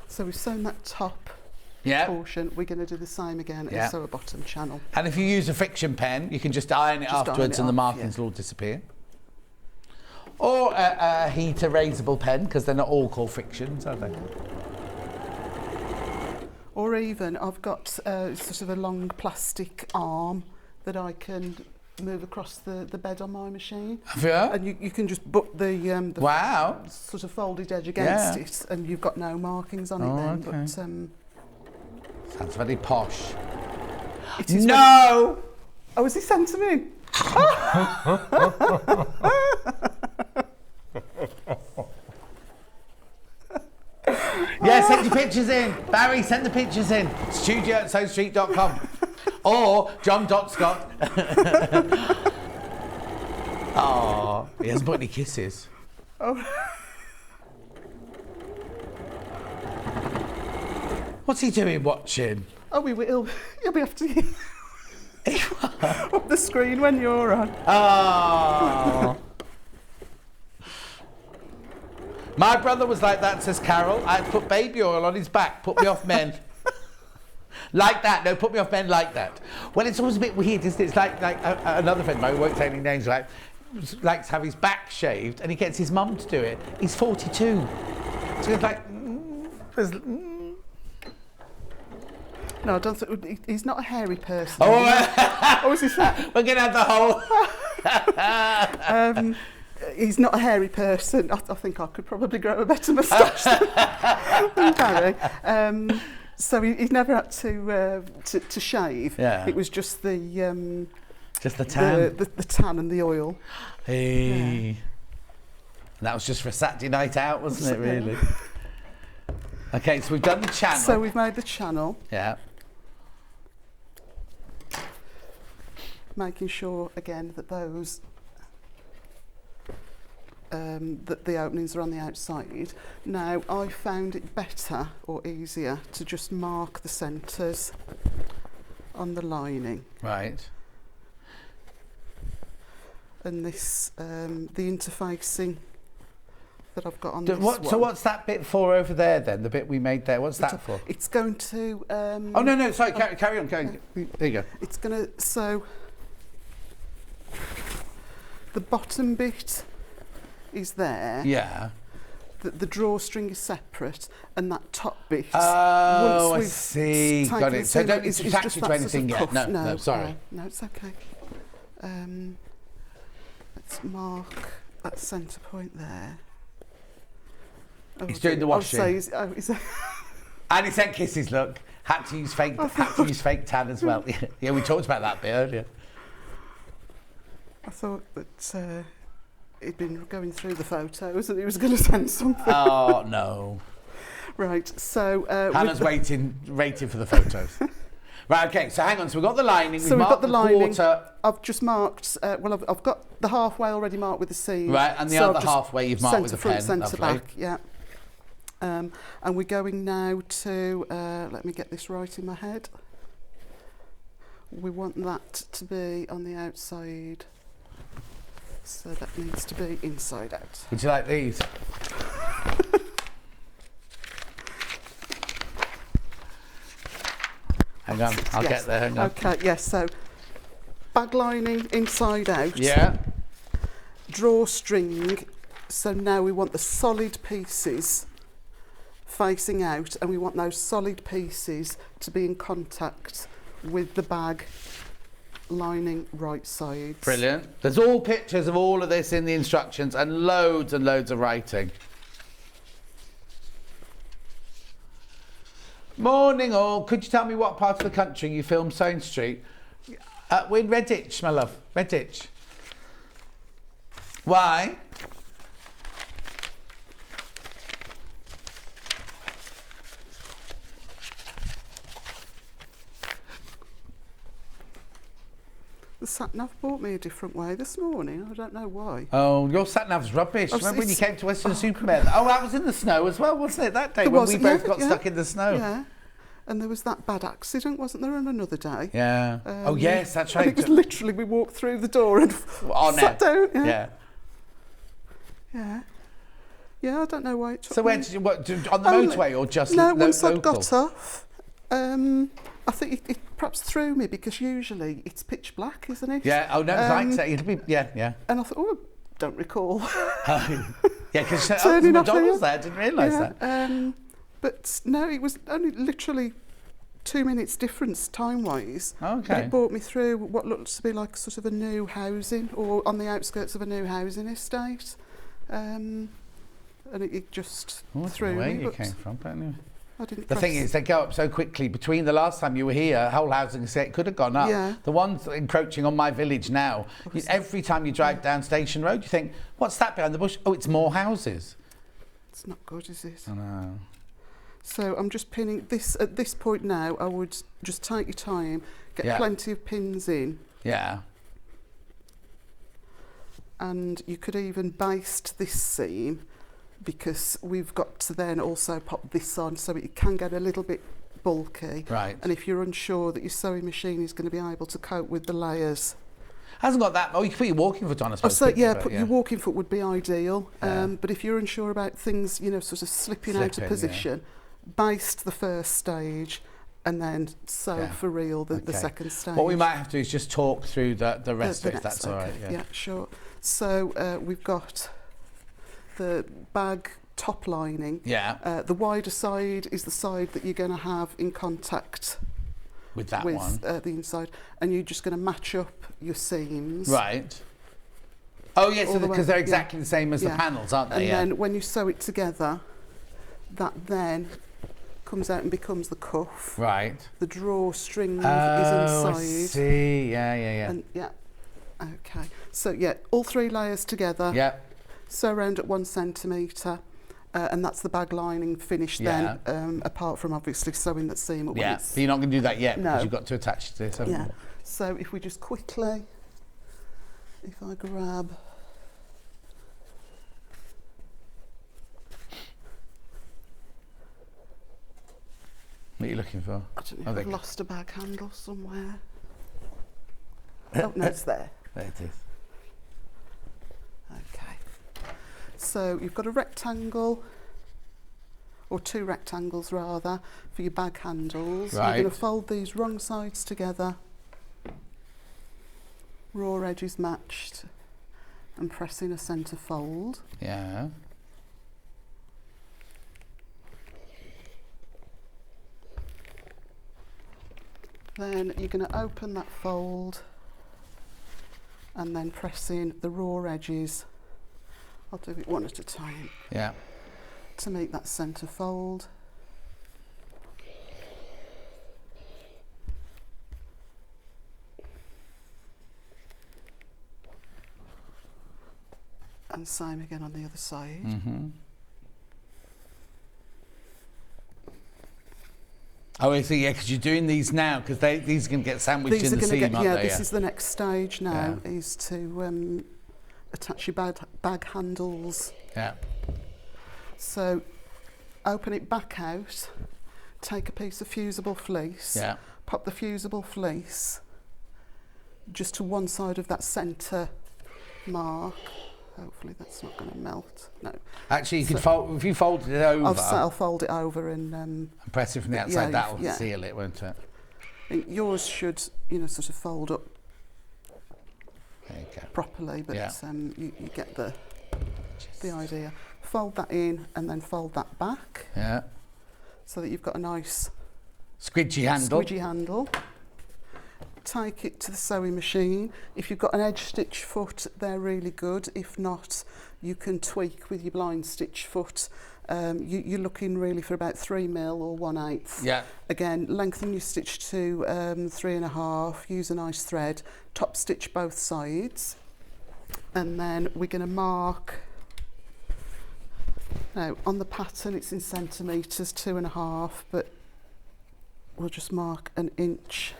So we've sewn that top portion. We're going to do the same again and sew a bottom channel.
And if you use a friction pen, you can just iron it afterwards and the markings will all disappear. Or a heat erasable pen, because they're not all called frictions, are they?
Or even, I've got sort of a long plastic arm that I can move across the bed on my machine.
Yeah.
And you can just butt the
wow.
sort of folded edge against it, and you've got no markings on it then.
Okay.
But
sounds very posh.
It is
no!
Oh, has he sent them in?
Yeah, send your pictures in. Barry, send the pictures in. studio@sewstreet.com or john.scott. Oh, he hasn't put any kisses.
Oh.
What's he doing watching?
Oh, he'll be after you. Up the screen when you're on.
Oh. My brother was like that, says Carol. I put baby oil on his back, put me off men. Like that, no, put me off men like that. Well, it's always a bit weird, isn't it? It's like another friend of mine, who won't say any names, likes to have his back shaved, and he gets his mum to do it. He's 42. So he's like...
No, I don't think... He's not a hairy person.
Oh,
is he?
We're going to have the whole...
he's not a hairy person. I think I could probably grow a better moustache than Barry. So he's never had to shave.
Yeah.
It was just the tan. The tan and the oil.
Hey. Yeah. And that was just for a Saturday night out, wasn't it, really? Okay, so we've done the channel.
So we've made the channel.
Yeah.
Making sure, again, that those... that the openings are on the outside. Now, I found it better or easier to just mark the centres on the lining.
Right.
And this, the interfacing that I've got on this one.
So what's that bit for over there then? The bit we made there, what's that for?
It's going to...
oh, no, sorry, carry on. There you go.
It's going to... So, the bottom bit is there.
Yeah.
The drawstring is separate, and that top bit...
Oh, I see. Got it. So don't need to attach it to anything yet. No, sorry.
No, it's okay. Let's mark that centre point there.
He's doing the washing.
And
he sent kisses, look. Had to use fake tan as well. Yeah, we talked about that bit earlier.
I thought that he'd been going through the photos and he was going to send something.
Oh, no.
Right, so...
Hannah's waiting for the photos. Right, okay, so hang on. So we've got the lining,
we've
marked
got the lining.
Quarter.
I've just marked, I've got the halfway already marked with the seam.
Right, and the other halfway you've marked with the pen.
Centre back, yeah. And we're going now to, let me get this right in my head. We want that to be on the outside. So that needs to be inside out.
Would you like these? Hang on, I'll get there, hang on.
Okay, yes, so bag lining inside out.
Yeah.
Drawstring, so now we want the solid pieces facing out, and we want those solid pieces to be in contact with the bag lining right sides.
Brilliant. There's all pictures of all of this in the instructions and loads of writing. Morning all. Could you tell me what part of the country you filmed Sewing Street? We're in Redditch, my love. Redditch. Why?
The sat-nav brought me a different way this morning. I don't know why.
Oh, your sat-nav's rubbish. Remember when you came to Western Superman? Oh, that was in the snow as well, wasn't it, that day when we both got stuck in the snow?
Yeah. And there was that bad accident, wasn't there, on another day?
Yeah. Oh, yes, that's right.
And it was literally, we walked through the door and sat down.
Yeah.
Yeah. Yeah, I don't know why it took
So where did you, on the motorway or just
no,
local?
Once I got off, I think it perhaps threw me because usually it's pitch black, isn't it?
Yeah, oh no, like that. It'll be, yeah.
And I thought, oh, I don't recall.
Yeah, because McDonald's there, I didn't realise that.
But no, it was only literally 2 minutes difference time-wise.
Okay.
But it brought me through what looked to be like sort of a new housing, or on the outskirts of a new housing estate. And it just threw me.
Where you came from, but anyway.
The
thing is, they go up so quickly. Between the last time you were here, whole housing estate could have gone up.
Yeah.
The ones encroaching on my village now, every time you drive down Station Road, you think, what's that behind the bush? Oh, it's more houses.
It's not good, is it?
I know.
So I'm just pinning this. At this point now, I would just take your time, get plenty of pins in.
Yeah.
And you could even baste this seam, because we've got to then also pop this on, so it can get a little bit bulky.
Right.
And if you're unsure that your sewing machine is going to be able to cope with the layers.
Hasn't got that. Oh, you can put your walking foot on, I suppose.
So your walking foot would be ideal. But if you're unsure about things, sort of slipping out of position, baste the first stage and then sew for real the second stage.
What we might have to do is just talk through the rest of it, if that's all right.
Yeah, sure. So we've got the bag top lining.
Yeah.
The wider side is the side that you're going to have in contact
with that
the inside, and you're just going to match up your seams.
Right. Oh yes,
all the way-
because they're
yeah.
exactly the same as the
Yeah.
panels, aren't they?
And then when you sew it together, that then comes out and becomes the cuff.
Right.
The drawstring
Oh,
is
I
inside.
see. Yeah.
And yeah, okay. So yeah, all 3 layers together.
Yeah.
Sew around at 1 centimetre, and that's the bag lining finished then. Apart from obviously sewing that seam up. when
Yeah.
it's-
But you're not going to do that yet
No.
because you've got to attach it to this, haven't
Yeah.
you?
So if we just quickly, if I grab.
What are you looking for?
I don't know
Oh,
if
there
I've
you go.
lost a bag handle somewhere. Oh, no, it's there.
There it is.
Okay. So you've got a rectangle, or 2 rectangles rather, for your bag handles.
Right.
You're going to fold these wrong sides together, raw edges matched, and press in a centre fold.
Yeah.
Then you're going to open that fold and then press in the raw edges. I'll do it one at a time
Yeah.
to make that centre fold. And same again on the other side.
Mm-hmm. Oh, I see. Yeah, because you're doing these now because these are going to get sandwiched
These
in
are
the
going to
seam,
get,
aren't
yeah,
they?
this is the next stage now,
Yeah.
is to attach your bag handles.
Yeah.
So open it back out, take a piece of fusible fleece,
Yeah.
pop the fusible fleece just to one side of that centre mark. Hopefully that's not going to melt. No.
Actually, you could fold, if you folded it over
I'll fold it over and
and press it from the outside,
yeah,
that'll
yeah.
seal it, won't it?
yours should, sort of fold up
There you go.
properly, but
Yeah.
you get the idea. Fold that in and then fold that back
Yeah.
so that you've got a nice
Squidgy handle.
squidgy handle. Take it to the sewing machine. If you've got an edge stitch foot, they're really good. If not, you can tweak with your blind stitch foot. You're looking really for about 3mm or 1/8.
Yeah.
Again, lengthen your stitch to 3.5. Use a nice thread. Top stitch both sides, and then we're going to mark. Now on the pattern, it's in centimetres, 2.5, but we'll just mark 1 inch.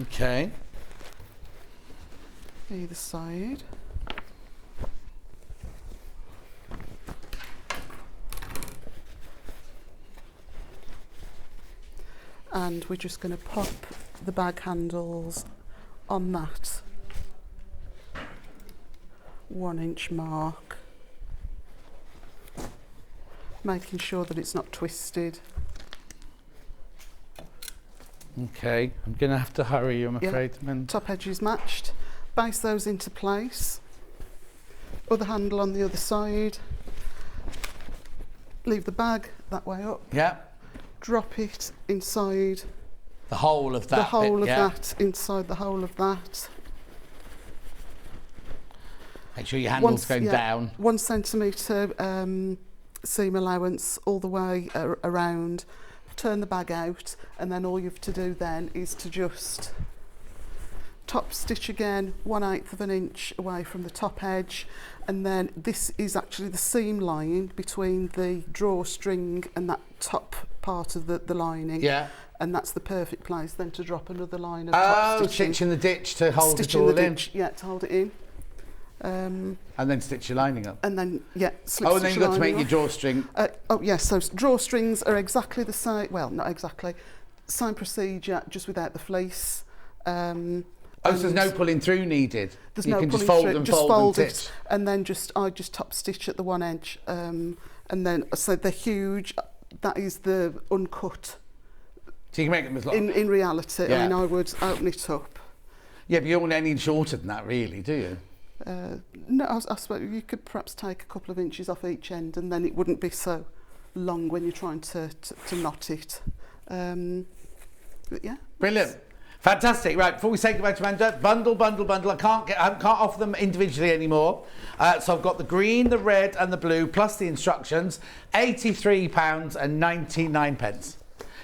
Okay.
Either side. And we're just going to pop the bag handles on that 1 inch mark, making sure that it's not twisted.
Okay. I'm going to have to hurry, I'm
Yeah.
afraid. And
Top edges matched. Base those into place. Other handle on the other side. Leave the bag that way up.
yeah.
Drop it inside
The whole of that.
the whole
bit,
of
yeah.
that, inside the whole of that.
Make sure your handle's going
yeah,
down.
1 centimetre seam allowance all the way around. Turn the bag out, and then all you have to do then is to just top stitch again 1/8 of an inch away from the top edge, and then this is actually the seam line between the drawstring and that top part of the lining.
Yeah.
And that's the perfect place then to drop another line of top
Oh,
stitching.
stitch in the ditch to hold
Stitch
it
in
all
the
in.
ditch, yeah, to hold it in.
And then stitch your lining up.
And then, yeah, slip
Oh, and then
stitch
you've got to make
lining
your
off.
drawstring.
Oh yes, so drawstrings are exactly the same, well, not exactly, same procedure, just without the fleece.
Oh, so there's
and
no pulling through needed.
there's
you
no
can just
pulling
fold
through,
and
just
fold and
it,
stitch.
and then I just top stitch at the one edge, and then, so they're huge, that is the uncut.
So you can make them as long.
In reality,
Yeah.
I mean, I would open it up.
Yeah, but you don't want any shorter than that, really, do you?
No, I suppose you could perhaps take a couple of inches off each end, and then it wouldn't be so long when you're trying to knot it. But yeah.
Brilliant. Fantastic. Right, before we say goodbye to Amanda, bundle. I can't offer them individually anymore. So I've got the green, the red and the blue, plus the instructions, £83.99.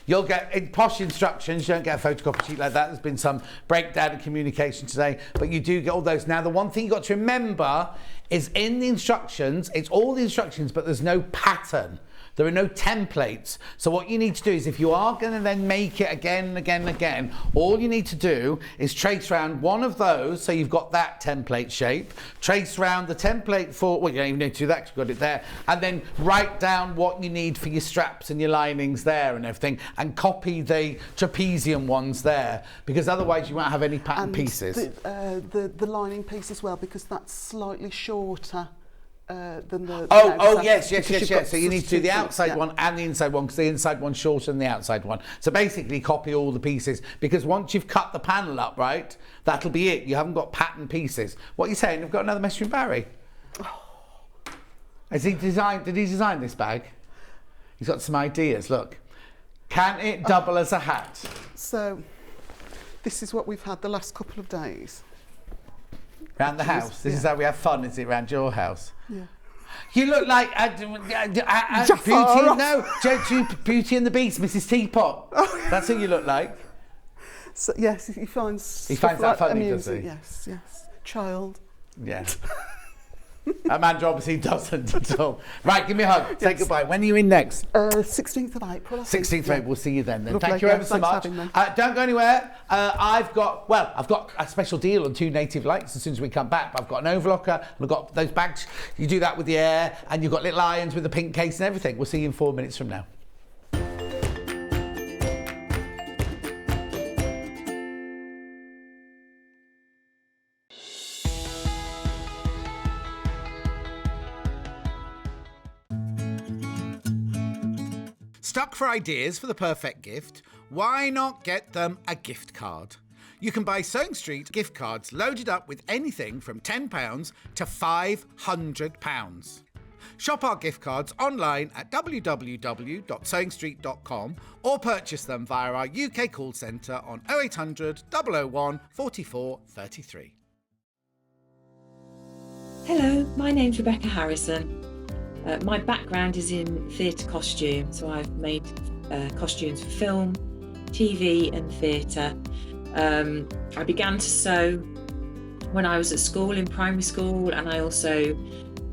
You'll get in posh instructions. You don't get a photocopy sheet like that. There's been some breakdown in communication today, but you do get all those. Now, the one thing you've got to remember is in the instructions, it's all the instructions, but there's no pattern. There are no templates. So what you need to do is, if you are going to then make it again and again and again, all you need to do is trace around one of those, so you've got that template shape, trace around the template for, well, you don't even need to do that because you've got it there, and then write down what you need for your straps and your linings there and everything, and copy the trapezium ones there, because otherwise you won't have any pattern pieces.
The lining piece as well, because that's slightly shorter. Than the
yes. So you need to do the outside one and the inside one, because the inside one's shorter than the outside one. So basically copy all the pieces, because once you've cut the panel up, right, that'll be it. You haven't got pattern pieces. What are you saying? You've got another message from Barry. Did he design this bag? He's got some ideas. Look, can it double as a hat?
So this is what we've had the last couple of days.
Round the house. This is how we have fun, is it, round your house?
Yeah.
You look like Beauty and the Beast, Mrs. Teapot. That's who you look like.
So yes, he finds
that
like
funny, does he?
Yes. Child.
Yeah. Amanda obviously doesn't at all. Right, give me a hug. Say goodbye. When are you in next?
16th of April.
16th of April. We'll see you then.
Lovely.
Thank you ever so much.
Don't
go anywhere. I've got a special deal on 2 native lights as soon as we come back. I've got an overlocker and I've got those bags. You do that with the air, and you've got little irons with the pink case and everything. We'll see you in 4 minutes from now. Stuck for ideas for the perfect gift? Why not get them a gift card? You can buy Sewing Street gift cards loaded up with anything from £10 to £500. Shop our gift cards online at www.sewingstreet.com or purchase them via our UK call centre on 0800 001 44 33.
Hello, my name's Rebecca Harrison. My background is in theatre costume, so I've made costumes for film, TV and theatre. I began to sew when I was at school, in primary school, and I also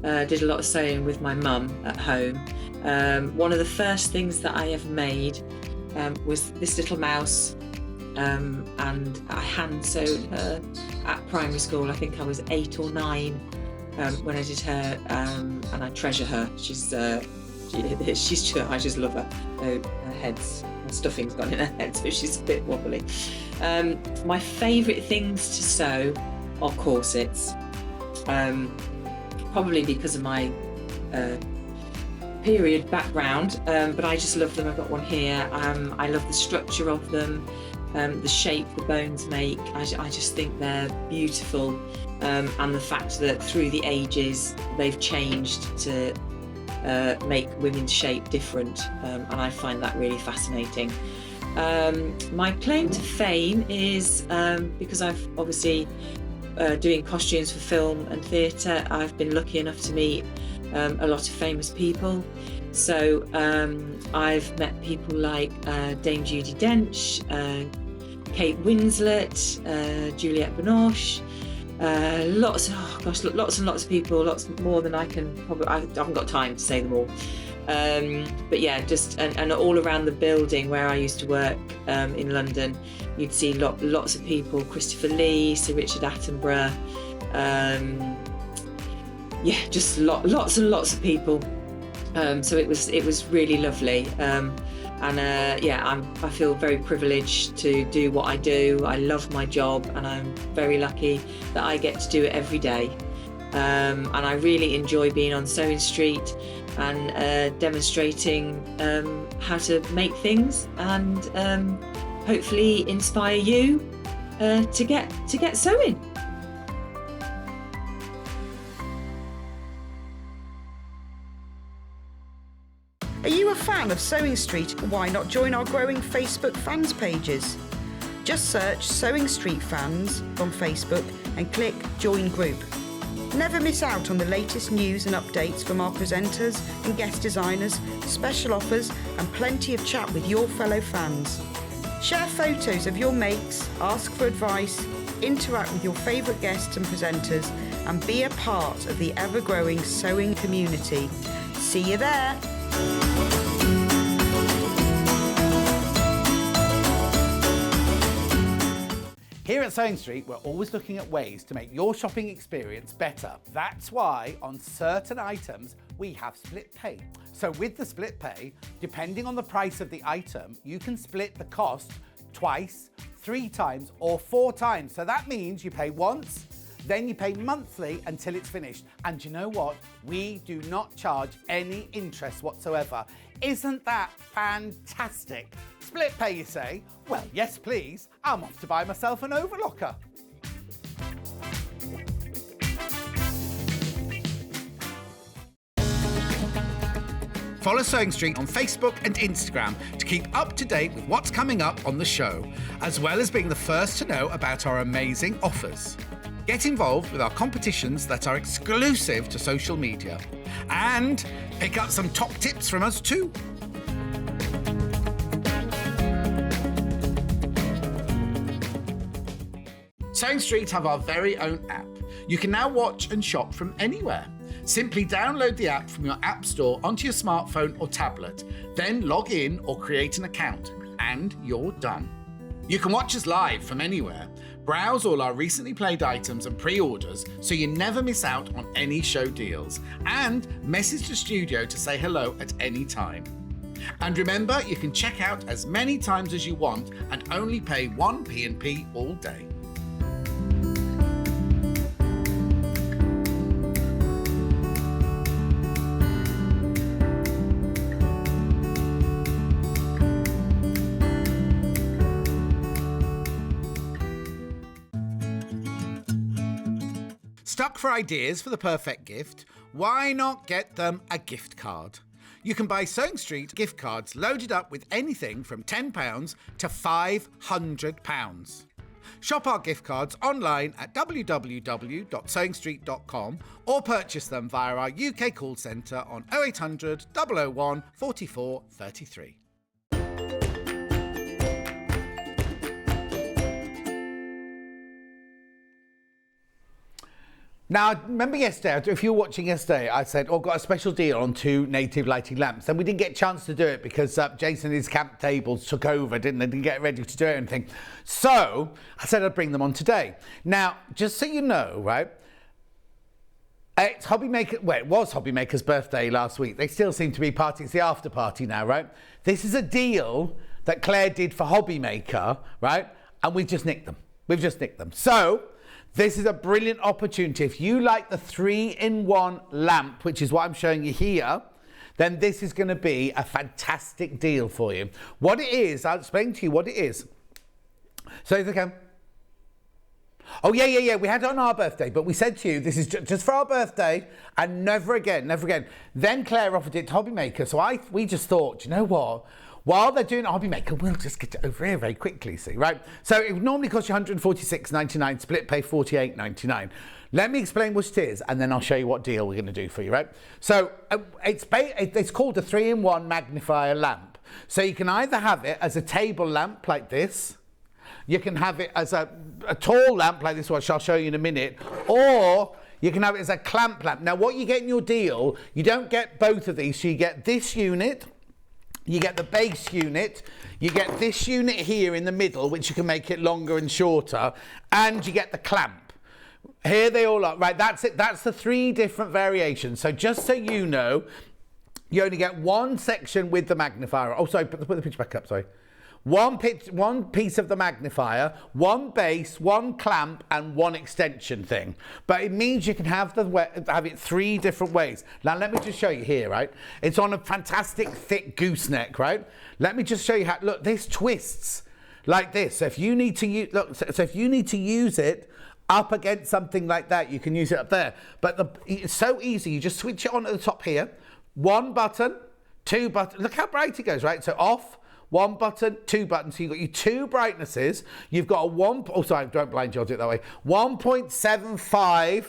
did a lot of sewing with my mum at home. One of the first things that I ever made was this little mouse, and I hand sewed her at primary school. I think I was 8 or 9 when I did her, and I treasure her. I just love her. Her stuffing's gone in her head, so she's a bit wobbly. My favourite things to sew are corsets, probably because of my period background, but I just love them. I've got one here. I love the structure of them, the shape the bones make. I just think they're beautiful, and the fact that through the ages they've changed to make women's shape different, and I find that really fascinating. My claim to fame is because I've obviously doing costumes for film and theatre, I've been lucky enough to meet a lot of famous people. So I've met people like Dame Judi Dench, Kate Winslet, Juliette Binoche, lots and lots of people, lots more than I can probably, I haven't got time to say them all. But yeah, just and all around the building where I used to work in London, you'd see lots of people, Christopher Lee, Sir Richard Attenborough, just lots and lots of people. So it was really lovely. I feel very privileged to do what I do. I love my job, and I'm very lucky that I get to do it every day. And I really enjoy being on Sewing Street and demonstrating how to make things, and hopefully inspire you to get sewing.
Are you a fan of Sewing Street? Why not join our growing Facebook fans pages? Just search Sewing Street Fans on Facebook and click Join Group. Never miss out on the latest news and updates from our presenters and guest designers, special offers and plenty of chat with your fellow fans. Share photos of your makes, ask for advice, interact with your favourite guests and presenters and be a part of the ever-growing sewing community. See you there!
Here at Sewing Street, we're always looking at ways to make your shopping experience better. That's why on certain items, we have split pay. So with the split pay, depending on the price of the item, you can split the cost twice, 3 times, or 4 times. So that means you pay once, then you pay monthly until it's finished. And you know what? We do not charge any interest whatsoever. Isn't that fantastic? Split pay, you say? Well, yes, please. I'm off to buy myself an overlocker. Follow Sewing Street on Facebook and Instagram to keep up to date with what's coming up on the show, as well as being the first to know about our amazing offers. Get involved with our competitions that are exclusive to social media. And pick up some top tips from us too. Sewing Street have our very own app. You can now watch and shop from anywhere. Simply download the app from your app store onto your smartphone or tablet, then log in or create an account, and you're done. You can watch us live from anywhere, browse all our recently played items and pre-orders so you never miss out on any show deals, and message the studio to say hello at any time. And remember, you can check out as many times as you want and only pay 1 P&P all day. Stuck for ideas for the perfect gift? Why not get them a gift card? You can buy Sewing Street gift cards loaded up with anything from £10 to £500. Shop our gift cards online at www.sewingstreet.com or purchase them via our UK call centre on 0800 001 44 33. Now, remember yesterday, if you were watching yesterday, I said, oh, got a special deal on 2 native lighting lamps. And we didn't get a chance to do it because Jason and his camp tables took over, didn't they? Didn't get ready to do anything. So I said I'd bring them on today. Now, just so you know, right, it's it was Hobbymaker's birthday last week. They still seem to be partying. It's the after party now, right? This is a deal that Claire did for Hobbymaker, right? And we've just nicked them. So this is a brilliant opportunity. If you like the 3-in-1 lamp, which is what I'm showing you here, then this is going to be a fantastic deal for you. What it is, I'll explain to you what it is. So if you can. Oh, yeah. We had it on our birthday, but we said to you, this is just for our birthday and never again. Then Claire offered it to Hobbymaker. So we just thought, you know what? While they're doing Hobbymaker, we'll just get it over here very quickly, see, right? So it would normally cost you $146.99, split pay $48.99. Let me explain what it is, and then I'll show you what deal we're going to do for you, right? So it's called a 3-in-1 magnifier lamp. So you can either have it as a table lamp like this, you can have it as a tall lamp like this, which I'll show you in a minute, or you can have it as a clamp lamp. Now, what you get in your deal, you don't get both of these, so you get this unit, you get the base unit, you get this unit here in the middle, which you can make it longer and shorter, and you get the clamp. Here they all are. Right, that's it. That's the 3 different variations. So just so you know, you only get one section with the magnifier. Oh, sorry, put the picture back up, sorry. One piece of the magnifier, one base, one clamp, and one extension thing. But it means you can have it 3 different ways. Now, let me just show you here, right? It's on a fantastic thick gooseneck, right? Let me just show you how, look, this twists like this. So if you need to use it up against something like that, you can use it up there. But it's so easy. You just switch it on at the top here. 1 button, 2 buttons. Look how bright it goes, right? So off, one button, two buttons. So you've got your two brightnesses. You've got a don't blind you, I'll do it that way. 1.75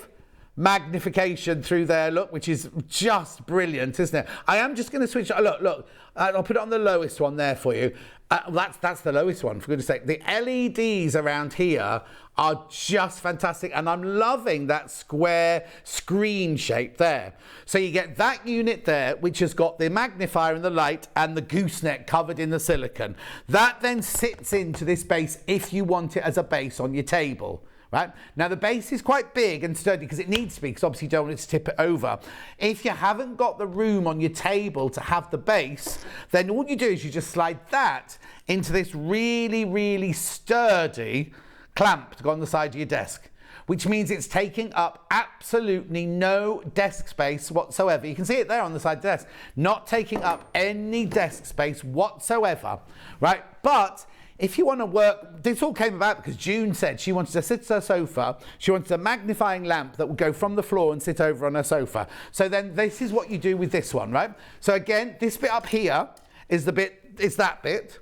magnification through there, look, which is just brilliant, isn't it? I am just going to switch. Look, I'll put it on the lowest one there for you. That's the lowest one, for goodness sake. The LEDs around here are just fantastic, and I'm loving that square screen shape there. So you get that unit there, which has got the magnifier and the light and the gooseneck covered in the silicone. That then sits into this base if you want it as a base on your table. Right? Now the base is quite big and sturdy because it needs to be, because obviously you don't want it to tip it over. If you haven't got the room on your table to have the base, then all you do is you just slide that into this really, really sturdy clamp to go on the side of your desk, which means it's taking up absolutely no desk space whatsoever. You can see it there on the side of the desk, not taking up any desk space whatsoever, right? But if you want to work, this all came about because June said she wanted to sit at her sofa. She wanted a magnifying lamp that would go from the floor and sit over on her sofa. So then this is what you do with this one, right? So again, this bit up here is that bit.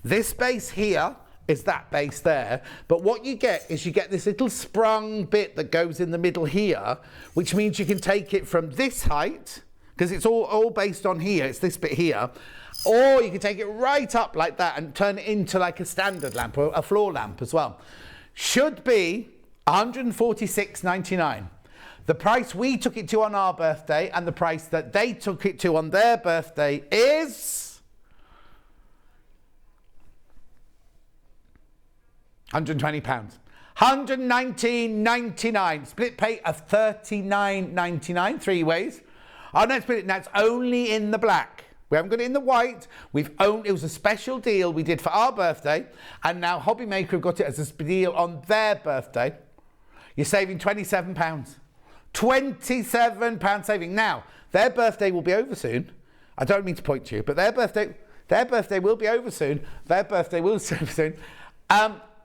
This base here is that base there. But what you get is you get this little sprung bit that goes in the middle here, which means you can take it from this height, because it's all based on here. It's this bit here. Or you can take it right up like that and turn it into like a standard lamp or a floor lamp as well. Should be $146.99. The price we took it to on our birthday and the price that they took it to on their birthday is £120. £119.99. Split pay of £39.99, 3 ways. Oh, no, split it. Now it's only in the black. We haven't got it in the white. It was a special deal we did for our birthday, and now Hobbymaker have got it as a deal on their birthday. You're saving £27. £27 saving. Now, their birthday will be over soon. I don't mean to point to you, but their birthday will be over soon. Their birthday will be over soon.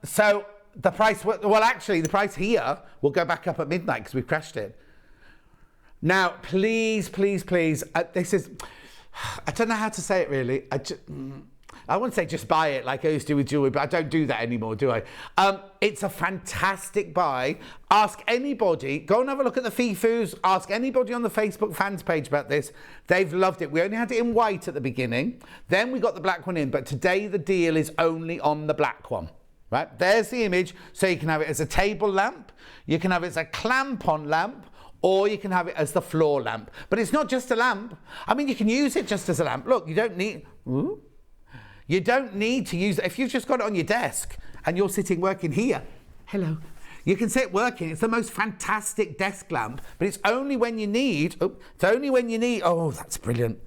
So the price, well, actually, the price here will go back up at midnight because we've crashed it. Now, please, please, please, this is... I don't know how to say it really. I wouldn't say just buy it like I used to with jewellery, but I don't do that anymore, do I? It's a fantastic buy. Ask anybody, go and have a look at the FIFUs, ask anybody on the Facebook fans page about this. They've loved it. We only had it in white at the beginning, then we got the black one in, but today the deal is only on the black one. Right? There's the image, so you can have it as a table lamp, you can have it as a clamp-on lamp, or you can have it as the floor lamp. But it's not just a lamp. I mean, you can use it just as a lamp. Look, you don't need to use it. If you've just got it on your desk and you're sitting working here, hello, you can sit working. It's the most fantastic desk lamp, but it's only when you need, oh, that's brilliant.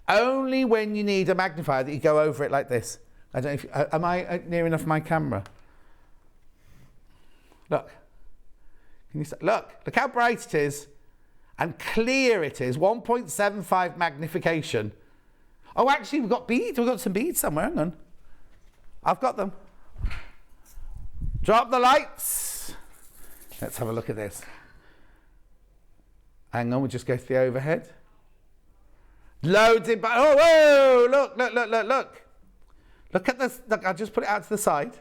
Only when you need a magnifier that you go over it like this. I don't know if, am I near enough my camera? Look. Can you see? Look how bright it is and clear it is. 1.75 magnification. Oh, actually, we've got beads. We've got some beads somewhere. Hang on. I've got them. Drop the lights. Let's have a look at this. Hang on, we'll just go to the overhead. Loads in. Oh, whoa! Look. Look at this. Look, I'll just put it out to the side.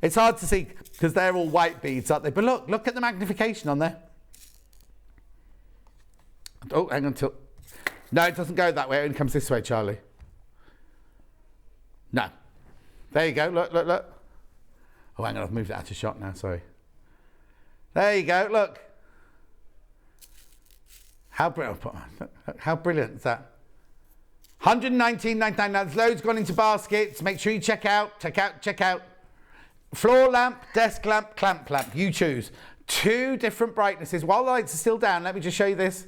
It's hard to see because they're all white beads, aren't they? But look at the magnification on there. Oh, hang on till... No, it doesn't go that way. It only comes this way, Charlie. No. There you go. Look. Oh, hang on. I've moved it out of shot now. Sorry. There you go. Look. How brilliant is that? $119.99. Now, there's loads gone into baskets. Make sure you check out. Floor lamp, desk lamp, clamp lamp. You choose. 2 different brightnesses. While the lights are still down, let me just show you this.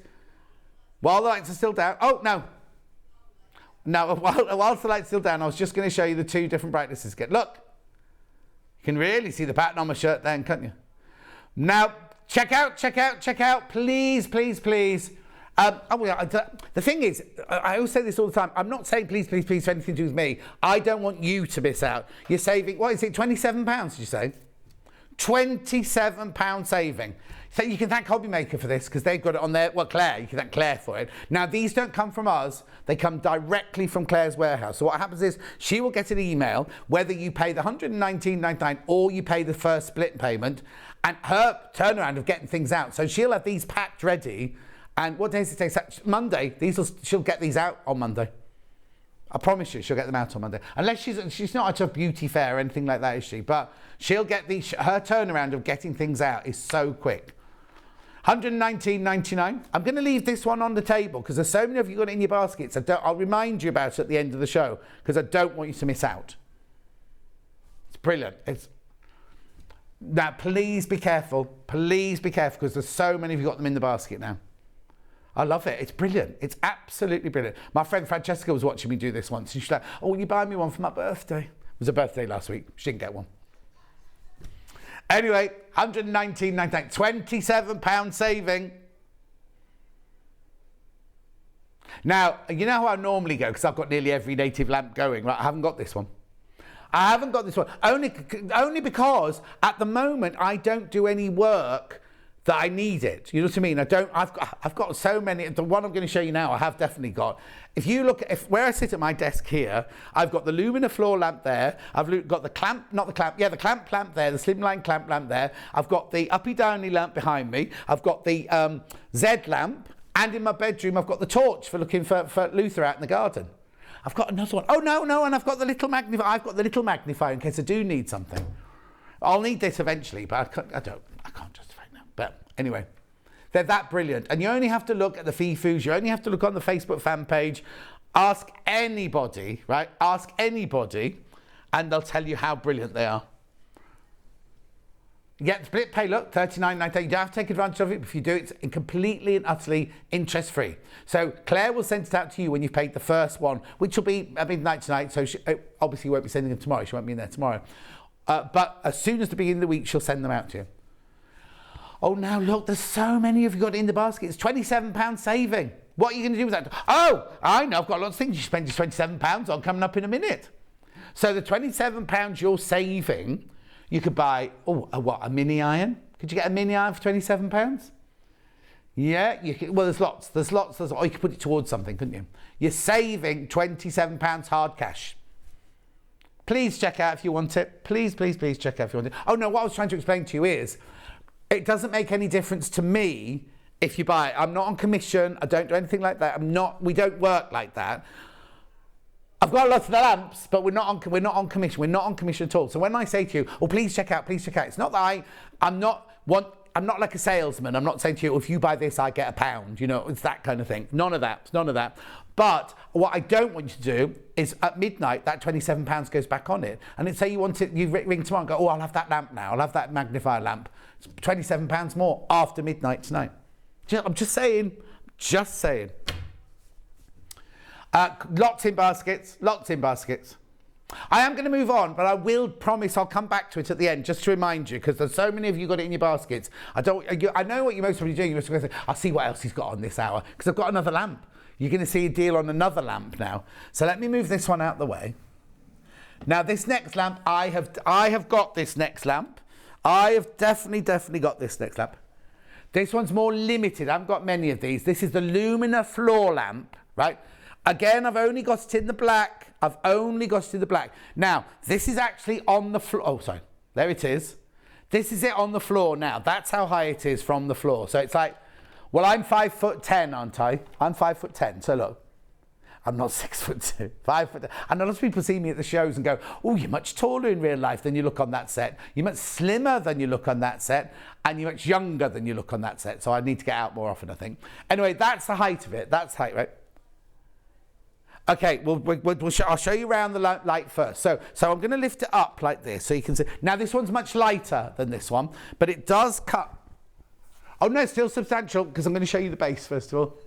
While the lights are still down. Oh, no. No, whilst the light's still down, I was just going to show you the 2 different brightnesses. Look. You can really see the pattern on my shirt then, can't you? Now, check out. Please. The thing is, I always say this all the time. I'm not saying please for anything to do with me. I don't want you to miss out. You're saving, what is it, £27, did you say? £27 saving. So you can thank Hobbymaker for this because they've got it on their, well, Claire, you can thank Claire for it. Now, these don't come from us. They come directly from Claire's warehouse. So what happens is she will get an email, whether you pay the £119.99 or you pay the first split payment, and her turnaround of getting things out. So she'll have these packed ready. And what day is it today? Monday. She'll get these out on Monday. I promise you, she'll get them out on Monday. Unless she's not at a beauty fair or anything like that, is she? But she'll get these. Her turnaround of getting things out is so quick. £119.99. I'm going to leave this one on the table because there's so many of you got it in your baskets. I'll remind you about it at the end of the show because I don't want you to miss out. It's brilliant. Now, please be careful. Please be careful because there's so many of you got them in the basket now. I love it. It's brilliant. It's absolutely brilliant. My friend Francesca was watching me do this once. And she's like, oh, will you buy me one for my birthday? It was her birthday last week. She didn't get one. Anyway, £119.99, £27 saving. Now, you know how I normally go, because I've got nearly every native lamp going, right? I haven't got this one. I haven't got this one, only because at the moment I don't do any work that I need it. You know what I mean? I've got so many. The one I'm going to show you now, I have definitely got. If you look at where I sit at my desk here, I've got the Lumina floor lamp there. I've got the clamp, not the clamp, yeah, the clamp lamp there, the slimline clamp lamp there. I've got the uppy downy lamp behind me. I've got the Z lamp, and in my bedroom I've got the torch for looking for Luther out in the garden. I've got another one. Oh no, and I've got the little magnifier. I've got the little magnifier in case I do need something. I'll need this eventually, but I can't justify it now. But anyway, they're that brilliant. And you only have to look at the FIFUs. You only have to look on the Facebook fan page. Ask anybody, right? Ask anybody, and they'll tell you how brilliant they are. You get split pay, look, $39.99. You don't have to take advantage of it. If you do, it's completely and utterly interest-free. So Claire will send it out to you when you've paid the first one, which will be at midnight tonight. So she obviously won't be sending them tomorrow. She won't be in there tomorrow. But as soon as the beginning of the week, she'll send them out to you. Oh, now look, there's so many of you got it in the basket. It's £27 saving. What are you going to do with that? Oh, I know, I've got lots of things you spend your £27 on coming up in a minute. So the £27 you're saving, you could buy, a mini iron? Could you get a mini iron for £27? Yeah, you could, well, there's lots, or you could put it towards something, couldn't you? You're saving £27 hard cash. Please check out if you want it. Please check out if you want it. Oh no, what I was trying to explain to you is, it doesn't make any difference to me if you buy it. I'm not on commission. I don't do anything like that. We don't work like that. I've got lots of the lamps, but we're not on commission. We're not on commission at all. So when I say to you, oh, please check out, it's not that I'm not like a salesman. I'm not saying to you, if you buy this, I get £1. You know, it's that kind of thing. None of that. But what I don't want you to do is at midnight, that £27 goes back on it. And let's say you want it, you ring tomorrow and go, oh, I'll have that lamp now. I'll have that magnifier lamp. It's £27 more after midnight tonight. I'm just saying. Lots in baskets. I am going to move on, but I will promise I'll come back to it at the end, just to remind you, because there's so many of you got it in your baskets. I know what you're most probably doing. You're going to say, I'll see what else he's got on this hour, because I've got another lamp. You're going to see a deal on another lamp now. So let me move this one out the way. Now, this next lamp, I have got this next lamp. I have definitely got this next lamp. This one's more limited. I haven't got many of these. This is the Lumina floor lamp, right? Again, I've only got it in the black. Now, this is actually on the floor. Oh, sorry. There it is. This is it on the floor now. That's how high it is from the floor. So it's like, well, I'm 5'10", aren't I? I'm 5'10", so look. I'm not 6'2", 5'10". And a lot of people see me at the shows and go, oh, you're much taller in real life than you look on that set. You're much slimmer than you look on that set. And you're much younger than you look on that set. So I need to get out more often, I think. Anyway, that's the height of it. That's height, right? Okay, I'll show you around the light first. So I'm going to lift it up like this so you can see. Now, this one's much lighter than this one, but it does cut. Oh, no, it's still substantial because I'm going to show you the base first of all.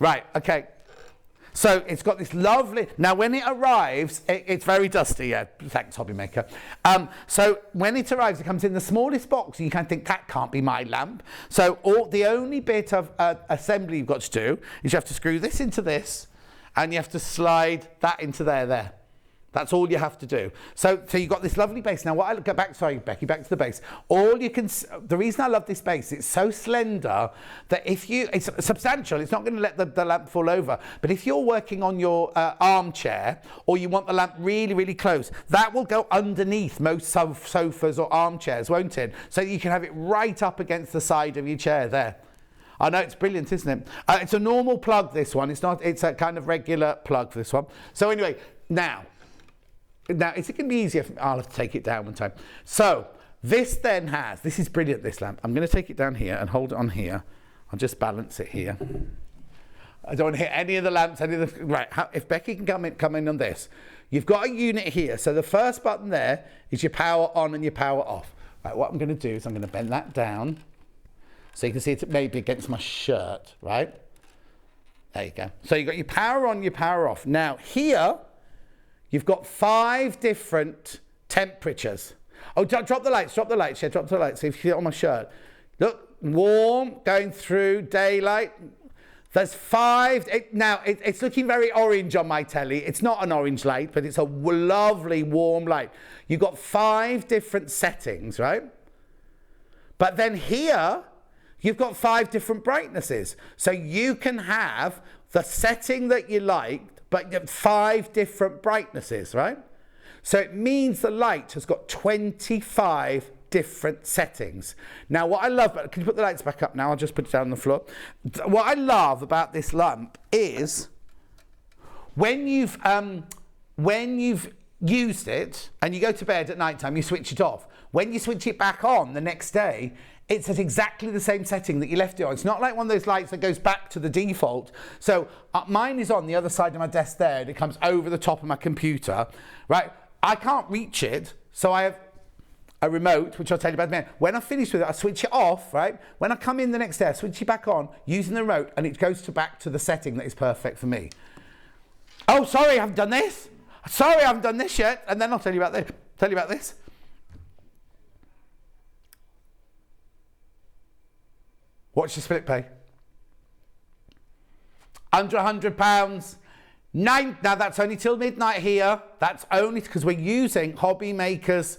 Right, okay. So it's got this lovely, now when it arrives, it's very dusty, yeah, thanks Hobbymaker. So when it arrives, it comes in the smallest box, and you kind of think, that can't be my lamp. So the only bit of assembly you've got to do is you have to screw this into this, and you have to slide that into there. That's all you have to do. So you've got this lovely base. Now, what I go back, sorry, Becky, back to the base. The reason I love this base, it's so slender that it's substantial, it's not going to let the lamp fall over. But if you're working on your armchair, or you want the lamp really, really close, that will go underneath most sofas or armchairs, won't it? So you can have it right up against the side of your chair there. I know, it's brilliant, isn't it? It's a normal plug, this one. It's a kind of regular plug for this one. So anyway, now, is it going to be easier? I'll have to take it down one time. So this then this is brilliant, this lamp. I'm going to take it down here and hold it on here. I'll just balance it here. I don't want to hit any of the lamps, right, if Becky can come in on this. You've got a unit here. So the first button there is your power on and your power off. Right, what I'm going to do is I'm going to bend that down so you can see it maybe against my shirt, right? There you go. So you've got your power on, your power off. Now here, you've got 5 different temperatures. Oh, drop the lights, yeah, drop the lights. So if you see it on my shirt. Look, warm, going through, daylight. There's 5, it's looking very orange on my telly. It's not an orange light, but it's a lovely warm light. You've got 5 different settings, right? But then here, you've got 5 different brightnesses. So you can have the setting that you like, but 5 different brightnesses, right? So it means the light has got 25 different settings. Now, what I love, can you put the lights back up now? I'll just put it down on the floor. What I love about this lamp is when you've used it and you go to bed at night time, you switch it off. When you switch it back on the next day, it's at exactly the same setting that you left it on. It's not like one of those lights that goes back to the default. So mine is on the other side of my desk there, and it comes over the top of my computer, right? I can't reach it, so I have a remote, which I'll tell you about in a minute. When I finish with it, I switch it off, right? When I come in the next day, I switch it back on using the remote, and it goes back to the setting that is perfect for me. Oh, sorry, I haven't done this. Sorry, I haven't done this yet. And then I'll tell you about this. Watch the split pay. Under £100. Now that's only till midnight here. That's only because we're using Hobby Makers,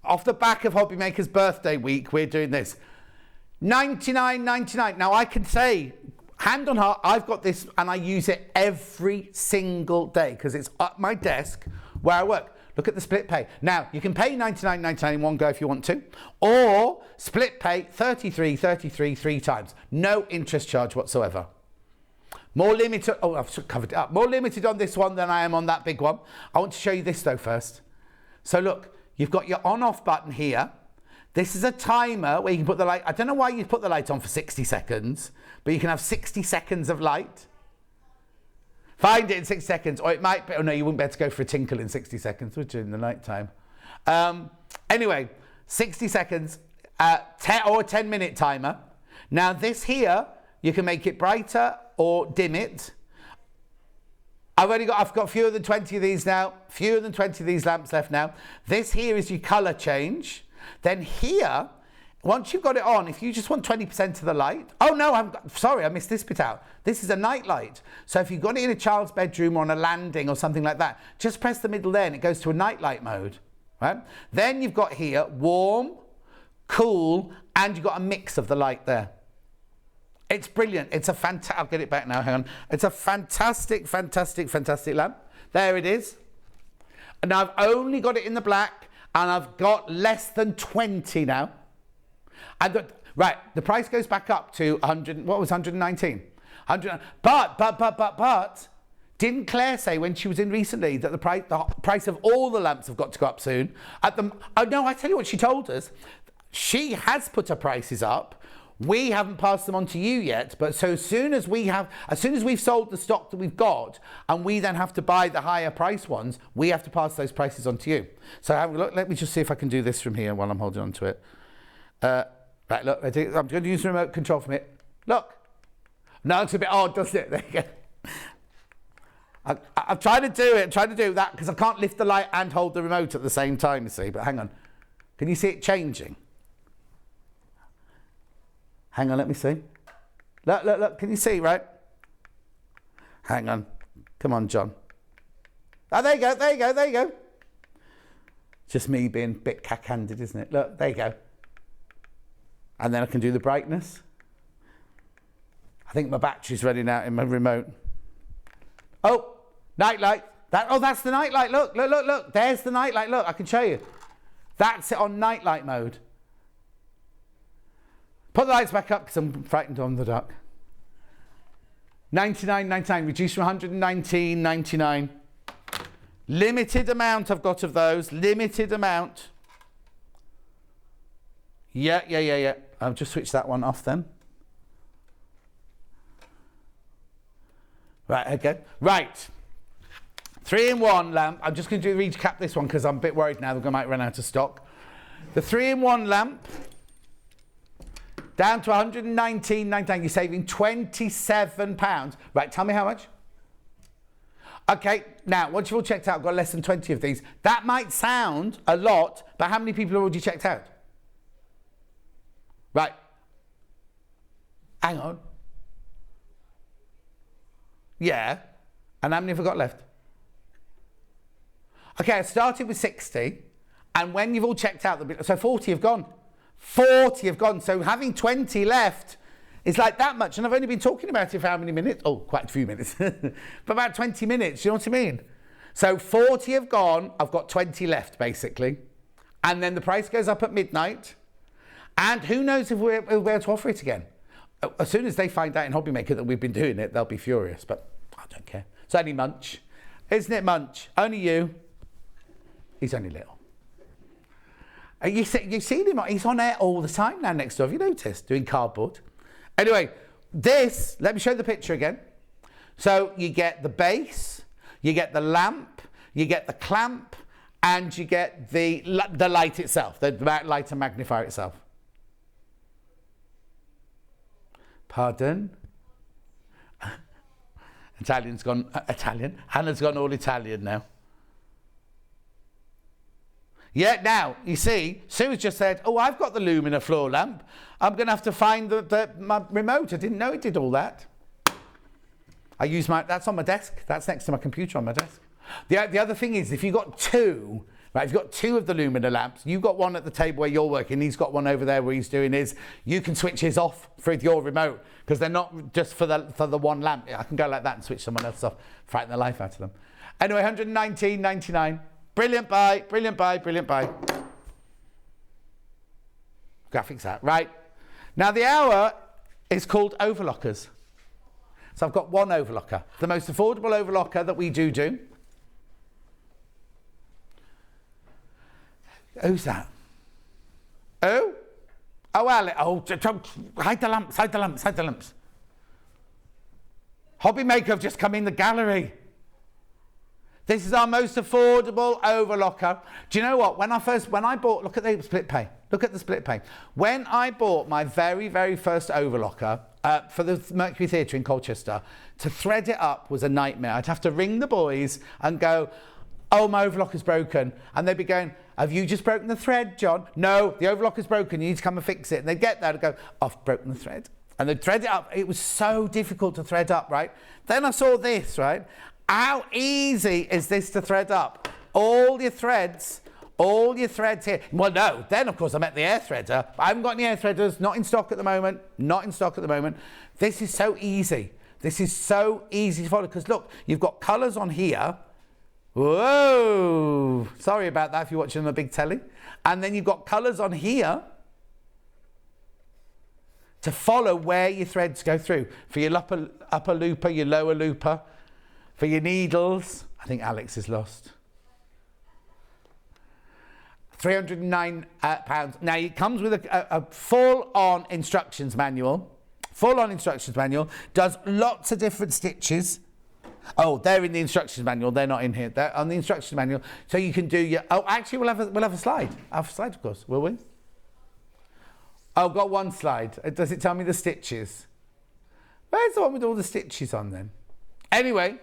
off the back of Hobby Makers birthday week, we're doing this. $99.99. Now I can say, hand on heart, I've got this and I use it every single day because it's at my desk where I work. Look at the split pay. Now, you can pay $99.99 in one go if you want to, or split pay $33.33 3 times. No interest charge whatsoever. More limited, I've covered it up. More limited on this one than I am on that big one. I want to show you this though first. So look, you've got your on-off button here. This is a timer where you can put the light. I don't know why you put the light on for 60 seconds, but you can have 60 seconds of light. Find it in 6 seconds, or it might be, oh no, you wouldn't be able to go for a tinkle in 60 seconds, would you, in the night time? Anyway, 60 seconds, or a 10-minute timer. Now this here, you can make it brighter or dim it. I've got fewer than 20 of these now, fewer than 20 of these lamps left now. This here is your color change. Then here, once you've got it on, if you just want 20% of the light, oh no, sorry, I missed this bit out. This is a night light. So if you've got it in a child's bedroom or on a landing or something like that, just press the middle there and it goes to a night light mode, right? Then you've got here, warm, cool, and you've got a mix of the light there. It's brilliant. It's a fantastic, I'll get it back now, hang on. It's a fantastic, fantastic, fantastic lamp. There it is. And I've only got it in the black and I've got less than 20 now. Right, the price goes back up to 100, what was 119? 100, but, didn't Claire say when she was in recently that the price of all the lamps have got to go up soon? Oh no, I tell you what she told us. She has put her prices up. We haven't passed them on to you yet, but so as soon as we've sold the stock that we've got and we then have to buy the higher price ones, we have to pass those prices on to you. So have a look, let me just see if I can do this from here while I'm holding on to it. Right, look, I'm going to use the remote control from it. Look. No, it's a bit odd, doesn't it? There you go. I'm trying to do that because I can't lift the light and hold the remote at the same time, you see, but hang on. Can you see it changing? Hang on, let me see. Look, can you see, right? Hang on. Come on, John. Oh, there you go, there you go, there you go. Just me being a bit cack-handed, isn't it? Look, there you go. And then I can do the brightness. I think my battery's running out in my remote. Oh, night light. That's the night light. Look, look, look, look. There's the night light. Look, I can show you. That's it on night light mode. Put the lights back up because I'm frightened on the dark. $99.99, reduced from $119.99. Limited amount I've got of those. Limited amount. Yeah. I'll just switch that one off then. Right, okay. Right. 3-in-1 lamp. I'm just going to recap this one because I'm a bit worried now that we might run out of stock. The 3-in-1 lamp, down to $119.99. You're saving £27. Right, tell me how much? Okay, now, once you've all checked out, I've got less than 20 of these. That might sound a lot, but how many people have already checked out? Right. Hang on. Yeah. And how many have I got left? Okay, I started with 60, and when you've all checked out, so 40 have gone. 40 have gone, so having 20 left is like that much, and I've only been talking about it for how many minutes? Oh, quite a few minutes. For about 20 minutes, you know what I mean? So 40 have gone, I've got 20 left, basically. And then the price goes up at midnight, and who knows if we'll be able to offer it again. As soon as they find out in Hobby Maker that we've been doing it, they'll be furious, but I don't care. It's only Munch. Isn't it, Munch? Only you. He's only little. You've seen him, he's on air all the time now next door, have you noticed? Doing cardboard. Anyway, this, let me show the picture again. So you get the base, you get the lamp, you get the clamp, and you get the light itself, the light and magnifier itself. Pardon? Italian's gone Italian. Hannah's gone all Italian now. Yeah, now, you see, Sue's just said, oh, I've got the Lumina floor lamp. I'm going to have to find my remote. I didn't know it did all that. I use that's on my desk. That's next to my computer on my desk. The other thing is, if you've got two, right, if you've got two of the Lumina lamps, you've got one at the table where you're working, he's got one over there where he's doing his, you can switch his off with your remote, because they're not just for the one lamp. I can go like that and switch someone else off, frighten the life out of them. Anyway, $119.99. Brilliant buy, brilliant buy, brilliant buy. Graphics out, right. Now the hour is called Overlockers. So I've got one overlocker, the most affordable overlocker that we do. Who's that? Oh? Oh, hide the lamps, hide the lamps, hide the lamps. Hobby Maker have just come in the gallery. This is our most affordable overlocker. Do you know what? When I bought, look at the split pay. Look at the split pay. When I bought my very, very first overlocker for the Mercury Theatre in Colchester, to thread it up was a nightmare. I'd have to ring the boys and go, oh, my overlocker's broken. And they'd be going, have you just broken the thread, John? No, the overlocker's broken. You need to come and fix it. And they'd get there and go, I've broken the thread. And they'd thread it up. It was so difficult to thread up, right? Then I saw this, right? How easy is this to thread up? All your threads here. Well, no, then of course I met the air threader. I haven't got any air threaders, not in stock at the moment, This is so easy. This is so easy to follow, because look, you've got colours on here. Whoa, sorry about that if you're watching on a big telly. And then you've got colours on here to follow where your threads go through. For your upper looper, your lower looper. For your needles, I think Alex is lost. £309. Now, it comes with a full-on instructions manual. Does lots of different stitches. Oh, they're in the instructions manual. They're not in here. They're on the instructions manual. So you can do your... Oh, actually, we'll have a slide. I'll have a slide, of course. Will we? Oh, I've got one slide. Does it tell me the stitches? Where's the one with all the stitches on then? Anyway...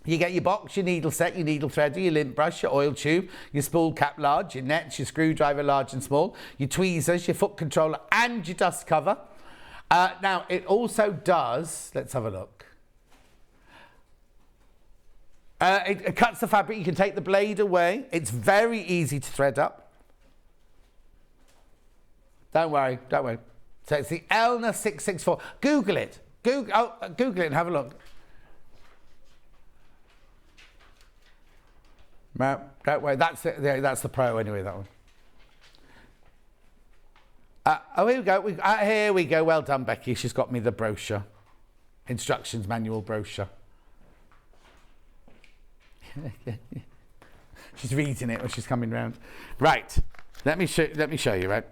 You get your box, your needle set, your needle threader, your lint brush, your oil tube, your spool cap large, your nets, your screwdriver large and small, your tweezers, your foot controller and your dust cover. Now, it also does, let's have a look. It cuts the fabric. You can take the blade away. It's very easy to thread up. Don't worry, don't worry. So it's the Elna 664. Google it. Google it and have a look. No, don't worry. That's it. Yeah, that's the Pro anyway, that one. Oh, here we go. Here we go. Well done, Becky. She's got me the brochure. Instructions manual brochure. She's reading it when she's coming round. Right. Let me show you, right?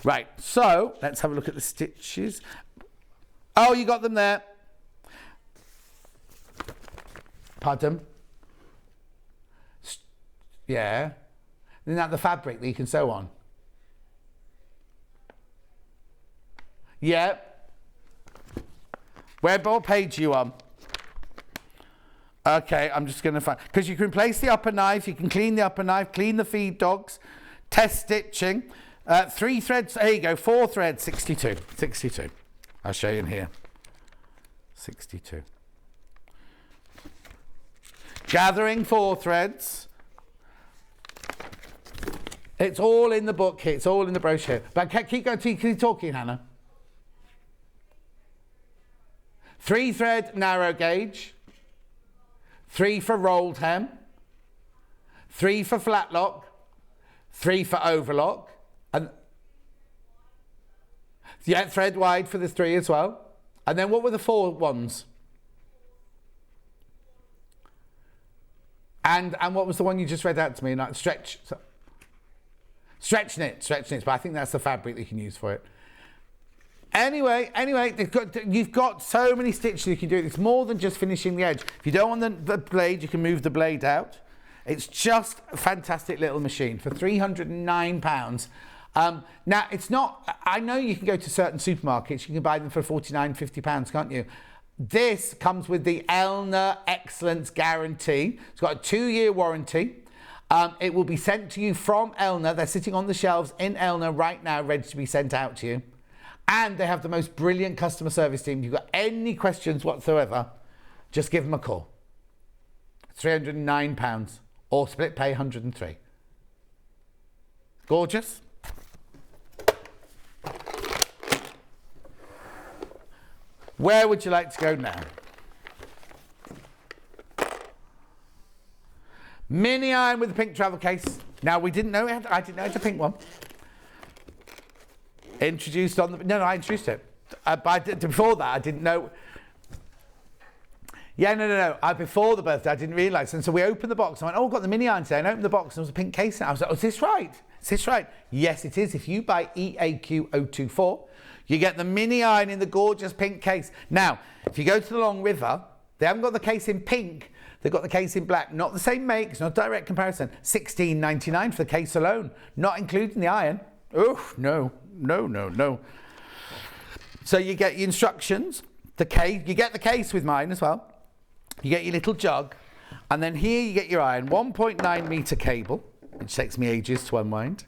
Right. So, let's have a look at the stitches. Oh, you got them there. Pardon? Yeah. Isn't that the fabric that you can sew on? Yeah. What page are you on? Okay, I'm just going to find... Because you can replace the upper knife, you can clean the upper knife, clean the feed dogs, test stitching. 3 threads, there you go, 4 threads, 62. 62. I'll show you in here. 62. Gathering 4 threads. It's all in the book here. It's all in the brochure. But keep going. Keep talking, Hannah. 3 thread narrow gauge. 3 for rolled hem. 3 for flat lock. 3 for overlock. And yeah, thread wide for the 3 as well. And then what were the 4 ones? And what was the one you just read out to me? Like stretch knit, but I think that's the fabric that you can use for it. Anyway, you've got so many stitches you can do. It's more than just finishing the edge. If you don't want the blade, you can move the blade out. It's just a fantastic little machine for £309. Now, it's not... I know you can go to certain supermarkets. You can buy them for £49, £50, can't you? This comes with the Elna Excellence Guarantee. It's got a 2-year warranty. It will be sent to you from Elna. They're sitting on the shelves in Elna right now, ready to be sent out to you. And they have the most brilliant customer service team. If you've got any questions whatsoever, just give them a call. £309 or split pay £103. Gorgeous. Where would you like to go now? Mini iron with a pink travel case. Now, we didn't know I didn't know it's a pink one. Introduced on the... No, I introduced it. But before that, I didn't know... Yeah, no. Before the birthday, I didn't realise. And so we opened the box. I went, oh, I've got the mini iron today. And I opened the box and there was a pink case. And I was like, oh, is this right? Is this right? Yes, it is. If you buy EAQ024, you get the mini iron in the gorgeous pink case. Now, if you go to the Long River, they haven't got the case in pink. They've got the case in black. Not the same make. It's not a direct comparison. £16.99 for the case alone. Not including the iron. Oh, no. So you get your instructions, the case. You get the case with mine as well. You get your little jug. And then here you get your iron. 1.9 metre cable, which takes me ages to unwind.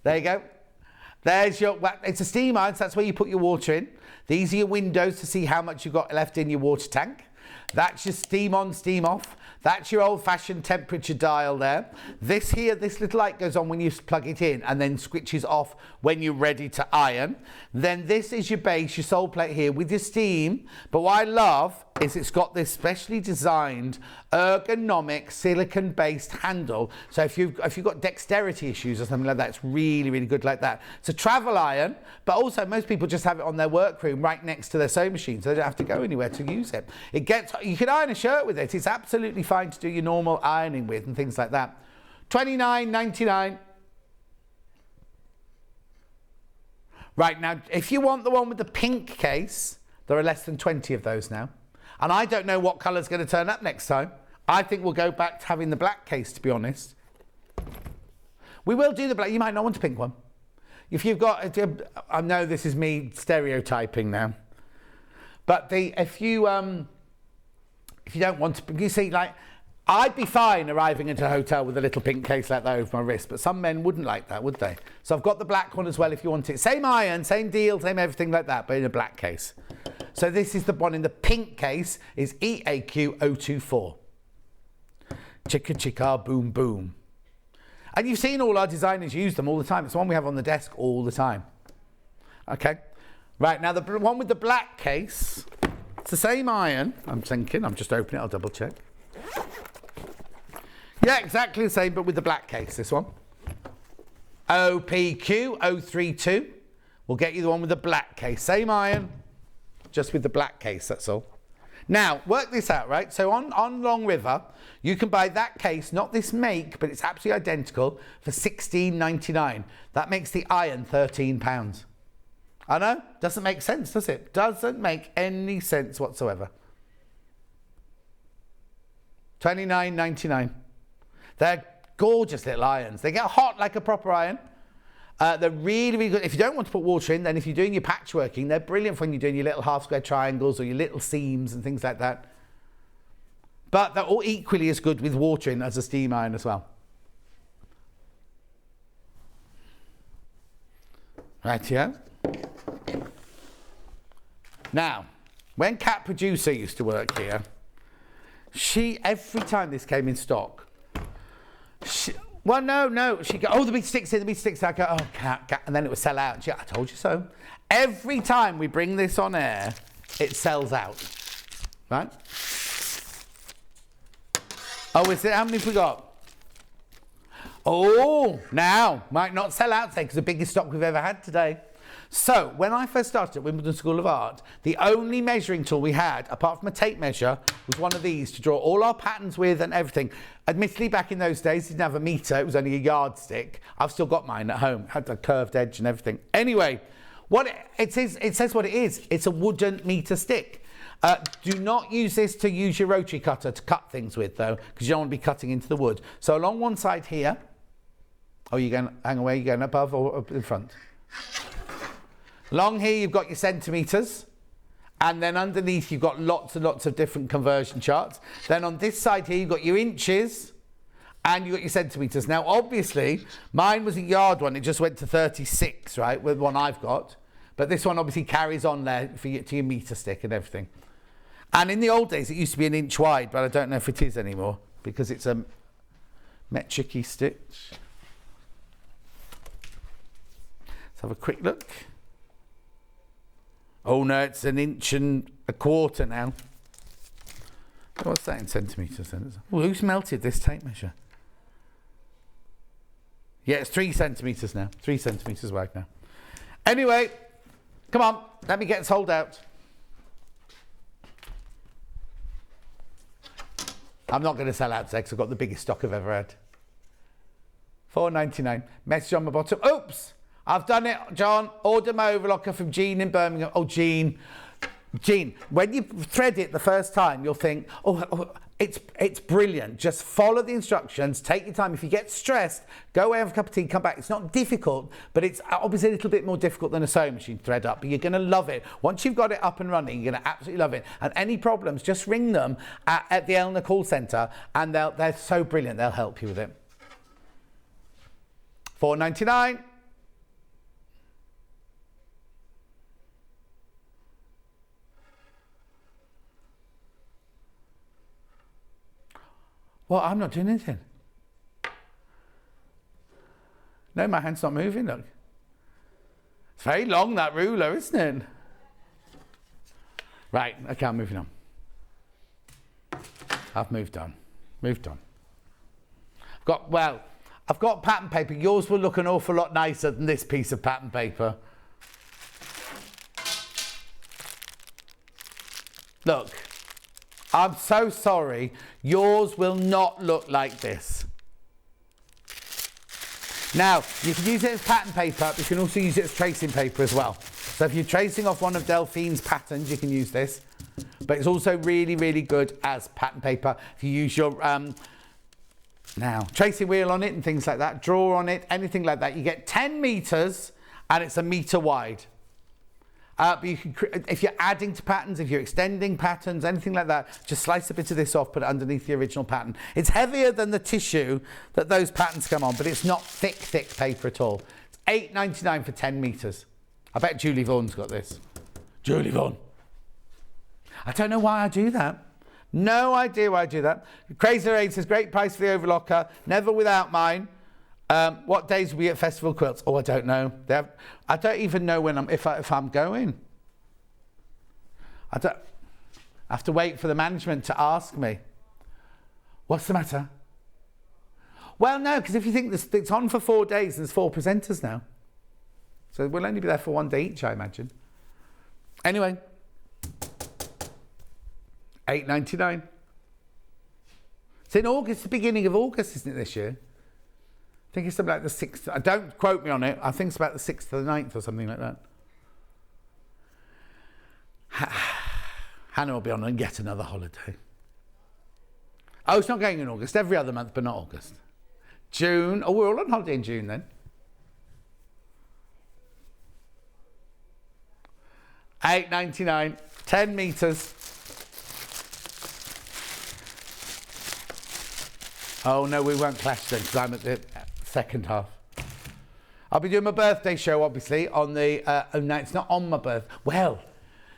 There you go. There's your... It's a steam iron, so that's where you put your water in. These are your windows to see how much you've got left in your water tank. That's your steam on, steam off. That's your old-fashioned temperature dial there. This here, this little light goes on when you plug it in and then switches off when you're ready to iron. Then this is your base, your sole plate here with your steam. But what I love is it's got this specially designed ergonomic silicone-based handle. So if you've got dexterity issues or something like that, it's really, really good like that. It's a travel iron, but also most people just have it on their workroom right next to their sewing machine, so they don't have to go anywhere to use it. You can iron a shirt with it. It's absolutely fine to do your normal ironing with and things like that. $29.99. Right, now, if you want the one with the pink case, there are less than 20 of those now. And I don't know what colour's going to turn up next time. I think we'll go back to having the black case, to be honest. We will do the black. You might not want a pink one. If you've got... I know this is me stereotyping now. But if you don't want to... You see, like... I'd be fine arriving into a hotel with a little pink case like that over my wrist, but some men wouldn't like that, would they? So I've got the black one as well if you want it. Same iron, same deal, same everything like that, but in a black case. So this is the one in the pink case, is EAQ024. Chicka chicka boom boom. And you've seen all our designers use them all the time. It's the one we have on the desk all the time. Okay. Right, now the one with the black case, it's the same iron. I'm thinking, I'm just opening it, I'll double check. Yeah, exactly the same, but with the black case, this one. OPQ032 will get you the one with the black case. Same iron, just with the black case, that's all. Now, work this out, right? So on Long River, you can buy that case, not this make, but it's absolutely identical, for $16.99. That makes the iron £13. I know, doesn't make sense, does it? Doesn't make any sense whatsoever. $29.99. They're gorgeous little irons. They get hot like a proper iron. They're really, really good. If you don't want to put water in, then if you're doing your patchworking, they're brilliant for when you're doing your little half square triangles or your little seams and things like that. But they're all equally as good with water in as a steam iron as well. Right here. Now, when Cat Producer used to work here, every time this came in stock, she'd go, oh, the big sticks here, the big sticks. I go, oh, Cat, and then it would sell out. She go, I told you so. Every time we bring this on air, it sells out, right? Oh, is it? How many have we got? Oh, now, might not sell out today because the biggest stock we've ever had today. So, when I first started at Wimbledon School of Art, the only measuring tool we had, apart from a tape measure, was one of these to draw all our patterns with and everything. Admittedly, back in those days, it didn't have a meter, it was only a yardstick. I've still got mine at home, it had a curved edge and everything. Anyway, it says what it is. It's a wooden meter stick. Do not use this to use your rotary cutter to cut things with, though, because you don't want to be cutting into the wood. So along one side here, you're going, hang away, you're going above or up in front? Along here, you've got your centimetres, and then underneath, you've got lots and lots of different conversion charts. Then on this side here, you've got your inches, and you've got your centimetres. Now, obviously, mine was a yard one. It just went to 36, right, with one I've got. But this one obviously carries on there to your metre stick and everything. And in the old days, it used to be 1 inch wide, but I don't know if it is anymore, because it's a metric-y stitch. Let's have a quick look. Oh no, it's 1 1/4 inches now. What's that in centimetres then? Well, who's melted this tape measure? Yeah, it's 3 centimetres now. 3 centimetres wide now. Anyway, come on, let me get sold out. I'm not going to sell out today because I've got the biggest stock I've ever had. $4.99. Message on my bottom. Oops! I've done it, John. Order my overlocker from Jean in Birmingham. Oh, Jean, when you thread it the first time, you'll think, it's brilliant. Just follow the instructions. Take your time. If you get stressed, go away, have a cup of tea, come back. It's not difficult, but it's obviously a little bit more difficult than a sewing machine thread up, but you're going to love it. Once you've got it up and running, you're going to absolutely love it. And any problems, just ring them at the Elna call centre, and they're so brilliant. They'll help you with it. $4.99. Well, I'm not doing anything. No, my hand's not moving, look. It's very long, that ruler, isn't it? Right, okay, I'm moving on. I've moved on. I've got pattern paper. Yours will look an awful lot nicer than this piece of pattern paper. Look. I'm so sorry, yours will not look like this. Now, you can use it as pattern paper, but you can also use it as tracing paper as well. So if you're tracing off one of Delphine's patterns, you can use this. But it's also really, really good as pattern paper. If you use your tracing wheel on it and things like that, draw on it, anything like that, you get 10 metres and it's 1 metre wide. But you can, if you're adding to patterns, if you're extending patterns, anything like that, just slice a bit of this off, put it underneath the original pattern. It's heavier than the tissue that those patterns come on, but it's not thick paper at all. It's $8.99 for 10 metres. I bet Julie Vaughan's got this. Julie Vaughan. I don't know why I do that. No idea why I do that. Crazy Raid says, great price for the overlocker, never without mine. What days will be at Festival Quilts? Oh, I don't know. I don't even know when if I'm going. I have to wait for the management to ask me. What's the matter? Well, no, because if you think this, it's on for 4 days, there's 4 presenters now. So we'll only be there for 1 day each, I imagine. Anyway, $8.99. It's in August, the beginning of August, isn't it, this year? I think it's something like the 6th. Don't quote me on it. I think it's about the 6th or the 9th or something like that. Hannah will be on yet another holiday. Oh, it's not going in August. Every other month, but not August. June. Oh, we're all on holiday in June then. $8.99. 10 metres. Oh, no, we won't clash then because I'm at the second half. I'll be doing my birthday show, obviously, on the... no, it's not on my birthday. Well,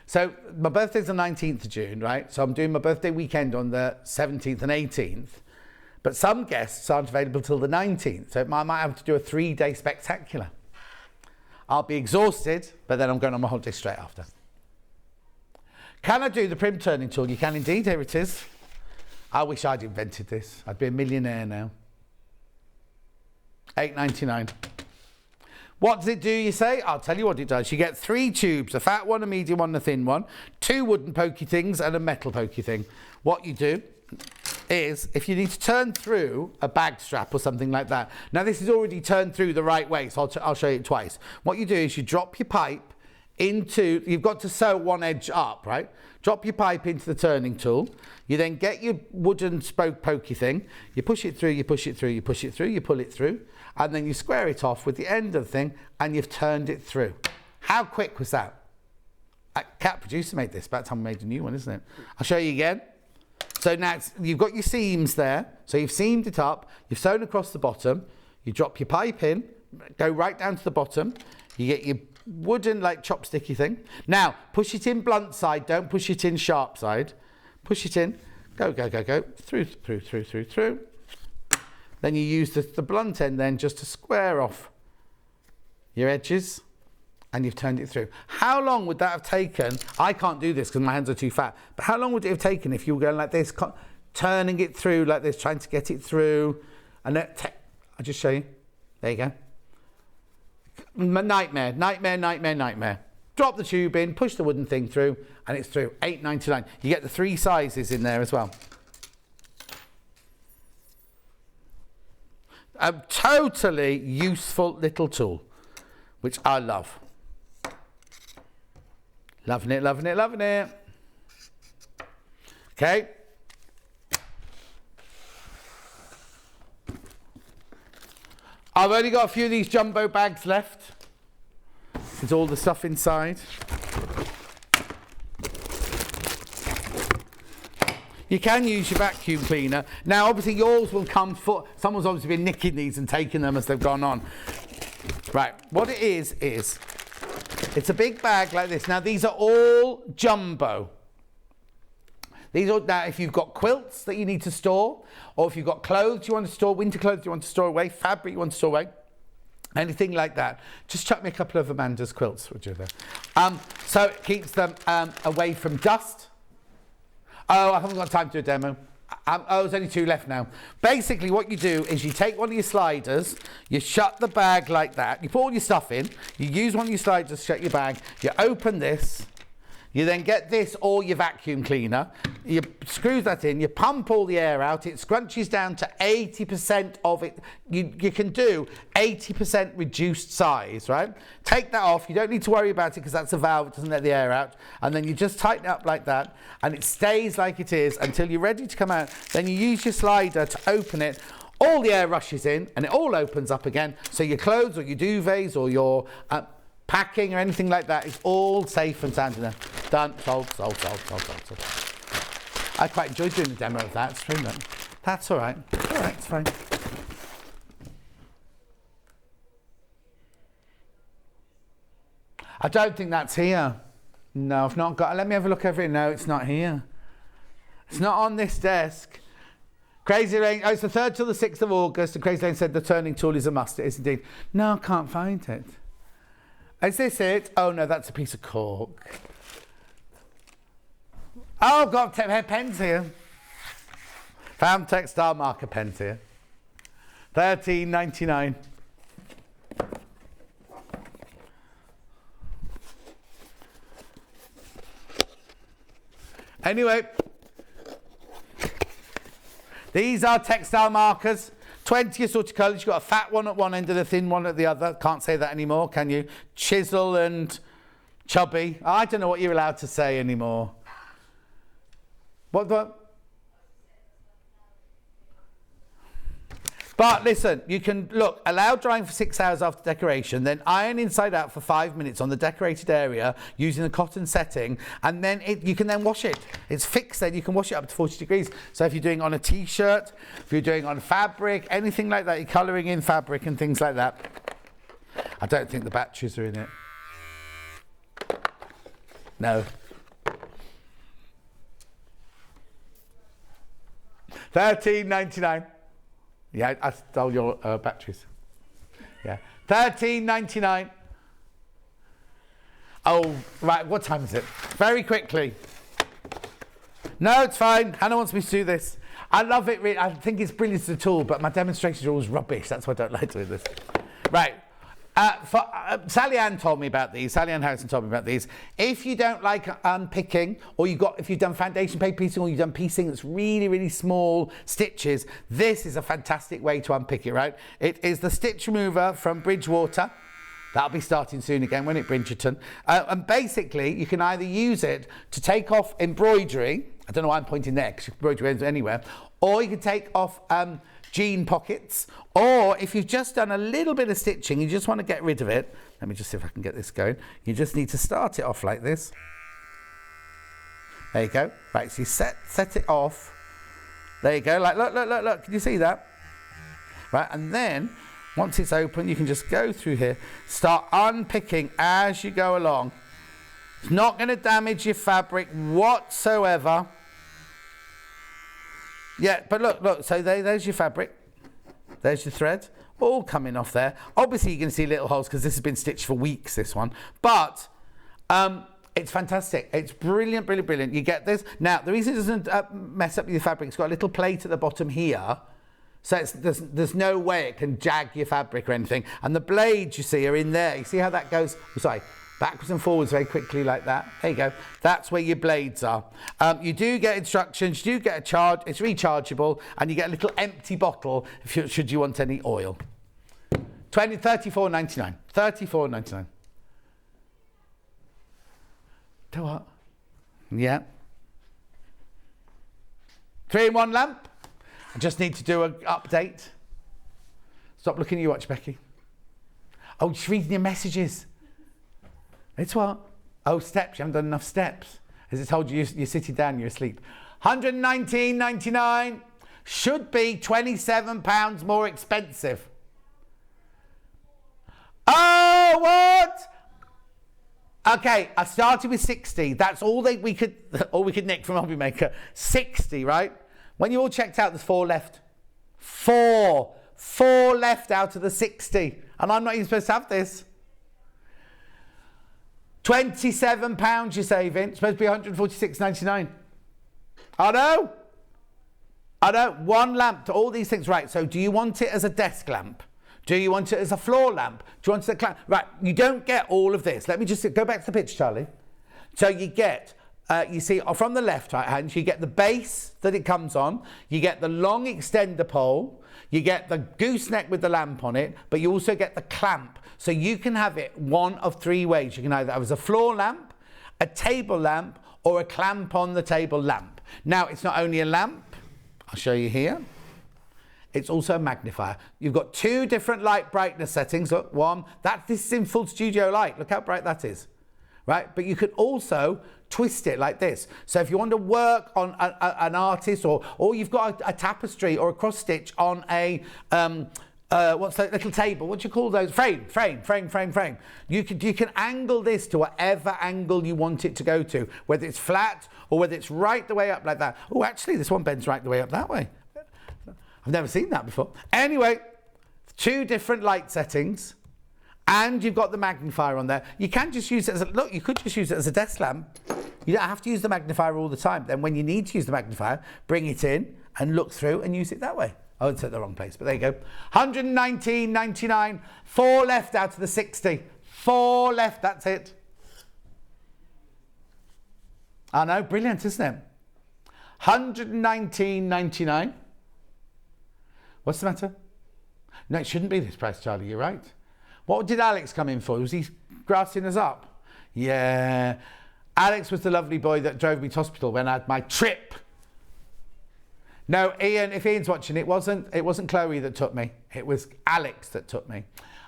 so my birthday's the 19th of June, right? So I'm doing my birthday weekend on the 17th and 18th. But some guests aren't available till the 19th. So I might have to do a 3-day spectacular. I'll be exhausted, but then I'm going on my holiday straight after. Can I do the prim turning tool? You can indeed. Here it is. I wish I'd invented this. I'd be a millionaire now. $8.99. What does it do, you say? I'll tell you what it does. You get 3 tubes, a fat one, a medium one, and a thin one, 2 wooden pokey things, and a metal pokey thing. What you do is, if you need to turn through a bag strap or something like that. Now, this is already turned through the right way, so I'll show you it twice. What you do is you drop your pipe into, you've got to sew one edge up, right? Drop your pipe into the turning tool. You then get your wooden spoke pokey thing. You push it through, you push it through, you push it through, you pull it through, and then you square it off with the end of the thing, and you've turned it through. How quick was that? Cat Producer made this. About time we made a new one, isn't it? I'll show you again. So now you've got your seams there. So you've seamed it up. You've sewn across the bottom. You drop your pipe in, go right down to the bottom. You get your wooden like chopsticky thing. Now push it in blunt side, don't push it in sharp side. Push it in, go, through. Then you use the blunt end then just to square off your edges, and you've turned it through. How long would that have taken? I can't do this because my hands are too fat, but how long would it have taken if you were going like this, turning it through like this, trying to get it through? And I'll just show you. There you go. Nightmare. Drop the tube in, push the wooden thing through, and it's through. $8.99. You get the 3 sizes in there as well. A totally useful little tool, which I love. Loving it. Okay. I've only got a few of these jumbo bags left. There's all the stuff inside. You can use your vacuum cleaner. Now, obviously, yours will come for... Someone's obviously been nicking these and taking them as they've gone on. Right, what it is... It's a big bag like this. Now, these are all jumbo. These are... Now, if you've got quilts that you need to store, or if you've got clothes you want to store, winter clothes you want to store away, fabric you want to store away, anything like that, just chuck me a couple of Amanda's quilts, would you? So it keeps them away from dust. Oh, I haven't got time to do a demo. There's only 2 left now. Basically, what you do is you take one of your sliders, you shut the bag like that, you put all your stuff in, you use one of your sliders to shut your bag, you open this, you then get this or your vacuum cleaner, you screw that in, you pump all the air out, it scrunches down to 80% of it. You can do 80% reduced size, right? Take that off, you don't need to worry about it because that's a valve, it doesn't let the air out. And then you just tighten it up like that and it stays like it is until you're ready to come out. Then you use your slider to open it, all the air rushes in and it all opens up again. So your clothes or your duvets or your packing or anything like that. It's all safe and sound in there. Done. Sold. I quite enjoyed doing the demo of that. It's true, look. That's all right. All right, it's fine. I don't think that's here. No, I've not got. Let me have a look over it. No, it's not here. It's not on this desk. Crazy Lane. Oh, it's the 3rd till the 6th of August. And Crazy Lane said the turning tool is a must. It is indeed. No, I can't find it. Is this it? Oh no, that's a piece of cork. Oh, I've got pens here. Found textile marker pens here. $13.99. Anyway, these are textile markers. 20 assorted colours. You've got a fat one at one end and a thin one at the other. Can't say that anymore, can you? Chisel and chubby. I don't know what you're allowed to say anymore. What? But listen, you can, look, allow drying for 6 hours after decoration, then iron inside out for 5 minutes on the decorated area using the cotton setting, and then you can then wash it. It's fixed then, you can wash it up to 40 degrees. So if you're doing on a t-shirt, if you're doing on fabric, anything like that, you're colouring in fabric and things like that. I don't think the batteries are in it. No. $13.99. Yeah, I stole your batteries. Yeah. $13.99. Oh, right, what time is it? Very quickly. No, it's fine. Hannah wants me to do this. I love it. I think it's brilliant as a tool, but my demonstrations are always rubbish. That's why I don't like doing this. Right. Sally Ann told me about these. Sally Ann Harrison told me about these. If you don't like unpicking, or if you've done foundation paper piecing, or you've done piecing that's really, really small stitches, this is a fantastic way to unpick it, right? It is the stitch remover from Bridgewater. That'll be starting soon again, won't it, Bridgerton? And basically, you can either use it to take off embroidery. I don't know why I'm pointing there, because embroidery ends anywhere. Or you can take off jean pockets, or if you've just done a little bit of stitching, you just want to get rid of it. Let me just see if I can get this going. You just need to start it off like this. There you go. Right, so you set it off. There you go. Like, look. Can you see that? Right, and then once it's open, you can just go through here, start unpicking as you go along. It's not going to damage your fabric whatsoever. Yeah, but look, so there's your fabric. There's your thread, all coming off there. Obviously, you're going to see little holes because this has been stitched for weeks, this one. But it's fantastic. It's brilliant, brilliant, brilliant. You get this. Now, the reason it doesn't mess up your fabric, it's got a little plate at the bottom here. So there's no way it can jag your fabric or anything. And the blades, you see, are in there. You see how that goes? Oh, sorry. Backwards and forwards very quickly like that. There you go. That's where your blades are. You do get instructions. You do get a charge. It's rechargeable, and you get a little empty bottle should you want any oil. $34.99. $34.99. Do what? Yeah. 3-in-1 lamp. I just need to do an update. Stop looking at your watch, Becky. Oh, she's reading your messages. It's what? Oh, steps. You haven't done enough steps. As it told you, you're sitting down, you're asleep. $119.99. Should be £27 more expensive. Oh, what? Okay, I started with 60. That's all we could nick from Hobby Maker. 60, right? When you all checked out, there's 4 left. 4 left out of the 60. And I'm not even supposed to have this. £27 you're saving. It's supposed to be $146.99. I know. 1 lamp to all these things. Right, so do you want it as a desk lamp? Do you want it as a floor lamp? Do you want it as a clamp? Right, you don't get all of this. Let me just go back to the picture, Charlie. So you get, you see, from the left right hand, you get the base that it comes on. You get the long extender pole. You get the gooseneck with the lamp on it, but you also get the clamp. So you can have it one of 3 ways. You can either have it as a floor lamp, a table lamp, or a clamp on the table lamp. Now, it's not only a lamp. I'll show you here. It's also a magnifier. You've got 2 different light brightness settings. Look, one, this is in full studio light. Look how bright that is, right? But you could also twist it like this. So if you want to work on an artist, or you've got a tapestry or a cross stitch on a, what's that little table? What do you call those? Frame. You can angle this to whatever angle you want it to go to, whether it's flat or whether it's right the way up like that. Oh, actually, this one bends right the way up that way. I've never seen that before. Anyway, 2 different light settings, and you've got the magnifier on there. You can just use it as you could just use it as a desk lamp. You don't have to use the magnifier all the time. Then when you need to use the magnifier, bring it in and look through and use it that way. Oh, it's at the wrong place, but there you go. $119.99, 4 left out of the 60. 4 left, that's it. I know, brilliant, isn't it? $119.99. What's the matter? No, it shouldn't be this price, Charlie, you're right. What did Alex come in for? Was he grassing us up? Yeah. Alex was the lovely boy that drove me to hospital when I had my trip. No, Ian, if Ian's watching, it wasn't Chloe that took me. It was Alex that took me.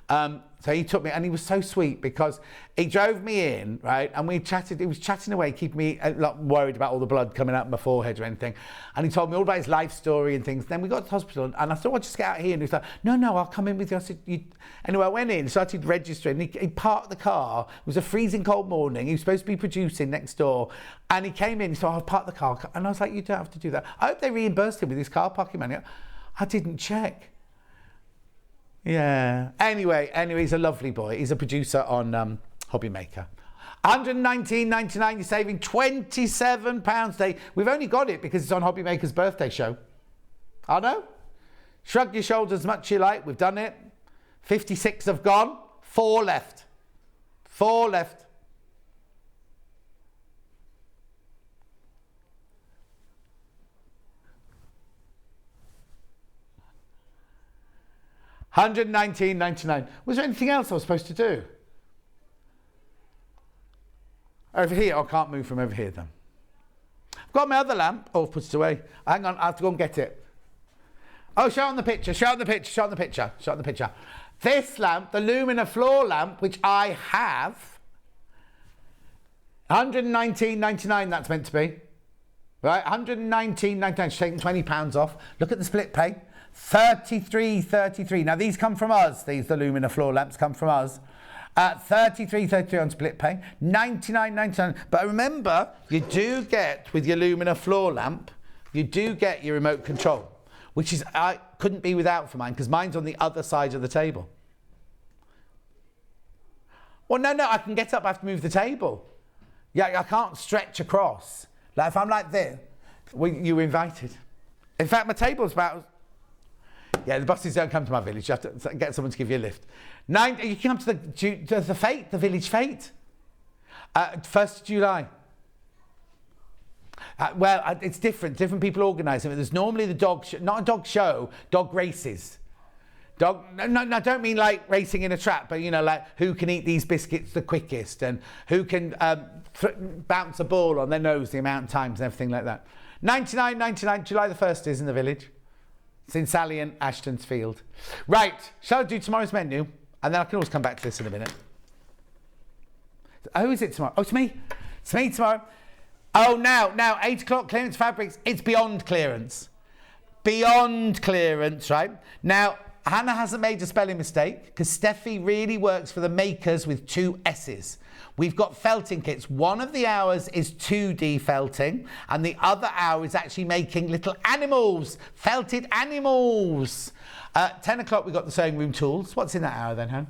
So he took me, and he was so sweet because he drove me in, right? And we chatted, he was chatting away, keeping me not worried about all the blood coming out of my forehead or anything. And he told me all about his life story and things. Then we got to the hospital, and I thought, I'll just get out here. And he was like, no, I'll come in with you. I said, Anyway, I went in, started registering. He parked the car. It was a freezing cold morning. He was supposed to be producing next door. And he came in, he said, I'll park the car. And I was like, you don't have to do that. I hope they reimbursed him with his car parking money. I didn't check. Yeah. Anyway, he's a lovely boy. He's a producer on Hobby Maker. $119.99. You're saving £27 a day. We've only got it because it's on Hobby Maker's birthday show. I know. Shrug your shoulders as much as you like. We've done it. 56 have gone. 4 left. 4 left. $119.99. Was there anything else I was supposed to do? Over here. I can't move from over here then. I've got my other lamp. Oh, I've put it away. Hang on, I have to go and get it. Oh, show on the picture. This lamp, the Lumina floor lamp, which I have, $119.99 that's meant to be. Right, $119.99. She's taking £20 off. Look at the split pay. $33.33. Now these come from us. The Lumina floor lamps come from us. $33.33 on split pay. $99.99. But remember, you do get with your Lumina floor lamp, you do get your remote control, which is I couldn't be without for mine because mine's on the other side of the table. Well, no, I can get up. I have to move the table. Yeah, I can't stretch across. Like if I'm like this, you were invited. In fact, my table's about. Yeah, the buses don't come to my village. You have to get someone to give you a lift. You can come to the fete, the village fete. 1st of July. Well, it's different. Different people organise it. There's normally the not a dog show, dog races. No, I don't mean like racing in a trap, but you know, like who can eat these biscuits the quickest and who can bounce a ball on their nose the amount of times and everything like that. $99.99. July the 1st is in the village. It's in Sally and Ashton's field. Right, shall I do tomorrow's menu? And then I can always come back to this in a minute. Oh, is it tomorrow? Oh, it's me. It's me tomorrow. Oh, now, 8 o'clock, clearance fabrics. It's beyond clearance. Beyond clearance, right? Now, Hannah hasn't made a spelling mistake because Steffi really works for the makers with 2 S's. We've got felting kits. One of the hours is 2D felting, and the other hour is actually making little animals, felted animals. 10 o'clock, we've got the sewing room tools. What's in that hour then, Han?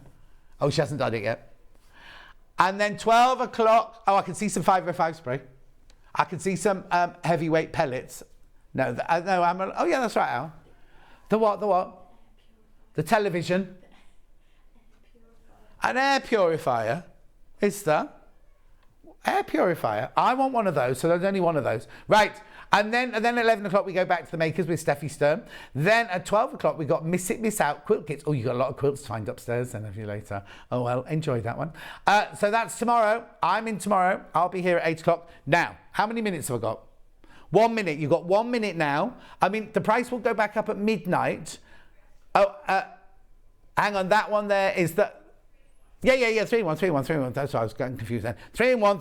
Oh, she hasn't done it yet. And then 12 o'clock, I can see some 505 spray. I can see some heavyweight pellets. Oh yeah, that's right, Al. The what? The television. An air purifier. Is there? Air purifier. I want one of those, so there's only one of those. Right. And then at 11 o'clock, we go back to the makers with Steffi Stern. Then at 12 o'clock, we got Miss It, Miss Out quilt kits. Oh, you got a lot of quilts to find upstairs then of you later. Oh, well, enjoy that one. So that's tomorrow. I'm in tomorrow. I'll be here at 8 o'clock. Now, how many minutes have I got? 1 minute. You've got 1 minute now. I mean, the price will go back up at midnight. Oh, hang on, that one there is the... Yeah, 3 in 1. That's why I was getting confused then. 3 in 1.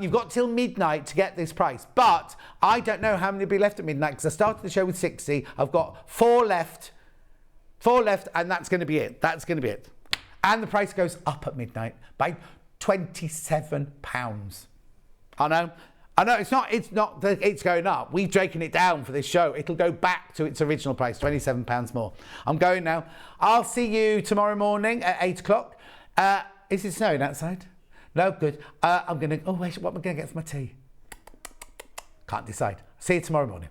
You've got till midnight to get this price, but I don't know how many will be left at midnight because I started the show with 60. I've got 4 left, and that's going to be it. And the price goes up at midnight by £27. I know, it's going up. We've taken it down for this show. It'll go back to its original price, £27 more. I'm going now. I'll see you tomorrow morning at 8 o'clock. Is it snowing outside? No, good. I'm going to... Oh, wait, what am I going to get for my tea? Can't decide. See you tomorrow morning.